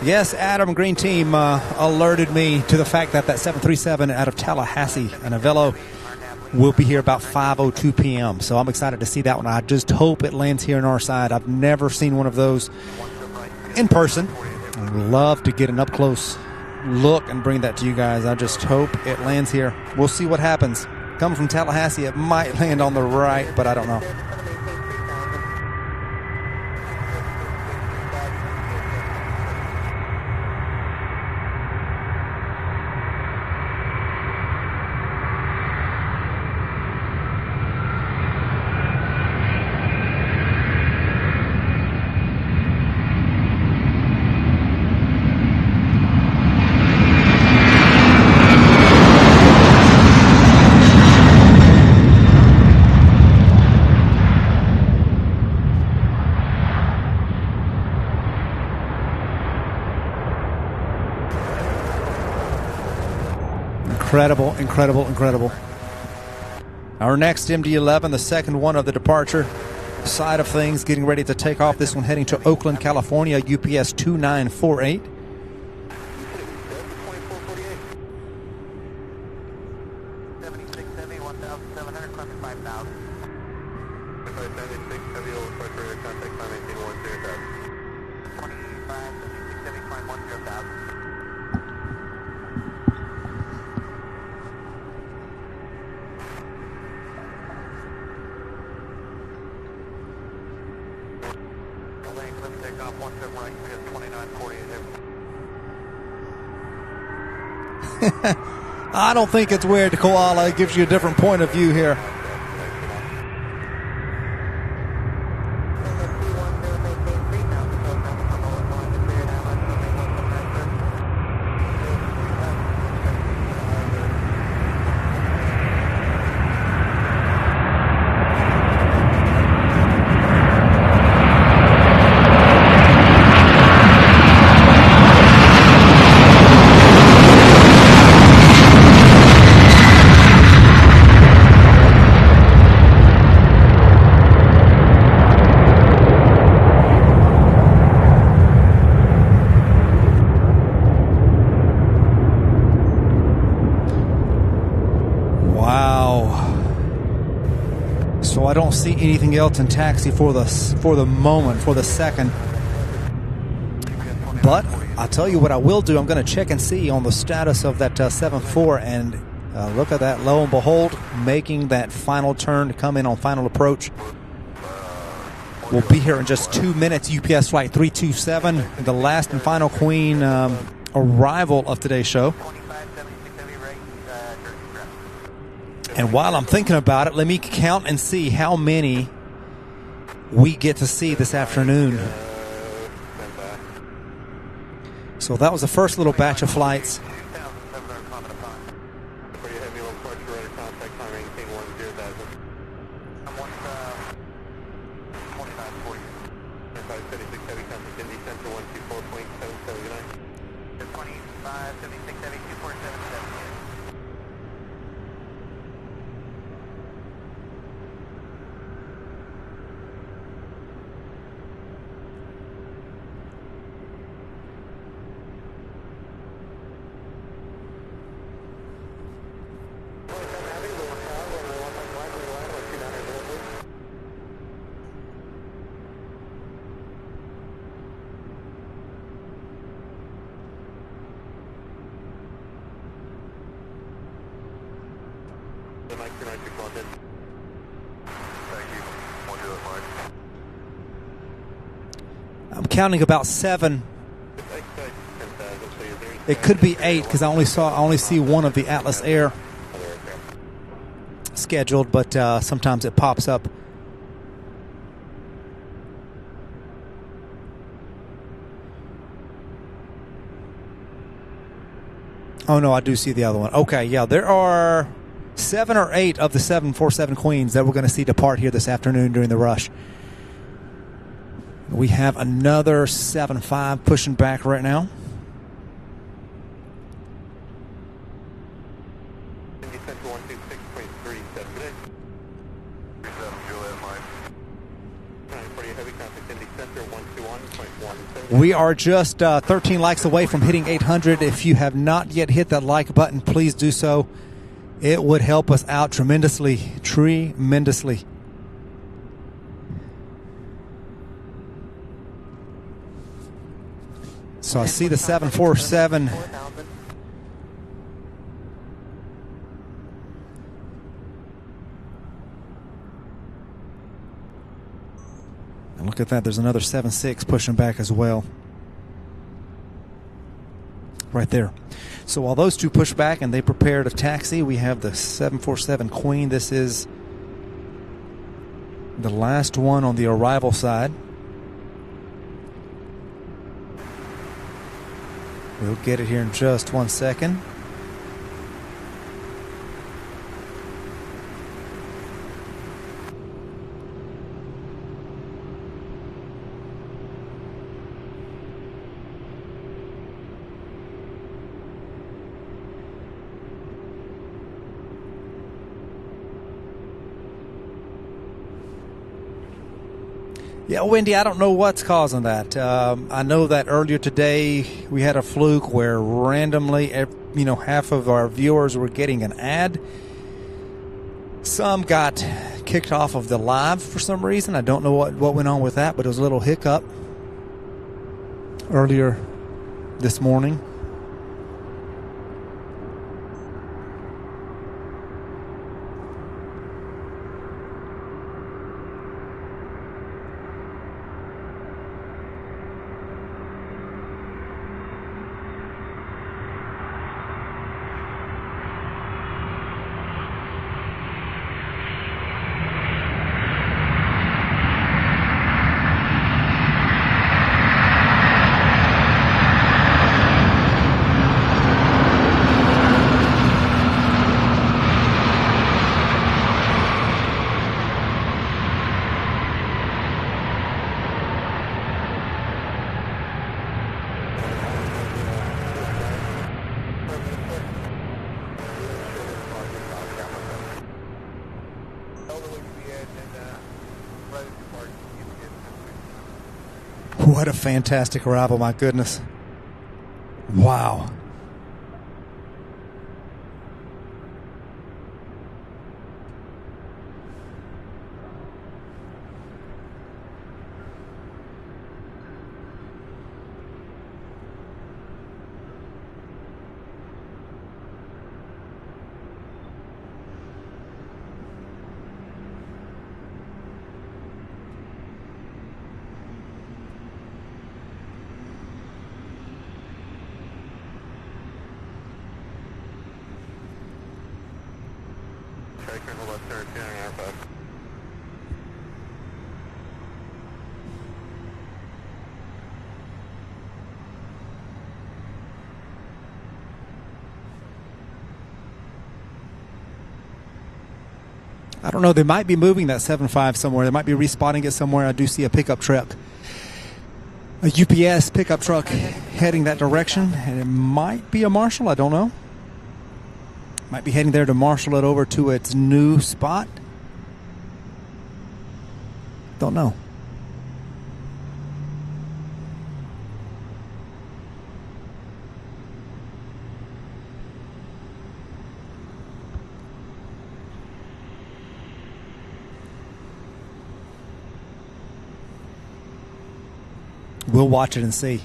Yes, Adam, Green Team alerted me to the fact that 737 out of Tallahassee, an Avello, will be here about 5:02 p.m. So I'm excited to see that one. I just hope it lands here on our side. I've never seen one of those in person. I'd love to get an up-close look and bring that to you guys. I just hope it lands here. We'll see what happens. Coming from Tallahassee, it might land on the right, but I don't know. Incredible, incredible, incredible. Our next MD-11, the second one of the departure side of things, getting ready to take off. This one heading to Oakland, California, UPS 2948. I don't think it's weird, Koala. It gives you a different point of view here. So I don't see anything else in taxi for the moment, for the second. But I'll tell you what I will do. I'm going to check and see on the status of that 7-4, and look at that. Lo and behold, making that final turn to come in on final approach. We'll be here in just 2 minutes. UPS flight 327, the last and final Queen arrival of today's show. And while I'm thinking about it, let me count and see how many we get to see this afternoon. So that was the first little batch of flights. I'm counting about 7. It could be 8 because I only see one of the Atlas Air scheduled, but sometimes it pops up. Oh no, I do see the other one. Okay, yeah, there are 7 or 8 of the 747 Queens that we're going to see depart here this afternoon during the rush. We have another 7.5 pushing back right now. We are just 13 likes away from hitting 800. If you have not yet hit that like button, please do so. It would help us out tremendously, tremendously. So I see the 747. 4,000. And look at that, there's another 7.6 pushing back as well. Right there. So while those two push back and they prepare to taxi, we have the 747 Queen. This is the last one on the arrival side. We'll get it here in just 1 second. Yeah, Wendy, I don't know what's causing that. I know that earlier today we had a fluke where randomly, half of our viewers were getting an ad. Some got kicked off of the live for some reason. I don't know what went on with that, but it was a little hiccup earlier this morning. What a fantastic arrival, my goodness. Wow. I don't know. They might be moving that 7.5 somewhere. They might be respotting it somewhere. I do see a pickup truck, a UPS pickup truck heading that direction, and it might be a Marshall. I don't know. Might be heading there to marshal it over to its new spot. Don't know. We'll watch it and see.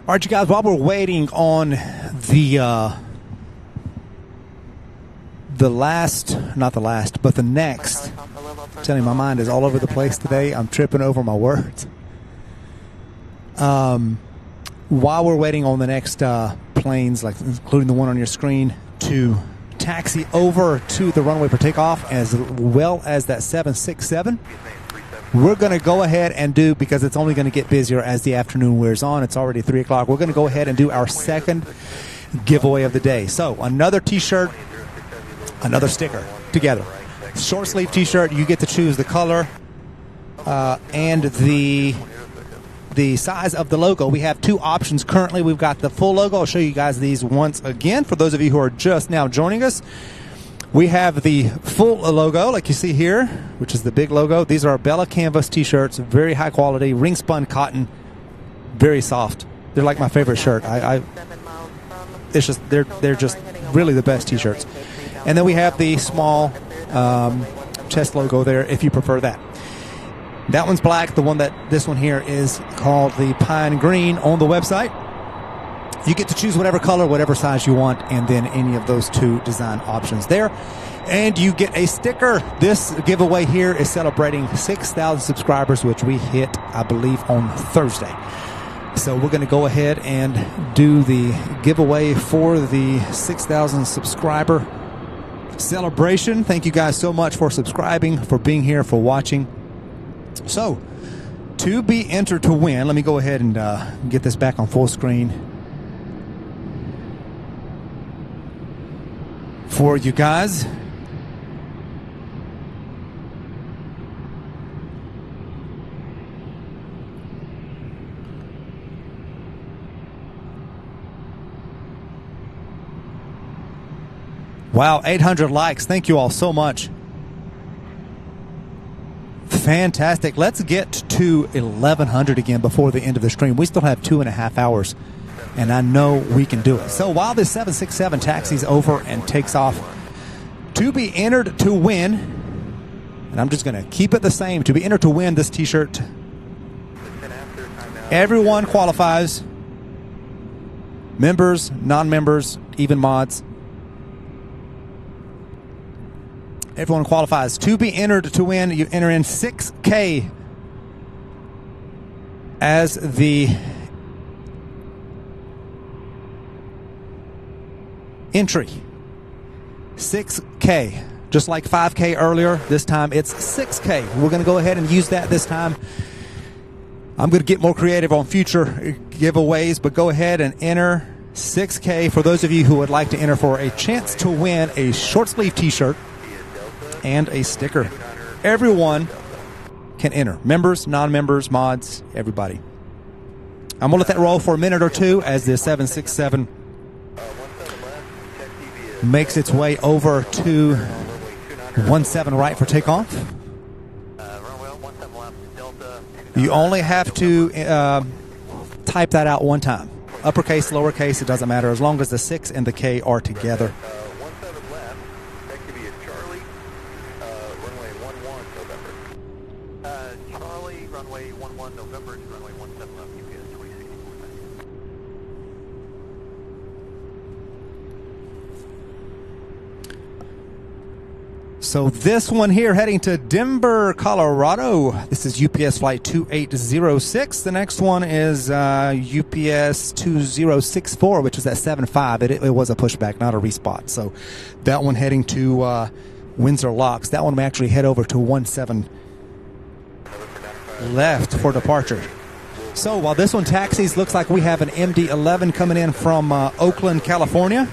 All right, you guys, while we're waiting on the next, I'm telling you, my mind is all over the place today. I'm tripping over my words. While we're waiting on the next planes, like including the one on your screen, to taxi over to the runway for takeoff, as well as that 767, we're going to go ahead and do, because it's only going to get busier as the afternoon wears on. It's already 3 o'clock. We're going to go ahead and do our second giveaway of the day. So another T-shirt, another sticker together. Short sleeve T-shirt. You get to choose the color and the size of the logo. We have two options currently. We've got the full logo. I'll show you guys these once again for those of you who are just now joining us. We have the full logo, like you see here, which is the big logo. These are Bella Canvas t-shirts, very high quality, ring spun cotton, very soft. They're like my favorite shirt. It's just they're just really the best t-shirts. And then we have the small chest logo there, if you prefer that. That one's black. This one here is called the Pine Green on the website. You get to choose whatever color, whatever size you want, and then any of those two design options there. And you get a sticker. This giveaway here is celebrating 6,000 subscribers, which we hit, I believe, on Thursday. So we're going to go ahead and do the giveaway for the 6,000 subscriber celebration. Thank you guys so much for subscribing, for being here, for watching. So, to be entered to win, let me go ahead and get this back on full screen for you guys. Wow, 800 likes. Thank you all so much. Fantastic. Let's get to 1,100 again before the end of the stream. We still have 2.5 hours, and I know we can do it. So while this 767 taxis over and takes off, to be entered to win, and I'm just going to keep it the same, to be entered to win this t-shirt, everyone qualifies. Members, non-members, even mods. Everyone qualifies. To be entered to win, you enter in 6K as the entry. 6K. Just like 5K earlier, this time it's 6K. We're going to go ahead and use that this time. I'm going to get more creative on future giveaways, but go ahead and enter 6K for those of you who would like to enter for a chance to win a short sleeve t-shirt and a sticker. Everyone can enter. Members, non-members, mods, everybody. I'm going to let that roll for a minute or two as the 767 makes its way over to 17 right for takeoff. You only have to type that out one time. Uppercase, lowercase, it doesn't matter as long as the 6 and the K are together. So this one here heading to Denver, Colorado. This is UPS flight 2806. The next one is UPS 2064, which is at 75. It was a pushback, not a respot. So that one heading to Windsor Locks. That one may actually head over to 17 left for departure. So while this one taxis, looks like we have an MD-11 coming in from Oakland, California.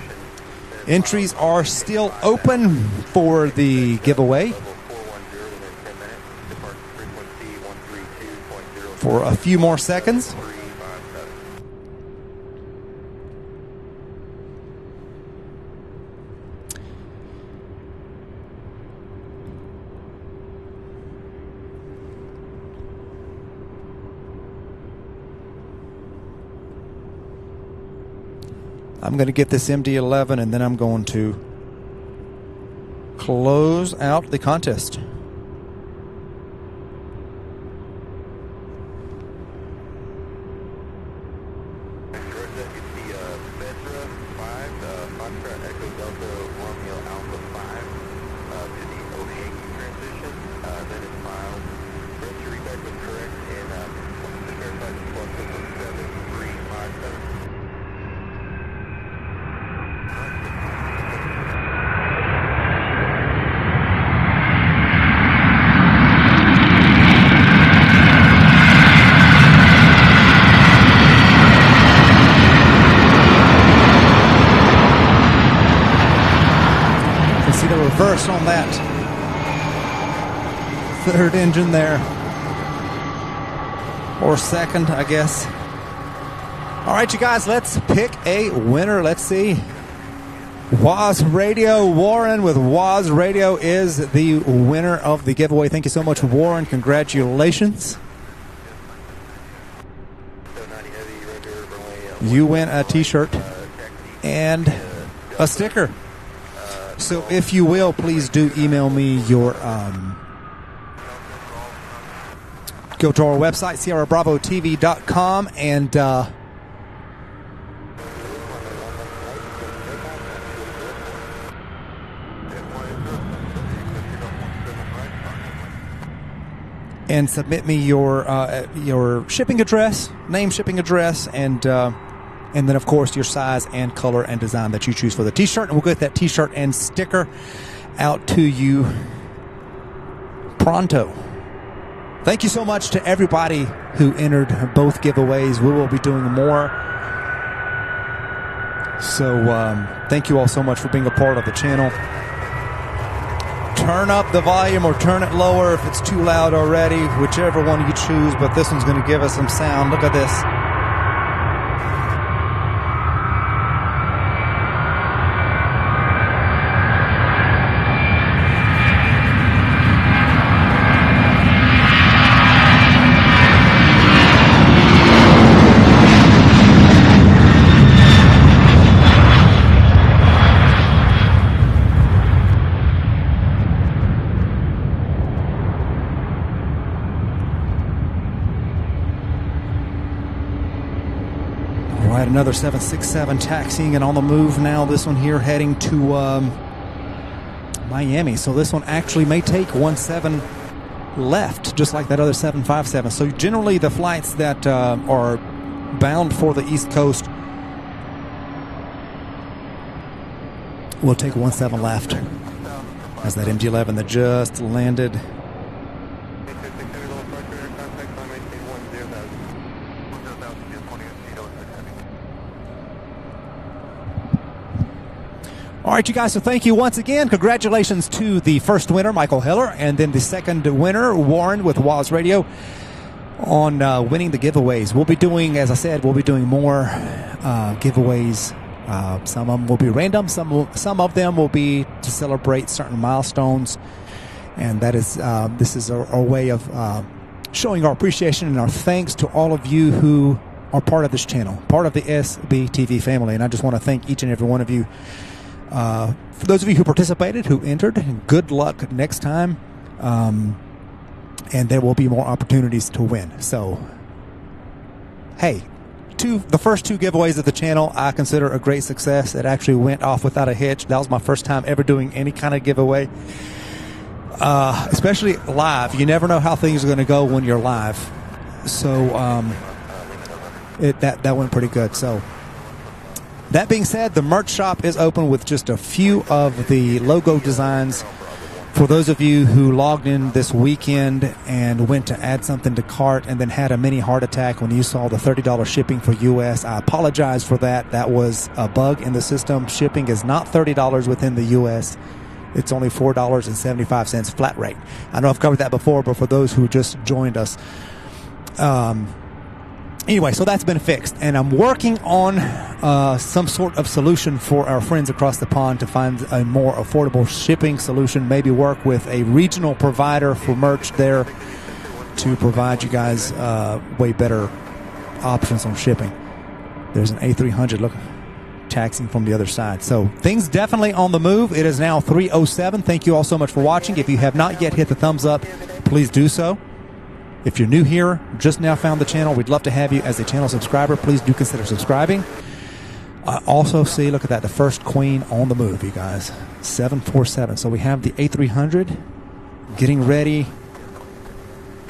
Entries are still open for the giveaway for a few more seconds. I'm going to get this MD-11 and then I'm going to close out the contest. Reverse on that third engine there. or second, I guess. All right, you guys, let's pick a winner. Let's see. Waz Radio, Warren with Waz Radio is the winner of the giveaway. Thank you so much, Warren. Congratulations. You win a t-shirt and a sticker. So if you will, please do email me your go to our website, SierraBravoTV.com, and submit me your shipping address, name, shipping address, and then of course your size and color and design that you choose for the t-shirt, and we'll get that t-shirt and sticker out to you pronto. Thank you so much to everybody who entered both giveaways. We will be doing more. So thank you all so much for being a part of the channel. Turn up the volume or turn it lower if it's too loud already, whichever one you choose, but this one's going to give us some sound. Look at this. Another 767 taxiing and on the move now. This one here heading to Miami. So this one actually may take 17 left, just like that other 757. So generally the flights that are bound for the East Coast will take 17 left. As that MD-11 that just landed. All right, you guys, so thank you once again. Congratulations to the first winner, Michael Heller, and then the second winner, Warren with Waz Radio, on winning the giveaways. We'll be doing, as I said, we'll be doing more giveaways. Some of them will be random. Some of them will be to celebrate certain milestones. And that is this is our way of showing our appreciation and our thanks to all of you who are part of this channel, part of the SBTV family. And I just want to thank each and every one of you. For those of you who participated, who entered, good luck next time. And there will be more opportunities to win. So, hey, the first two giveaways of the channel I consider a great success. It actually went off without a hitch. That was my first time ever doing any kind of giveaway, especially live. You never know how things are going to go when you're live. So that went pretty good. So that being said, the merch shop is open with just a few of the logo designs. For those of you who logged in this weekend and went to add something to cart and then had a mini heart attack when you saw the $30 shipping for US, I apologize for that. That was a bug in the system. Shipping is not $30 within the US. It's only $4.75 flat rate. I know I've covered that before, but for those who just joined us, anyway, so that's been fixed, and I'm working on some sort of solution for our friends across the pond to find a more affordable shipping solution, maybe work with a regional provider for merch there to provide you guys way better options on shipping. There's an A300, look, taxiing from the other side. So things definitely on the move. It is now 3:07. Thank you all so much for watching. If you have not yet hit the thumbs up, please do so. If you're new here, just now found the channel, we'd love to have you as a channel subscriber. Please do consider subscribing. Also, see, look at that, the first Queen on the move, you guys. 747. So we have the A300 getting ready.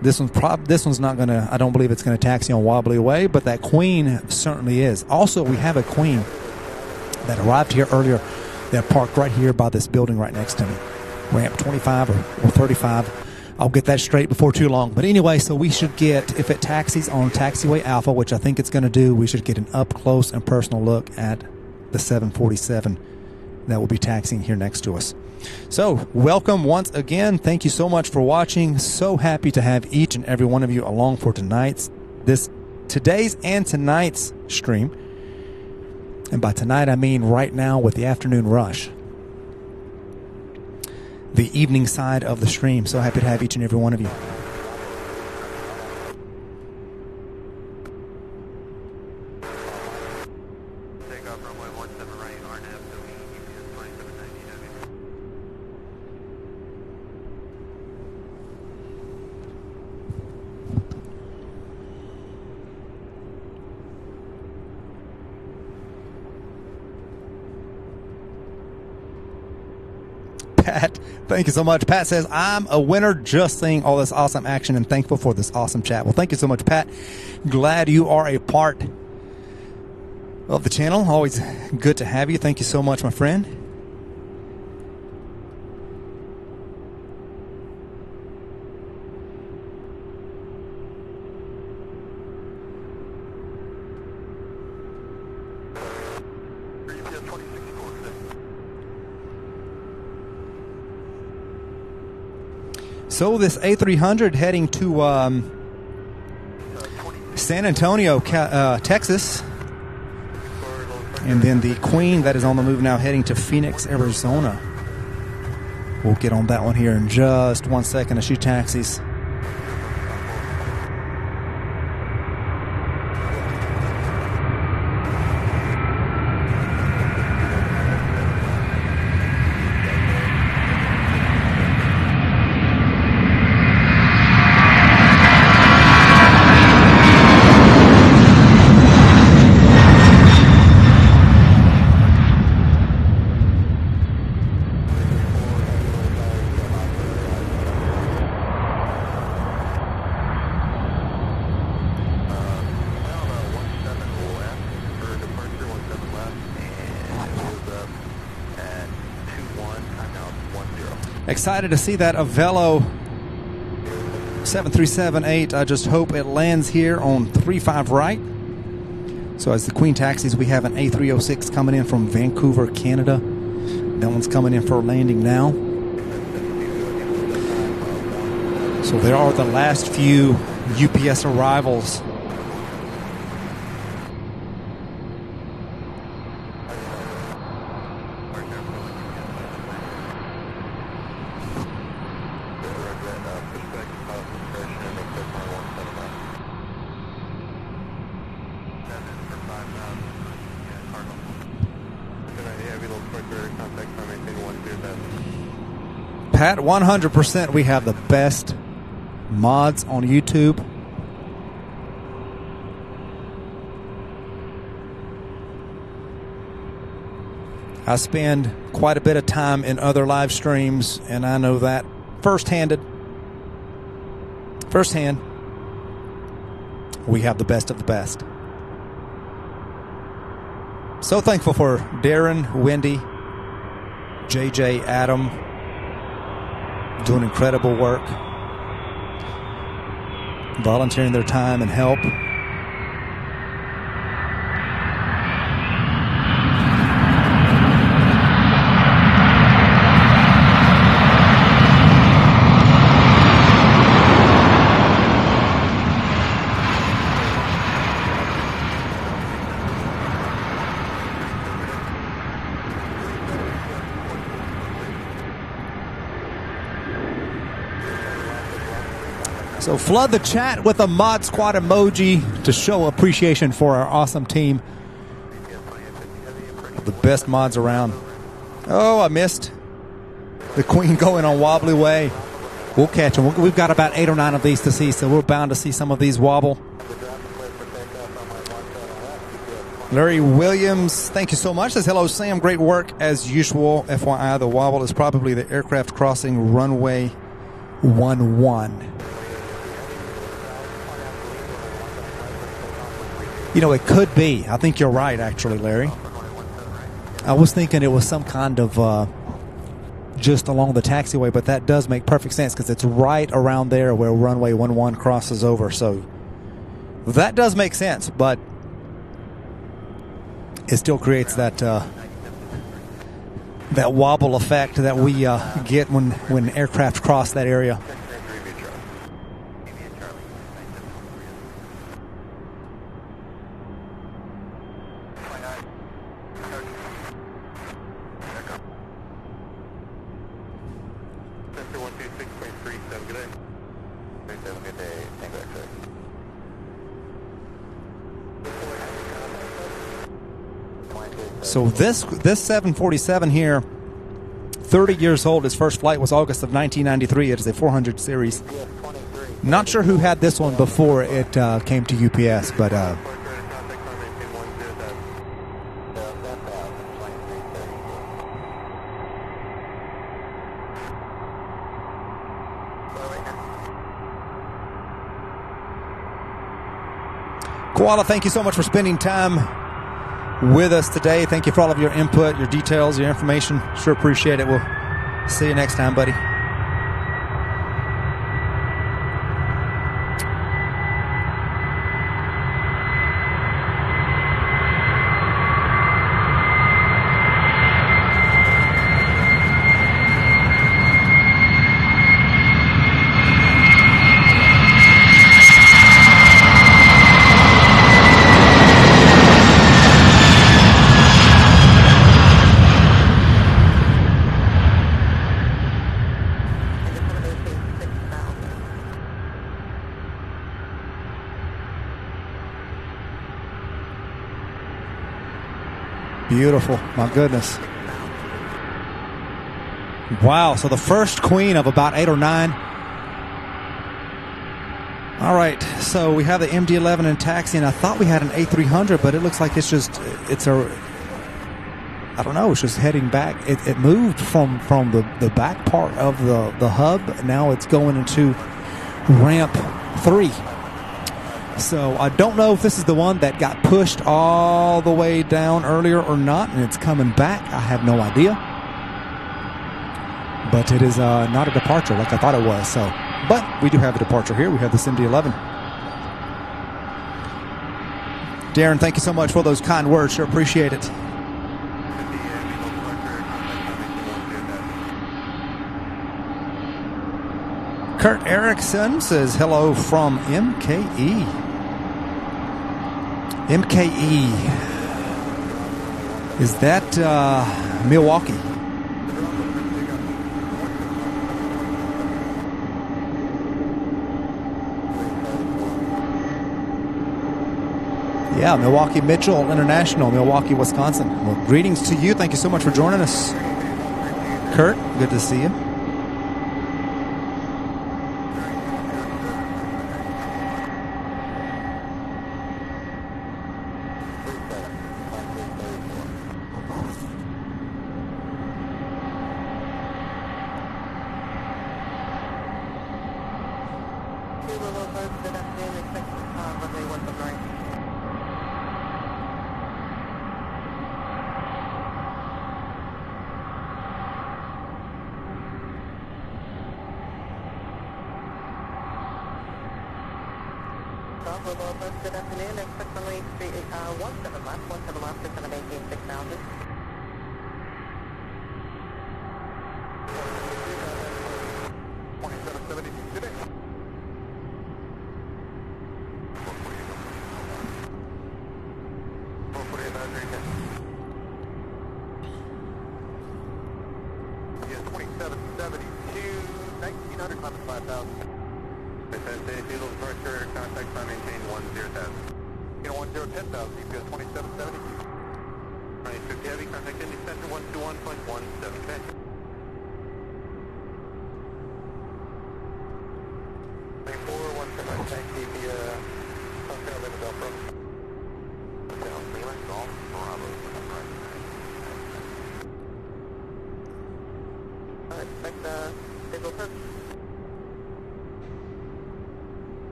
This one's not going to, I don't believe it's going to taxi on wobbly away, but that Queen certainly is. Also, we have a Queen that arrived here earlier that parked right here by this building right next to me. Ramp 25 or 35. I'll get that straight before too long. But anyway, so we should get, if it taxis on Taxiway Alpha, which I think it's going to do, we should get an up-close and personal look at the 747 that will be taxiing here next to us. So, welcome once again. Thank you so much for watching. So happy to have each and every one of you along for tonight's today's and tonight's stream. And by tonight, I mean right now with the afternoon rush. The evening side of the stream. So happy to have each and every one of you. Takeoff runway 17 right, RNAV, UPS 2790 Pat, thank you so much. Pat says, I'm a winner just seeing all this awesome action and thankful for this awesome chat. Well, thank you so much, Pat. Glad you are a part of the channel. Always good to have you. Thank you so much, my friend. So this A300 heading to San Antonio, Texas. And then the Queen that is on the move now heading to Phoenix, Arizona. We'll get on that one here in just 1 second as she taxis. Excited to see that Avelo 737-8. I just hope it lands here on 35 right. So as the Queen taxis, we have an A306 coming in from Vancouver, Canada. That one's coming in for landing now. So there are the last few UPS arrivals. Pat, 100% we have the best mods on YouTube. I spend quite a bit of time in other live streams, and I know that firsthand, we have the best of the best. So thankful for Darren, Wendy, JJ, Adam, doing incredible work, volunteering their time and help. So flood the chat with a Mod Squad emoji to show appreciation for our awesome team. The best mods around. Oh, I missed the Queen going on wobbly way. We'll catch them. We've got about 8 or 9 of these to see, so we're bound to see some of these wobble. Larry Williams, thank you so much. Says, hello, Sam. Great work as usual. FYI, the wobble is probably the aircraft crossing runway 11. You know, it could be. I think you're right, actually, Larry. I was thinking it was some kind of just along the taxiway, but that does make perfect sense because it's right around there where runway 11 crosses over. So that does make sense, but it still creates that that wobble effect that we get when aircraft cross that area. 26.37, good day. 37, good day. Tango X-ray. So this 747 here, 30 years old. His first flight was August of 1993. It is a 400 series. Not sure who had this one before it came to UPS, but Koala, thank you so much for spending time with us today. Thank you for all of your input, your details, your information. Sure appreciate it. We'll see you next time, buddy. Beautiful. My goodness. Wow. So the first queen of about 8 or 9. All right. So we have the MD-11 in taxi, and I thought we had an A300, but it looks like it's just, I don't know, it's just heading back. It moved from the back part of the hub. Now it's going into ramp 3. So I don't know if this is the one that got pushed all the way down earlier or not, and it's coming back. I have no idea. But it is not a departure like I thought it was. So, but we do have a departure here. We have this MD-11. Darren, thank you so much for those kind words. Sure appreciate it. Kurt Erickson says hello from MKE. MKE. Is that Milwaukee? Yeah, Milwaukee Mitchell International, Milwaukee, Wisconsin. Well, greetings to you. Thank you so much for joining us. Kurt, good to see you. Good afternoon. Expect runway 17 left, is going to maintain 6,000.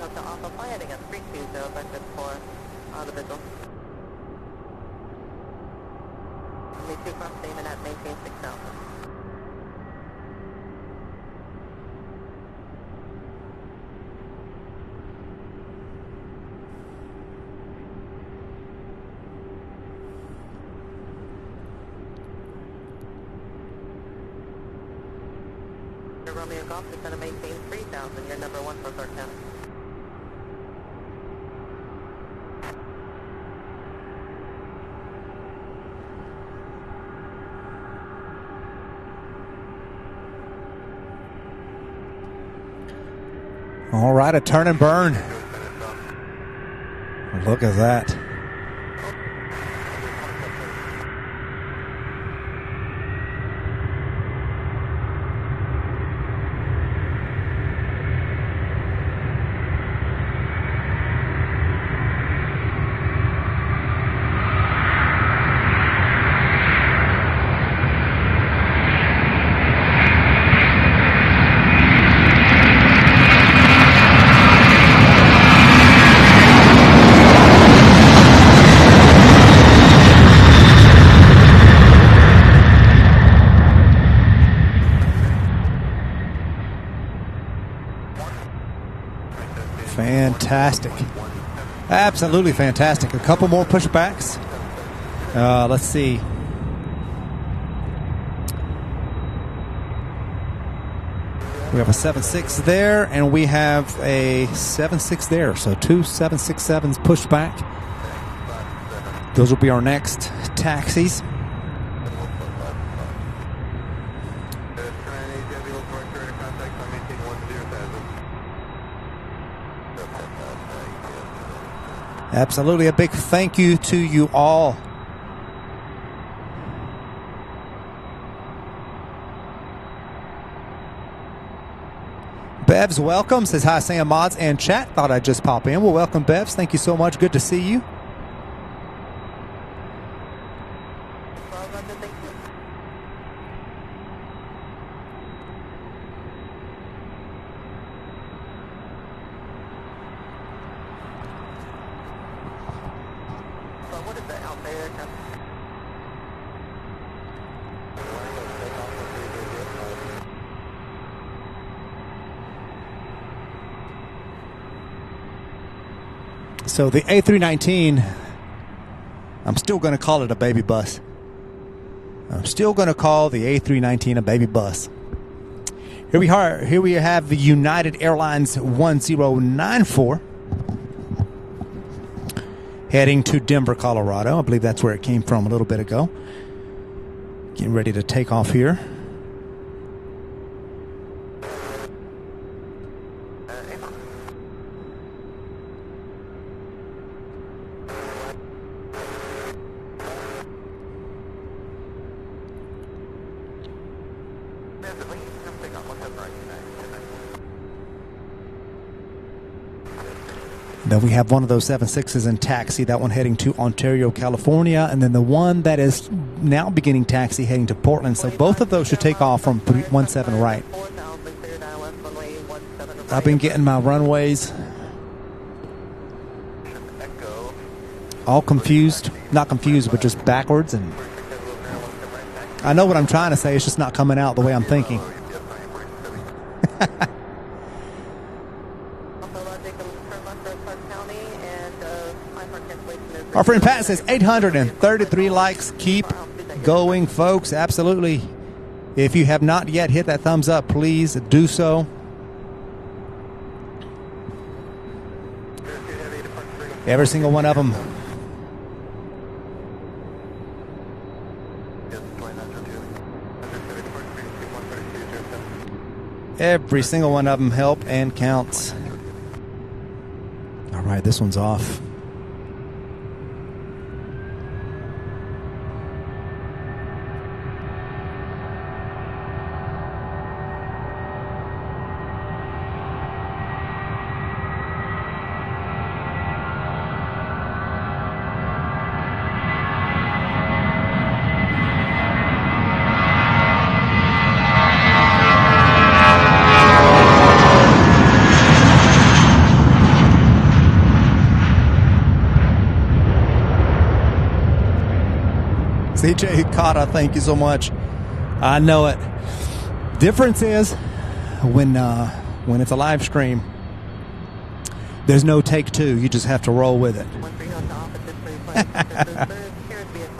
Hotel Alpha, fly heading at 320, vector for the visual. Only 2 cross statement at maintain 6,000. Romeo Golf, descend to maintain 3000. You're number 1 for Clark County. All right, a turn and burn. Look at that. Fantastic. Absolutely fantastic. A couple more pushbacks. Let's see. We have a 7.6 there, and we have a 7.6 there. So two 7.67s pushback. Those will be our next taxis. Absolutely, a big thank you to you all. Bevs, welcome. Says hi, Sam Mods and chat. Thought I'd just pop in. Well, welcome, Bevs. Thank you so much. Good to see you. So the A319, I'm still going to call it a baby bus. I'm still going to call the A319 a baby bus. Here we are. Here we have the United Airlines 1094 heading to Denver, Colorado. I believe that's where it came from a little bit ago. Getting ready to take off here. Then we have one of those 7.6s in taxi, that one heading to Ontario, California, and then the one that is now beginning taxi heading to Portland. So both of those should take off from 17 right. I've been getting my runways all confused. Not confused, but just backwards. And I know what I'm trying to say. It's just not coming out the way I'm thinking. Our friend Pat says 833 likes. Keep going, folks. Absolutely. If you have not yet hit that thumbs up, please do so. Every single one of them. Every single one of them help and counts. All right, this one's off. CJ Cotta, thank you so much. I know it. Difference is when it's a live stream, there's no take two. You just have to roll with it.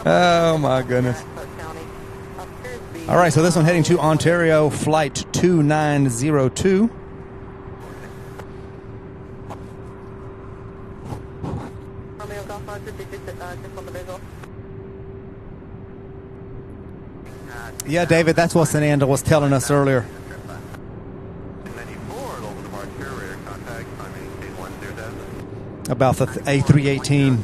Oh my goodness. All right, so this one heading to Ontario, flight 2902. Romeo Golf Roger, did you just on the visual? Yeah, David, that's what Sananda was telling us earlier. 94, local departure, radar contact, climb maintain 10,000. About the A318.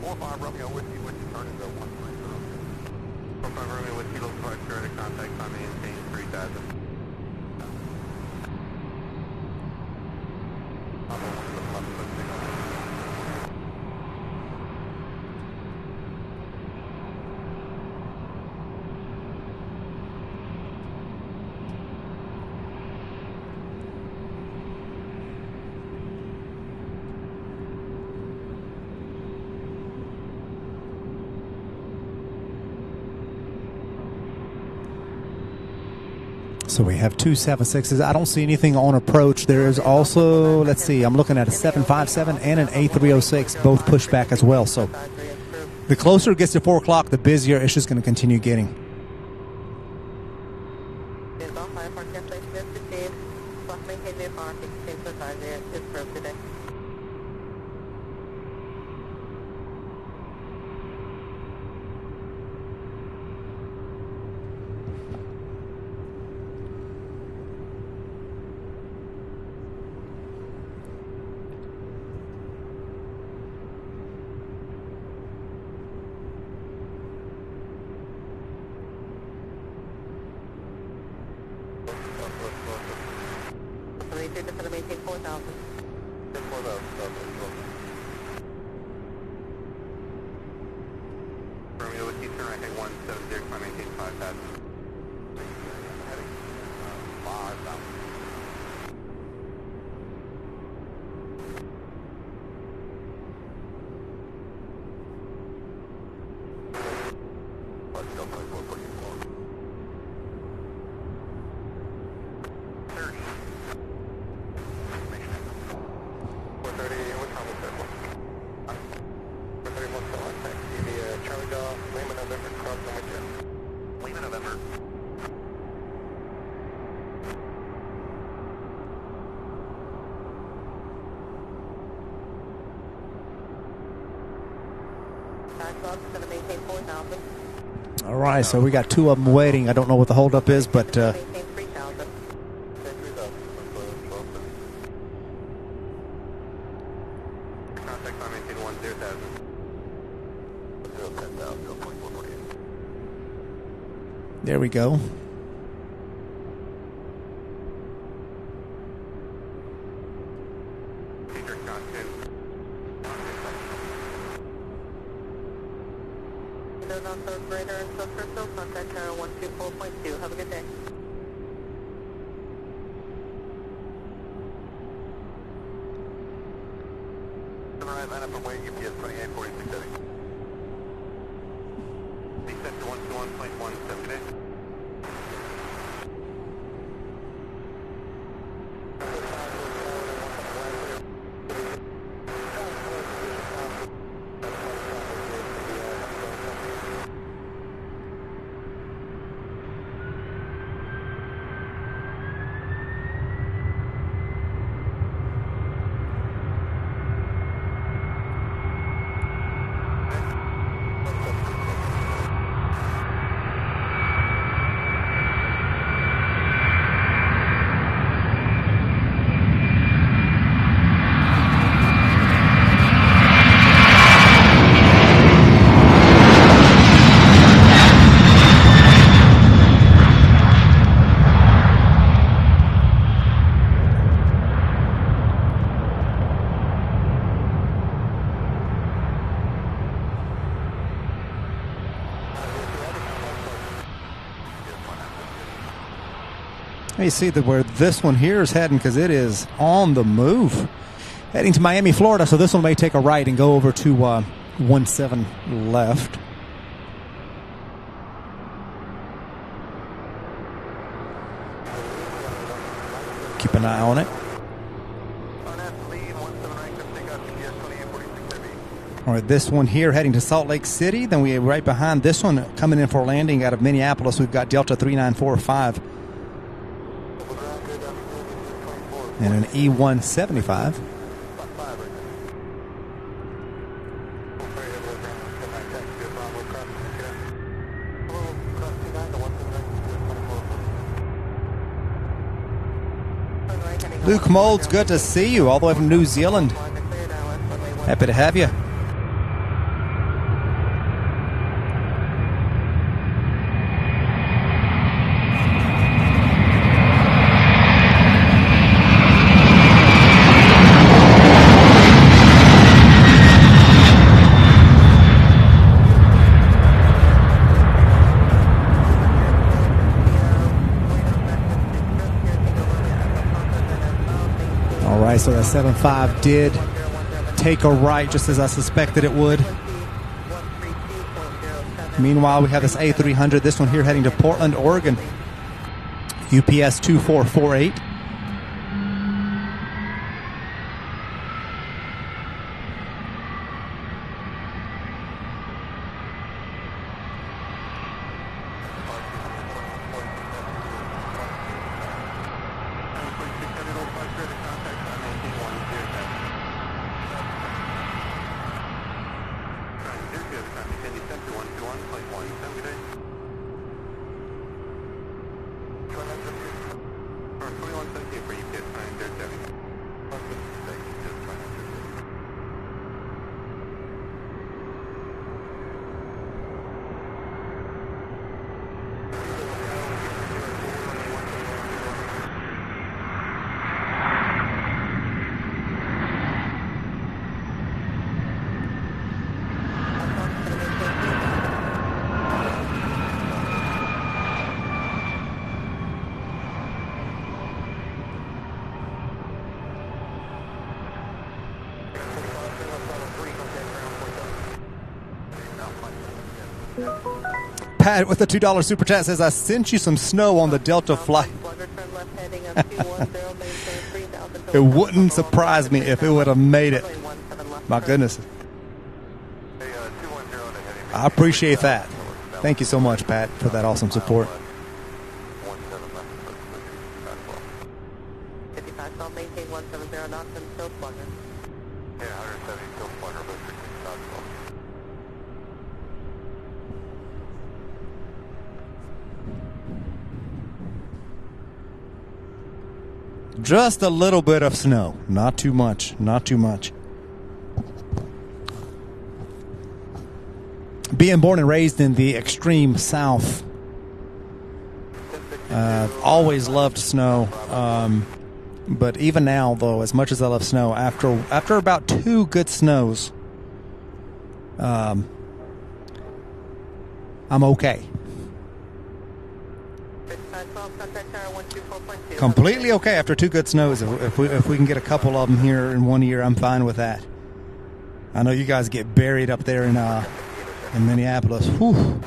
45 Romeo Whiskey, Whiskey turn into 1.0. 45 Romeo Whiskey, local departure, radar contact, climb maintain 3,000. So we have two 7.6s. I don't see anything on approach. There is also, let's see, I'm looking at a 757 and an A306, both pushed back as well. So the closer it gets to 4 o'clock, the busier it's just going to continue getting. Maintain 4,000. Romeo Whiskey, turn right, heading 170, climb maintain 5,000. Heading 5,000. All right, so we got two of them waiting. I don't know what the holdup is, but Maintain 3,000. Contact, climb maintain 10,000. 10,000, 0.448. there we go. Contact 124.2. Have a good day. Right, line up and wait, UPS 2846 heading. Descent to 121.17 today. Let me see where this one here is heading, because it is on the move. Heading to Miami, Florida, so this one may take a right and go over to 17 left. Keep an eye on it. All right, this one here heading to Salt Lake City. Then we right behind this one coming in for landing out of Minneapolis. We've got Delta 3945 and an E175. Luke Molds, good to see you all the way from New Zealand. Happy to have you. So that 7.5 did take a right just as I suspected it would. Meanwhile, we have this A300, this one here heading to Portland, Oregon. UPS 2448. Pat with the $2 super chat says, I sent you some snow on the Delta flight. It wouldn't surprise me if it would have made it. My goodness. I appreciate that. Thank you so much, Pat, for that awesome support. Just a little bit of snow. Not too much. Not too much. Being born and raised in the extreme south, always loved snow. But even now, though, as much as I love snow, after about 2 good snows, I'm okay. Completely okay after 2 good snows. If we can get a couple of them here in 1 year, I'm fine with that. I know you guys get buried up there in Minneapolis. Whew.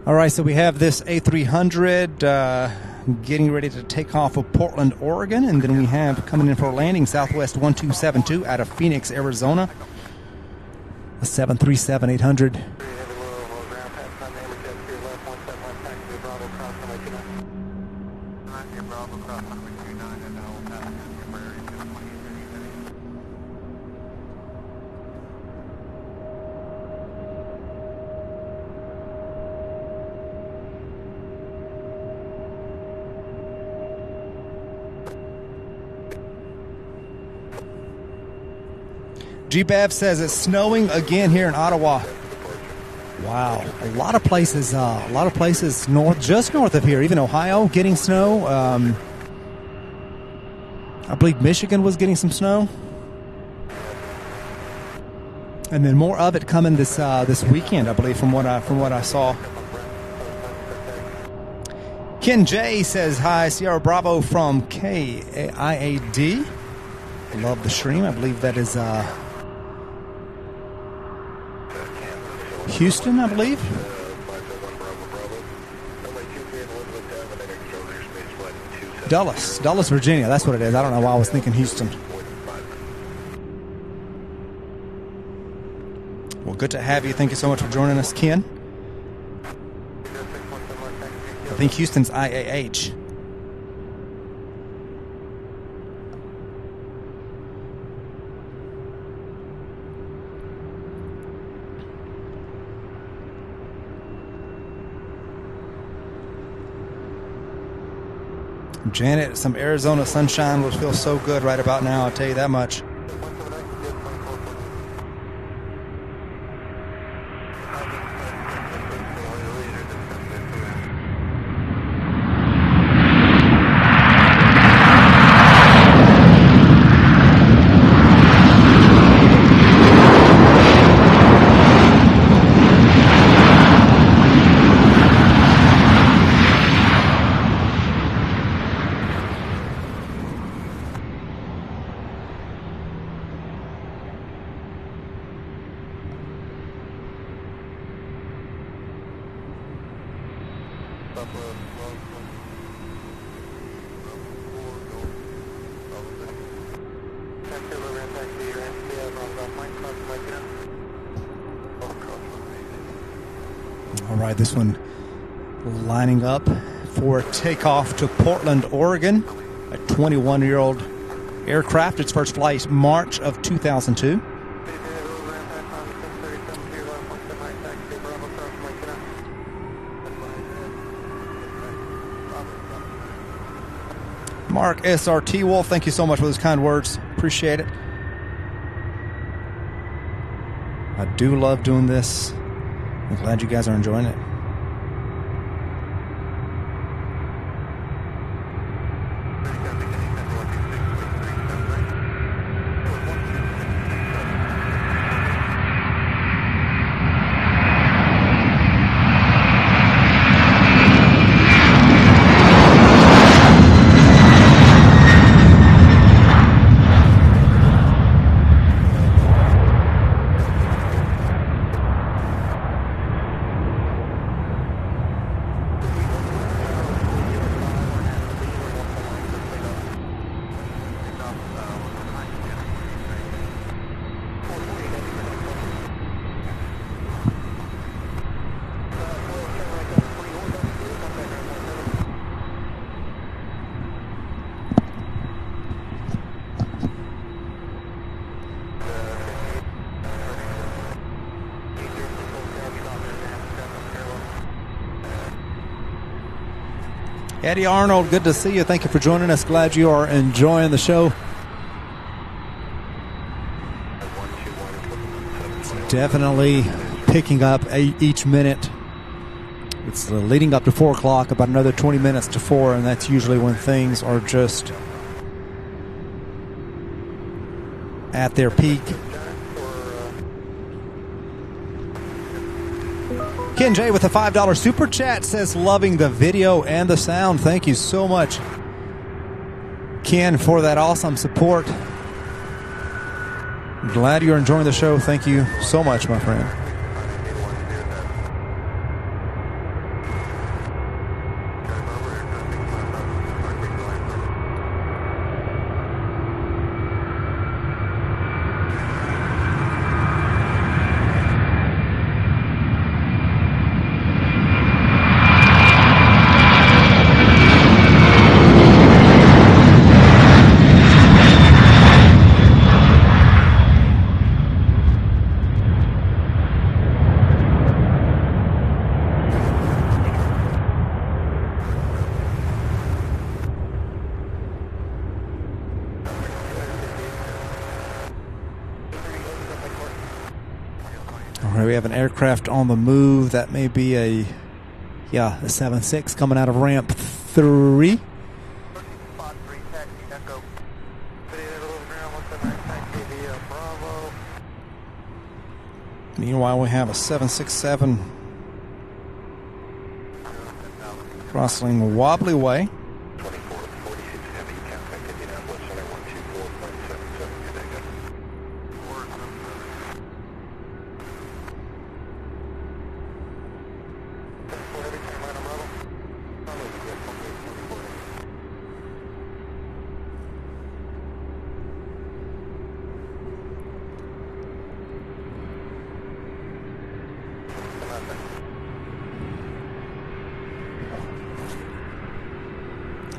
All right, so we have this A300 getting ready to take off of Portland, Oregon, and then we have coming in for a landing Southwest 1272 out of Phoenix, Arizona, a 737-800. G-Bev says it's snowing again here in Ottawa. Wow, a lot of places north, just north of here, even Ohio getting snow. I believe Michigan was getting some snow, and then more of it coming this weekend, I believe, from what I saw. Ken J says hi, Sierra Bravo from KIAD. Love the stream. I believe that is Houston, I believe. Dulles, Virginia. That's what it is. I don't know why I was thinking Houston. Well, good to have you. Thank you so much for joining us, Ken. I think Houston's IAH. Janet, some Arizona sunshine would feel so good right about now, I'll tell you that much. All right, this one lining up for takeoff to Portland, Oregon. A 21-year-old aircraft. Its first flight, March of 2002. Mark SRT Wolf, thank you so much for those kind words. Appreciate it. I do love doing this. I'm glad you guys are enjoying it. Eddie Arnold, good to see you. Thank you for joining us. Glad you are enjoying the show. It's definitely picking up each minute. It's leading up to 4 o'clock, about another 20 minutes to 4, and that's usually when things are just at their peak. Ken J with a $5 super chat says, loving the video and the sound. Thank you so much, Ken, for that awesome support. Glad you're enjoying the show. Thank you so much, my friend. We have an aircraft on the move. That may be a 7-6 coming out of ramp 3. Meanwhile, we have a 767 crossing Wobbly Way.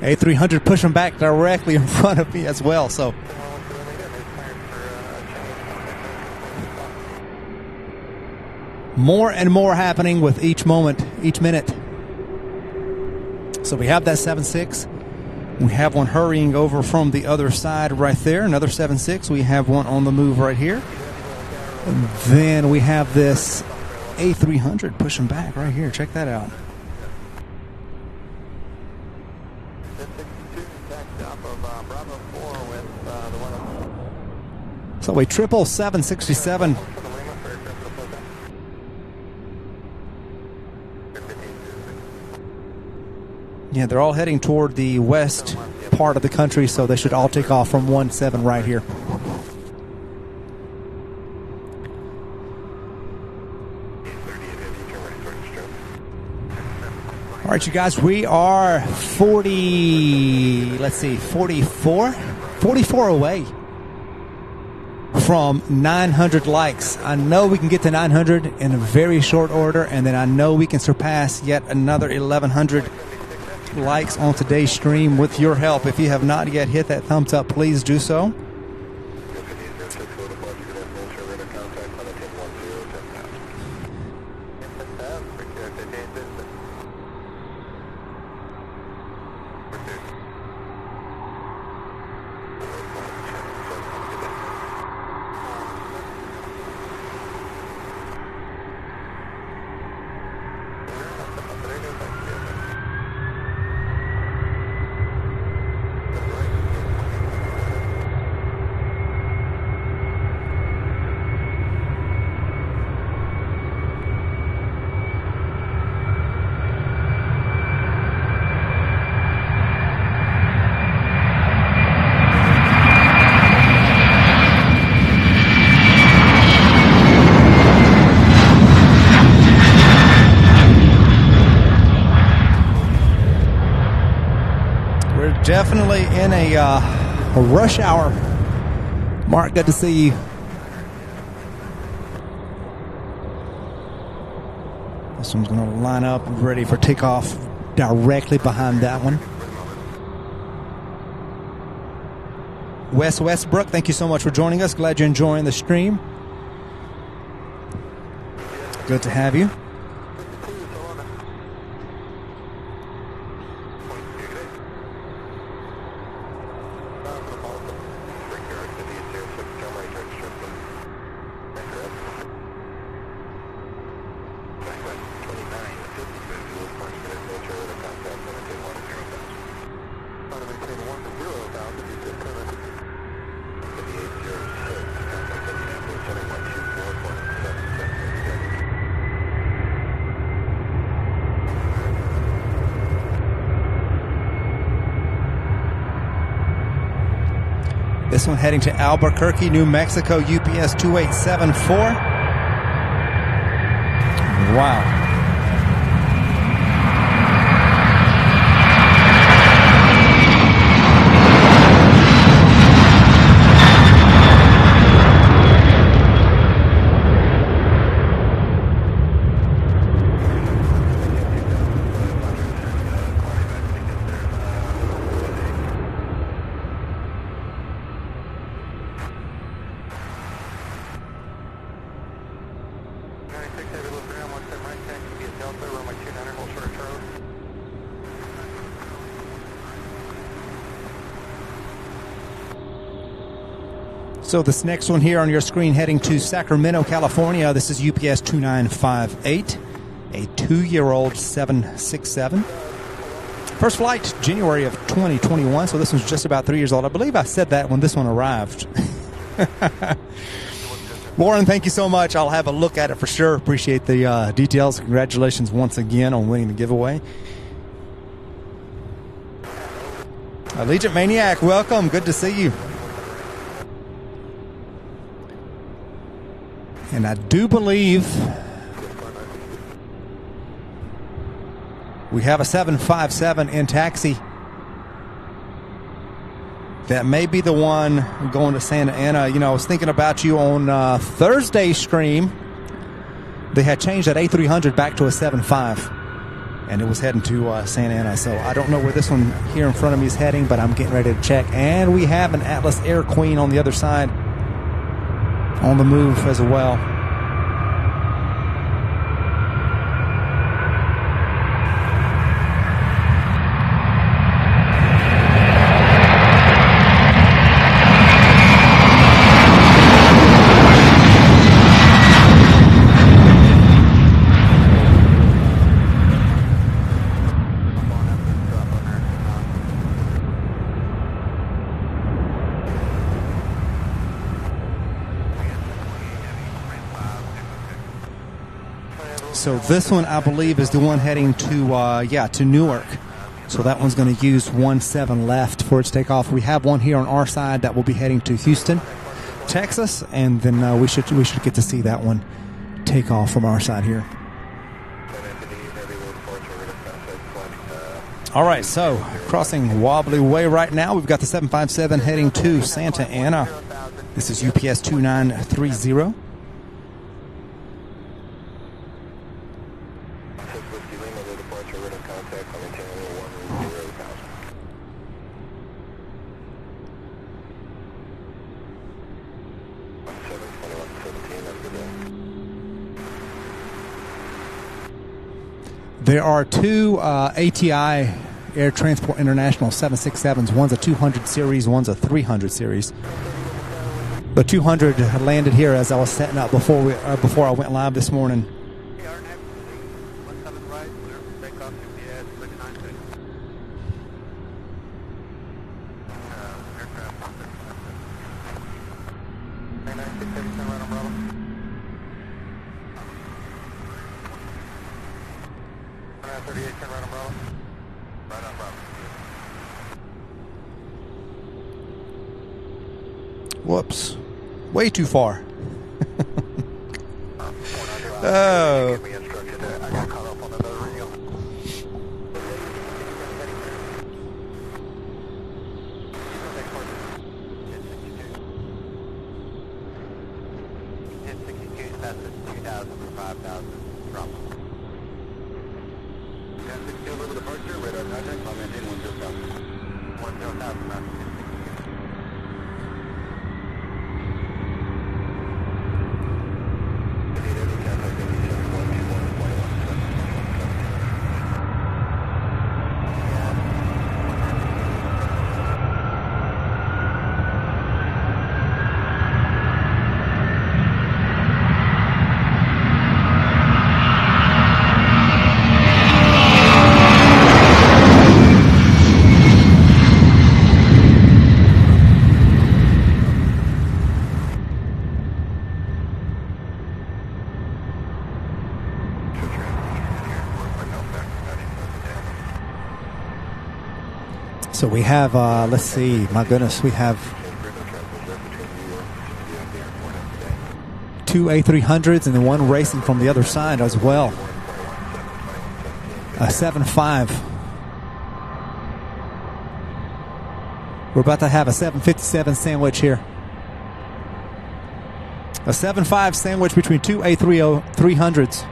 A300 pushing back directly in front of me as well. So more and more happening with each moment, each minute. So we have that 7.6. We have one hurrying over from the other side right there. Another 7.6. We have one on the move right here. And then we have this A300 pushing back right here. Check that out. So a 777. Yeah, they're all heading toward the west part of the country, so they should all take off from 17 right here. All right, you guys, we are 44 away from 900 likes. I know we can get to 900 in a very short order, and then I know we can surpass yet another 1,100 likes on today's stream with your help. If you have not yet hit that thumbs up, please do so. Definitely in a rush hour. Mark, good to see you. This one's going to line up ready for takeoff directly behind that one. Wes Westbrook, thank you so much for joining us. Glad you're enjoying the stream. Good to have you. This one heading to Albuquerque, New Mexico, UPS 2874. Wow. So this next one here on your screen heading to Sacramento, California. This is UPS 2958, a 2-year-old 767. First flight, January of 2021, so this one's just about 3 years old. I believe I said that when this one arrived. Warren, thank you so much. I'll have a look at it for sure. Appreciate the details. Congratulations once again on winning the giveaway. Allegiant Maniac, welcome. Good to see you. And I do believe we have a 757 in taxi. That may be the one going to Santa Ana. You know, I was thinking about you on Thursday's stream. They had changed that A300 back to a 75. and it was heading to Santa Ana. So I don't know where this one here in front of me is heading, but I'm getting ready to check. And we have an Atlas Air Queen on the other side on the move as well. So this one, I believe, is the one heading to Newark. So that one's going to use 17 left for its takeoff. We have one here on our side that will be heading to Houston, Texas, and then we should get to see that one take off from our side here. All right, so crossing Wobbly Way right now. We've got the 757 heading to Santa Ana. This is UPS 2930. There are two ATI Air Transport International 767s. One's a 200 series, one's a 300 series. The 200 landed here as I was setting up before I went live this morning. Whoops. Way too far. Oh. So we have, let's see, my goodness, we have two A300s and then one racing from the other side as well. A 7.5. We're about to have a 757 sandwich here. A 7.5 sandwich between two A300s.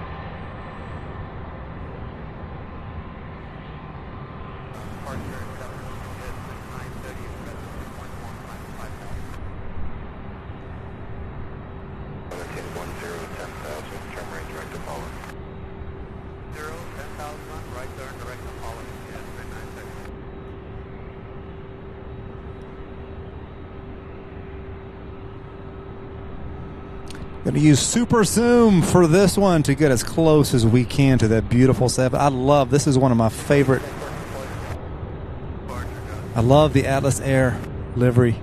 Going to use super zoom for this one to get as close as we can to that beautiful 7. I love, this is one of my favorite. I love the Atlas Air livery.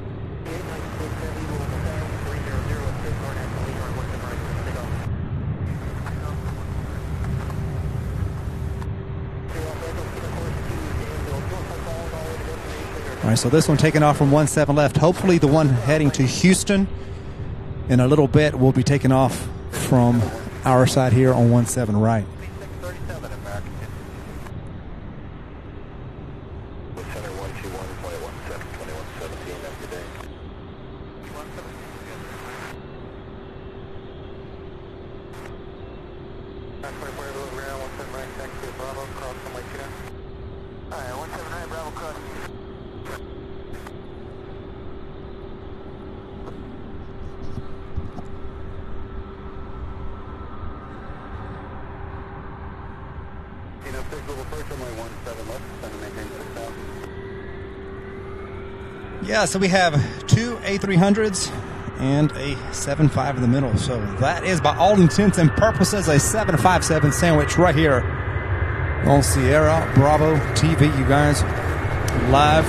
All right, so this one taking off from 17 left. Hopefully the one heading to Houston in a little bit will be taking off from our side here on 17 right. Alright, 179 Bravo cross. Yeah, so we have two A300s and a 7.5 in the middle. So that is, by all intents and purposes, a 757 sandwich right here on Sierra Bravo TV, you guys, live.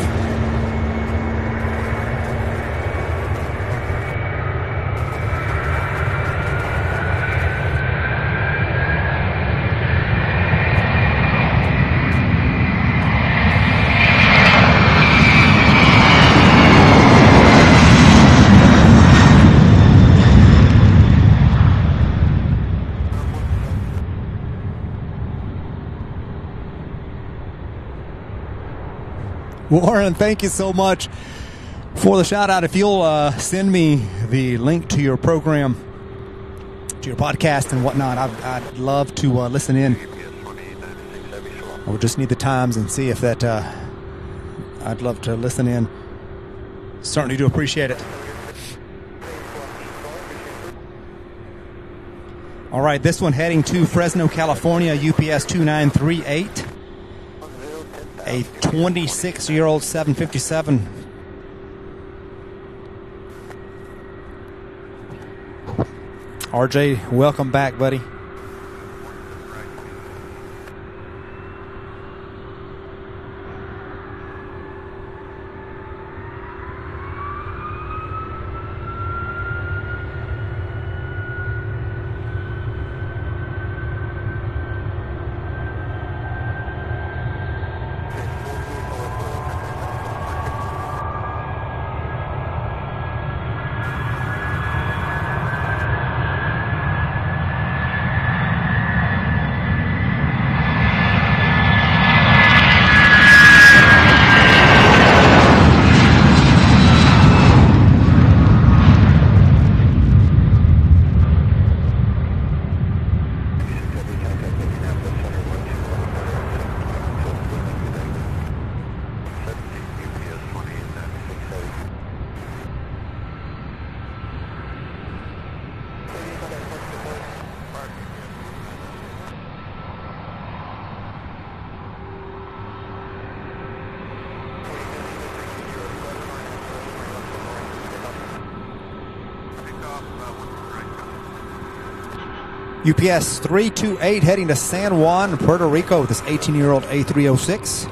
Warren, thank you so much for the shout out. If you'll send me the link to your program, to your podcast and whatnot, I'd love to listen in. I would just need the times and see if that I'd love to listen in. Certainly do appreciate it. All right, this one heading to Fresno, California, UPS 2938. A 26-year-old 757. RJ, welcome back, buddy. UPS 328 heading to San Juan, Puerto Rico with this 18-year-old A306.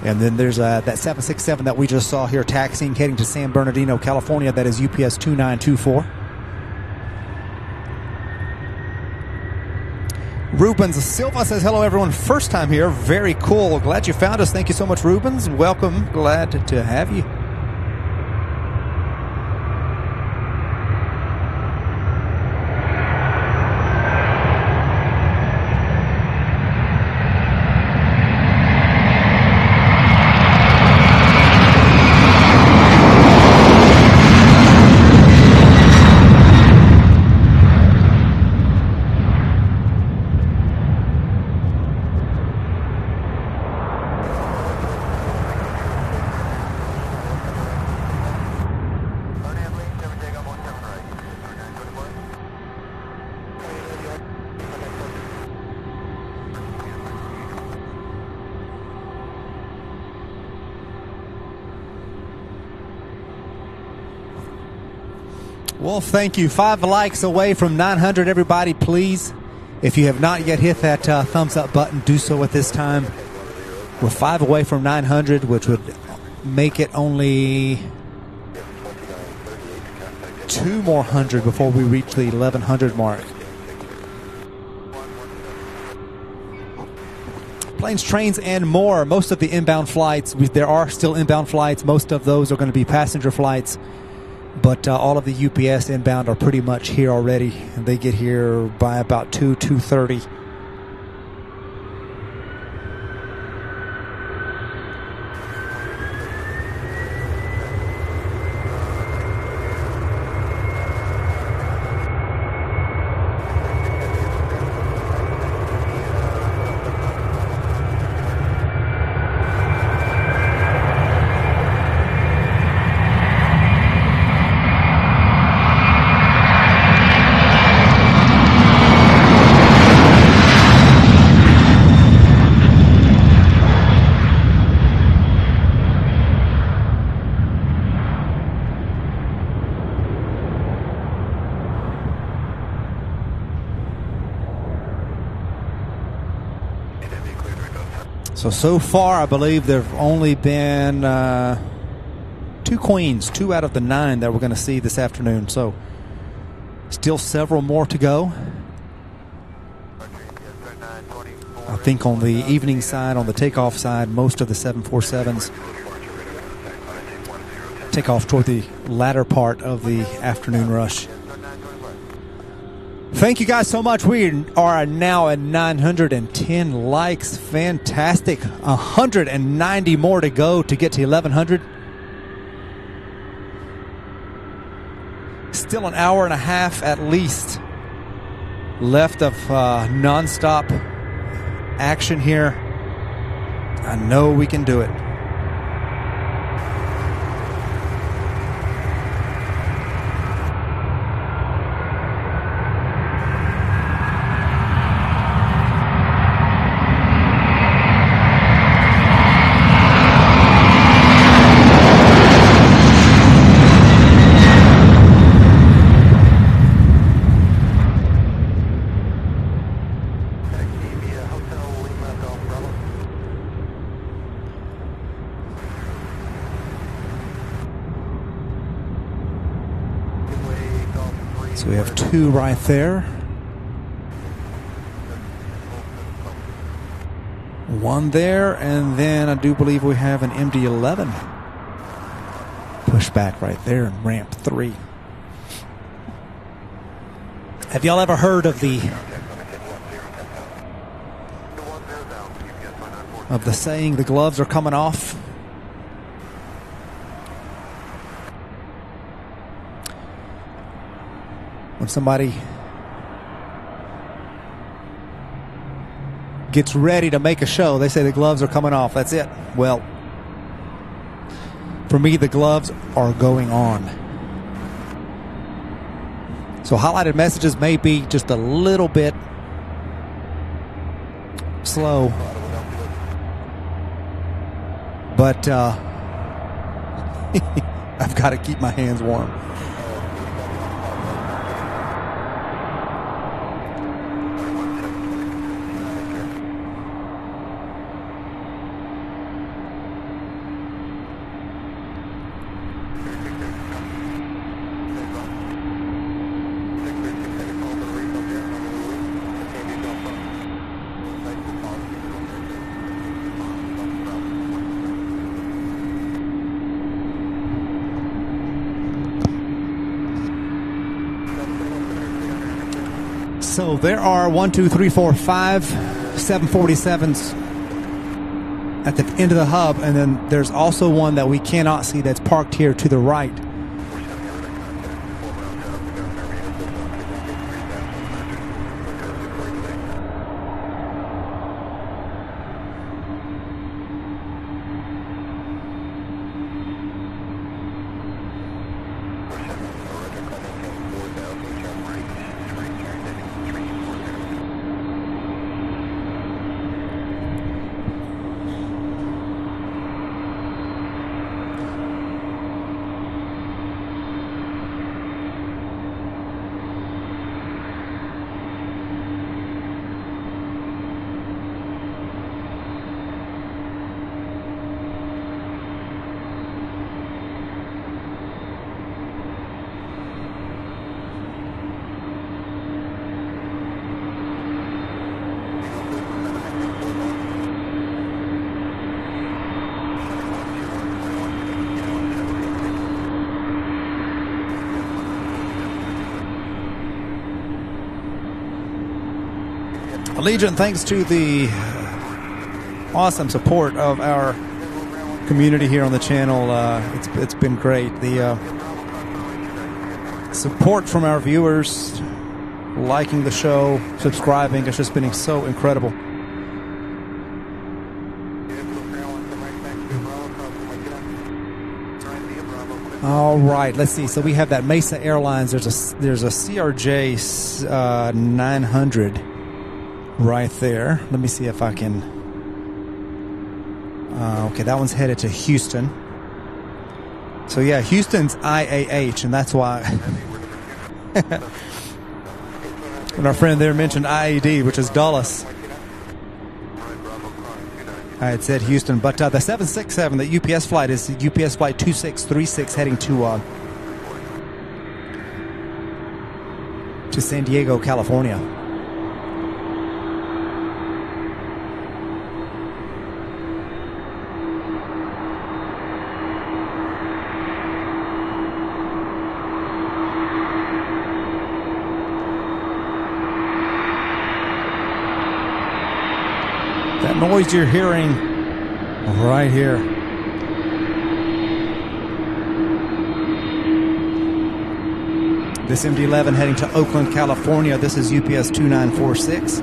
And then there's that 767 that we just saw here taxiing heading to San Bernardino, California. That is UPS 2924. Rubens Silva says, hello, everyone. First time here. Very cool. Glad you found us. Thank you so much, Rubens. Welcome. Glad to have you. Well, thank you. 5 likes away from 900, everybody, please. If you have not yet hit that thumbs up button, do so at this time. We're 5 away from 900, which would make it only 2 more hundred before we reach the 1100 mark. Planes, trains, and more. Most of the inbound flights, there are still inbound flights. Most of those are going to be passenger flights. But all of the UPS inbound are pretty much here already. And they get here by about 2:30. So far, I believe there have only been 2 queens, 2 out of the 9 that we're going to see this afternoon. So still several more to go. I think on the evening side, on the takeoff side, most of the 747s take off toward the latter part of the afternoon rush. Thank you guys so much. We are now at 910 likes. Fantastic. 190 more to go to get to 1100. Still an hour and a half at least left of non-stop action here. I know we can do it. So we have 2 right there. 1 there, and then I do believe we have an MD-11 pushback right there in ramp 3. Have y'all ever heard of the saying, the gloves are coming off? When somebody gets ready to make a show, they say the gloves are coming off. That's it. Well, for me, the gloves are going on. So highlighted messages may be just a little bit slow, but I've got to keep my hands warm. So there are 1, 2, 3, 4, 5 747s at the end of the hub, and then there's also one that we cannot see that's parked here to the right. Allegiant, thanks to the awesome support of our community here on the channel, it's been great. The support from our viewers, liking the show, subscribing, it's just been so incredible. All right, let's see. So we have that Mesa Airlines. There's a CRJ 900 right there. Let me see if I can. Okay, that one's headed to Houston. So yeah, Houston's IAH, and that's why. And our friend there mentioned IAD, which is Dulles. It said Houston, but the 767, the UPS flight is UPS flight 2636 heading to San Diego, California. That noise you're hearing right here. This MD-11 heading to Oakland, California. This is UPS 2946.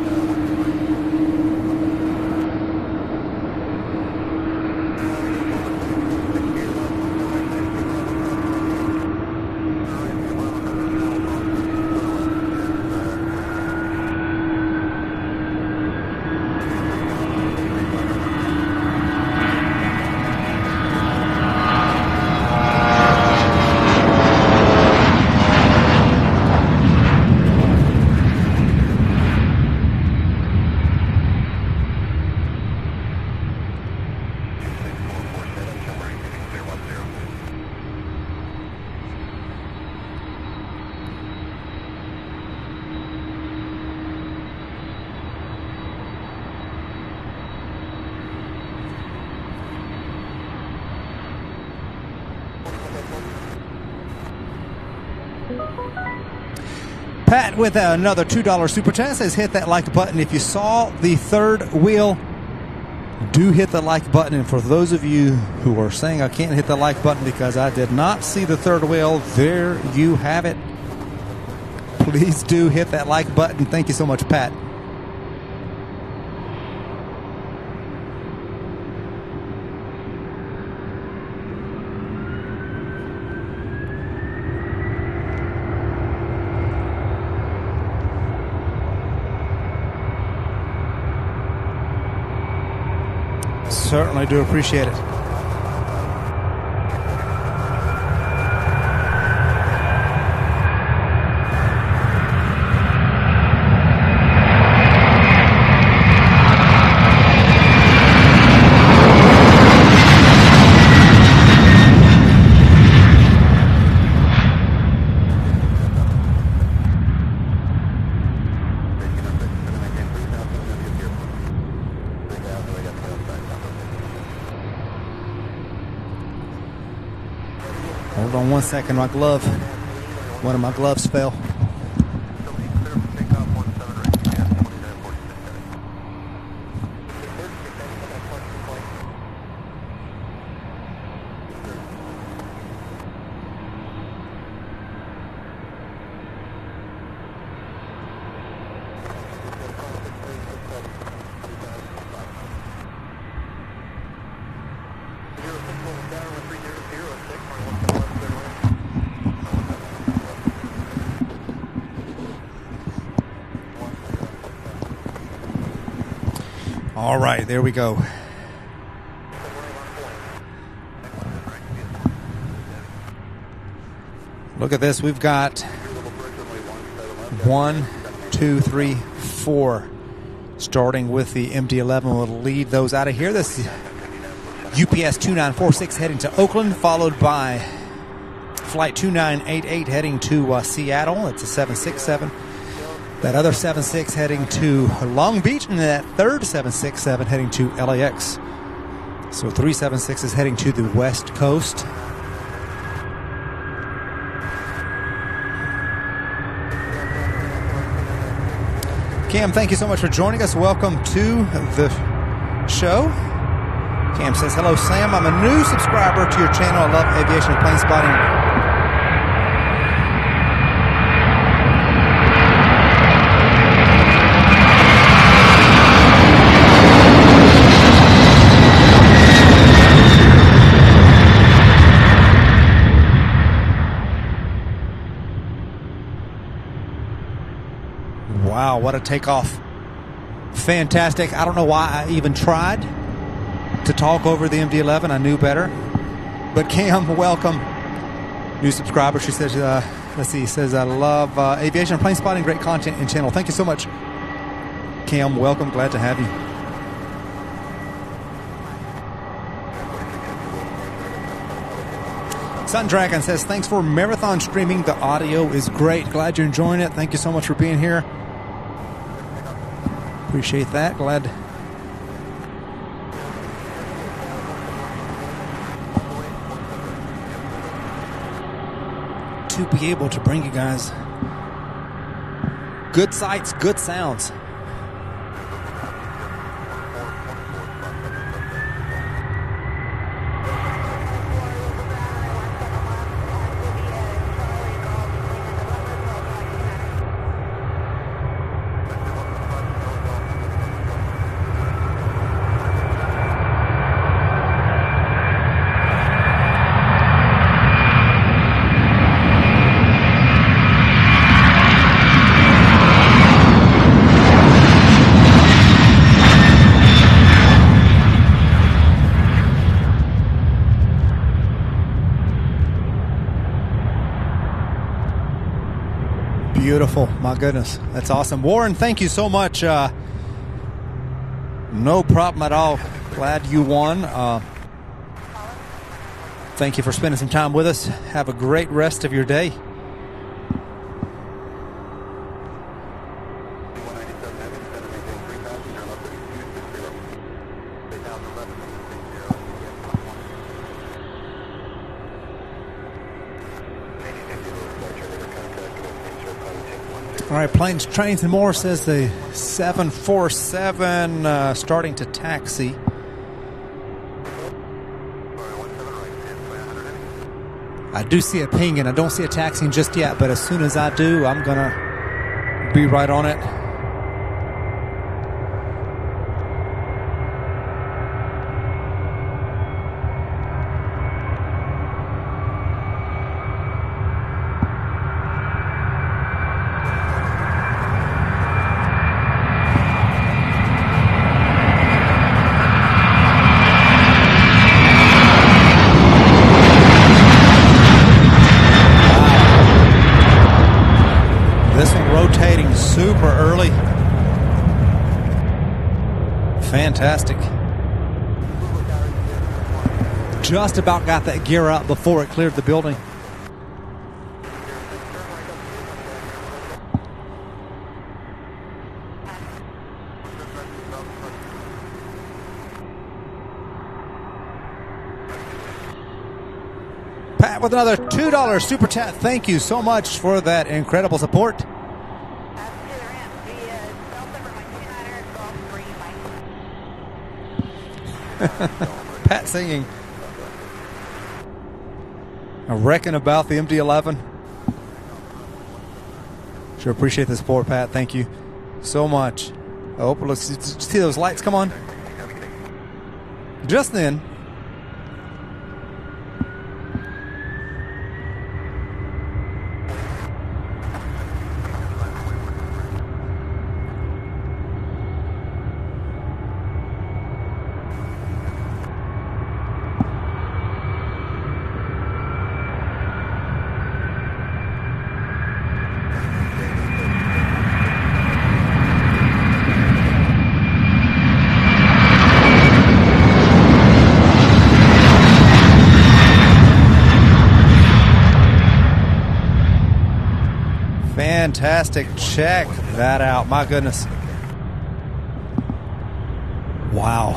Pat with another $2 super chat says hit that like button. If you saw the third wheel, do hit the like button. And for those of you who are saying I can't hit the like button because I did not see the third wheel, there you have it. Please do hit that like button. Thank you so much, Pat. Certainly do appreciate it. Hold on 1 second, my glove. One of my gloves fell. All right, there we go. Look at this. We've got 1, 2, 3, 4. Starting with the MD-11, we'll lead those out of here. This is UPS 2946 heading to Oakland, followed by Flight 2988 heading to Seattle. It's a 767. That other 76 heading to Long Beach, and that third 767 heading to LAX. So 376 heading to the West Coast. Cam, thank you so much for joining us. Welcome to the show. Cam says, hello, Sam. I'm a new subscriber to your channel. I love aviation and plane spotting. Wow, what a takeoff. Fantastic. I don't know why I even tried to talk over the MD-11. I knew better. But Cam, welcome. New subscriber. She says, let's see, says, I love aviation and plane spotting. Great content and channel. Thank you so much, Cam. Welcome. Glad to have you. Sun Dragon says, thanks for marathon streaming. The audio is great. Glad you're enjoying it. Thank you so much for being here. Appreciate that. Glad to be able to bring you guys good sights, good sounds. Beautiful. My goodness. That's awesome. Warren, thank you so much. No problem at all. Glad you won. Thank you for spending some time with us. Have a great rest of your day. All right, Planes, Trains, and More says the 747 starting to taxi. I do see it pinging. I don't see it taxiing just yet, but as soon as I do, I'm going to be right on it. Super early. Fantastic. Just about got that gear up before it cleared the building. Pat with another $2 super chat. Thank you so much for that incredible support. Pat singing. I reckon about the MD-11. Sure appreciate the support, Pat. Thank you so much. Oh, let's see those lights. Come on. Just then. Fantastic. Check that out. My goodness. Wow.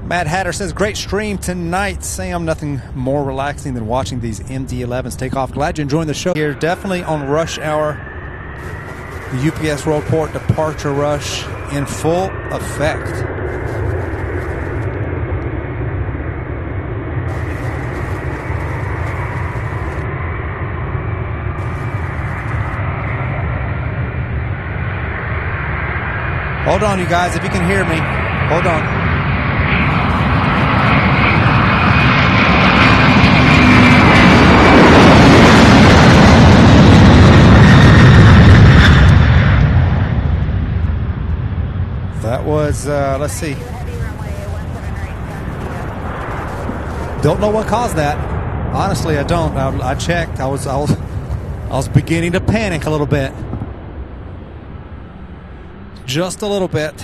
Matt Hatter says, great stream tonight, Sam. Nothing more relaxing than watching these MD-11s take off. Glad you're enjoying the show here. Definitely on rush hour. The UPS Worldport departure rush in full effect. Hold on, you guys, if you can hear me. Hold on. That was, let's see. Don't know what caused that. Honestly, I don't. I checked. I was beginning to panic a little bit. Just a little bit.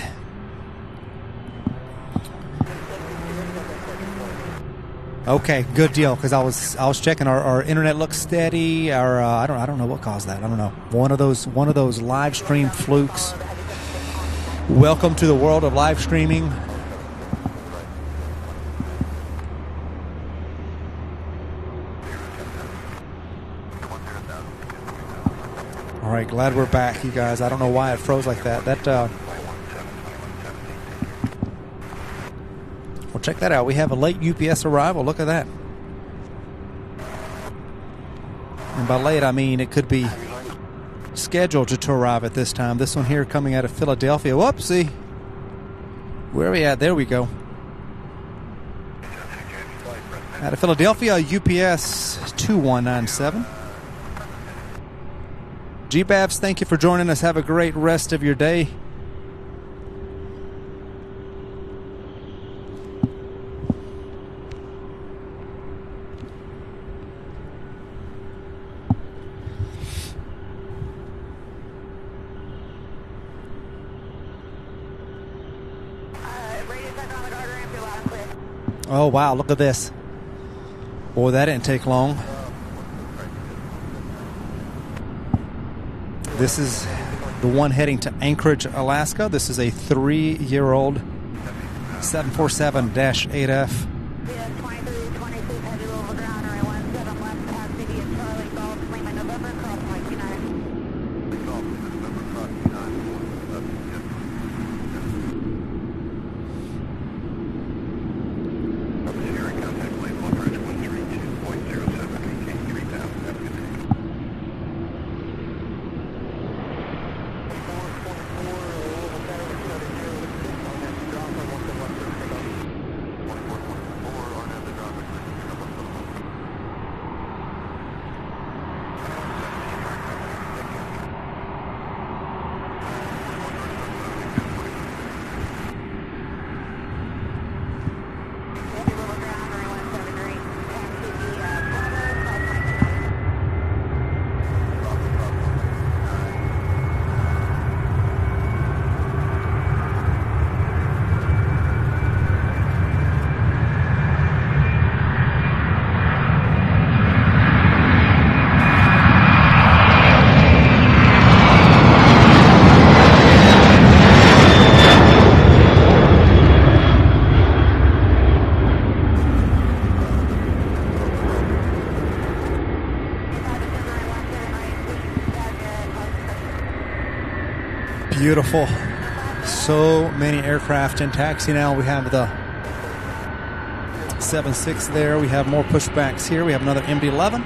Okay, good deal. Because I was checking, our internet looks steady. Our I don't know what caused that. I don't know. One of those live stream flukes. Welcome to the world of live streaming. All right, glad we're back, you guys. I don't know why it froze like that. Well, check that out. We have a late UPS arrival. Look at that. And by late, I mean it could be scheduled to arrive at this time. This one here coming out of Philadelphia. Whoopsie. Where are we at? There we go. Out of Philadelphia, UPS 2197. G-Babs, thank you for joining us. Have a great rest of your day. Oh, wow, look at this. Boy, that didn't take long. This is the one heading to Anchorage, Alaska. This is a 3-year-old 747-8F. Beautiful. So many aircraft in taxi now. We have the 7.6 there. We have more pushbacks here. We have another MD-11.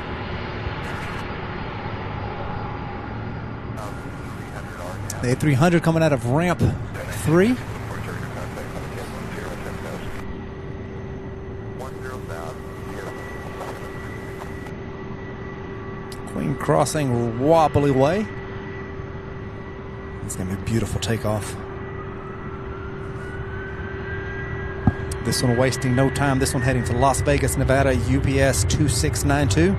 The A300 coming out of ramp 3. Queen crossing wobbly way. It's going to be a beautiful takeoff. This one wasting no time. This one heading to Las Vegas, Nevada, UPS 2692.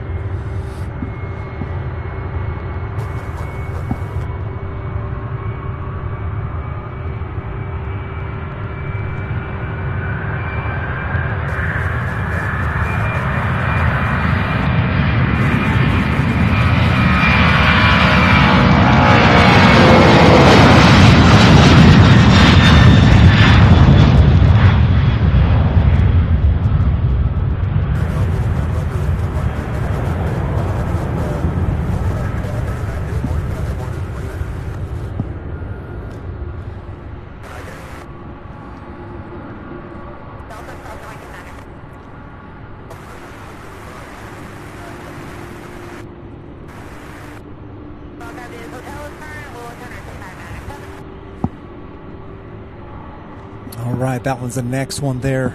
All right, that one's the next one there.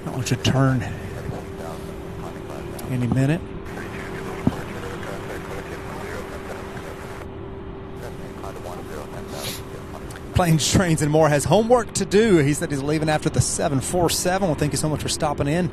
That one should turn any minute. Planes, Trains, and More has homework to do. He said he's leaving after the 747. Well, thank you so much for stopping in.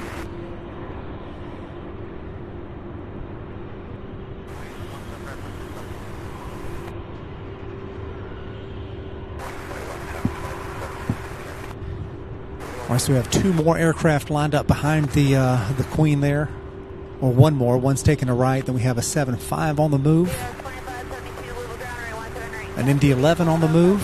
All right, so we have two more aircraft lined up behind the Queen there, or one more. One's taking a right. Then we have a 7.5 on the move, an MD-11 on the move.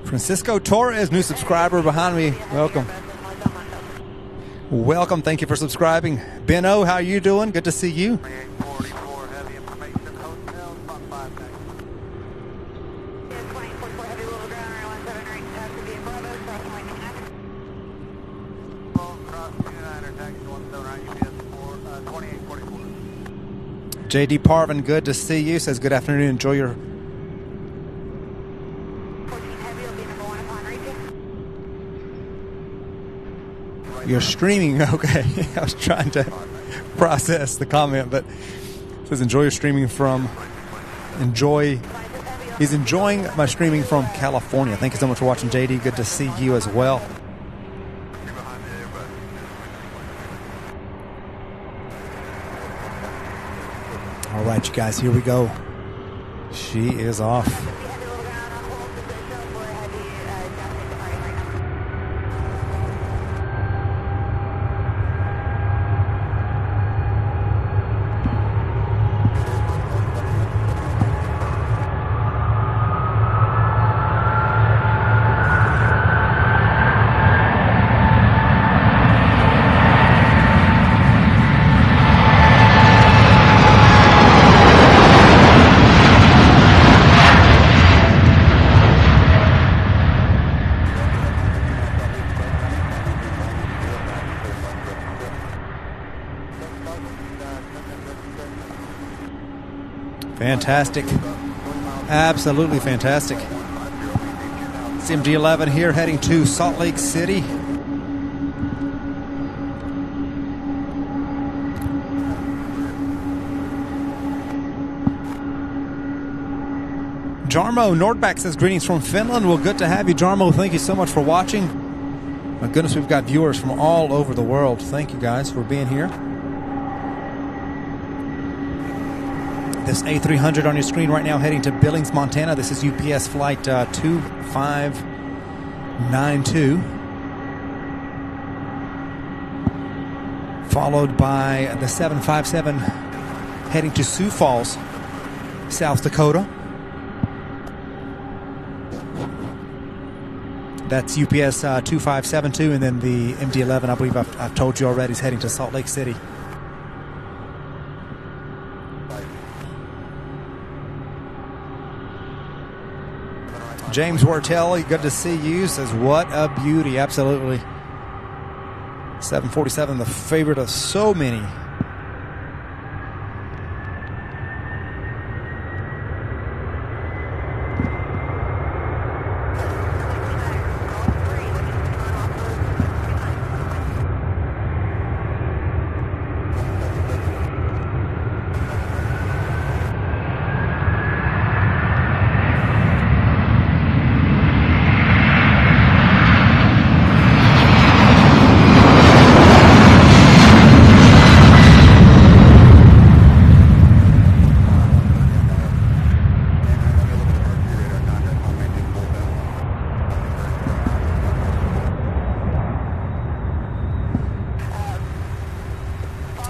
Francisco Torres, new subscriber behind me. Welcome. Welcome. Thank you for subscribing. Ben O, how are you doing? Good to see you. JD Parvin, good to see you. Says good afternoon. Enjoy your... You're streaming, okay. I was trying to process the comment, but it says enjoy your streaming from he's enjoying my streaming from California. Thank you so much for watching, JD. Good to see you as well. All right, you guys, here we go. She is off. Fantastic. Absolutely fantastic. It's MD-11 here heading to Salt Lake City. Jarmo Nordback says greetings from Finland. Well, good to have you, Jarmo. Thank you so much for watching. My goodness, we've got viewers from all over the world. Thank you guys for being here. This A300 on your screen right now heading to Billings, Montana. This is UPS flight 2592. Followed by the 757 heading to Sioux Falls, South Dakota. That's UPS 2572, and then the MD-11, I believe I've told you already, is heading to Salt Lake City. James Wartelli, good to see you. Says, what a beauty. Absolutely. 747, the favorite of so many.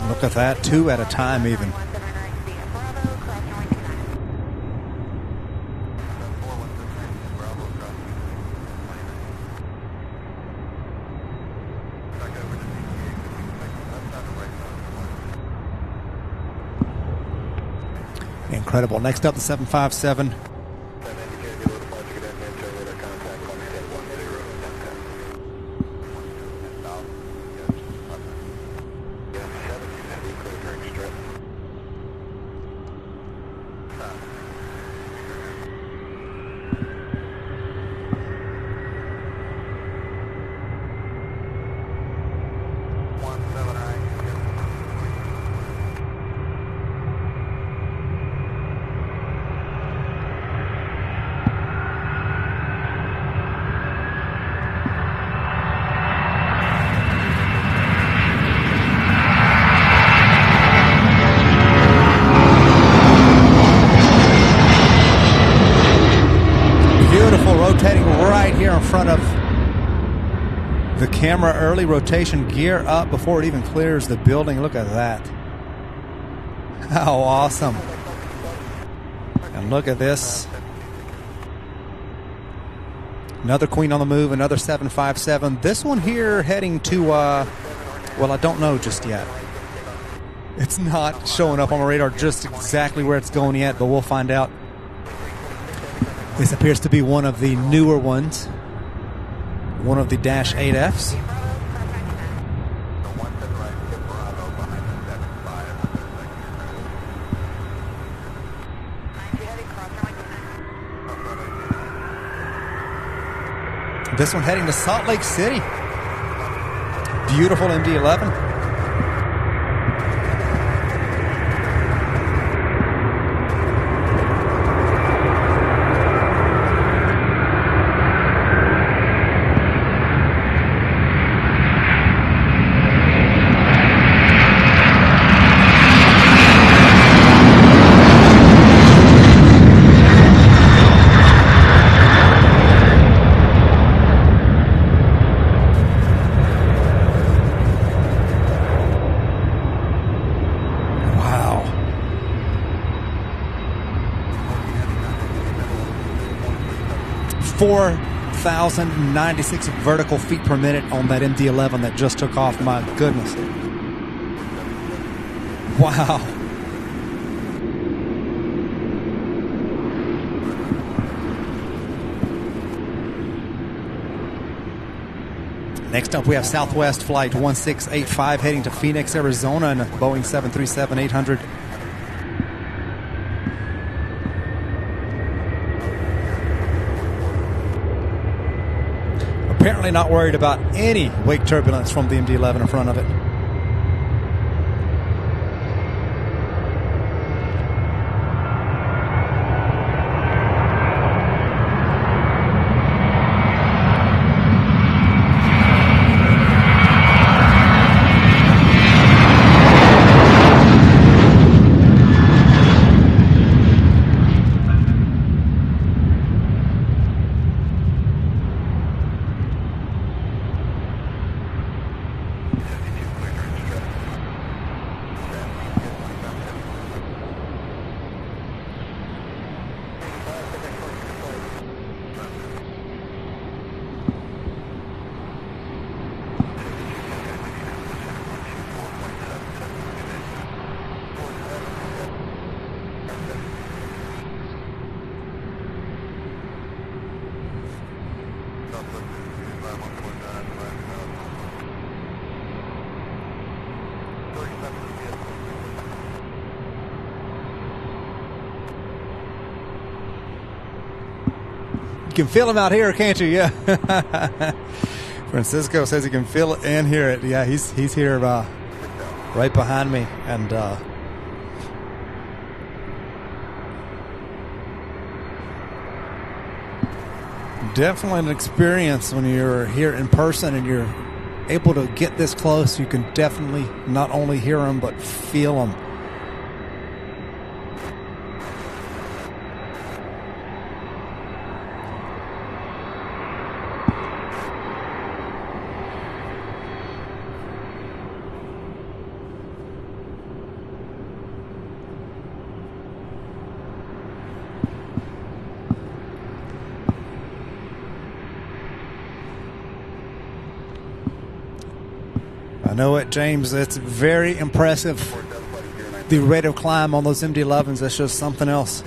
Look at that, two at a time even. Incredible. Next up, the 757. Camera early rotation, gear up before it even clears the building. Look at that. How awesome. And look at this. Another Queen on the move, another 757. This one here heading to, well, I don't know just yet. It's not showing up on my radar just exactly where it's going yet, but we'll find out. This appears to be one of the newer ones. One of the Dash 8Fs. This one heading to Salt Lake City. Beautiful MD-11. Wow. 4,096 vertical feet per minute on that MD-11 that just took off. My goodness. Wow. Next up, we have Southwest Flight 1685 heading to Phoenix, Arizona in a Boeing 737-800. Apparently not worried about any wake turbulence from the MD-11 in front of it. You can feel him out here, can't you? Yeah. Francisco says he can feel it and hear it. Yeah, he's here right behind me. And definitely an experience when you're here in person and you're able to get this close. You can definitely not only hear them, but feel them. I know it, James. It's very impressive. The rate of climb on those MD-11s, that's just something else.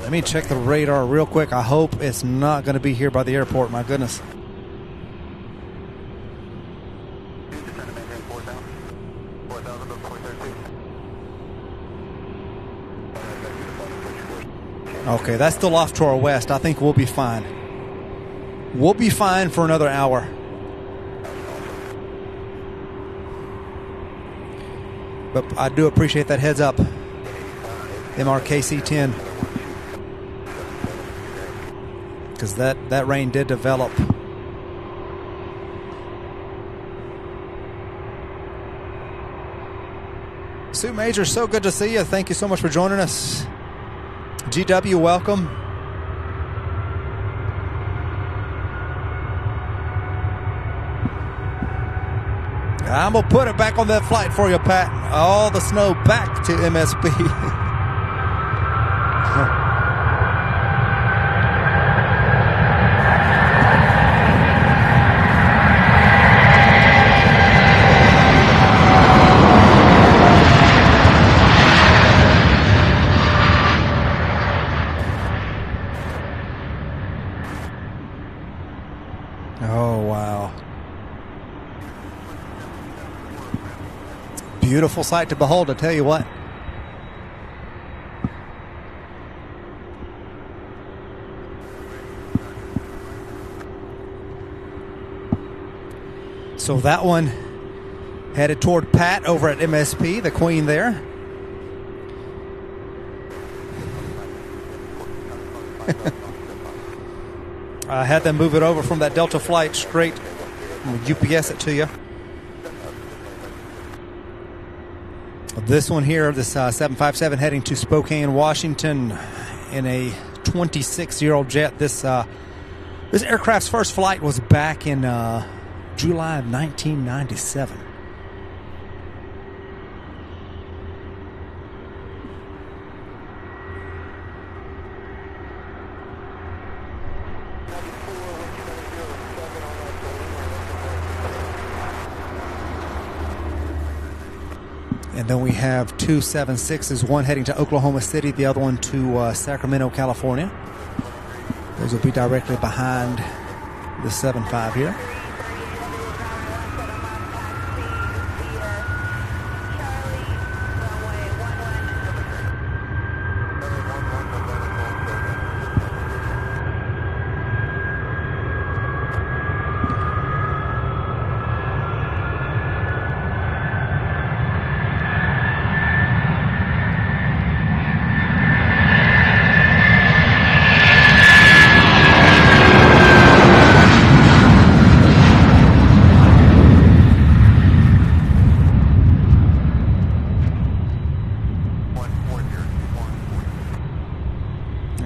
Let me check the radar real quick. I hope it's not going to be here by the airport. My goodness. Okay, that's still off to our west. I think we'll be fine. We'll be fine for another hour. But I do appreciate that heads up. MRKC-10. Because that rain did develop. Sue Major, so good to see you. Thank you so much for joining us. GW, welcome. I'm going to put it back on that flight for you, Pat. All the snow back to MSP. Oh, wow. Beautiful sight to behold, I tell you what. So that one headed toward Pat over at MSP, the Queen there. I had them move it over from that Delta flight straight. UPS it to you. This one here, this 757 heading to Spokane, Washington in a 26-year-old jet. This aircraft's first flight was back in July of 1997. And then we have two 7.6s, one heading to Oklahoma City, the other one to Sacramento, California. Those will be directly behind the 7.5 here.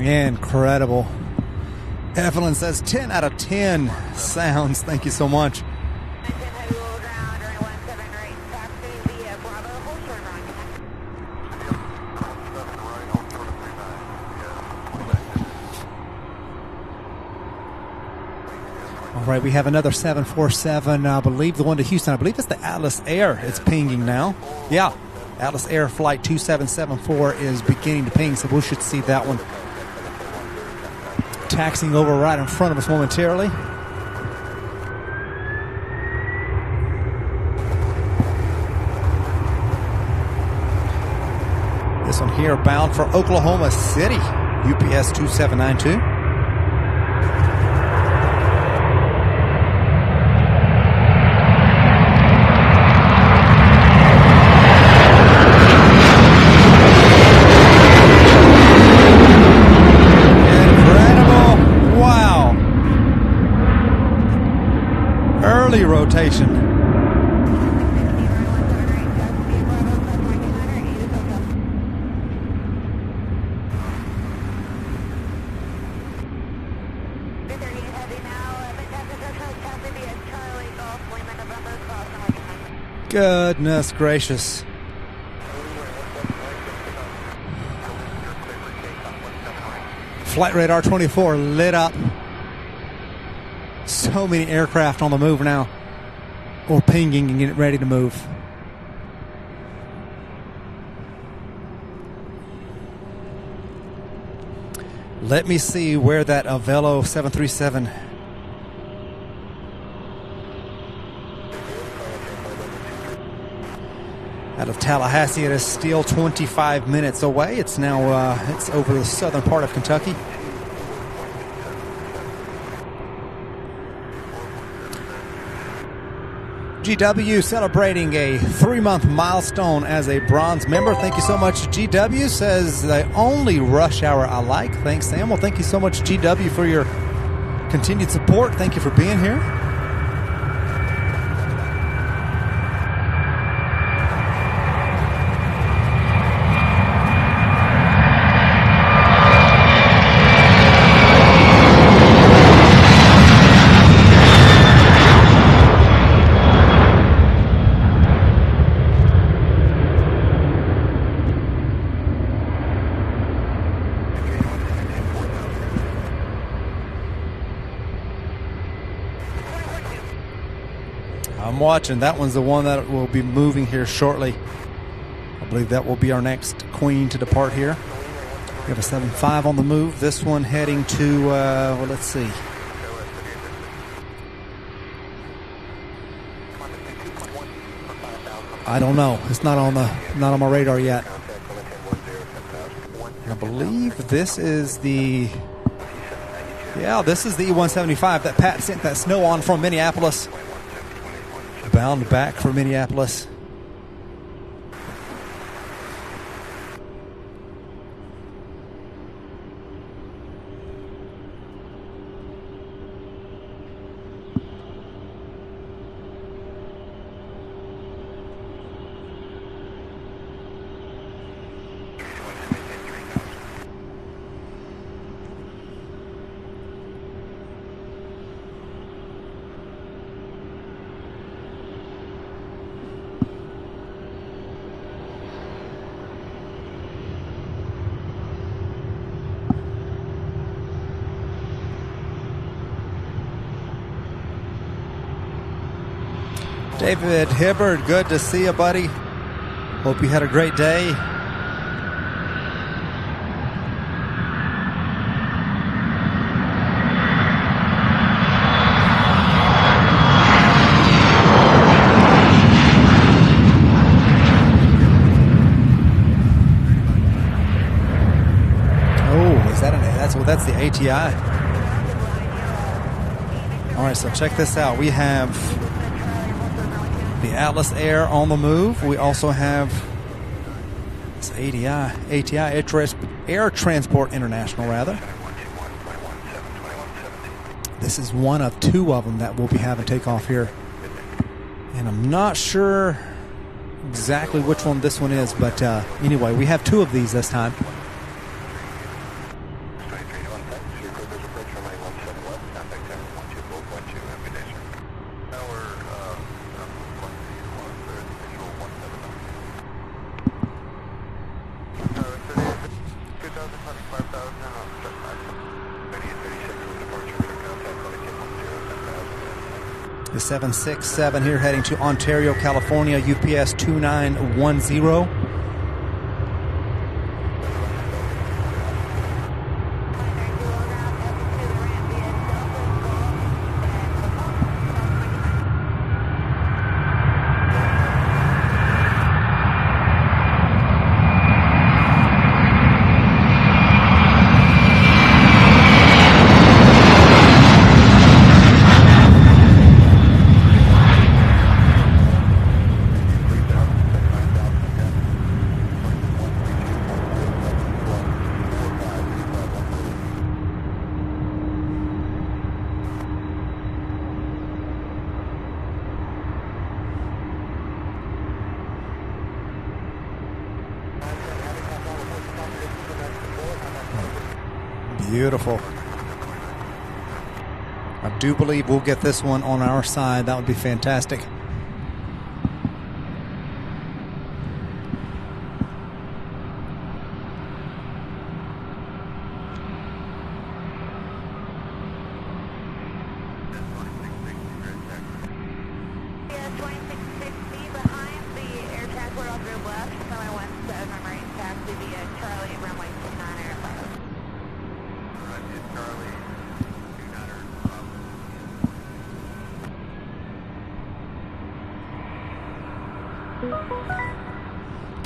Incredible. Evelyn says 10 out of 10 sounds. Thank you so much. All right, we have another 747. I believe the one to Houston. I believe it's the Atlas Air. It's pinging now. Yeah, Atlas Air flight 2774 is beginning to ping, so we should see that one taxiing over right in front of us momentarily. This one here bound for Oklahoma City, UPS 2792. Rotation. Goodness gracious. Flight radar 24 lit up. So many aircraft on the move now, or pinging and getting ready to move. Let me see where that Avelo 737 out of Tallahassee. It is still 25 minutes away. It's now it's over the southern part of Kentucky. GW celebrating a 3-month milestone as a bronze member. Thank you so much. GW says the only rush hour I like. Thanks, Sam. Well, thank you so much, GW, for your continued support. Thank you for being here. I'm watching. That one's the one that will be moving here shortly. I believe that will be our next queen to depart here. We have a 7.5 on the move. This one heading to, well, let's see. I don't know. It's not on my radar yet. I believe this is the, this is the E-175 that Pat sent that snow on from Minneapolis. Bound back for Minneapolis. David Hibbard, good to see you, buddy. Hope you had a great day. Oh, is that that's the ATI. All right, so check this out. We have the Atlas Air on the move. We also have this ATI Air Transport International, rather. This is one of two of them that we'll be having takeoff here. And I'm not sure exactly which one this one is, but anyway, we have two of these this time. The 767 here heading to Ontario, California, UPS 2910. Beautiful. I do believe we'll get this one on our side. That would be fantastic.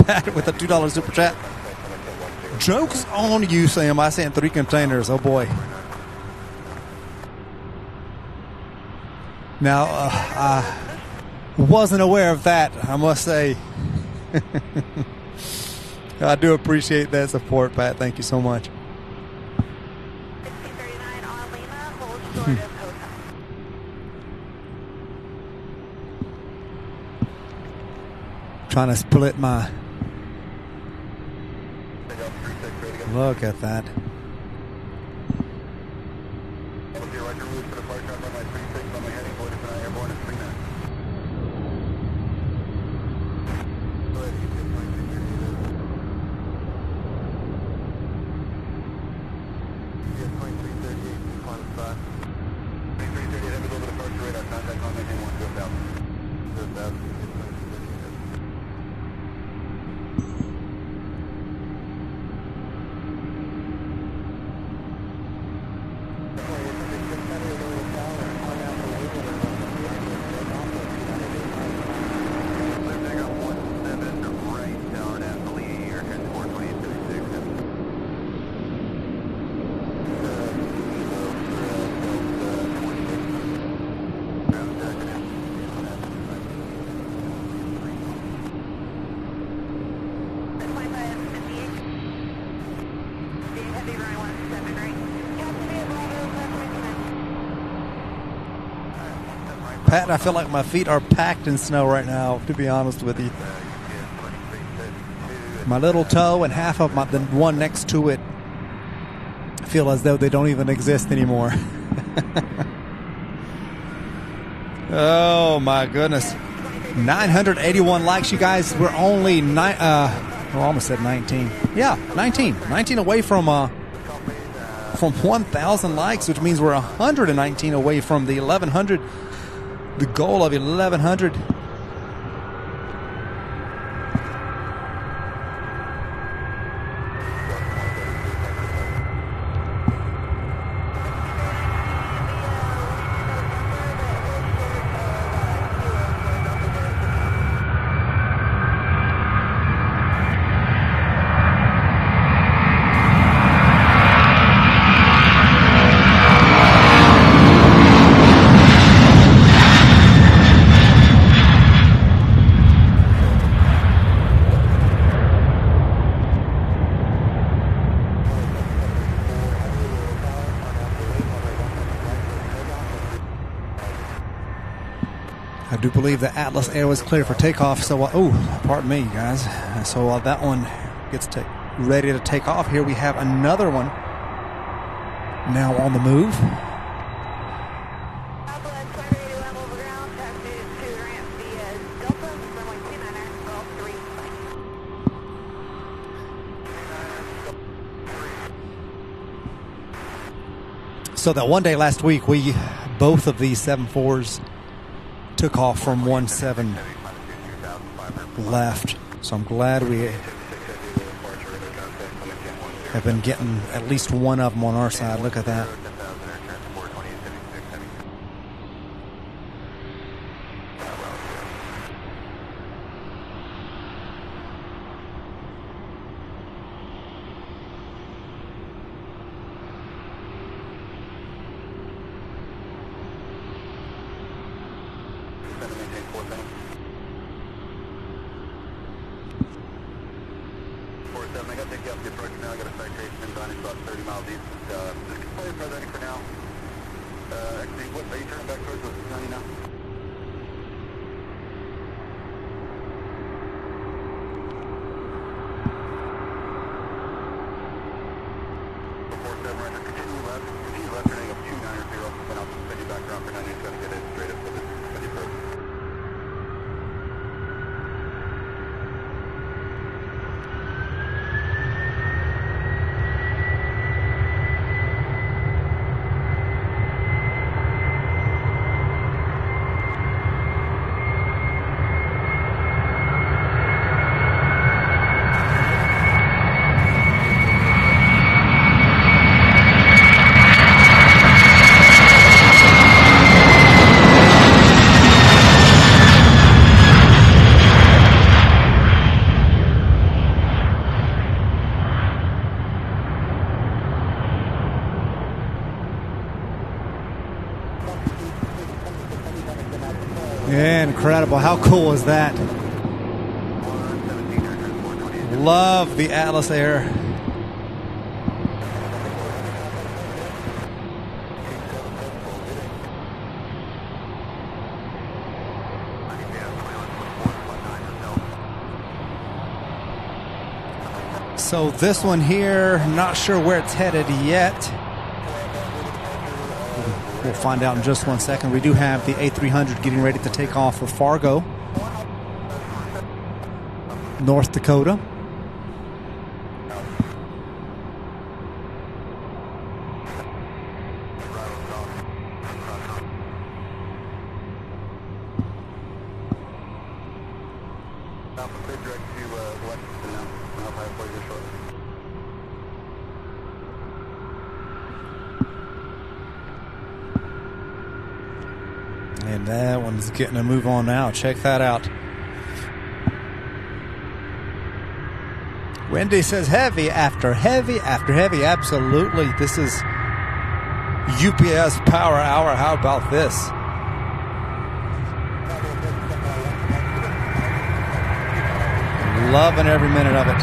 Pat with a $2 super chat. Joke's on you, Sam. I sent 3 containers. Oh boy. Now, I wasn't aware of that, I must say. I do appreciate that support, Pat. Thank you so much. 1639 on Lima, hold short of hotel. Trying to split my... Look at that. Pat, I feel like my feet are packed in snow right now, to be honest with you. My little toe and half of the one next to it feel as though they don't even exist anymore. Oh my goodness. 981 likes, you guys. We're only I almost said 19. Yeah, 19 away from 1,000 likes, which means we're 119 away from the 1,100, the goal of 1,100. I do believe the Atlas Air was clear for takeoff, so pardon me, guys. So while that one gets ready to take off, here we have another one now on the move. So that one day last week, both of these 7.4s took off from 1.7 left. So I'm glad we have been getting at least one of them on our side. Look at that. I got to take you up the approach now. I got a citation inbound. It's about 30 miles east. Just play further for now. Actually, what are you turning back towards? What's 90 now? Right now, continue left, turning up 290, and I'll send you back around for 90. It's going to get it straight up to the approach. Yeah, incredible. How cool is that? Love the Atlas Air. So this one here, not sure where it's headed yet. We'll find out in just 1 second. We do have the A300 getting ready to take off for Fargo, North Dakota. And that one's getting a move on now. Check that out. Wendy says heavy after heavy after heavy. Absolutely. This is UPS Power Hour. How about this? Loving every minute of it.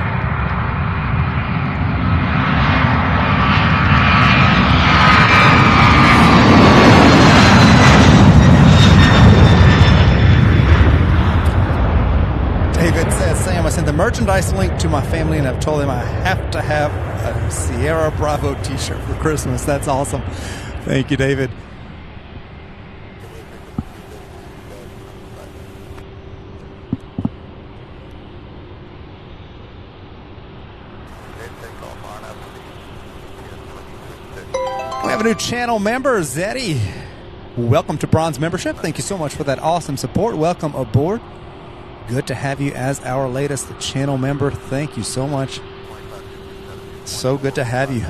David says, Sam, I sent the merchandise link to my family and I've told them I have to have a Sierra Bravo t-shirt for Christmas. That's awesome. Thank you, David. We have a new channel member, Zeddy. Welcome to Bronze membership. Thank you so much for that awesome support. Welcome aboard. Good to have you as our latest channel member. Thank you so much. So good to have you.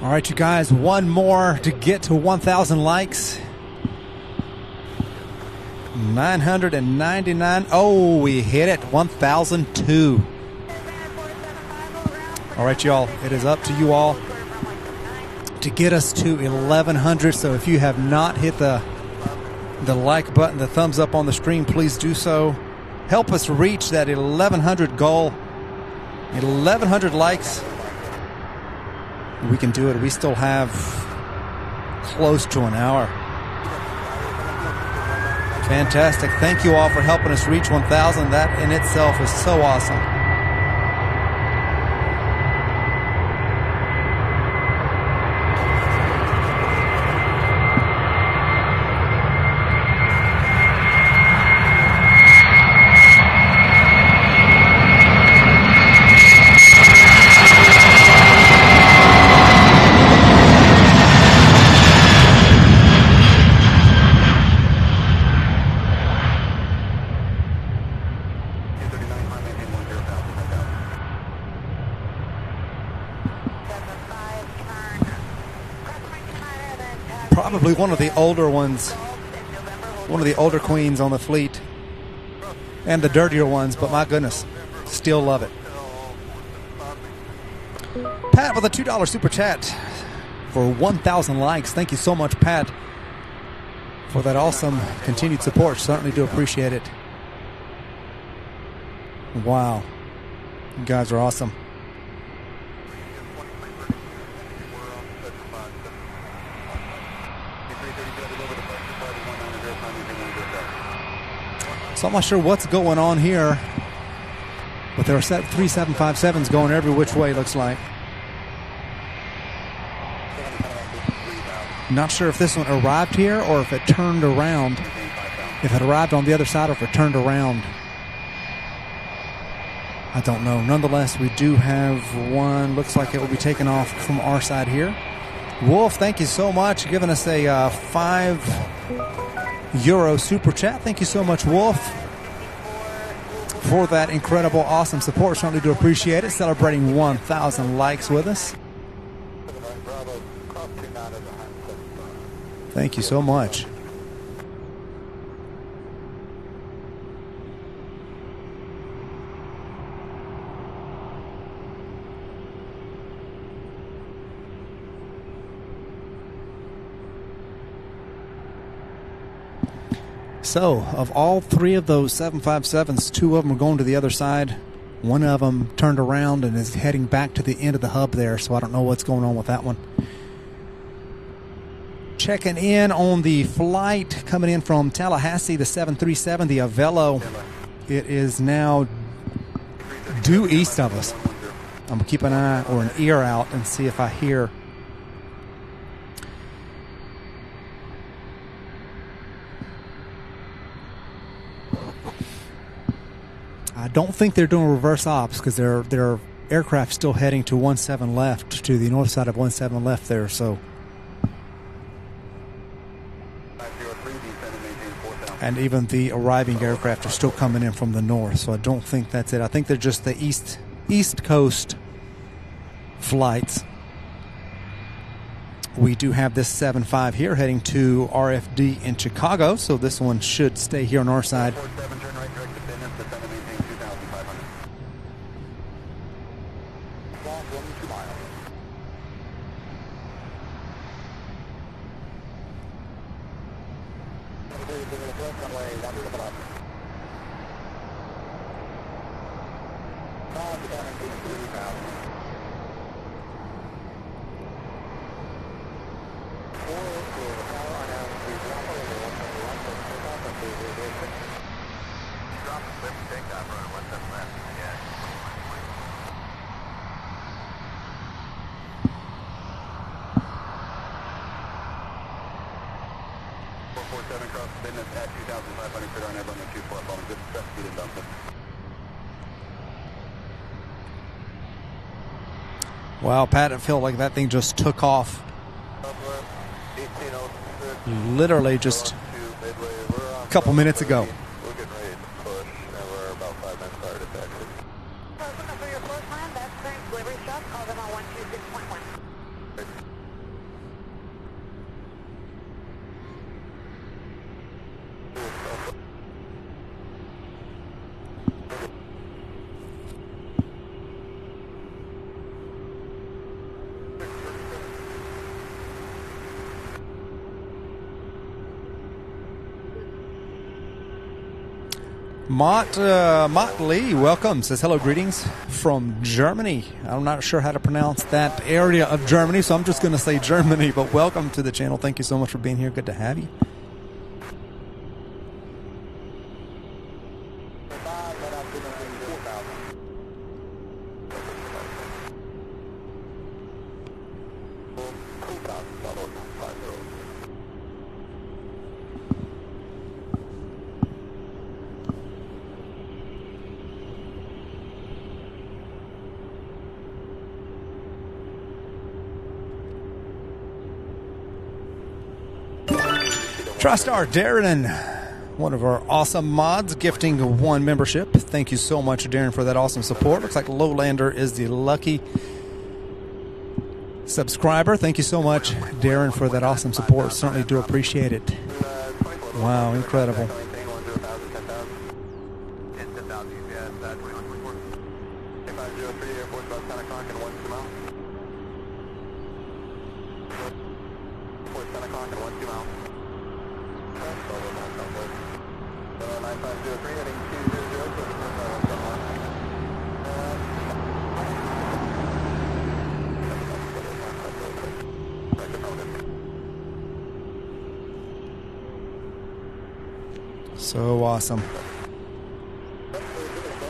All right, you guys, one more to get to 1,000 likes. 999. Oh, we hit it. 1,002. All right, y'all. It is up to you all to get us to 1,100. So if you have not hit the like button, the thumbs up on the stream, please do so. Help us reach that 1,100 goal. 1,100 likes. We can do it. We still have close to an hour. Fantastic. Thank you all for helping us reach 1,000. That in itself is so awesome. Probably one of the older ones, one of the older queens on the fleet, and the dirtier ones, but my goodness, still love it. Pat with a $2 super chat for 1,000 likes. Thank you so much, Pat, for that awesome continued support. Certainly do appreciate it. Wow, you guys are awesome. So I'm not sure what's going on here, but there are 3 757s going every which way, looks like. Not sure if this one arrived here or if it turned around. If it arrived on the other side or if it turned around. I don't know. Nonetheless, we do have one. Looks like it will be taken off from our side here. Wolf, thank you so much. Giving us a €5 super chat. Thank you so much, Wolf, for that incredible, awesome support. Certainly do appreciate it. Celebrating 1,000 likes with us. Thank you so much. So, of all 3 of those 757s, 2 of them are going to the other side. One of them turned around and is heading back to the end of the hub there, so I don't know what's going on with that one. Checking in on the flight coming in from Tallahassee, the 737, the Avelo. It is now due east of us. I'm going to keep an eye or an ear out and see if I hear. I don't think they're doing reverse ops because their aircraft still heading to 17 left, to the north side of 17 left there. So, and even the arriving aircraft are still coming in from the north. So I don't think that's it. I think they're just the East Coast flights. We do have this 7-5 here heading to RFD in Chicago, so this one should stay here on our side. 47, turn right, direct descend, descend and maintain 2,500. Long 2 miles. Cross business at 2,500 feet on Evelyn 24 following good stress speed and dump. Wow, Pat, it felt like that thing just took off. Literally just a couple minutes ago. We're getting ready to push, and we're about 5 minutes prior to taxi. Looking for your floor plan, that's current delivery shop, call them on 126.1. Mott Lee, welcome. Says hello, greetings from Germany. I'm not sure how to pronounce that area of Germany, so I'm just going to say Germany, but welcome to the channel. Thank you so much for being here. Good to have you. TriStar Darren, one of our awesome mods, gifting 1 membership. Thank you so much, Darren, for that awesome support. Looks like Lowlander is the lucky subscriber. Thank you so much, Darren, for that awesome support. Certainly do appreciate it. Wow, incredible. So awesome.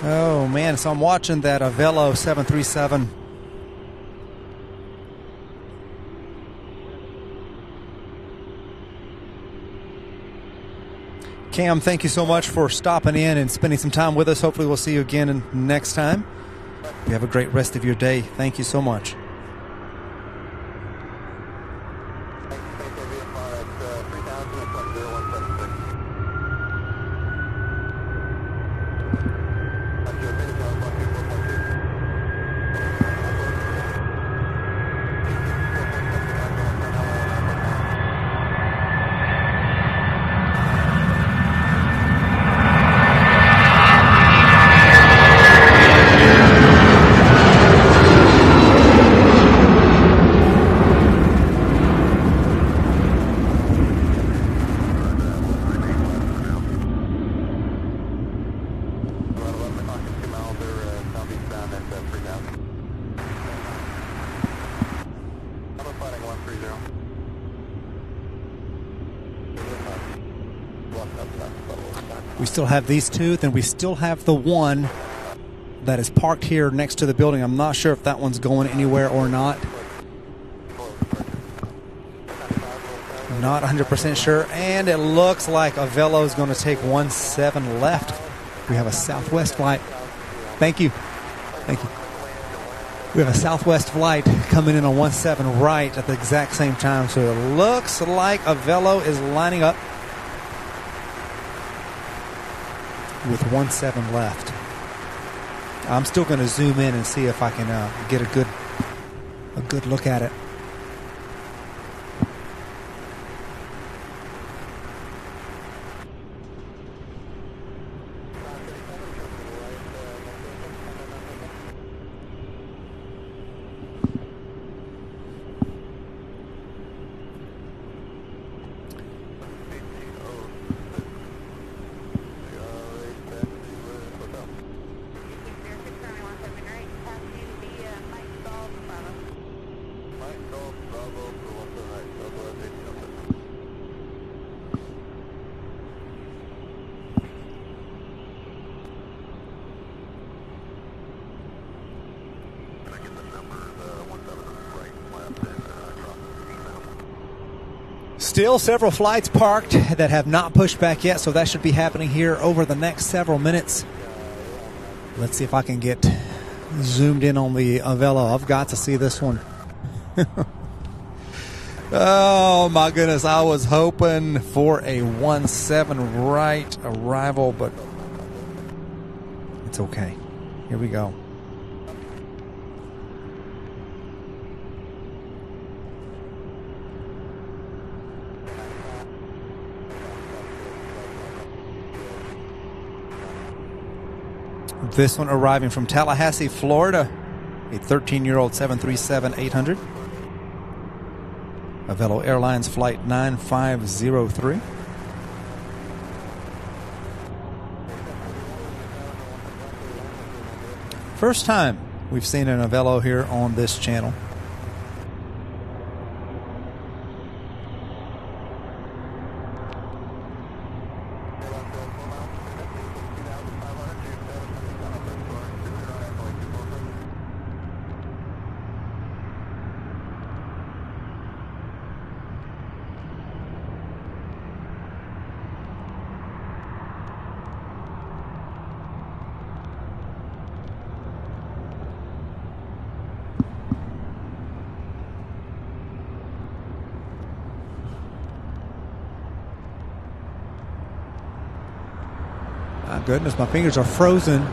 Oh man, so I'm watching that Avelo 737. Cam, thank you so much for stopping in and spending some time with us. Hopefully we'll see you again next time. You have a great rest of your day. Thank you so much. We still have these two, then we still have the one that is parked here next to the building. I'm not sure if that one's going anywhere or not. Not 100% sure. And it looks like Avelo is going to take 17 left. We have a Southwest flight. Thank you. Thank you. We have a Southwest flight coming in on 17 right at the exact same time. So it looks like Avelo is lining up with 17 left. I'm still going to zoom in and see if I can get a good look at it. Still several flights parked that have not pushed back yet, so that should be happening here over the next several minutes. Let's see if I can get zoomed in on the Avelo. I've got to see this one. Oh my goodness, I was hoping for a 1-7 right arrival, but it's okay. Here we go. This one arriving from Tallahassee, Florida, a 13-year-old 737-800. Avelo Airlines Flight 9503. First time we've seen an Avelo here on this channel. My goodness, my fingers are frozen.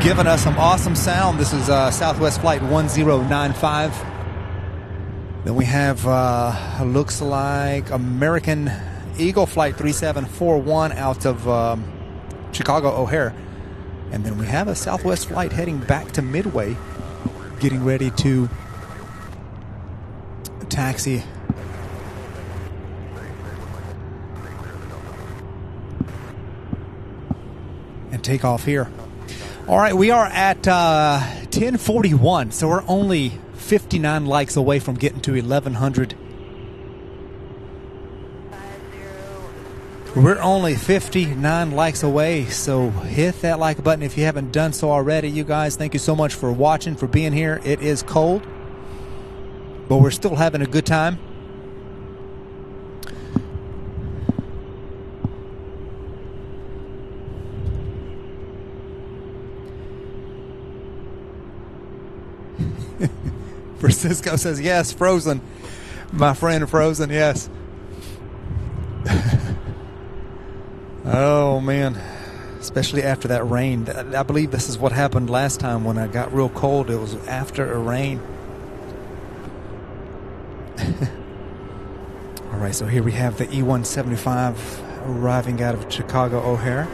Giving us some awesome sound. This is Southwest Flight 1095. Then we have, looks like American Eagle Flight 3741 out of Chicago O'Hare. And then we have a Southwest flight heading back to Midway, getting ready to taxi. And take off here. All right, we are at 1041, so we're only 59 likes away from getting to 1100. We're only 59 likes away, so hit that like button if you haven't done so already. You guys, thank you so much for watching, for being here. It is cold, but we're still having a good time. Francisco says, yes, Frozen. My friend Frozen, yes. Oh, man. Especially after that rain. I believe this is what happened last time when I got real cold. It was after a rain. All right, so here we have the E-175 arriving out of Chicago O'Hare.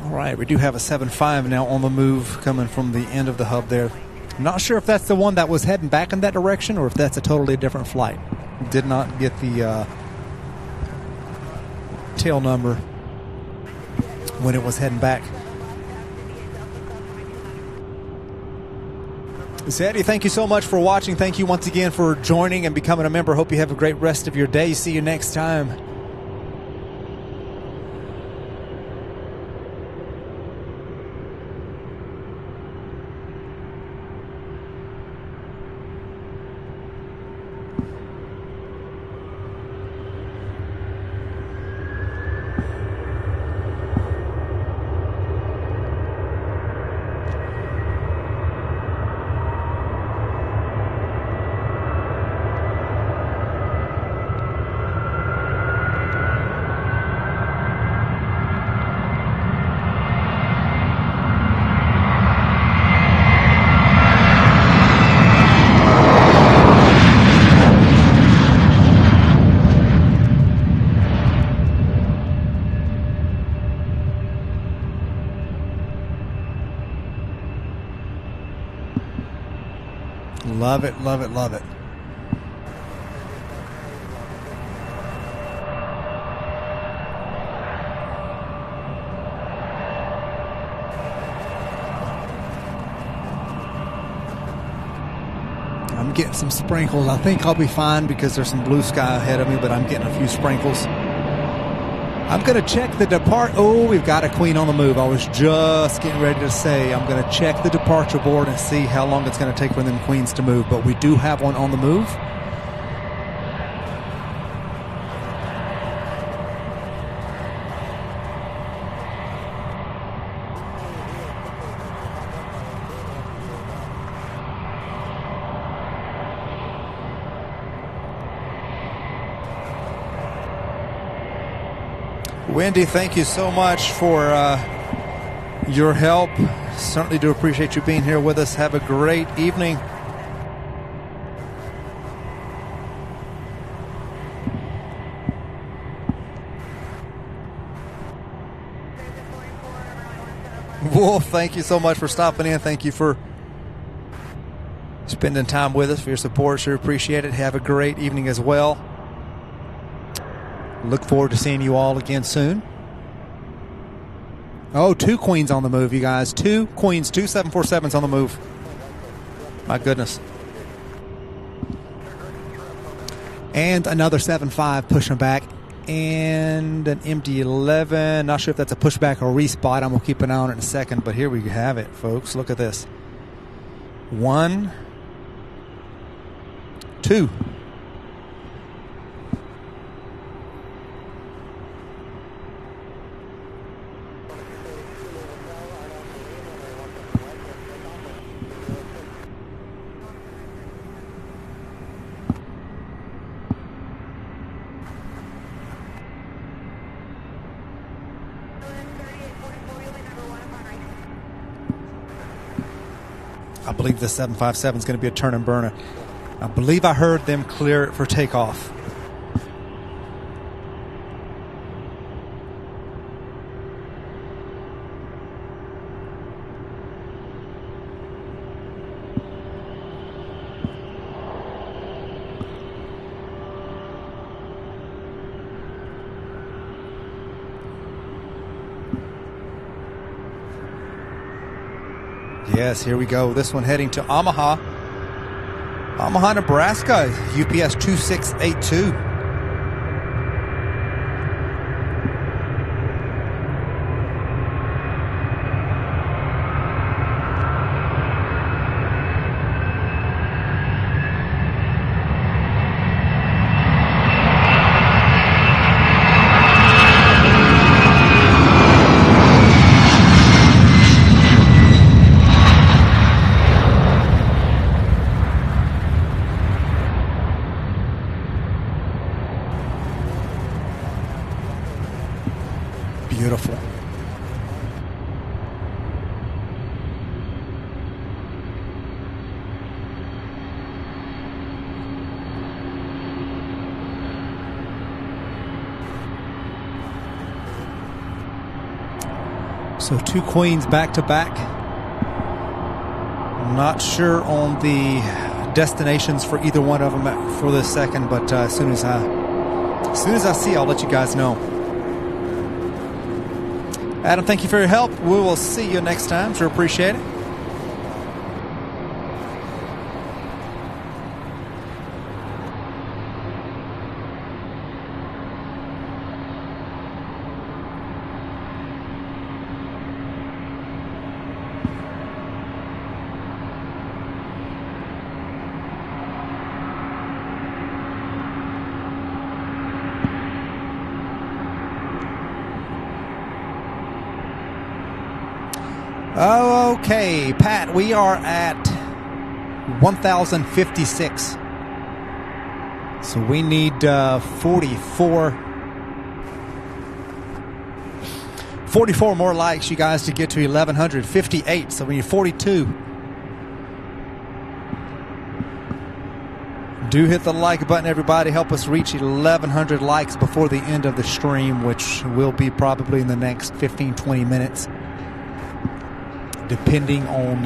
All right, we do have a 7.5 now on the move coming from the end of the hub there. I'm not sure if that's the one that was heading back in that direction or if that's a totally different flight. Did not get the tail number when it was heading back. Sadie, thank you so much for watching. Thank you once again for joining and becoming a member. Hope you have a great rest of your day. See you next time. Love it, love it, love it. I'm getting some sprinkles. I think I'll be fine because there's some blue sky ahead of me, but I'm getting a few sprinkles. I'm going to check the depart. Oh, we've got a queen on the move. I was just getting ready to say I'm going to check the departure board and see how long it's going to take for them queens to move. But we do have one on the move. Wendy, thank you so much for your help. Certainly do appreciate you being here with us. Have a great evening. Wolf, thank you so much for stopping in. Thank you for spending time with us, for your support. Sure appreciate it. Have a great evening as well. Look forward to seeing you all again soon. Oh, 2 queens on the move, you guys. 2 queens, 2 747s on the move. My goodness. And another 7.5 pushing back. And an MD-11. Not sure if that's a pushback or respot. I'm going to keep an eye on it in a second. But here we have it, folks. Look at this. 1, 2. I believe the 757 is going to be a turn and burner. I believe I heard them clear it for takeoff. Yes, here we go. This one heading to Omaha, Nebraska, UPS 2682. Beautiful. So 2 queens back to back. Not sure on the destinations for either one of them for this second, but as soon as I see, I'll let you guys know. Adam, thank you for your help. We will see you next time. Sure appreciate it. Okay, Pat, we are at 1,056. So we need 44 more likes, you guys, to get to 1,158. So we need 42. Do hit the like button, everybody. Help us reach 1,100 likes before the end of the stream, which will be probably in the next 15-20 minutes. Depending on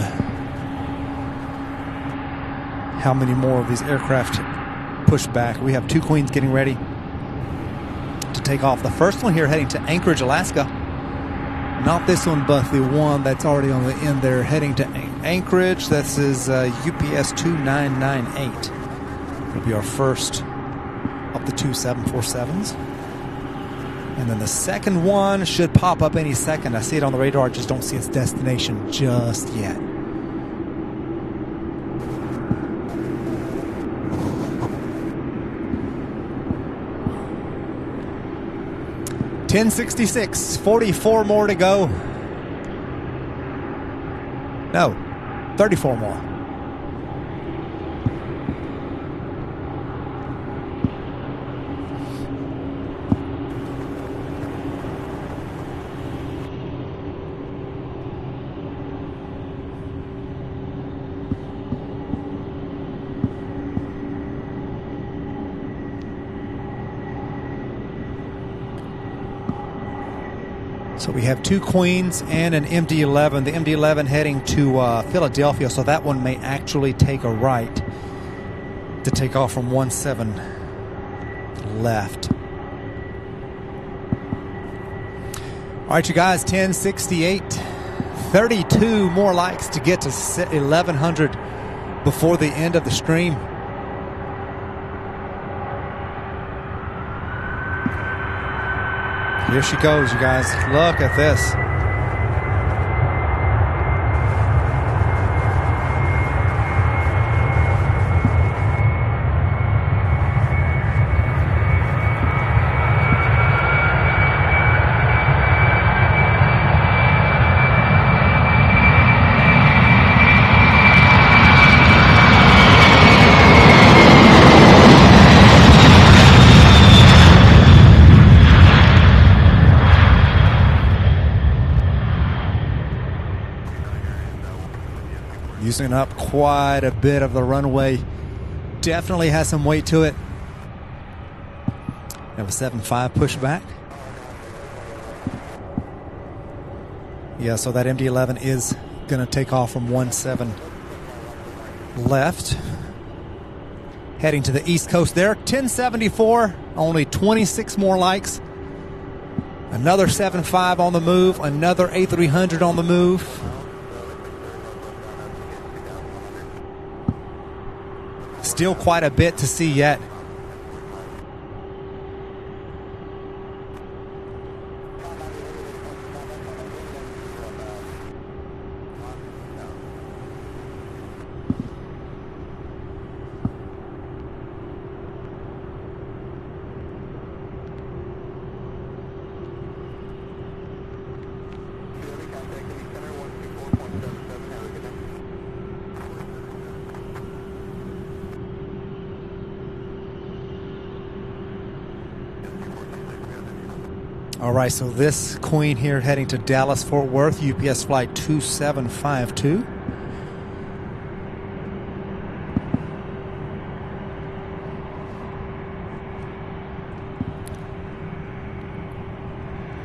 how many more of these aircraft push back. We have 2 queens getting ready to take off. The first one here heading to Anchorage, Alaska. Not this one, but the one that's already on the end there heading to Anchorage. This is UPS 2998. It'll be our first of the 2 747s. And then the second one should pop up any second. I see it on the radar, I just don't see its destination just yet. $10.66, 44 more to go. No, 34 more. So we have 2 queens and an MD-11. The MD-11 heading to Philadelphia, so that one may actually take a right to take off from 17 left. All right, you guys, 1068. 32 more likes to get to 1,100 before the end of the stream. Here she goes, you guys. Look at this. Using up quite a bit of the runway. Definitely has some weight to it. We have a 7.5 pushback. Yeah, so that MD-11 is going to take off from 17 left. Heading to the East Coast there. 1074, only 26 more likes. Another 7.5 on the move. Another A300 on the move. Still quite a bit to see yet. All right, so this queen here heading to Dallas, Fort Worth, UPS flight 2752.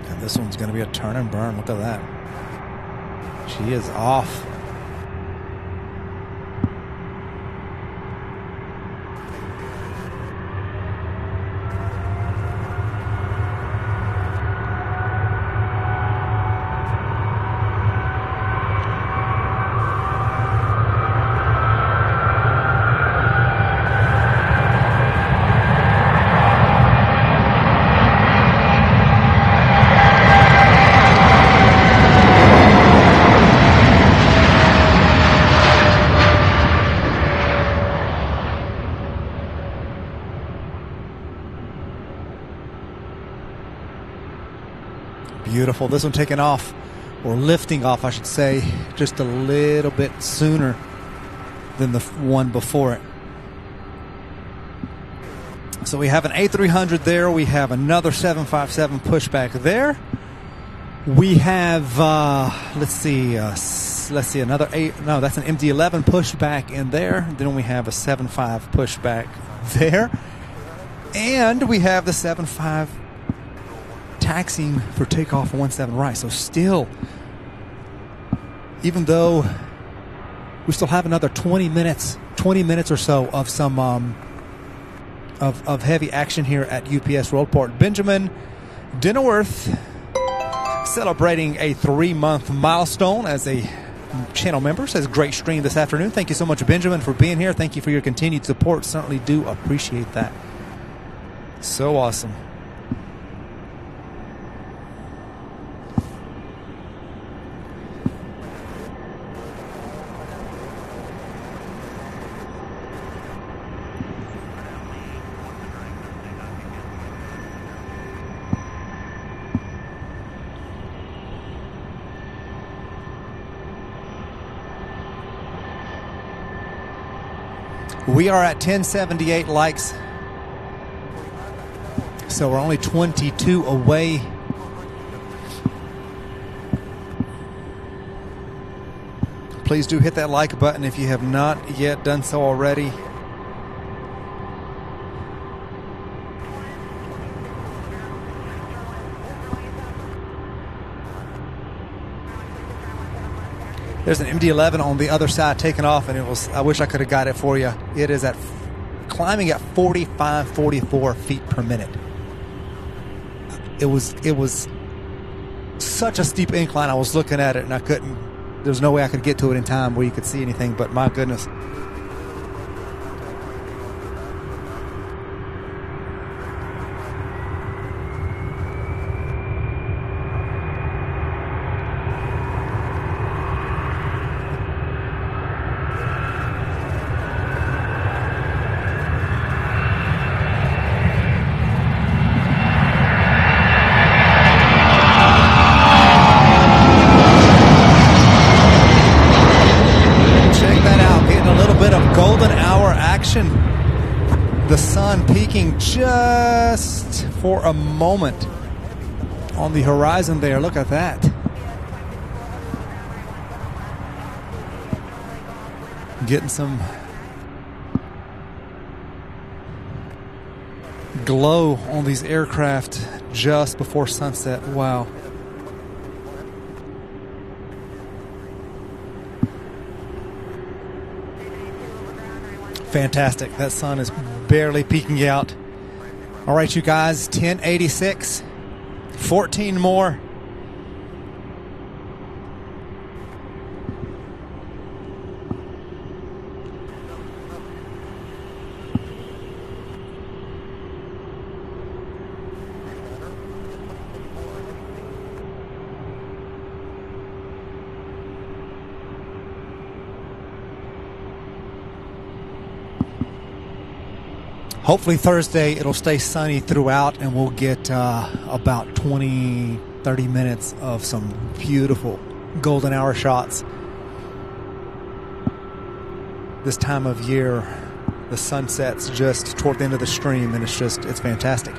And this one's going to be a turn and burn. Look at that. She is off. Beautiful. This one taking off, or lifting off, I should say, just a little bit sooner than the one before it. So we have an A300 there. We have another 757 pushback there. We have, let's see, another no, that's an MD-11 pushback in there. Then we have a 75 pushback there. And we have the 75 taxiing for takeoff 17 right. So still, even though we still have another 20 minutes or so of some of heavy action here at UPS Worldport. Benjamin Dinnerworth celebrating a 3-month milestone as a channel member. Says great stream this afternoon. Thank you so much, Benjamin, for being here. Thank you for your continued support. Certainly do appreciate that. So awesome. We are at 1078 likes, so we're only 22 away. Please do hit that like button if you have not yet done so already. There's an MD-11 on the other side taking off, and it was, I wish I could have got it for you. It is at climbing at 45, 44 feet per minute. It was such a steep incline. I was looking at it and I couldn't, there's no way I could get to it in time where you could see anything, but my goodness. The sun peaking just for a moment on the horizon there. Look at that. Getting some glow on these aircraft just before sunset. Wow. Fantastic. That sun is barely peeking out. All right, you guys, 1086, 14 more. Hopefully Thursday it'll stay sunny throughout and we'll get about 20-30 minutes of some beautiful golden hour shots. This time of year the sun sets just toward the end of the stream and it's fantastic.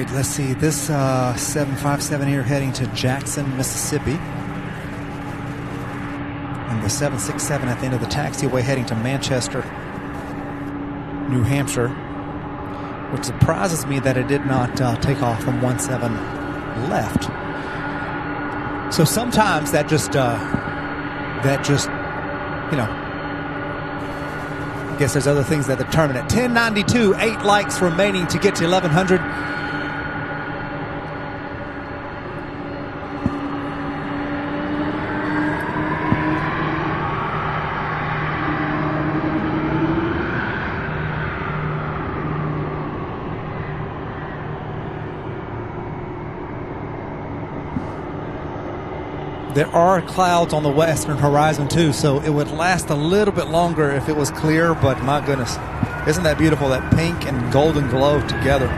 right, let's see. This 757 here heading to Jackson, Mississippi. And the 767 at the end of the taxiway heading to Manchester, New Hampshire. Which surprises me that it did not take off from 17 left. So sometimes that just, you know, I guess there's other things that determine it. 1092, 8 likes remaining to get to 1100. There are clouds on the western horizon too, so it would last a little bit longer if it was clear, but my goodness, isn't that beautiful, that pink and golden glow together?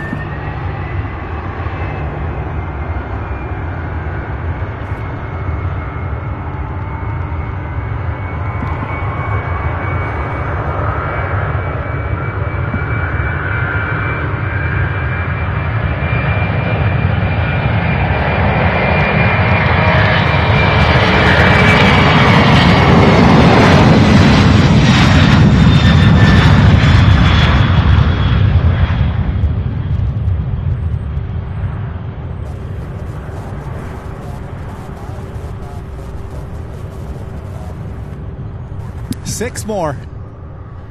Six more.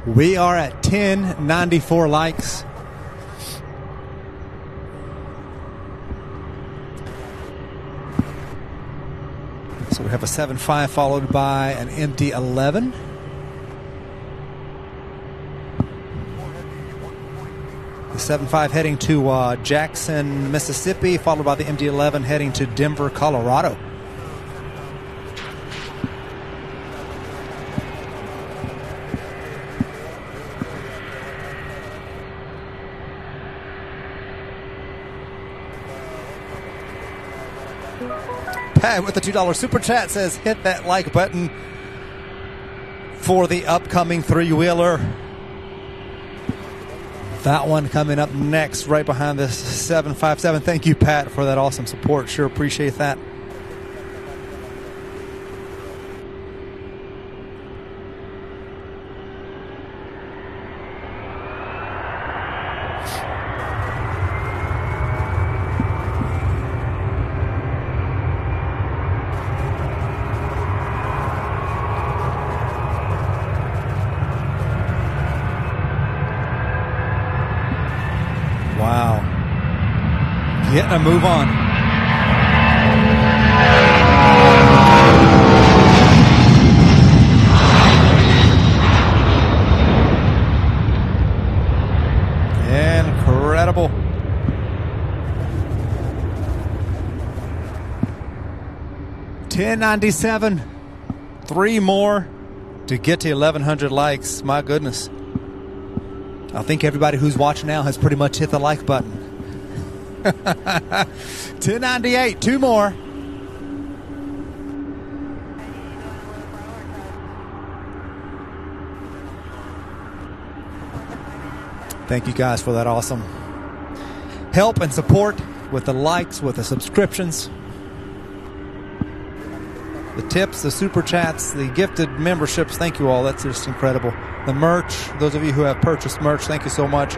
We are at 1094 likes. So we have a 7.5 followed by an MD-11. The 7.5 heading to Jackson, Mississippi, followed by the MD-11 heading to Denver, Colorado. Pat with the $2 super chat says hit that like button for the upcoming three-wheeler. That one coming up next right behind this 757. Thank you, Pat, for that awesome support. Sure appreciate that. Wow. Getting a move on. Incredible. $10.97. 3 more to get to 1,100 likes. My goodness. I think everybody who's watching now has pretty much hit the like button. 1098, 2 more. Thank you guys for that awesome help and support with the likes, with the subscriptions, the tips, the super chats, the gifted memberships. Thank you all. That's just incredible. The merch, those of you who have purchased merch, thank you so much.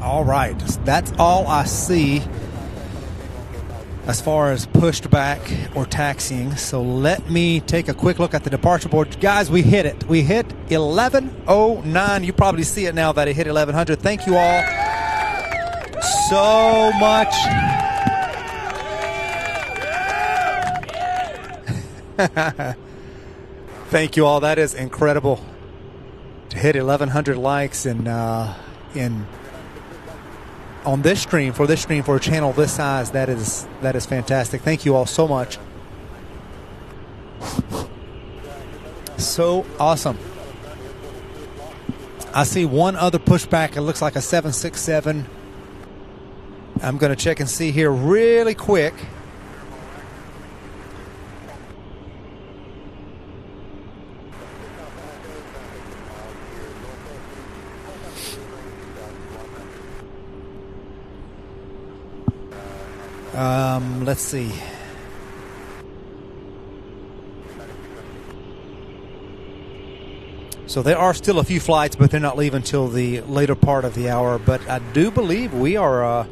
All right, that's all I see as far as pushed back or taxiing. So let me take a quick look at the departure board. Guys, we hit it. We hit 1109. You probably see it now that it hit 1100. Thank you all so much. Thank you all. That is incredible. To hit 1,100 likes on this stream for a channel this size, that is fantastic. Thank you all so much. So awesome. I see one other pushback. It looks like a 767. I'm going to check and see here really quick. Let's see. So there are still a few flights, but they're not leaving until the later part of the hour. But I do believe we are...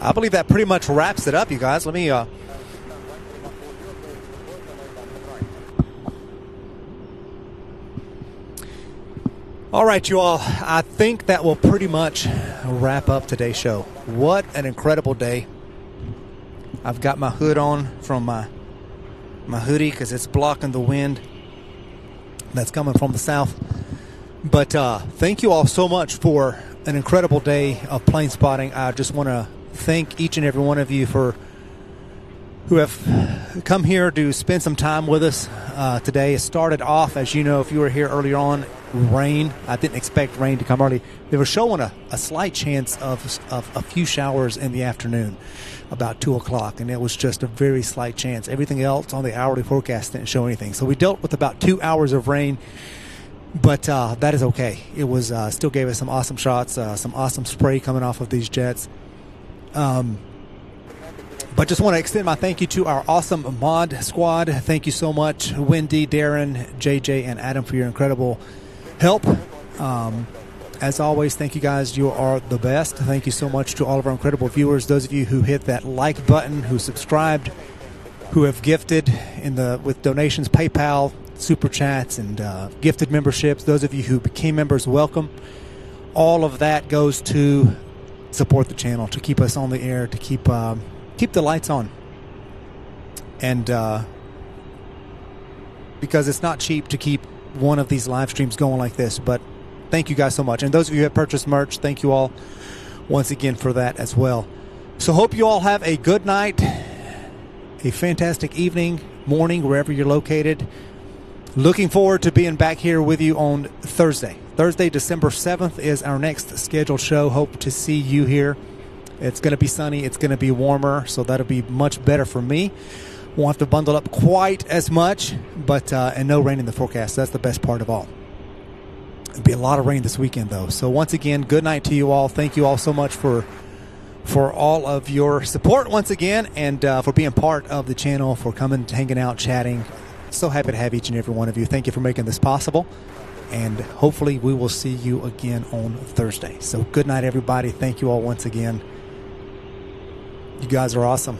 I believe that pretty much wraps it up, you guys. Let me... All right, you all. I think that will pretty much wrap up today's show. What an incredible day. I've got my hood on from my hoodie because it's blocking the wind that's coming from the south. But thank you all so much for an incredible day of plane spotting. I just want to thank each and every one of you who have come here to spend some time with us today. It started off, as you know, if you were here earlier on, rain. I didn't expect rain to come early. They were showing a slight chance of a few showers in the afternoon, about 2 o'clock, and it was just a very slight chance. Everything else on the hourly forecast didn't show anything. So we dealt with about 2 hours of rain, but that is okay. It was still gave us some awesome shots, some awesome spray coming off of these jets. But just want to extend my thank you to our awesome mod squad. Thank you so much, Wendy, Darren, JJ, and Adam, for your incredible help. As always, thank you guys. You are the best. Thank you so much to all of our incredible viewers. Those of you who hit that like button, who subscribed, who have gifted with donations, PayPal, super chats, and gifted memberships. Those of you who became members, welcome. All of that goes to support the channel, to keep us on the air, to keep the lights on. And because it's not cheap to keep one of these live streams going like this. But thank you guys so much. And those of you who have purchased merch, thank you all once again for that as well. So hope you all have a good night, a fantastic evening, morning, wherever you're located. Looking forward to being back here with you on Thursday. Thursday, December 7th is our next scheduled show. Hope to see you here. It's going to be sunny. It's going to be warmer, so that'll be much better for me. Won't have to bundle up quite as much, but and no rain in the forecast. That's the best part of all. It'll be a lot of rain this weekend, though. So once again, good night to you all. Thank you all so much for all of your support once again, and for being part of the channel, for coming, hanging out, chatting. So happy to have each and every one of you. Thank you for making this possible, and hopefully we will see you again on Thursday. So good night, everybody. Thank you all once again. You guys are awesome.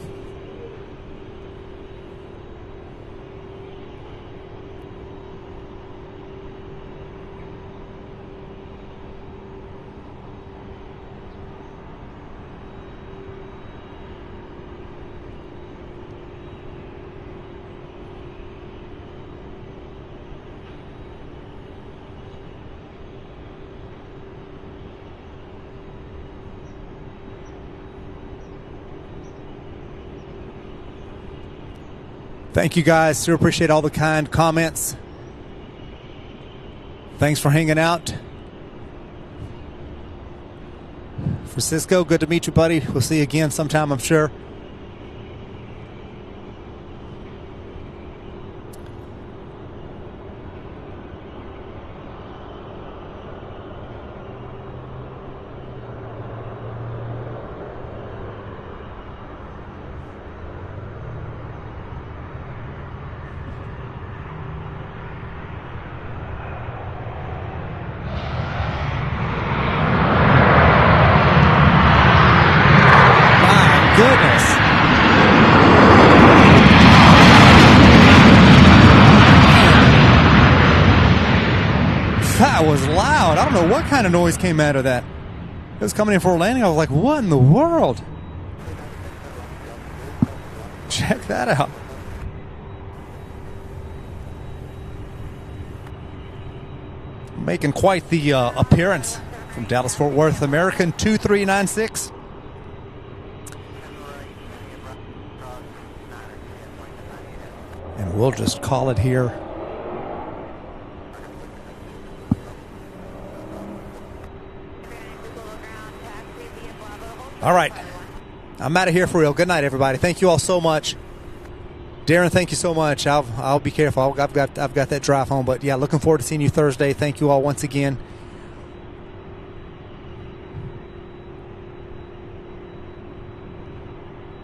Thank you guys. Sure appreciate all the kind comments. Thanks for hanging out. Francisco, good to meet you, buddy. We'll see you again sometime, I'm sure. Goodness. I don't know what kind of noise came out of that. It was coming in for a landing. I was like, what in the world? Check that out. Making quite the appearance from Dallas-Fort Worth, American 2396. And we'll just call it here. All right. I'm out of here for real. Good night, everybody. Thank you all so much. Darren, thank you so much. I'll be careful. I've got that drive home. But yeah, looking forward to seeing you Thursday. Thank you all once again.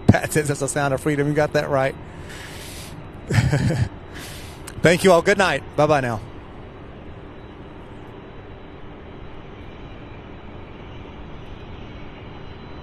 Pat says that's the sound of freedom. You got that right. Thank you all. Good night. Bye-bye now.